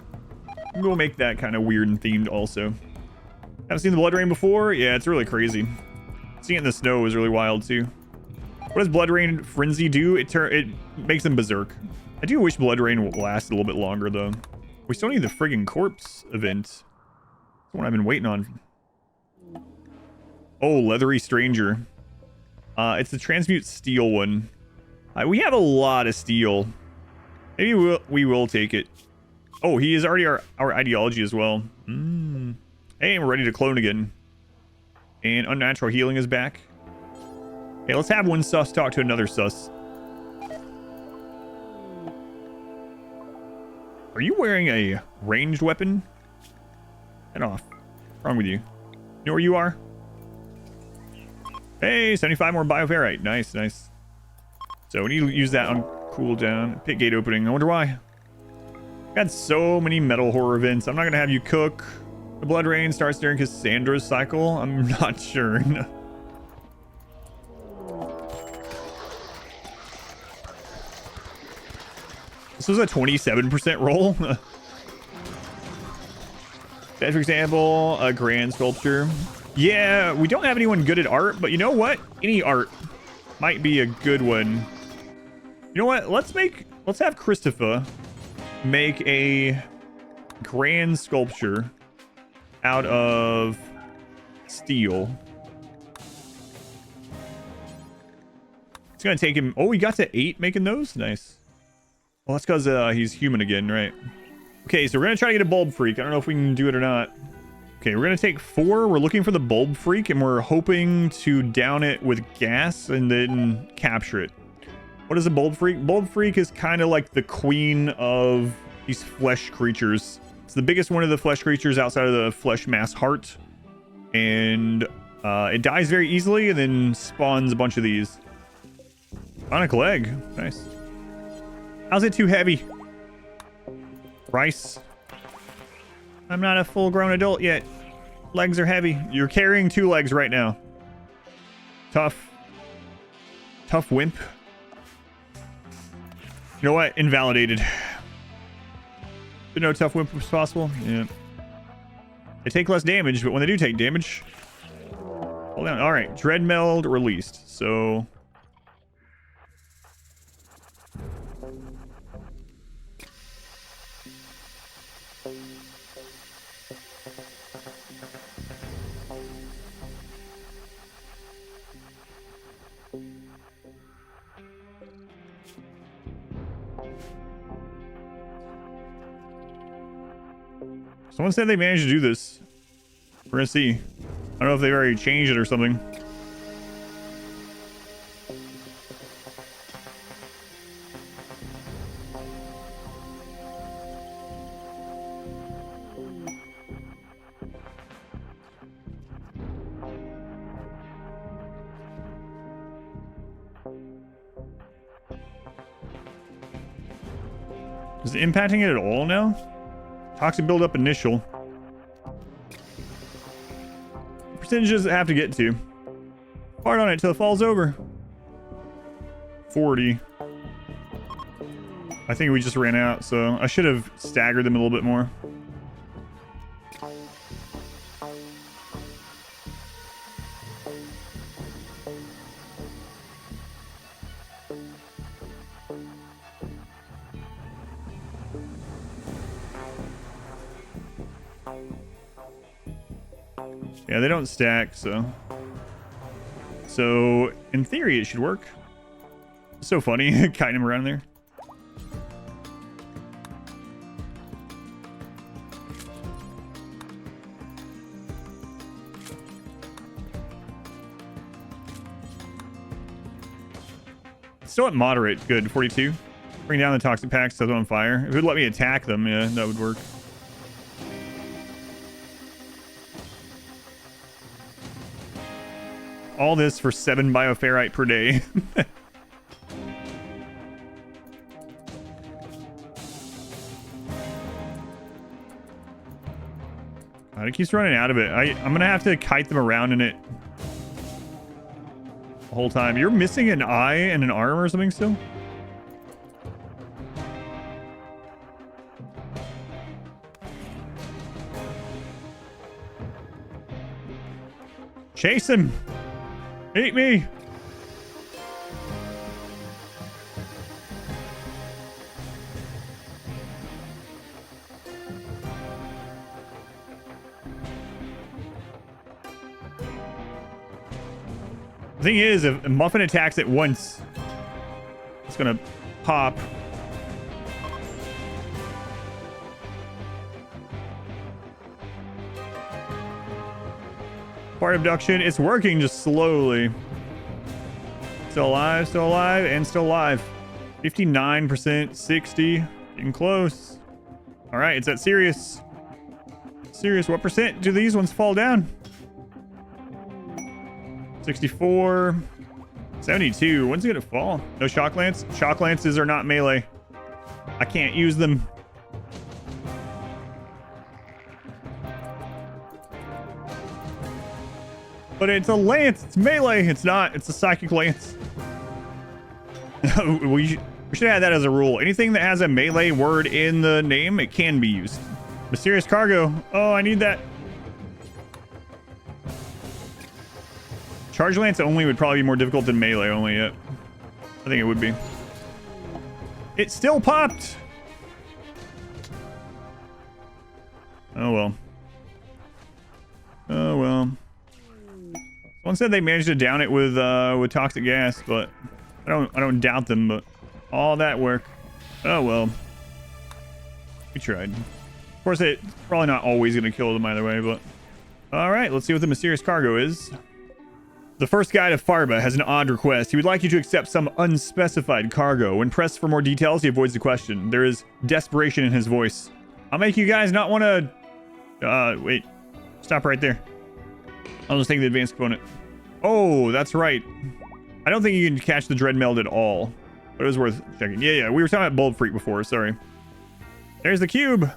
Maybe we'll make that kind of weird and themed also. Haven't seen the blood rain before? Yeah, it's really crazy. Seeing it in the snow is really wild too. What does Blood Rain Frenzy do? It makes them berserk. I do wish Blood Rain will last a little bit longer though. We still need the friggin' corpse event. That's the one I've been waiting on. Oh, Leathery Stranger. It's the Transmute Steel one. We have a lot of steel. Maybe we will take it. Oh, he is already our ideology as well. Hey, we're ready to clone again. And Unnatural Healing is back. Okay, let's have one sus talk to another sus. Are you wearing a ranged weapon? Head off. What's wrong with you? You know where you are? Hey, 75 more bioferrite. Nice, nice. So we need to use that on cooldown. Pit gate opening. I wonder why. Got so many metal horror events. I'm not gonna have you cook. The blood rain starts during Cassandra's cycle. I'm not sure. This was a 27% roll. Bad, for example, a grand sculpture. Yeah, we don't have anyone good at art, but you know what? Any art might be a good one. You know what? Let's have Christopher make a grand sculpture out of steel. It's gonna take him. Oh, he got to 8 making those. Nice. Well, that's because he's human again, right? Okay, so we're gonna try to get a bulb freak. I don't know if we can do it or not. Okay, we're gonna take 4. We're looking for the bulb freak, and we're hoping to down it with gas and then capture it. What is a bulb freak? Bulb freak is kind of like the queen of these flesh creatures. It's the biggest one of the flesh creatures outside of the flesh mass heart, and it dies very easily and then spawns a bunch of these. Bionic leg, nice. How's it too heavy? Rice. I'm not a full-grown adult yet. Legs are heavy. You're carrying 2 legs right now. Tough. Tough wimp. You know what? Invalidated. Didn't know tough whip was possible. Yeah. They take less damage, but when they do take damage... Hold on. All right. Dread Meld released. So... Someone said they managed to do this. We're gonna see. I don't know if they've already changed it or something. Is it impacting it at all now? Toxic buildup initial. Percentages have to get to. Fart on it till it falls over. 40. I think we just ran out, so I should have staggered them a little bit more. Yeah, they don't stack, so in theory it should work. So funny, kiting him around there. Still at moderate, good, 42. Bring down the toxic packs, set them on fire. If it would let me attack them, yeah, that would work. All this for 7 bioferrite per day. God, it keeps running out of it. I'm gonna have to kite them around in it the whole time. You're missing an eye and an arm or something still? Chase him! Eat me! The thing is, if Muffin attacks it once, it's gonna pop. Part abduction, it's working just slowly. Still alive, and still alive. 59%, 60, getting close. All right, it's at serious. Serious, what percent do these ones fall down? 64, 72, when's it gonna fall? No shock lance? Shock lances are not melee. I can't use them. But it's a lance, it's melee. It's not, it's a psychic lance. we should add that as a rule. Anything that has a melee word in the name, it can be used. Mysterious cargo. Oh, I need that. Charge lance only would probably be more difficult than melee only. I think it would be. It still popped. Oh well. Oh well. Someone said they managed to down it with toxic gas, but I don't doubt them. But all that work. Oh well. We tried. Of course, it's probably not always gonna kill them either way. But all right, let's see what the mysterious cargo is. The first guide of Farba has an odd request. He would like you to accept some unspecified cargo. When pressed for more details, he avoids the question. There is desperation in his voice. I'll make you guys not want to... wait. Stop right there. I'll just take the advanced component. Oh, that's right. I don't think you can catch the Dread Meld at all. But it was worth checking. Yeah. We were talking about Bulb Freak before. Sorry. There's the cube. All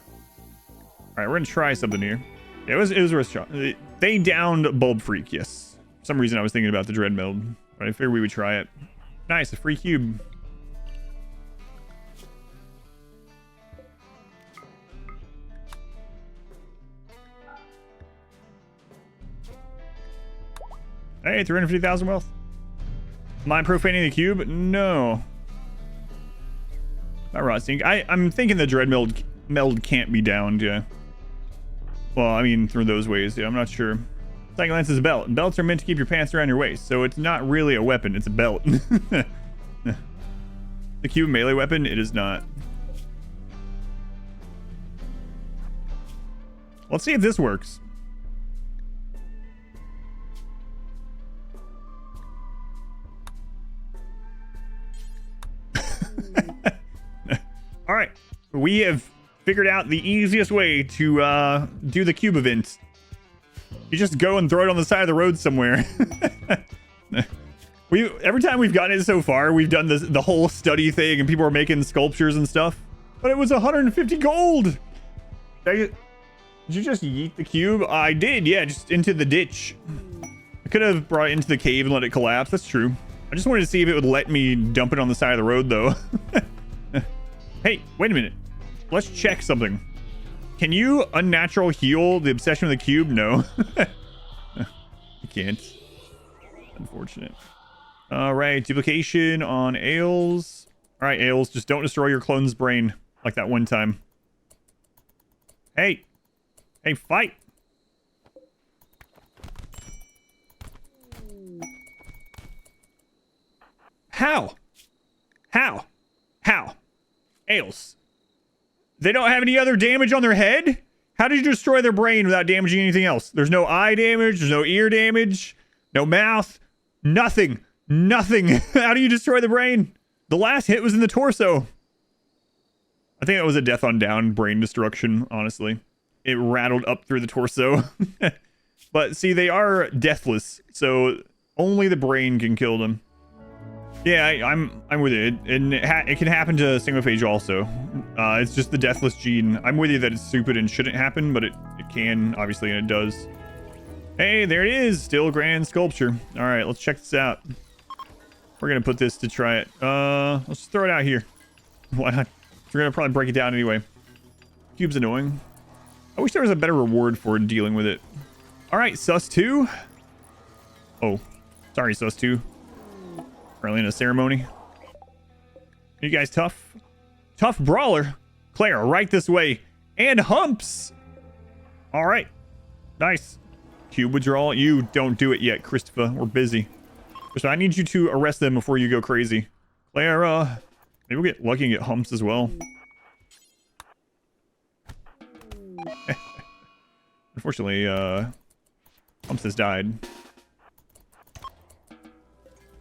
right, we're going to try something here. Yeah, it was worth a shot. They downed Bulb Freak, yes. For some reason I was thinking about the Dread Meld, but I figured we would try it. Nice, a free cube. Hey, 350,000 wealth. Am I profaning the cube? No. Not rusting. I'm thinking the dread meld can't be downed, yeah. Well, I mean, through those ways, yeah, I'm not sure. Psychic lance is a belt. Belts are meant to keep your pants around your waist, so it's not really a weapon, it's a belt. The cube melee weapon, it is not. Let's see if this works. All right, we have figured out the easiest way to do the cube event. You just go and throw it on the side of the road somewhere. Every time we've gotten it so far, we've done the whole study thing, and people are making sculptures and stuff. But it was 150 gold. Did you just yeet the cube? I did, yeah, just into the ditch. I could have brought it into the cave and let it collapse. That's true. I just wanted to see if it would let me dump it on the side of the road, though. Hey, wait a minute. Let's check something. Can you unnatural heal the obsession with the cube? No. You can't. Unfortunate. All right, duplication on Ailes. All right, Ailes, just don't destroy your clone's brain like that one time. Hey. Hey, fight. How? How? How? Ailes. They don't have any other damage on their head? How did you destroy their brain without damaging anything else? There's no eye damage. There's no ear damage. No mouth. Nothing. Nothing. How do you destroy the brain? The last hit was in the torso. I think that was a death on down brain destruction, honestly. It rattled up through the torso. But see, they are deathless, so only the brain can kill them. Yeah, I'm with it. And it can happen to single phage also. It's just the deathless gene. I'm with you that it's stupid and shouldn't happen, but it can, obviously, and it does. Hey, there it is. Still grand sculpture. All right, let's check this out. We're going to put this to try it. Let's just throw it out here. Why not? We're going to probably break it down anyway. Cube's annoying. I wish there was a better reward for dealing with it. All right, sus 2. Oh, sorry, sus 2. Currently in a ceremony. You guys tough? Tough brawler. Claire, right this way. And humps. All right. Nice. Cube withdrawal. You don't do it yet, Christopher. We're busy. So I need you to arrest them before you go crazy. Claire, maybe we'll get lucky and get humps as well. Unfortunately, humps has died.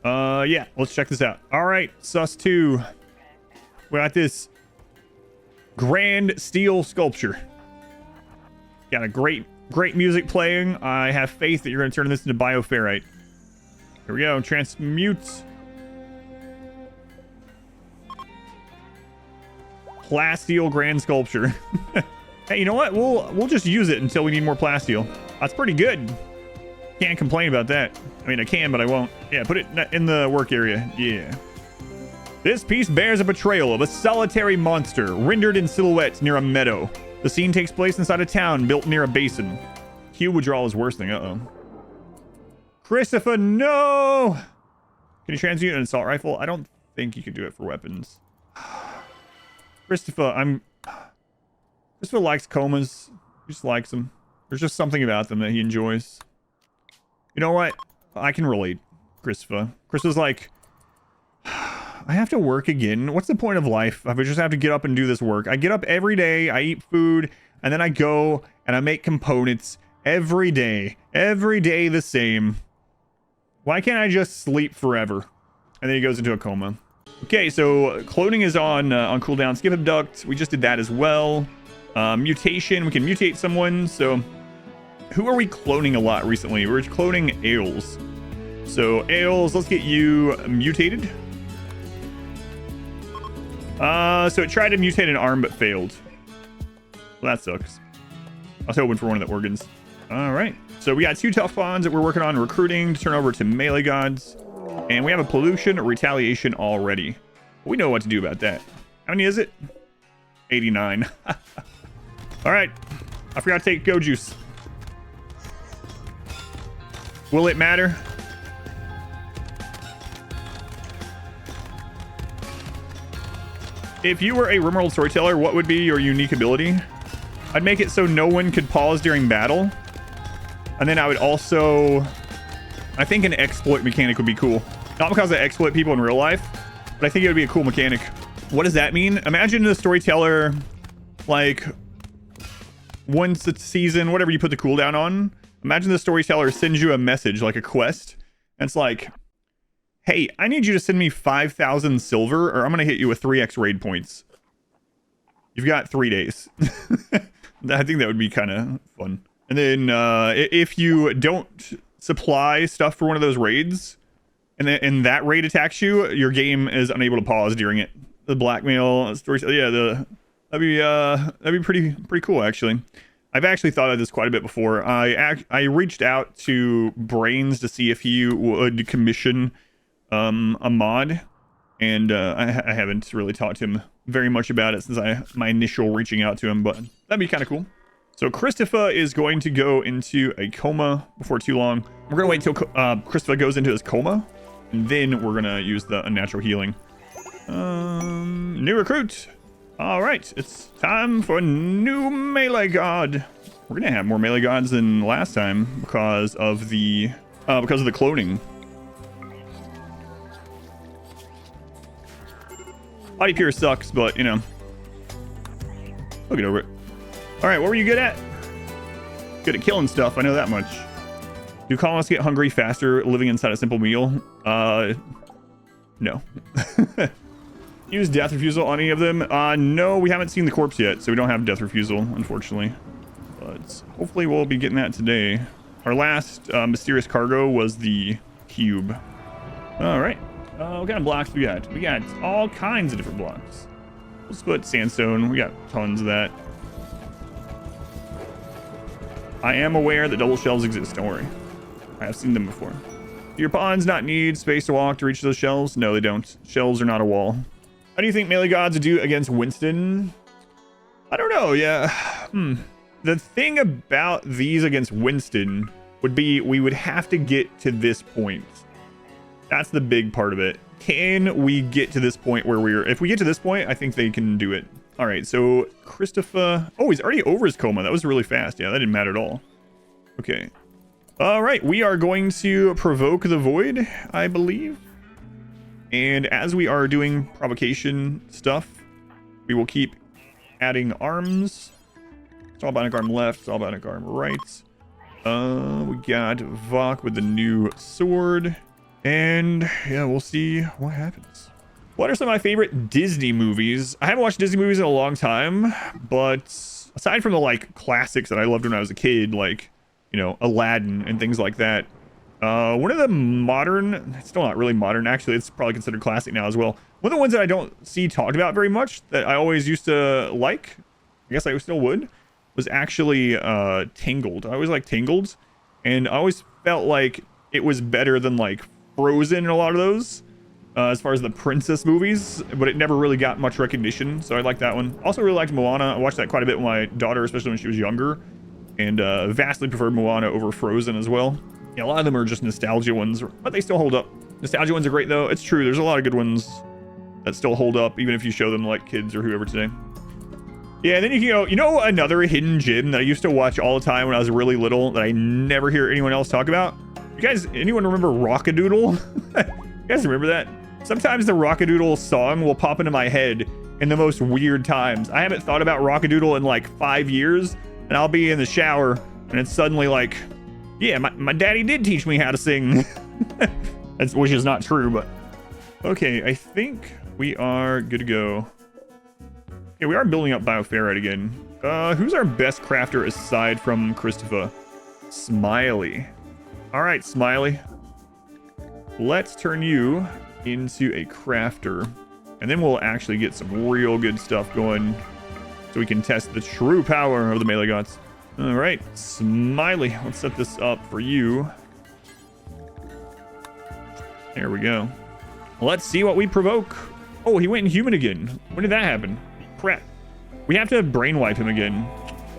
Yeah, let's check this out. All right, sus 2. We got this grand steel sculpture. Got a great music playing. I have faith that you're going to turn this into bioferrite. Here we go. Transmute. Plasteel grand sculpture. Hey, you know what? We'll just use it until we need more plasteel. That's pretty good. Can't complain about that. I mean, I can, but I won't. Yeah, put it in the work area. Yeah. This piece bears a portrayal of a solitary monster rendered in silhouette near a meadow. The scene takes place inside a town built near a basin. Cube withdrawal is worse than uh-oh. Christopher, no! Can you transmute an assault rifle? I don't think you can do it for weapons. Christopher likes comas. He just likes them. There's just something about them that he enjoys. You know what? I can relate, Christopher. Christopher's like, I have to work again. What's the point of life? I would just have to get up and do this work. I get up every day, I eat food, and then I go and I make components every day. Every day the same. Why can't I just sleep forever? And then he goes into a coma. Okay, so cloning is on cooldown. Skip abduct, we just did that as well. Mutation, we can mutate someone. So who are we cloning a lot recently? We're cloning Ailes. So Ailes, let's get you mutated. So it tried to mutate an arm but failed. Well, that sucks. I was hoping for one of the organs. All right. So we got 2 tough bonds that we're working on recruiting to turn over to melee gods. And we have a pollution or retaliation already. We know what to do about that. How many is it? 89. All right. I forgot to take go juice. Will it matter? If you were a RimWorld storyteller, what would be your unique ability? I'd make it so no one could pause during battle. And then I would also... I think an exploit mechanic would be cool. Not because I exploit people in real life, but I think it would be a cool mechanic. What does that mean? Imagine the storyteller, like, once a season, whatever you put the cooldown on. Imagine the storyteller sends you a message, like a quest. And it's like, hey, I need you to send me 5,000 silver or I'm going to hit you with 3x raid points. You've got 3 days. I think that would be kind of fun. And then if you don't supply stuff for one of those raids and that raid attacks you, your game is unable to pause during it. The blackmail story. Yeah, that'd be pretty cool, actually. I've actually thought of this quite a bit before. I reached out to Brains to see if he would commission a mod, and I haven't really talked to him very much about it since my initial reaching out to him, but that'd be kind of cool. So Christopher is going to go into a coma before too long. We're gonna wait until Christopher goes into his coma, and then we're gonna use the unnatural healing. New recruit. All right, it's time for a new melee god. We're gonna have more melee gods than last time because of the cloning. Body Pure sucks, but you know, we'll get over it. All right, what were you good at? Good at killing stuff, I know that much. Do colonists get hungry faster living inside a simple meal? No. Use death refusal on any of them? No, we haven't seen the corpse yet, so we don't have death refusal, unfortunately. But hopefully we'll be getting that today. Our last mysterious cargo was the cube. All right. What kind of blocks we got? We got all kinds of different blocks. Let's put sandstone. We got tons of that. I am aware that double shelves exist. Don't worry. I have seen them before. Do your pawns not need space to walk to reach those shelves? No, they don't. Shelves are not a wall. How do you think melee gods would do against Winston? I don't know. Yeah. The thing about these against Winston would be we would have to get to this point. That's the big part of it. Can we get to this point where if we get to this point, I think they can do it. All right, so Christopher, oh, he's already over his coma. That was really fast. Yeah, that didn't matter at all. Okay. All right, we are going to provoke the void, I believe. And as we are doing provocation stuff, we will keep adding arms. It's all bionic arm left, it's all bionic arm right. We got Vok with the new sword. And yeah, we'll see what happens. What are some of my favorite Disney movies? I haven't watched Disney movies in a long time, but aside from the like classics that I loved when I was a kid, like, you know, Aladdin and things like that, one of the modern, it's still not really modern, actually, it's probably considered classic now as well. One of the ones that I don't see talked about very much that I always used to like, I guess I still would, was actually Tangled. I always liked Tangled, and I always felt like it was better than like Frozen and a lot of those. As far as the princess movies, but it never really got much recognition, so I like that one. Also really liked Moana. I watched that quite a bit with my daughter, especially when she was younger, and vastly preferred Moana over Frozen as well. Yeah, a lot of them are just nostalgia ones, but they still hold up. Nostalgia ones are great though. It's true, there's a lot of good ones that still hold up, even if you show them to like kids or whoever today. Yeah, and then you know another hidden gem that I used to watch all the time when I was really little that I never hear anyone else talk about? You guys, anyone remember Rockadoodle? You guys remember that? Sometimes the Rockadoodle song will pop into my head in the most weird times. I haven't thought about Rockadoodle in like 5 years, and I'll be in the shower, and it's suddenly like, yeah, my daddy did teach me how to sing. Which is not true, but... Okay, I think we are good to go. Yeah, we are building up Bioferrite again. Who's our best crafter aside from Christopher? Smiley. All right, Smiley. Let's turn you into a crafter, and then we'll actually get some real good stuff going so we can test the true power of the melee gods. All right, Smiley, let's set this up for you. There we go. Let's see what we provoke. Oh, he went inhuman again. When did that happen? Crap. We have to brainwipe him again.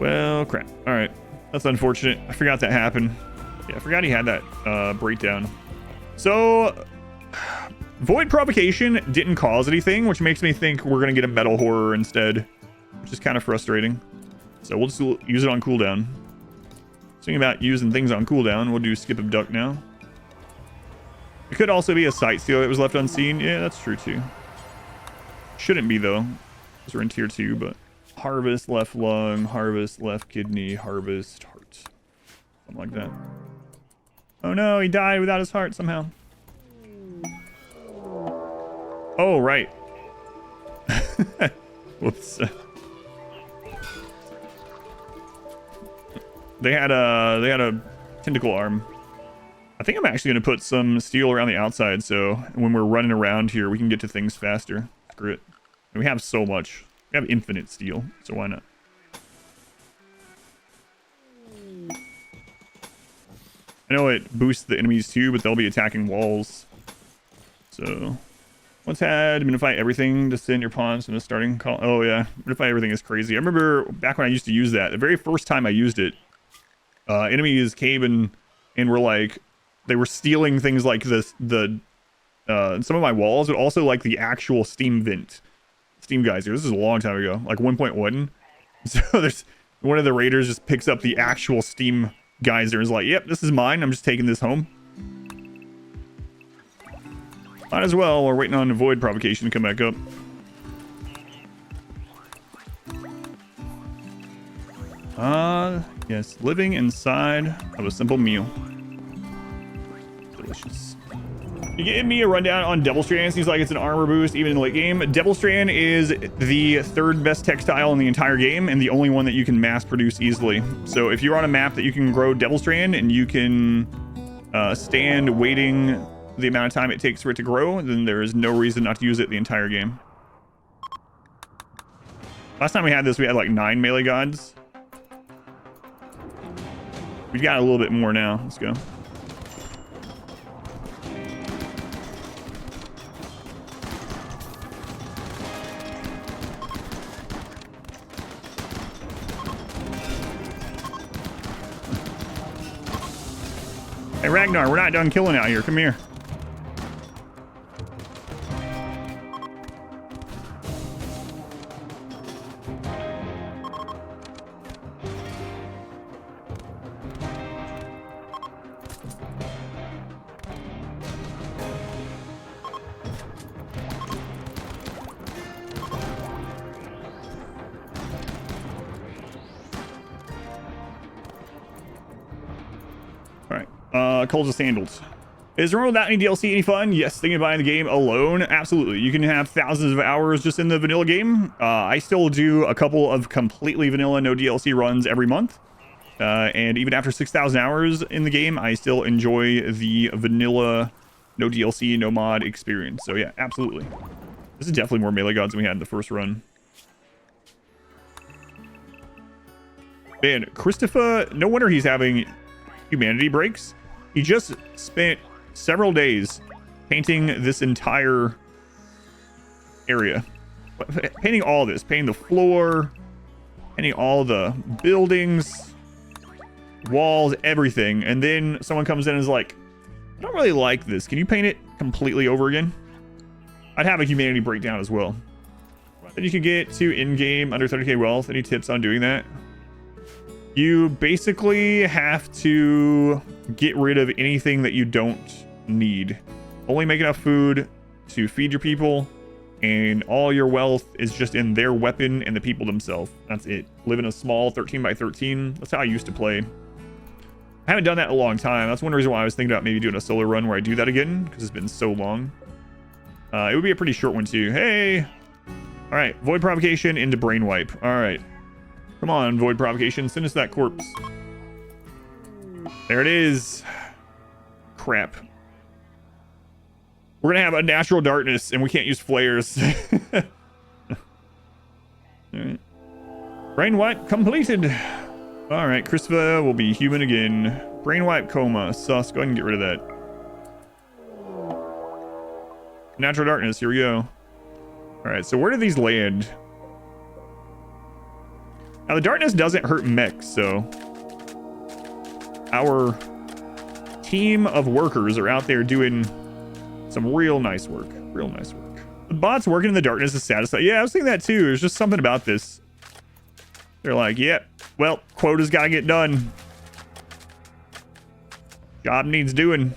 Well, crap. All right, that's unfortunate. I forgot that happened. Yeah, I forgot he had that breakdown. So Void Provocation didn't cause anything, which makes me think we're going to get a Metal Horror instead, which is kind of frustrating. So we'll just use it on cooldown. Thinking about using things on cooldown, we'll do Skip Abduct now. It could also be a Sight Stealer that was left unseen. Yeah, that's true too. Shouldn't be though, because we're in tier 2, but... Harvest left lung, harvest left kidney, harvest heart. Something like that. Oh no, he died without his heart somehow. Oh, right. Whoops. They had a tentacle arm. I think I'm actually going to put some steel around the outside, so when we're running around here, we can get to things faster. Screw it. And we have so much. We have infinite steel, so why not? I know it boosts the enemies too, but they'll be attacking walls. So... Once had minify everything to send your pawns in the starting call. Oh yeah, minify everything is crazy. I remember back when I used to use that, the very first time I used it, enemies came and were like, they were stealing things like this, some of my walls, but also like the actual steam geyser. This is a long time ago, like 1.1. So there's one of the raiders just picks up the actual steam geyser and is like, yep, this is mine. I'm just taking this home. Might as well. We're waiting on the Void Provocation to come back up. Yes. Living inside of a simple meal. Delicious. You give me a rundown on Devil Strand. Seems like it's an armor boost even in the late game. Devil Strand is the third best textile in the entire game and the only one that you can mass produce easily. So if you're on a map that you can grow Devil Strand and you can stand waiting the amount of time it takes for it to grow, then there is no reason not to use it the entire game. Last time we had this, we had like 9 melee gods. We've got a little bit more now. Let's go. Hey Ragnar, we're not done killing out here. Come here. Cold as sandals. Is RimWorld without any DLC any fun? Yes, thinking of buying the game alone, absolutely. You can have thousands of hours just in the vanilla game. I still do a couple of completely vanilla, no DLC runs every month. And even after 6,000 hours in the game, I still enjoy the vanilla, no DLC, no mod experience. So yeah, absolutely. This is definitely more melee gods than we had in the first run. Man, Christopher, no wonder he's having humanity breaks. He just spent several days painting this entire area. Painting all this. Painting the floor. Painting all the buildings. Walls. Everything. And then someone comes in and is like, I don't really like this. Can you paint it completely over again? I'd have a humanity breakdown as well. Then you can get to in-game under 30k wealth. Any tips on doing that? You basically have to get rid of anything that you don't need. Only make enough food to feed your people, and all your wealth is just in their weapon and the people themselves. That's it. Live in a small 13 by 13. That's how I used to play. I haven't done that in a long time. That's one reason why I was thinking about maybe doing a solo run where I do that again, because it's been so long. It would be a pretty short one too. Hey! Alright, Void Provocation into Brain Wipe. Alright. Come on, Void Provocation. Send us that corpse. There it is. Crap. We're gonna have a natural darkness, and we can't use flares. Alright. Brain wipe completed. Alright, Christopher will be human again. Brain wipe coma. Sus. Go ahead and get rid of that. Natural darkness. Here we go. Alright, so where do these land? Now, the darkness doesn't hurt mechs, so our team of workers are out there doing Some real nice work. Real nice work. The bots working in the darkness is satisfying. Yeah, I was thinking that too. There's just something about this. They're like, yeah, well, quota's got to get done. Job needs doing.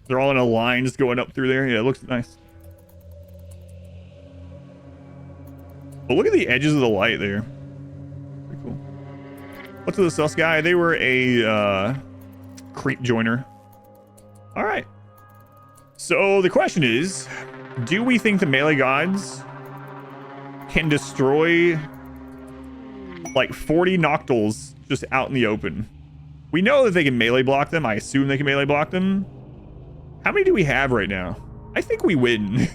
They're all in a line just going up through there. Yeah, it looks nice. But look at the edges of the light there. Pretty cool. What's with the sus guy? They were a creep joiner. All right. So the question is, do we think the melee gods can destroy like 40 Noctals just out in the open? We know that they can melee block them. I assume they can melee block them. How many do we have right now? I think we win.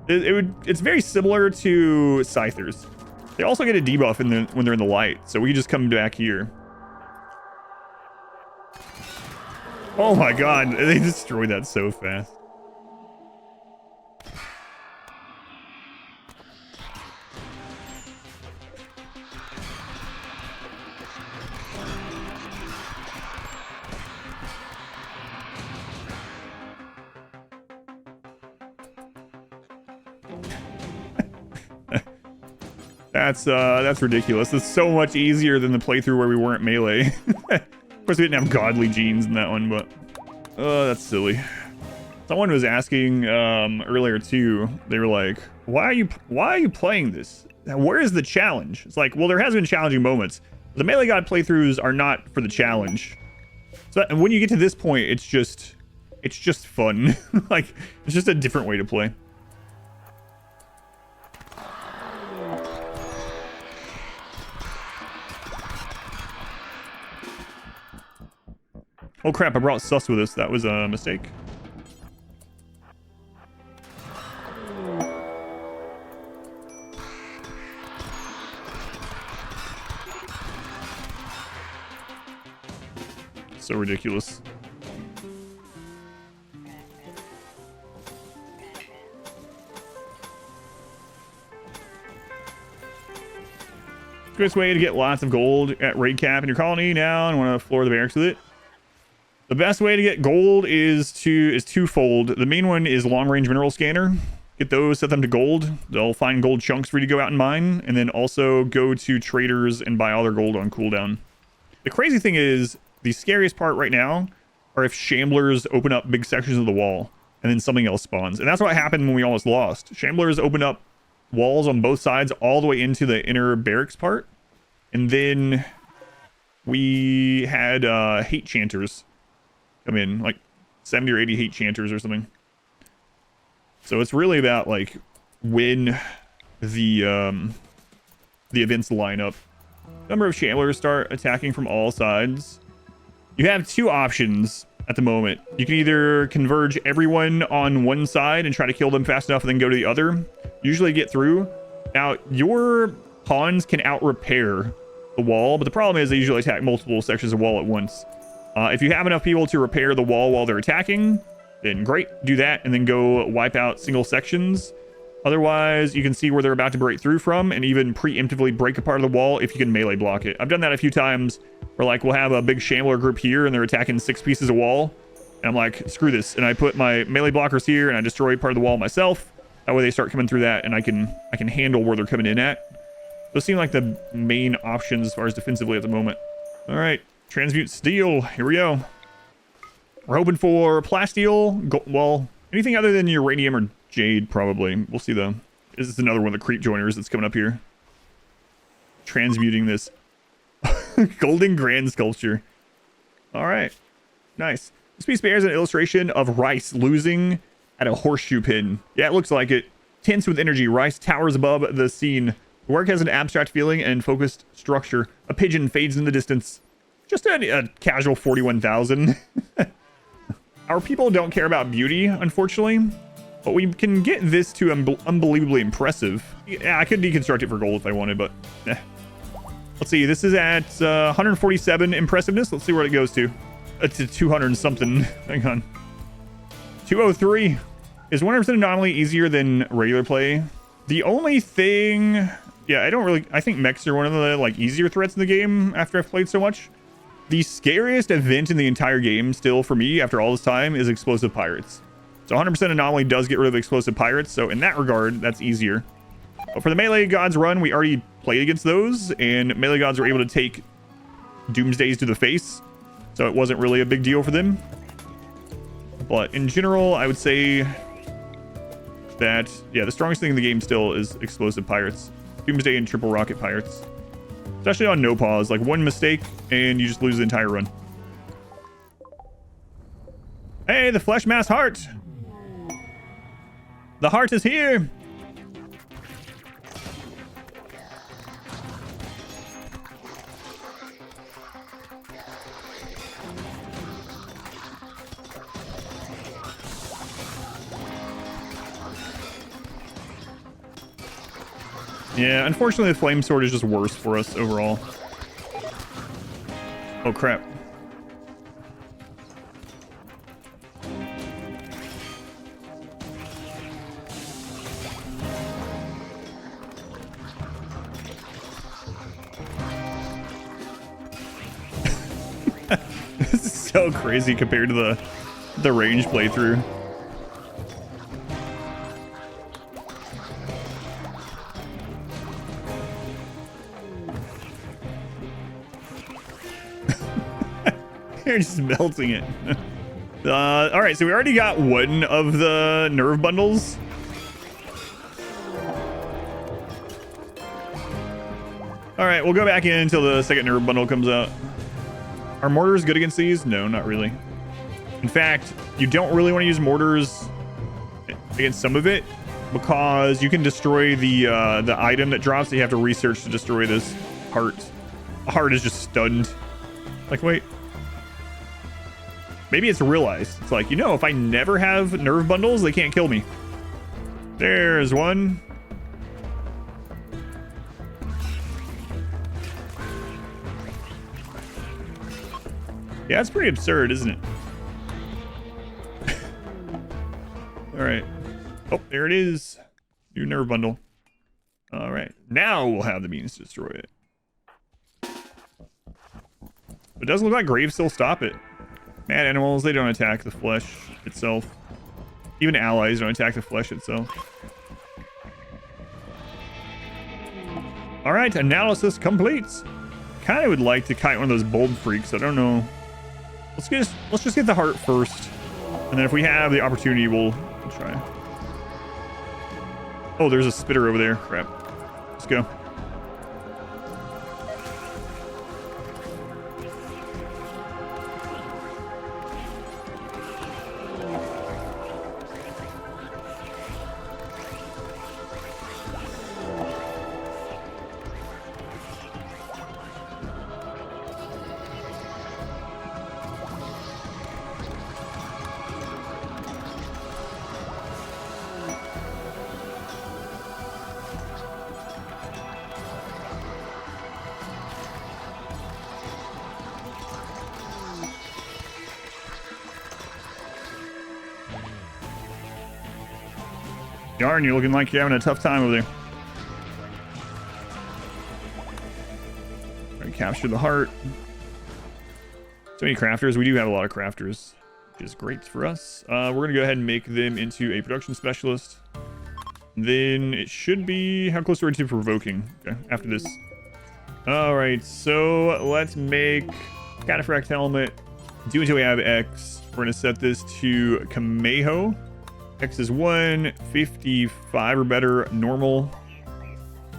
It's very similar to Scythers. They also get a debuff when they're in the light, so we can just come back here. Oh my god, they destroyed that so fast. That's ridiculous. It's so much easier than the playthrough where we weren't melee. Of course, we didn't have godly genes in that one, but that's silly. Someone was asking earlier too. They were like, "Why are you playing this? Where is the challenge?" It's like, well, there has been challenging moments. The melee god playthroughs are not for the challenge. So, and when you get to this point, it's just fun. Like, it's just a different way to play. Oh crap, I brought sus with us. That was a mistake. So ridiculous. Quickest way to get lots of gold at raid cap in your colony now and want to floor the barracks with it. The best way to get gold is twofold. The main one is long-range mineral scanner. Get those, set them to gold. They'll find gold chunks for you to go out and mine, and then also go to traders and buy all their gold on cooldown. The crazy thing is, the scariest part right now are if shamblers open up big sections of the wall, and then something else spawns. And that's what happened when we almost lost. Shamblers opened up walls on both sides all the way into the inner barracks part, and then we had hate chanters come in, like 70 or 80 hate chanters or something. So it's really about like when the events line up. Number of shamblers start attacking from all sides. You have two options at the moment. You can either converge everyone on one side and try to kill them fast enough and then go to the other. Usually get through. Now, your pawns can out-repair the wall, but the problem is they usually attack multiple sections of wall at once. If you have enough people to repair the wall while they're attacking, then great, do that and then go wipe out single sections. Otherwise, you can see where they're about to break through from and even preemptively break a part of the wall if you can melee block it. I've done that a few times where like we'll have a big shambler group here and they're attacking 6 pieces of wall. And I'm like, screw this. And I put my melee blockers here and I destroy part of the wall myself. That way they start coming through that and I can handle where they're coming in at. Those seem like the main options as far as defensively at the moment. All right, transmute steel. Here we go. We're hoping for plasteel. Well, anything other than uranium or jade, probably. We'll see though. This is another one of the creep joiners that's coming up here. Transmuting this golden grand sculpture. All right, nice. This piece bears an illustration of Rice losing at a horseshoe pin. Yeah, it looks like it. Tense with energy, Rice towers above the scene. The work has an abstract feeling and focused structure. A pigeon fades in the distance. Just a casual 41,000. Our people don't care about beauty, unfortunately, but we can get this to unbelievably impressive. Yeah, I could deconstruct it for gold if I wanted, but let's see. This is at 147 impressiveness. Let's see where it goes to. To 200 and something. Hang on. 203. Is 100% anomaly easier than regular play? The only thing... Yeah, I think mechs are one of the like easier threats in the game after I've played so much. The scariest event in the entire game still for me after all this time is explosive pirates. So 100% anomaly does get rid of explosive pirates. So in that regard, that's easier. But for the melee gods run, we already played against those, and melee gods were able to take doomsdays to the face. So it wasn't really a big deal for them. But in general, I would say that, yeah, the strongest thing in the game still is explosive pirates. Doomsday and triple rocket pirates. Especially on no pause. Like one mistake and you just lose the entire run. Hey, the flesh mass heart. The heart is here. Yeah, unfortunately the flame sword is just worse for us overall. Oh crap. This is so crazy compared to the range playthrough. They're just melting it. All right, so we already got one of the nerve bundles. All right, we'll go back in until the second nerve bundle comes out. Are mortars good against these? No, not really. In fact, you don't really want to use mortars against some of it because you can destroy the item that drops. So you have to research to destroy this heart. The heart is just stunned. Like, wait. Maybe it's realized. It's like, you know, if I never have nerve bundles, they can't kill me. There's one. Yeah, it's pretty absurd, isn't it? All right. Oh, there it is. New nerve bundle. All right. Now we'll have the means to destroy it. It doesn't look like graves still stop it. Mad animals, they don't attack the flesh itself. Even allies don't attack the flesh itself. All right, analysis completes. Kind of would like to kite one of those bold freaks. I don't know. Let's just get the heart first, and then if we have the opportunity, we'll try. Oh, there's a spitter over there. Crap. Let's go. Darn, you're looking like you're having a tough time over there. Try to capture the heart. So many crafters. We do have a lot of crafters, which is great for us. We're going to go ahead and make them into a production specialist. Then it should be... How close are we to provoking? Okay, after this. All right, so let's make Cataphract Helmet. Do until we have X. We're going to set this to Kameho. X is 155 or better, normal.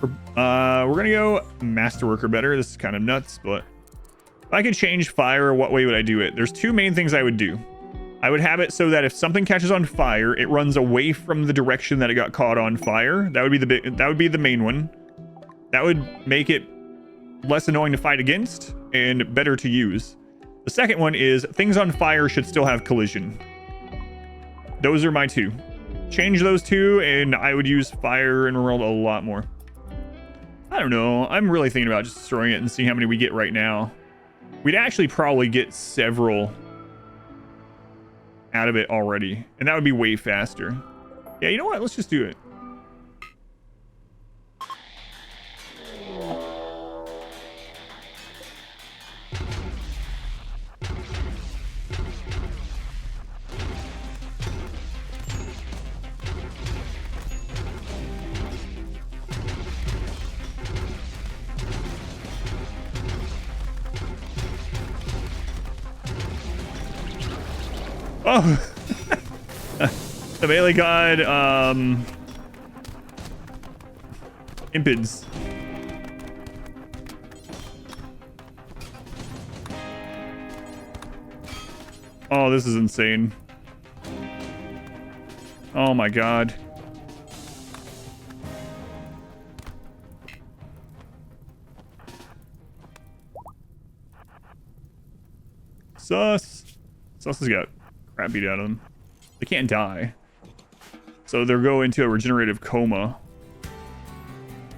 We're gonna go masterwork or better. This is kind of nuts, but if I could change fire, what way would I do it? There's two main things I would do. I would have it so that if something catches on fire, it runs away from the direction that it got caught on fire. That would be the main one. That would make it less annoying to fight against and better to use. The second one is things on fire should still have collision. Those are my two. Change those two, and I would use fire in RimWorld a lot more. I don't know. I'm really thinking about just destroying it and see how many we get right now. We'd actually probably get several out of it already, and that would be way faster. Yeah, you know what? Let's just do it. Oh, the melee god, impids. Oh, this is insane. Oh my god. Sus has got crap beat out of them. They can't die. So they'll go into a regenerative coma.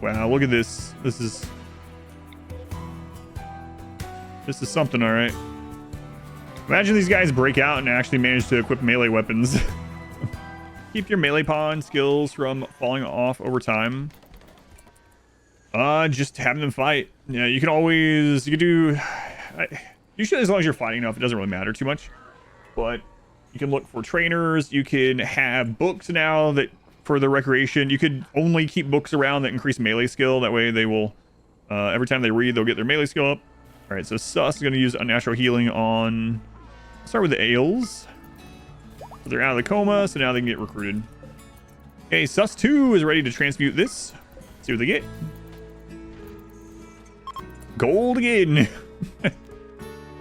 Wow, look at this. This is something, all right. Imagine these guys break out and actually manage to equip melee weapons. Keep your melee pawn skills from falling off over time. Just having them fight. Yeah, you could do... usually as long as you're fighting enough, it doesn't really matter too much. But you can look for trainers. You can have books now that for the recreation. You could only keep books around that increase melee skill. That way they will, every time they read, they'll get their melee skill up. All right, so Sus is going to use unnatural healing on... Start with the Ales. So they're out of the coma, so now they can get recruited. Okay, Sus 2 is ready to transmute this. See what they get. Gold again. All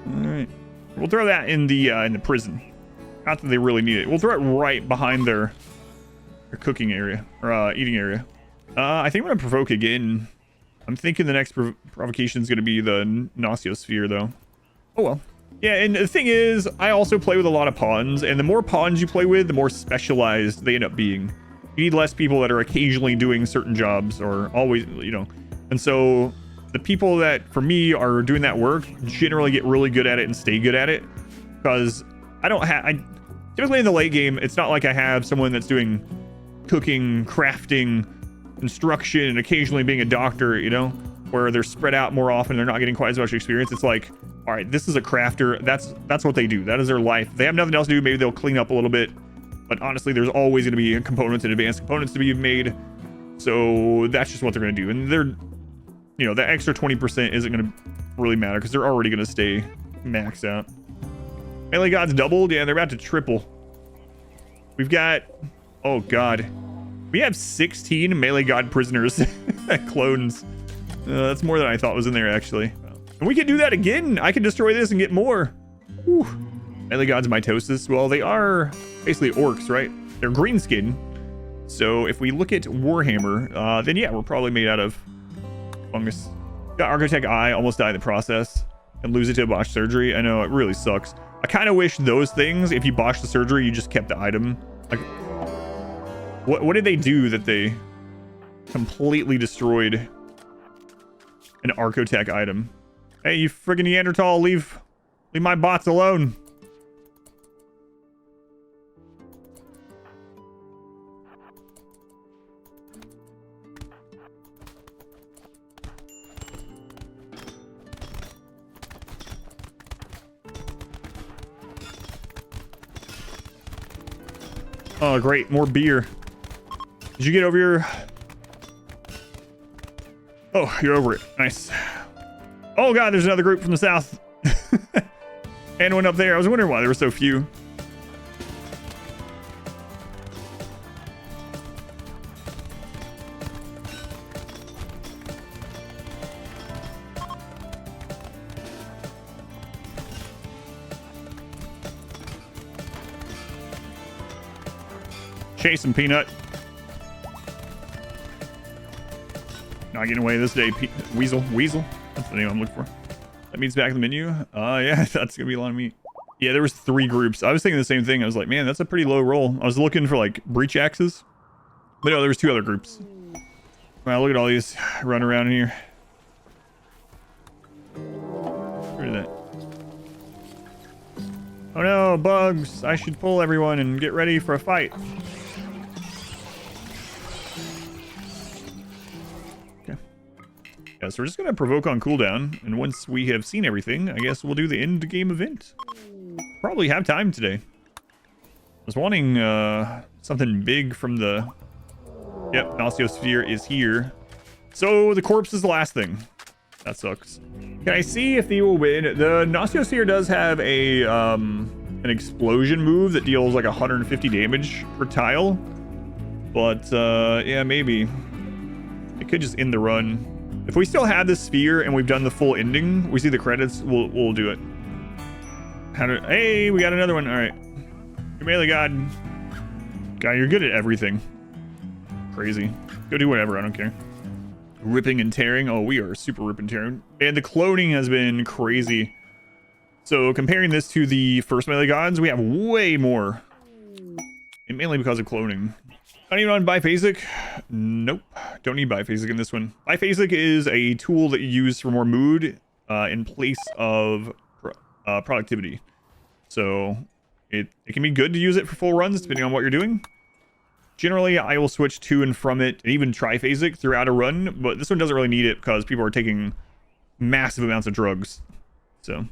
right, we'll throw that in the prison. Not that they really need it. We'll throw it right behind their cooking area or eating area. I think I'm gonna provoke again. I'm thinking the next provocation is gonna be the Gnostiosphere, though. Oh well. Yeah, and the thing is, I also play with a lot of pawns, and the more pawns you play with, the more specialized they end up being. You need less people that are occasionally doing certain jobs, or always, you know. And so the people that, for me, are doing that work generally get really good at it and stay good at it. Because typically in the late game, it's not like I have someone that's doing cooking, crafting, construction, and occasionally being a doctor, you know, where they're spread out more often. They're not getting quite as much experience. It's like, all right, this is a crafter. That's what they do. That is their life. If they have nothing else to do, maybe they'll clean up a little bit. But honestly, there's always going to be components and advanced components to be made. So that's just what they're going to do. And they're, you know, that extra 20% isn't going to really matter because they're already going to stay maxed out. Melee gods doubled. Yeah, they're about to triple. We've got, oh god, we have 16 melee god prisoners. Clones. That's more than I thought was in there, actually. And we can do that again. I can destroy this and get more. Whew. Melee gods mitosis. Well, they are basically orcs, right? They're green skin. So if we look at Warhammer, then yeah, we're probably made out of fungus. Got Architect Eye, almost died in the process, and lose it to a botched surgery. I know, it really sucks. I kind of wish those things, if you botched the surgery, you just kept the item. Like, what did they do that they completely destroyed an Architect item? Hey, you friggin' Neanderthal, leave my bots alone. Oh, great. More beer. Did you get over your... Oh, you're over it. Nice. Oh, God, there's another group from the south. And one up there. I was wondering why there were so few. Chase him, Peanut. Not getting away this day, Weasel. That's the name I'm looking for. That meat's back in the menu. Yeah, that's gonna be a lot of meat. Yeah, there was 3 groups. I was thinking the same thing. I was like, man, that's a pretty low roll. I was looking for like breach axes, but no, there was 2 other groups. Wow, look at all these running around in here. Where did that? Oh no, bugs! I should pull everyone and get ready for a fight. So we're just going to provoke on cooldown, and once we have seen everything, I guess we'll do the end game event. Probably have time today. I was wanting something big from the... Yep, Gnostiosphere is here. So the corpse is the last thing. That sucks. Can I see if they will win? The Gnostiosphere does have a an explosion move that deals like 150 damage per tile. But yeah, maybe. It could just end the run. If we still have this sphere and we've done the full ending, we see the credits, we'll do it. Hey, we got another one. All right. Your melee god. Guy, you're good at everything. Crazy. Go do whatever, I don't care. Ripping and tearing. Oh, we are super ripping and tearing. And the cloning has been crazy. So comparing this to the first melee gods, we have way more. And mainly because of cloning. Not even on biphasic. Nope. Don't need biphasic in this one. Biphasic is a tool that you use for more mood in place of productivity. So it can be good to use it for full runs depending on what you're doing. Generally, I will switch to and from it, and even triphasic throughout a run, but this one doesn't really need it because people are taking massive amounts of drugs. So,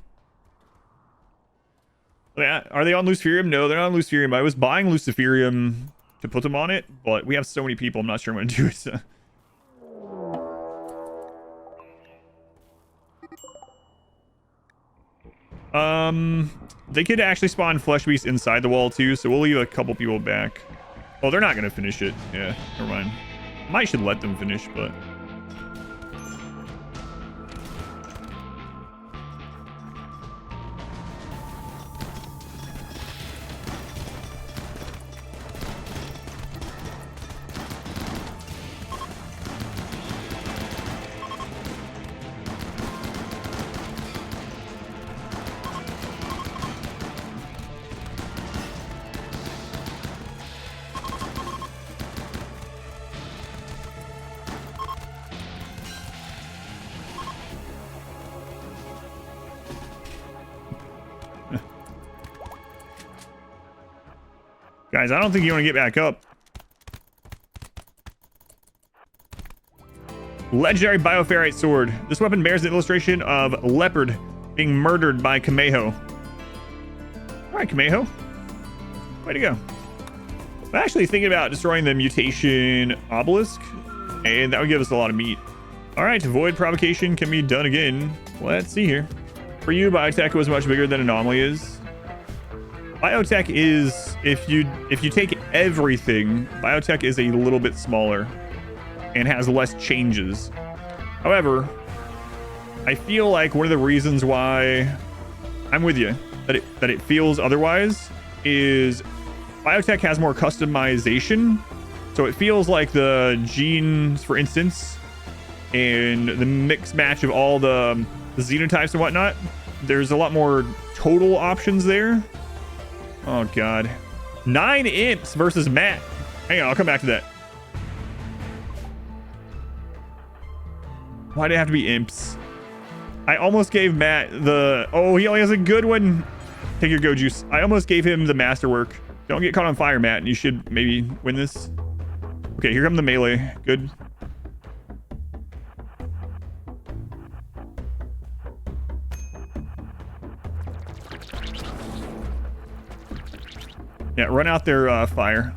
yeah, are they on Luciferium? No, they're not on Luciferium. I was buying Luciferium to put them on it, but we have so many people, I'm not sure I'm going to do it. So. They could actually spawn flesh beasts inside the wall too, so we'll leave a couple people back. Oh, they're not gonna finish it. Yeah, never mind. Might should let them finish, but guys, I don't think you want to get back up. Legendary Bioferrite Sword. This weapon bears the illustration of leopard being murdered by Kameho. Alright, Kameho. Way to go. I'm actually thinking about destroying the mutation obelisk, and that would give us a lot of meat. Alright, void provocation can be done again. Let's see here. For you, biotech was much bigger than anomaly is. Biotech is, if you take everything, biotech is a little bit smaller and has less changes. However, I feel like one of the reasons why I'm with you that it feels otherwise is biotech has more customization. So it feels like the genes, for instance, and the mix match of all the xenotypes and whatnot, there's a lot more total options there. Oh god. 9 imps versus Matt. Hang on, I'll come back to that. Why'd it have to be imps? I almost gave Matt the... Oh, he only has a good one. Take your go juice. I almost gave him the masterwork. Don't get caught on fire, Matt, and you should maybe win this. Okay, here come the melee. Good. Yeah, run out their fire.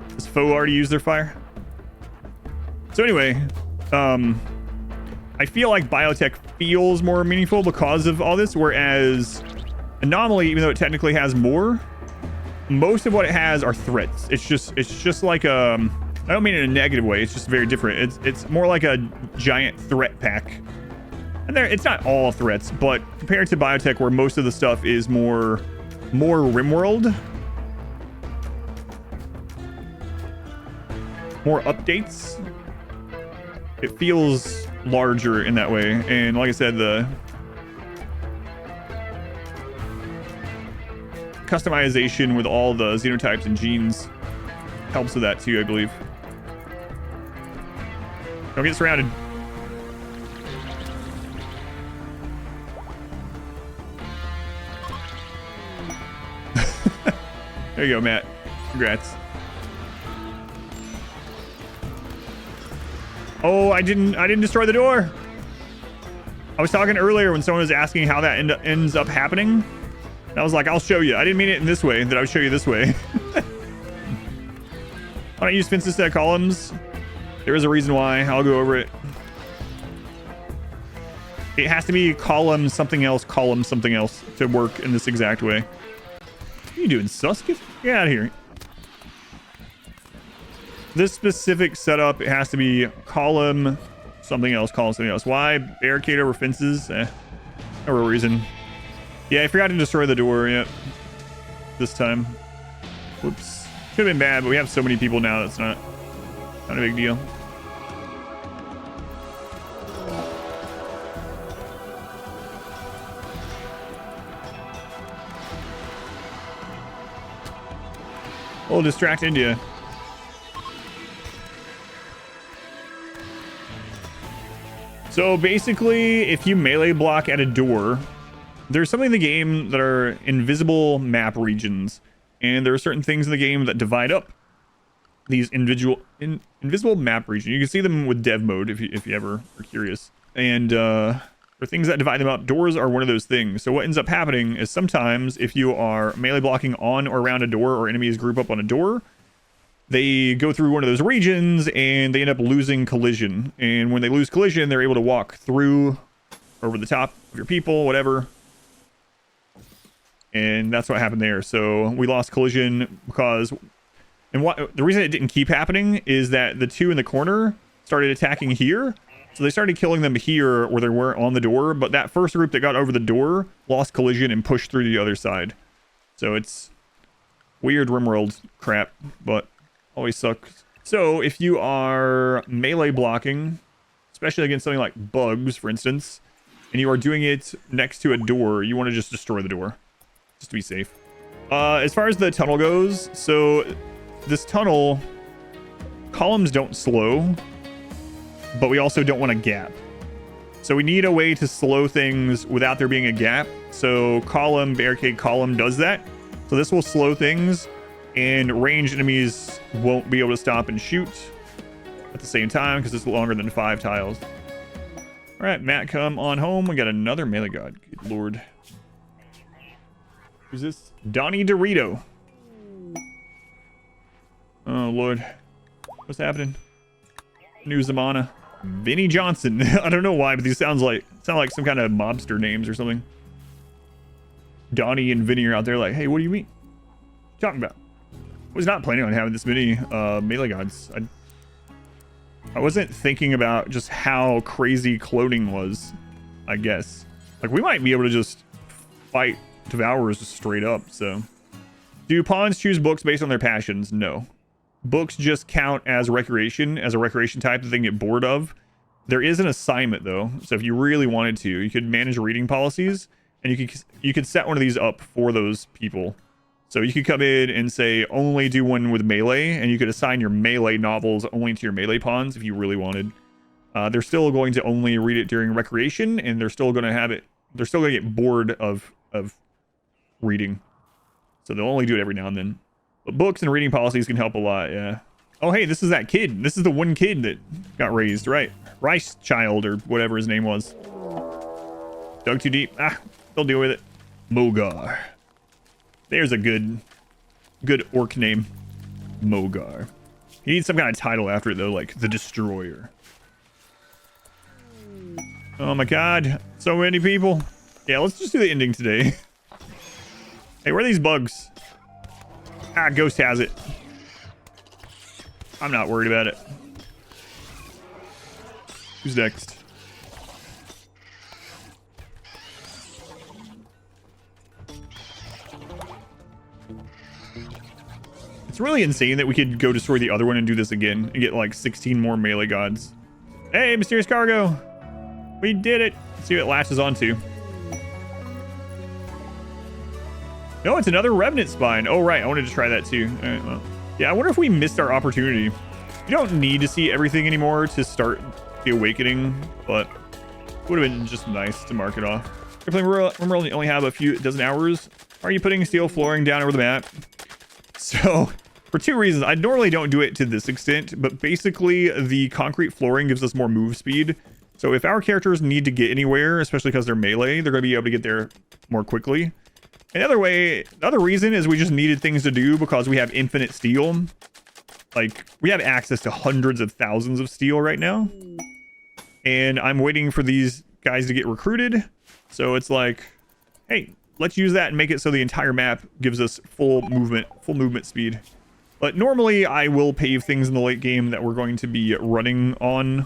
Does foe already use their fire? So anyway, I feel like biotech feels more meaningful because of all this, whereas anomaly, even though it technically has more, most of what it has are threats. It's just like I don't mean it in a negative way. It's just very different. It's more like a giant threat pack. And it's not all threats, but compared to biotech, where most of the stuff is more RimWorld. More updates, it feels larger in that way. And like I said, the customization with all the xenotypes and genes helps with that too, I believe. Don't get surrounded. There you go, Matt. Congrats. Oh, I didn't destroy the door. I was talking earlier when someone was asking how that ends up happening. And I was like, I'll show you. I didn't mean it in this way, that I would show you this way. I don't use fences instead of columns. There is a reason why. I'll go over it. It has to be column something else to work in this exact way. What are you doing, sus? Get out of here. This specific setup, it has to be column something else, column something else. Why? Barricade over fences? No real reason. Yeah, I forgot to destroy the door. Yep. This time. Whoops. Could have been bad, but we have so many people now that's not a big deal. A little distracted, yeah. So basically, if you melee block at a door, there's something in the game that are invisible map regions, and there are certain things in the game that divide up these invisible map regions. You can see them with dev mode if you ever are curious. And for things that divide them up, doors are one of those things. So what ends up happening is sometimes if you are melee blocking on or around a door, or enemies group up on a door, they go through one of those regions and they end up losing collision. And when they lose collision, they're able to walk through over the top of your people, whatever. And that's what happened there. So we lost collision because, and what the reason it didn't keep happening is that the two in the corner started attacking here. So they started killing them here where they weren't on the door. But that first group that got over the door lost collision and pushed through the other side. So it's weird RimWorld crap, but always sucks. So if you are melee blocking, especially against something like bugs, for instance, and you are doing it next to a door, you want to just destroy the door, just to be safe. As far as the tunnel goes, so this tunnel, columns don't slow, but we also don't want a gap. So we need a way to slow things without there being a gap. So column, barricade column does that. So this will slow things, and ranged enemies won't be able to stop and shoot at the same time because it's longer than 5 tiles. All right, Matt, come on home. We got another melee god. Good lord. Who's this? Donnie Dorito. Oh lord. What's happening? New Zamana. Vinny Johnson. I don't know why, but these sound like some kind of mobster names or something. Donnie and Vinny are out there like, hey, what do you mean? What are you talking about? I was not planning on having this many melee gods. I wasn't thinking about just how crazy cloning was, I guess. Like, we might be able to just fight Devourers straight up, so. Do pawns choose books based on their passions? No. Books just count as recreation, as a recreation type that they can get bored of. There is an assignment, though, so if you really wanted to, you could manage reading policies, and you could set one of these up for those people. So you could come in and say, only do one with melee, and you could assign your melee novels only to your melee pawns if you really wanted. They're still going to only read it during recreation, and they're still going to have it, they're still going to get bored of reading. So they'll only do it every now and then. But books and reading policies can help a lot, yeah. Oh, hey, this is that kid. This is the one kid that got raised, right? Rice Child, or whatever his name was. Dug too deep. Ah, they'll deal with it. Mogar. There's a good orc name. Mogar. He needs some kind of title after it, though, like the Destroyer. Oh my god. So many people. Yeah, let's just do the ending today. Hey, where are these bugs? Ah, Ghost has it. I'm not worried about it. Who's next? It's really insane that we could go destroy the other one and do this again and get like 16 more melee gods. Hey, mysterious cargo. We did it. Let's see what it latches onto. No, it's another Revenant Spine. Oh, right. I wanted to try that too. All right, well. Yeah, I wonder if we missed our opportunity. You don't need to see everything anymore to start the Awakening, but it would have been just nice to mark it off. RimWorld only have a few dozen hours. Are you putting steel flooring down over the map? So, for 2 reasons. I normally don't do it to this extent, but basically the concrete flooring gives us more move speed. So if our characters need to get anywhere, especially because they're melee, they're going to be able to get there more quickly. The other reason is we just needed things to do because we have infinite steel. Like, we have access to hundreds of thousands of steel right now. And I'm waiting for these guys to get recruited. So it's like, hey, let's use that and make it so the entire map gives us full movement speed. But normally I will pave things in the late game that we're going to be running on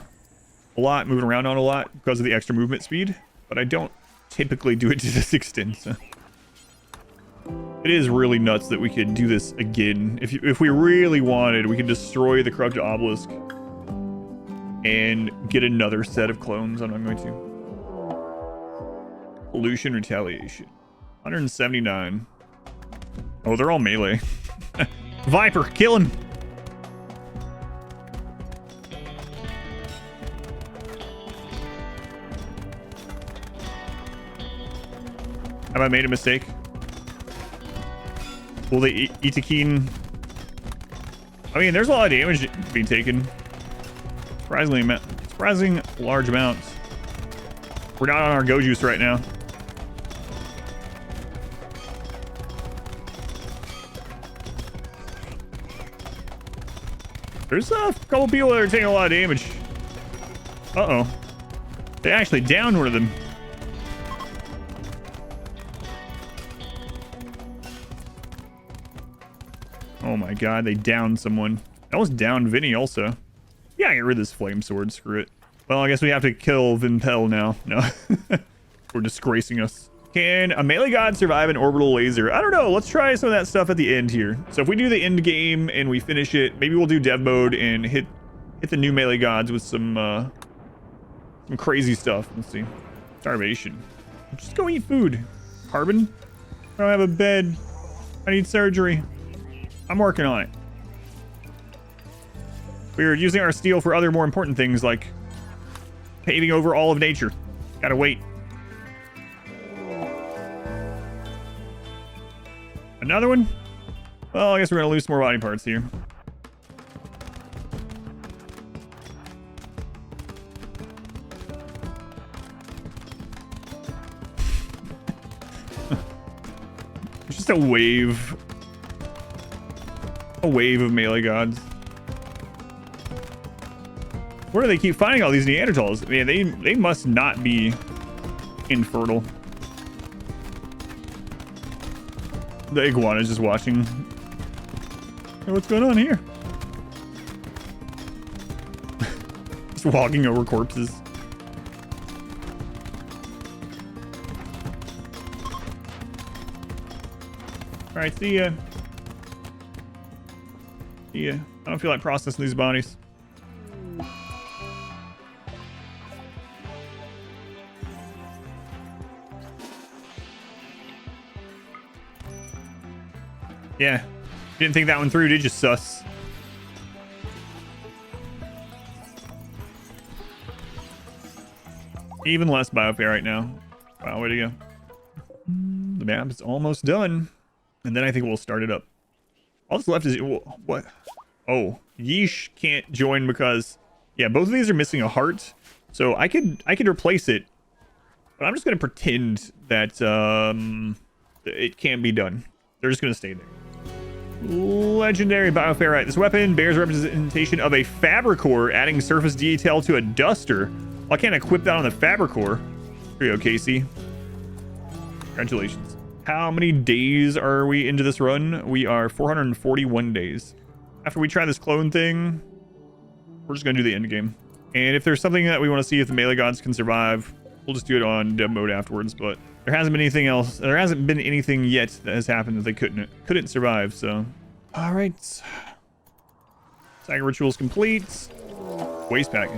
a lot, moving around on a lot because of the extra movement speed. But I don't typically do it to this extent. So. It is really nuts that we could do this again. If we really wanted, we could destroy the corrupted obelisk and get another set of clones. I'm not going to. Pollution retaliation. 179. Oh, they're all melee. Viper, kill him. Have I made a mistake? Will the Itakeen... I mean, there's a lot of damage being taken. Surprising large amounts. We're not on our go juice right now. There's a couple people that are taking a lot of damage. Uh-oh. They actually downed one of them. Oh my god, they downed someone. That was downed Vinny also. Yeah, get rid of this flame sword. Screw it. Well, I guess we have to kill Vimpel now. No. We're disgracing us. Can a melee god survive an orbital laser? I don't know. Let's try some of that stuff at the end here. So if we do the end game and we finish it, maybe we'll do dev mode and hit the new melee gods with some crazy stuff. Let's see. Starvation. Just go eat food. Carbon? I don't have a bed. I need surgery. I'm working on it. We're using our steel for other more important things like paving over all of nature. Gotta wait. Another one? Well, I guess we're gonna lose some more body parts here. It's just a wave. A wave of melee gods. Where do they keep finding all these Neanderthals? Man, they must not be infertile. The iguana is just watching. Hey, what's going on here? Just walking over corpses. All right, see ya. See ya. I don't feel like processing these bodies. Yeah. Didn't think that one through, did you, sus? Even less biofare right now. Wow, way to go. The map is almost done. And then I think we'll start it up. All that's left is... What? Oh. Yeesh can't join because... Yeah, both of these are missing a heart. So I could replace it. But I'm just going to pretend that it can be done. They're just going to stay there. Legendary bioferrite. This weapon bears representation of a fabricore, adding surface detail to a duster. Well, I can't equip that on the fabricore. Here you go, Casey. Congratulations. How many days are we into this run? We are 441 days. After we try this clone thing, we're just going to do the end game. And if there's something that we want to see if the melee gods can survive, we'll just do it on dev mode afterwards. But there hasn't been anything else. There hasn't been anything yet that has happened that they couldn't survive. So, all right. Saga rituals complete. Waste pack.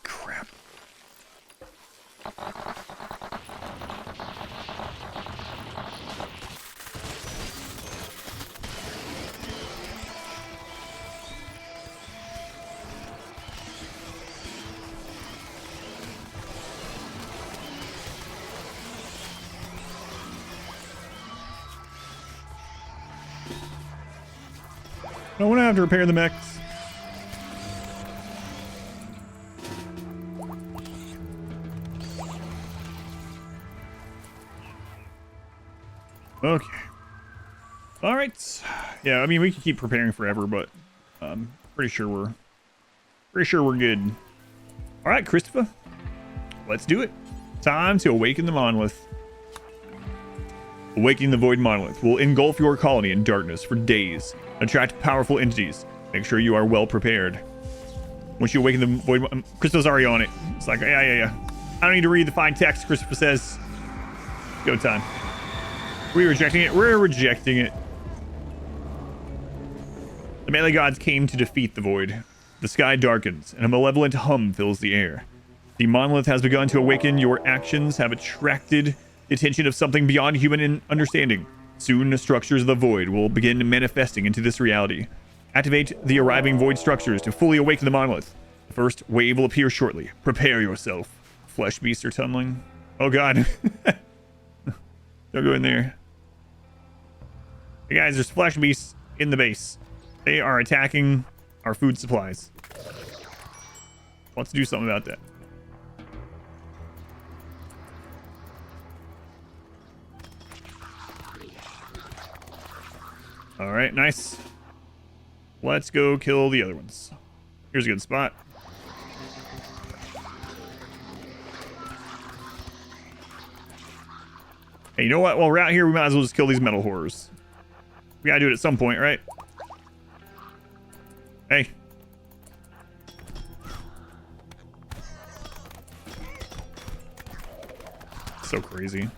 Crap. I want to have to repair the mechs. Okay. All right. Yeah, I mean, we can keep preparing forever, but pretty sure we're good. All right, Christopher, let's do it. Time to awaken the monolith. Awakening the void monolith will engulf your colony in darkness for days. Attract powerful entities. Make sure you are well prepared. Once you awaken the void, Christopher's already on it. It's like, yeah. I don't need to read the fine text. Christopher says, go time. We're rejecting it. We're rejecting it. The melee gods came to defeat the void. The sky darkens, and a malevolent hum fills the air. The monolith has begun to awaken. Your actions have attracted the attention of something beyond human understanding. Soon, the structures of the void will begin manifesting into this reality. Activate the arriving void structures to fully awaken the monolith. The first wave will appear shortly. Prepare yourself. Flesh beasts are tunneling. Oh god. Don't go in there. Hey guys, there's flesh beasts in the base. They are attacking our food supplies. Let's do something about that. All right, nice. Let's go kill the other ones. Here's a good spot. Hey, you know what? While we're out here, we might as well just kill these metal horrors. We gotta do it at some point, right? Hey. So crazy.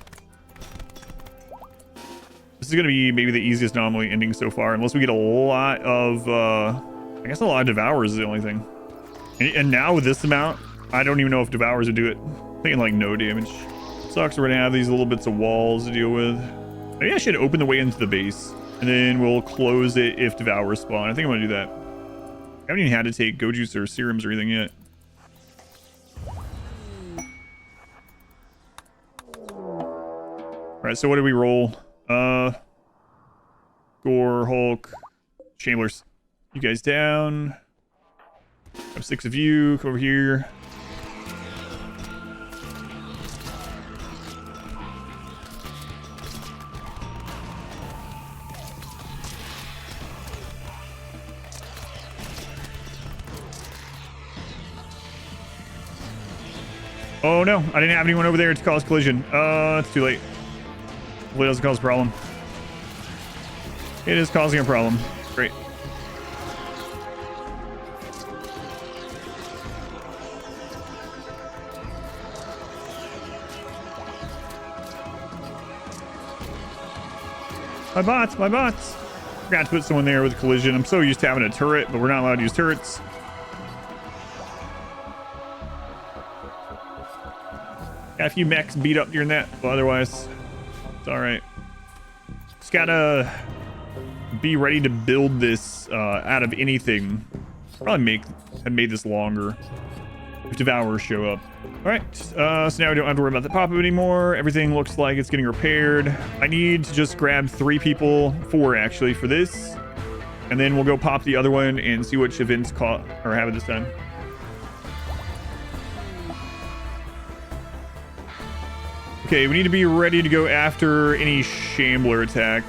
This is gonna be maybe the easiest anomaly ending so far, unless we get a lot of, I guess a lot of devours is the only thing. And now with this amount, I don't even know if devours would do it. I'm thinking like no damage. Sucks, we're gonna have these little bits of walls to deal with. Maybe I should open the way into the base, and then we'll close it if devours spawn. I think I'm gonna do that. I haven't even had to take go juice or serums or anything yet. Alright, so what do we roll? Gore, Hulk, Chamblers. You guys down. Have 6 of you. Come over here. Oh no, I didn't have anyone over there to cause collision. It's too late. Hopefully it doesn't cause a problem. It is causing a problem. Great. My bots, my bots. Forgot to put someone there with collision. I'm so used to having a turret, but we're not allowed to use turrets. Got a few mechs beat up during that, but otherwise, it's all right. Just gotta be ready to build this out of anything. Probably have made this longer if devourers show up. All right, so now we don't have to worry about the pop-up anymore. Everything looks like it's getting repaired. I need to just grab 3 people, 4 actually, for this, and then we'll go pop the other one and see which events have it this time. Okay, we need to be ready to go after any Shambler attack.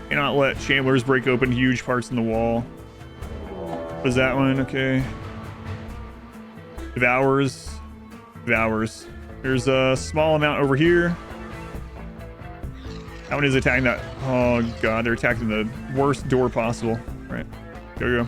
Cannot let Shamblers break open huge parts in the wall. Was that one? Okay. Devours. Devours. There's a small amount over here. That one is attacking that. Oh god, they're attacking the worst door possible. All right, go.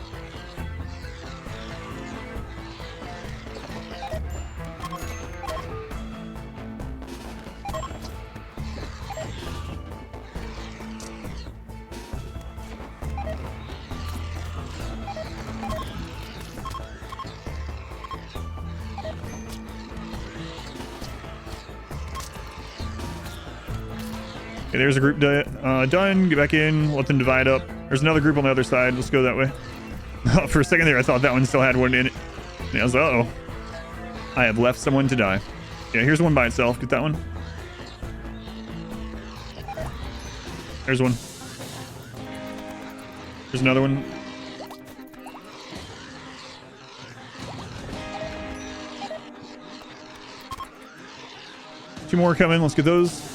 Okay, there's a group done. Get back in. Let them divide up. There's another group on the other side. Let's go that way. For a second there, I thought that one still had one in it. Yeah, I was like, uh-oh. I have left someone to die. Yeah, here's one by itself. Get that one. There's one. There's another one. Two more coming. Let's get those.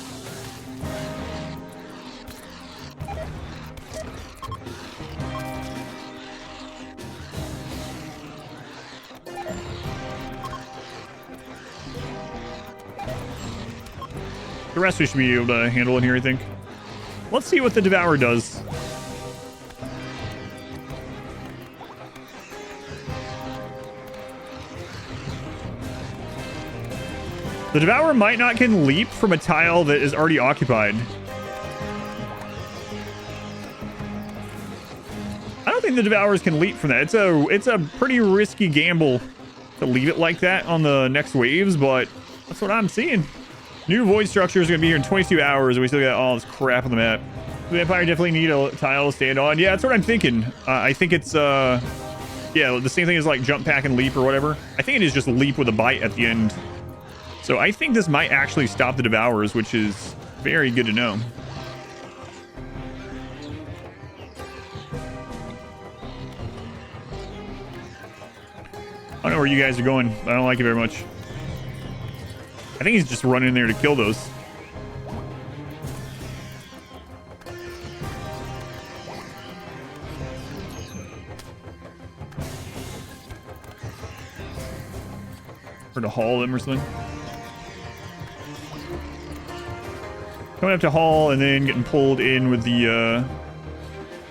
The rest we should be able to handle in here, I think. Let's see what the Devourer does. The Devourer might not can leap from a tile that is already occupied. I don't think the Devourers can leap from that. It's a pretty risky gamble to leave it like that on the next waves, but that's what I'm seeing. New void structure is going to be here in 22 hours, and we still got all this crap on the map. The Vampire definitely need a tile to stand on. Yeah, that's what I'm thinking. I think it's, yeah, the same thing as like jump, pack, and leap or whatever. I think it is just leap with a bite at the end. So I think this might actually stop the Devourers, which is very good to know. I don't know where you guys are going. I don't like it very much. I think he's just running in there to kill those. Or to haul them or something. Coming up to haul and then getting pulled in with the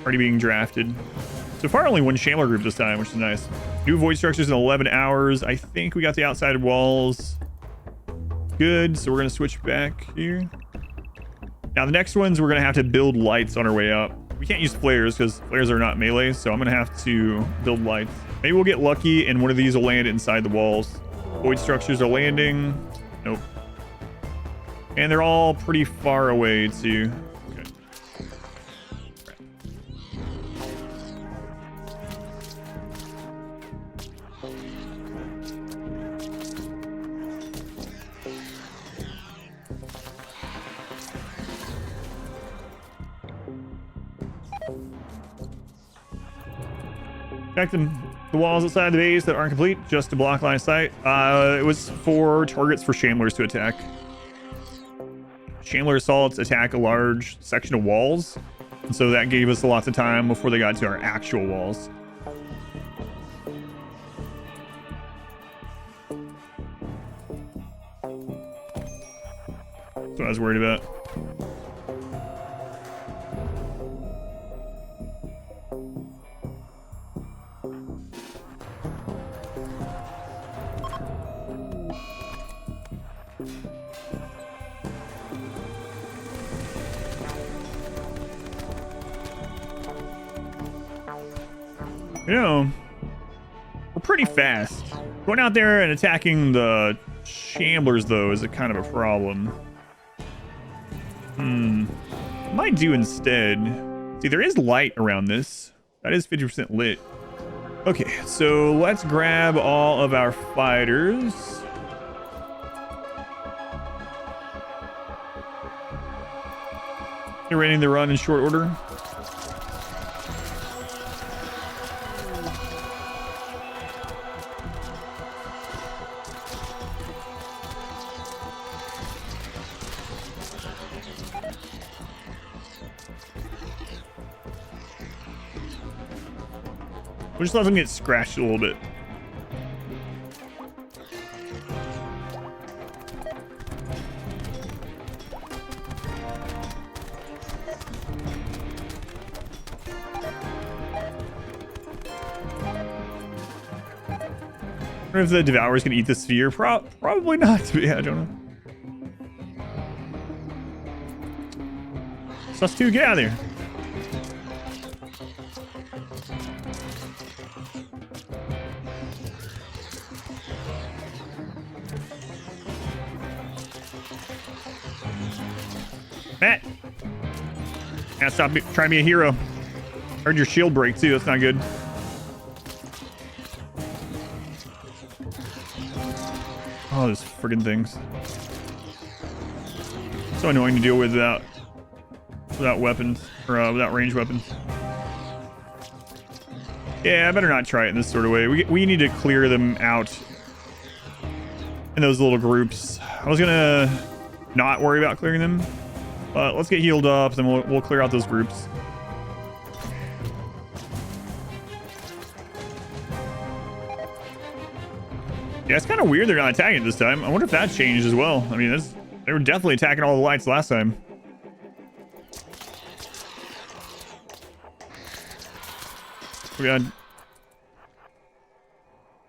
already being drafted. So far only one Shambler group this time, which is nice. New void structures in 11 hours. I think we got the outside walls. Good, so we're gonna switch back here. Now the next ones, we're gonna have to build lights on our way up. We can't use flares because flares are not melee, so I'm gonna have to build lights. Maybe we'll get lucky and one of these will land inside the walls. Void structures are landing. Nope. And they're all pretty far away too. Okay. Protecting the walls outside the base that aren't complete, just to block line of sight. It was for targets for Shamblers to attack. Shambler assaults attack a large section of walls, and so that gave us lots of time before they got to our actual walls. That's what I was worried about. You know, we're pretty fast. Going out there and attacking the Shamblers, though, is a kind of a problem. Might do instead. See, there is light around this. That is 50% lit. Okay, so let's grab all of our fighters. You're raiding the run in short order. We'll just let them get scratched a little bit. I wonder if the Devourers can eat the sphere. Probably not. But yeah, I don't know. Sus2, get out of there. Matt! Yeah, stop trying to be a hero. Heard your shield break too, that's not good. Oh, those friggin' things. So annoying to deal with without weapons, or without ranged weapons. Yeah, I better not try it in this sort of way. We need to clear them out in those little groups. I was gonna not worry about clearing them. But let's get healed up, then we'll clear out those groups. Yeah, it's kind of weird they're not attacking it this time. I wonder if that changed as well. I mean, They were definitely attacking all the lights last time. Oh god.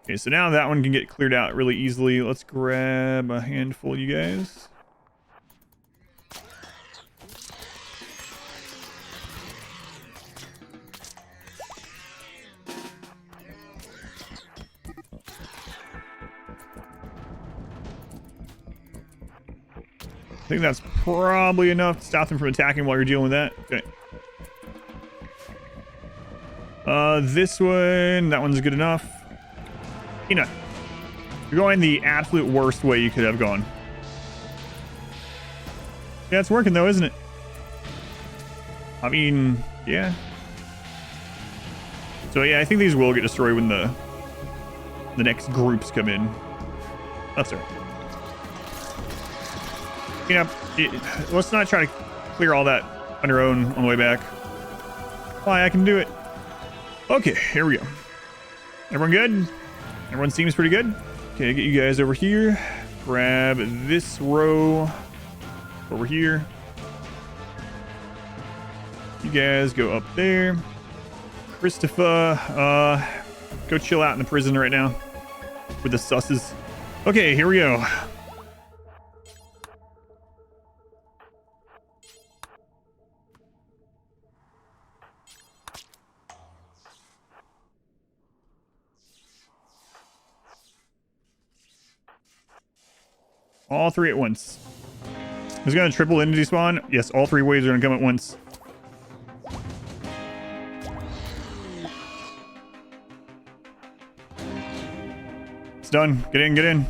Okay, so now that one can get cleared out really easily. Let's grab a handful of you guys. I think that's probably enough to stop them from attacking while you're dealing with that. Okay. This one, that one's good enough. Peanut. You're going the absolute worst way you could have gone. Yeah, it's working though, isn't it? I mean, yeah. So yeah, I think these will get destroyed when the next groups come in. That's all right. You know, let's not try to clear all that on your own on the way back. Why, I can do it. Okay, here we go. Everyone good? Everyone seems pretty good. Okay, get you guys over here. Grab this row over here. You guys go up there. Christopher, go chill out in the prison right now with the susses. Okay, here we go. All three at once. Is it gonna triple entity spawn? Yes, all three waves are gonna come at once. It's done. Get in, get in.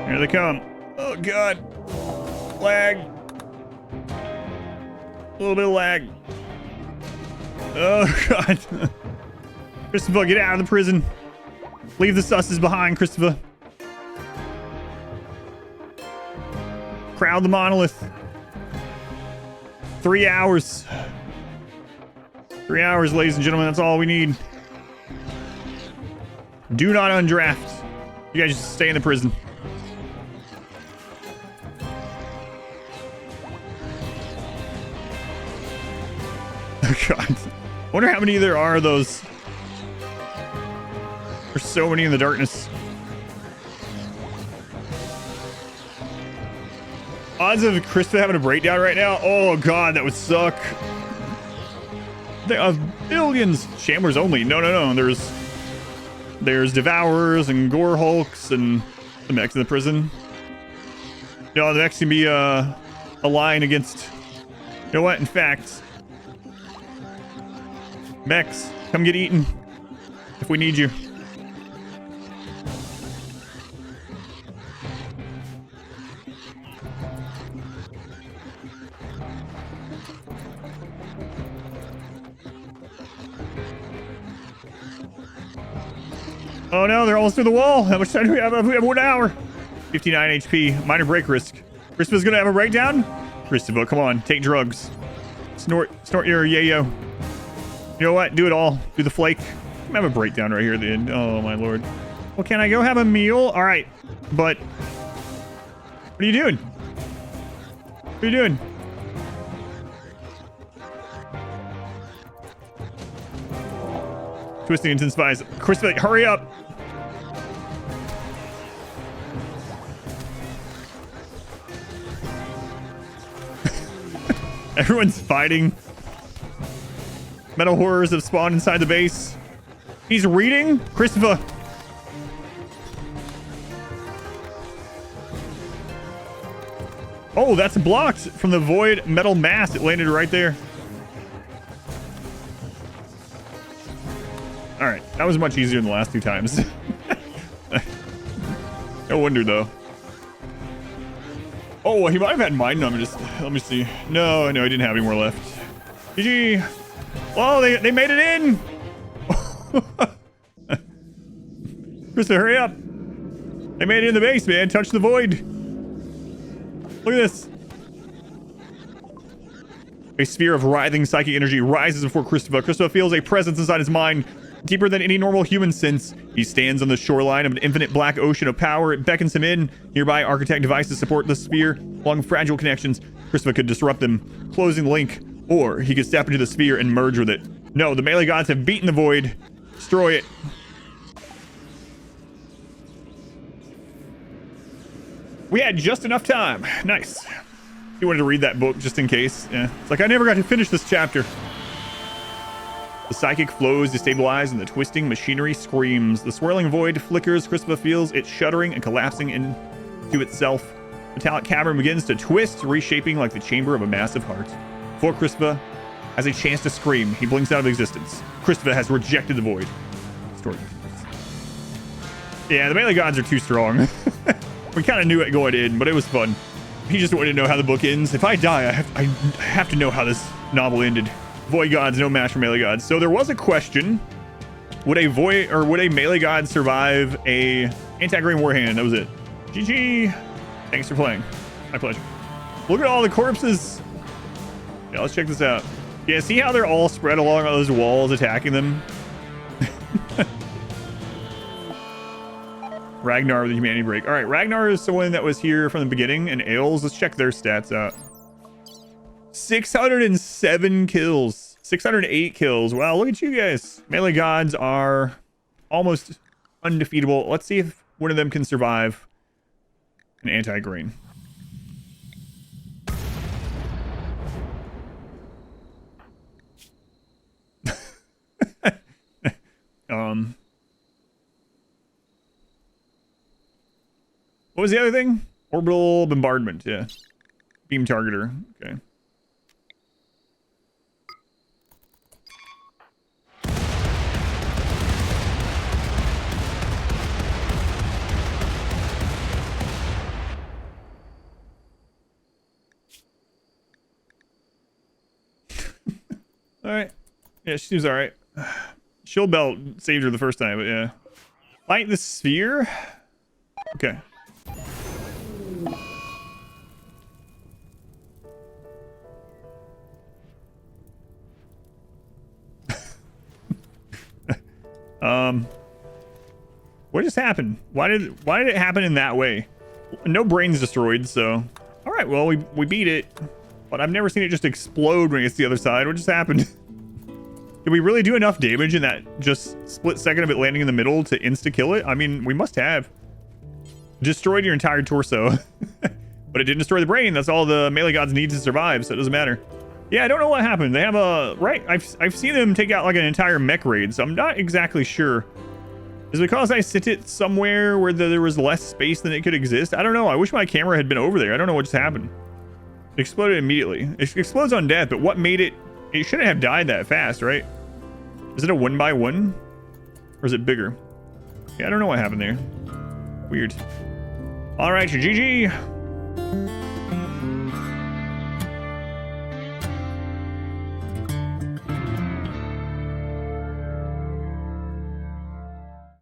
Here they come. Oh god. Lag. A little bit of lag. Oh god. Christopher, get out of the prison. Leave the susses behind, Christopher. Crowd the monolith. 3 hours. 3 hours, ladies and gentlemen. That's all we need. Do not undraft. You guys just stay in the prison. Oh, God. I wonder how many there are of those. There's so many in the darkness. Odds of Krista having a breakdown right now? Oh god, that would suck. There are billions. Shamblers only. No, no, no. There's Devourers and Gore Hulks and the mechs in the prison. No, the mechs can be a line against... You know what? In fact... Mechs, come get eaten. If we need you. Oh no, they're almost through the wall. How much time do we have? We have 1 hour. 59 HP. Minor break risk. Christopher's gonna have a breakdown? Christopher, come on. Take drugs. Snort your yayo. You know what? Do it all. Do the flake. I'm gonna have a breakdown right here at the end. Oh my lord. Well, can I go have a meal? All right. But what are you doing? What are you doing? Twisting intensifies. Christopher, hurry up. Everyone's fighting. Metal horrors have spawned inside the base. He's reading? Christopher. Oh, that's blocked from the void metal mass. It landed right there. All right, that was much easier than the last two times. No wonder, though. Oh, he might have had mind numbness. Let me see. No, I didn't have any more left. GG. Oh, they made it in. Krista, hurry up. They made it in the base, man. Touch the void. Look at this. A sphere of writhing psychic energy rises before Christopher. Christopher feels a presence inside his mind. Deeper than any normal human sense, he stands on the shoreline of an infinite black ocean of power. It beckons him in. Nearby architect devices support the sphere along fragile connections. Christopher could disrupt them, closing the link, or he could step into the sphere and merge with it. No, the melee gods have beaten the void. Destroy it. We had just enough time. Nice. You wanted to read that book just in case. Yeah. It's like I never got to finish this chapter. The psychic flows destabilize and the twisting machinery screams. The swirling void flickers. Christopher feels it shuddering and collapsing into itself. Metallic cavern begins to twist, reshaping like the chamber of a massive heart. Before Christopher has a chance to scream, he blinks out of existence. Christopher has rejected the void. Story. Yeah, the melee gods are too strong. We kind of knew it going in, but it was fun. He just wanted to know how the book ends. If I die, I have to know how this novel ended. Void gods, no match for melee gods. So there was a question: would a melee god survive a anti-green warhand? That was it. GG. Thanks for playing. My pleasure. Look at all the corpses. Yeah, let's check this out. Yeah, see how they're all spread along all those walls attacking them? Ragnar with a humanity break. All right, Ragnar is someone that was here from the beginning, and Ails. Let's check their stats out. 607 kills. 608 kills. Wow, look at you guys. Melee gods are almost undefeatable. Let's see if one of them can survive an anti-green. What was the other thing? Orbital bombardment, yeah. Beam targeter, okay. Alright. Yeah, she was alright. Shield belt saved her the first time, but yeah. Light the sphere? Okay. What just happened? Why did it happen in that way? No brains destroyed, so all right, well, we beat it, but I've never seen it just explode when it gets to the other side. What just happened? Did we really do enough damage in that just split second of it landing in the middle to insta kill it? I mean, we must have destroyed your entire torso. But it didn't destroy the brain. That's all the melee gods need to survive, so it doesn't matter. Yeah, I don't know what happened. They have a right. I've seen them take out like an entire mech raid, so I'm not exactly sure. Is it because I sent it somewhere where there was less space than it could exist? I don't know. I wish my camera had been over there. I don't know what just happened. It exploded immediately. It explodes on death, but what made it? It shouldn't have died that fast, right? Is it a 1x1? Or is it bigger? Yeah, I don't know what happened there. Weird. All right, GG.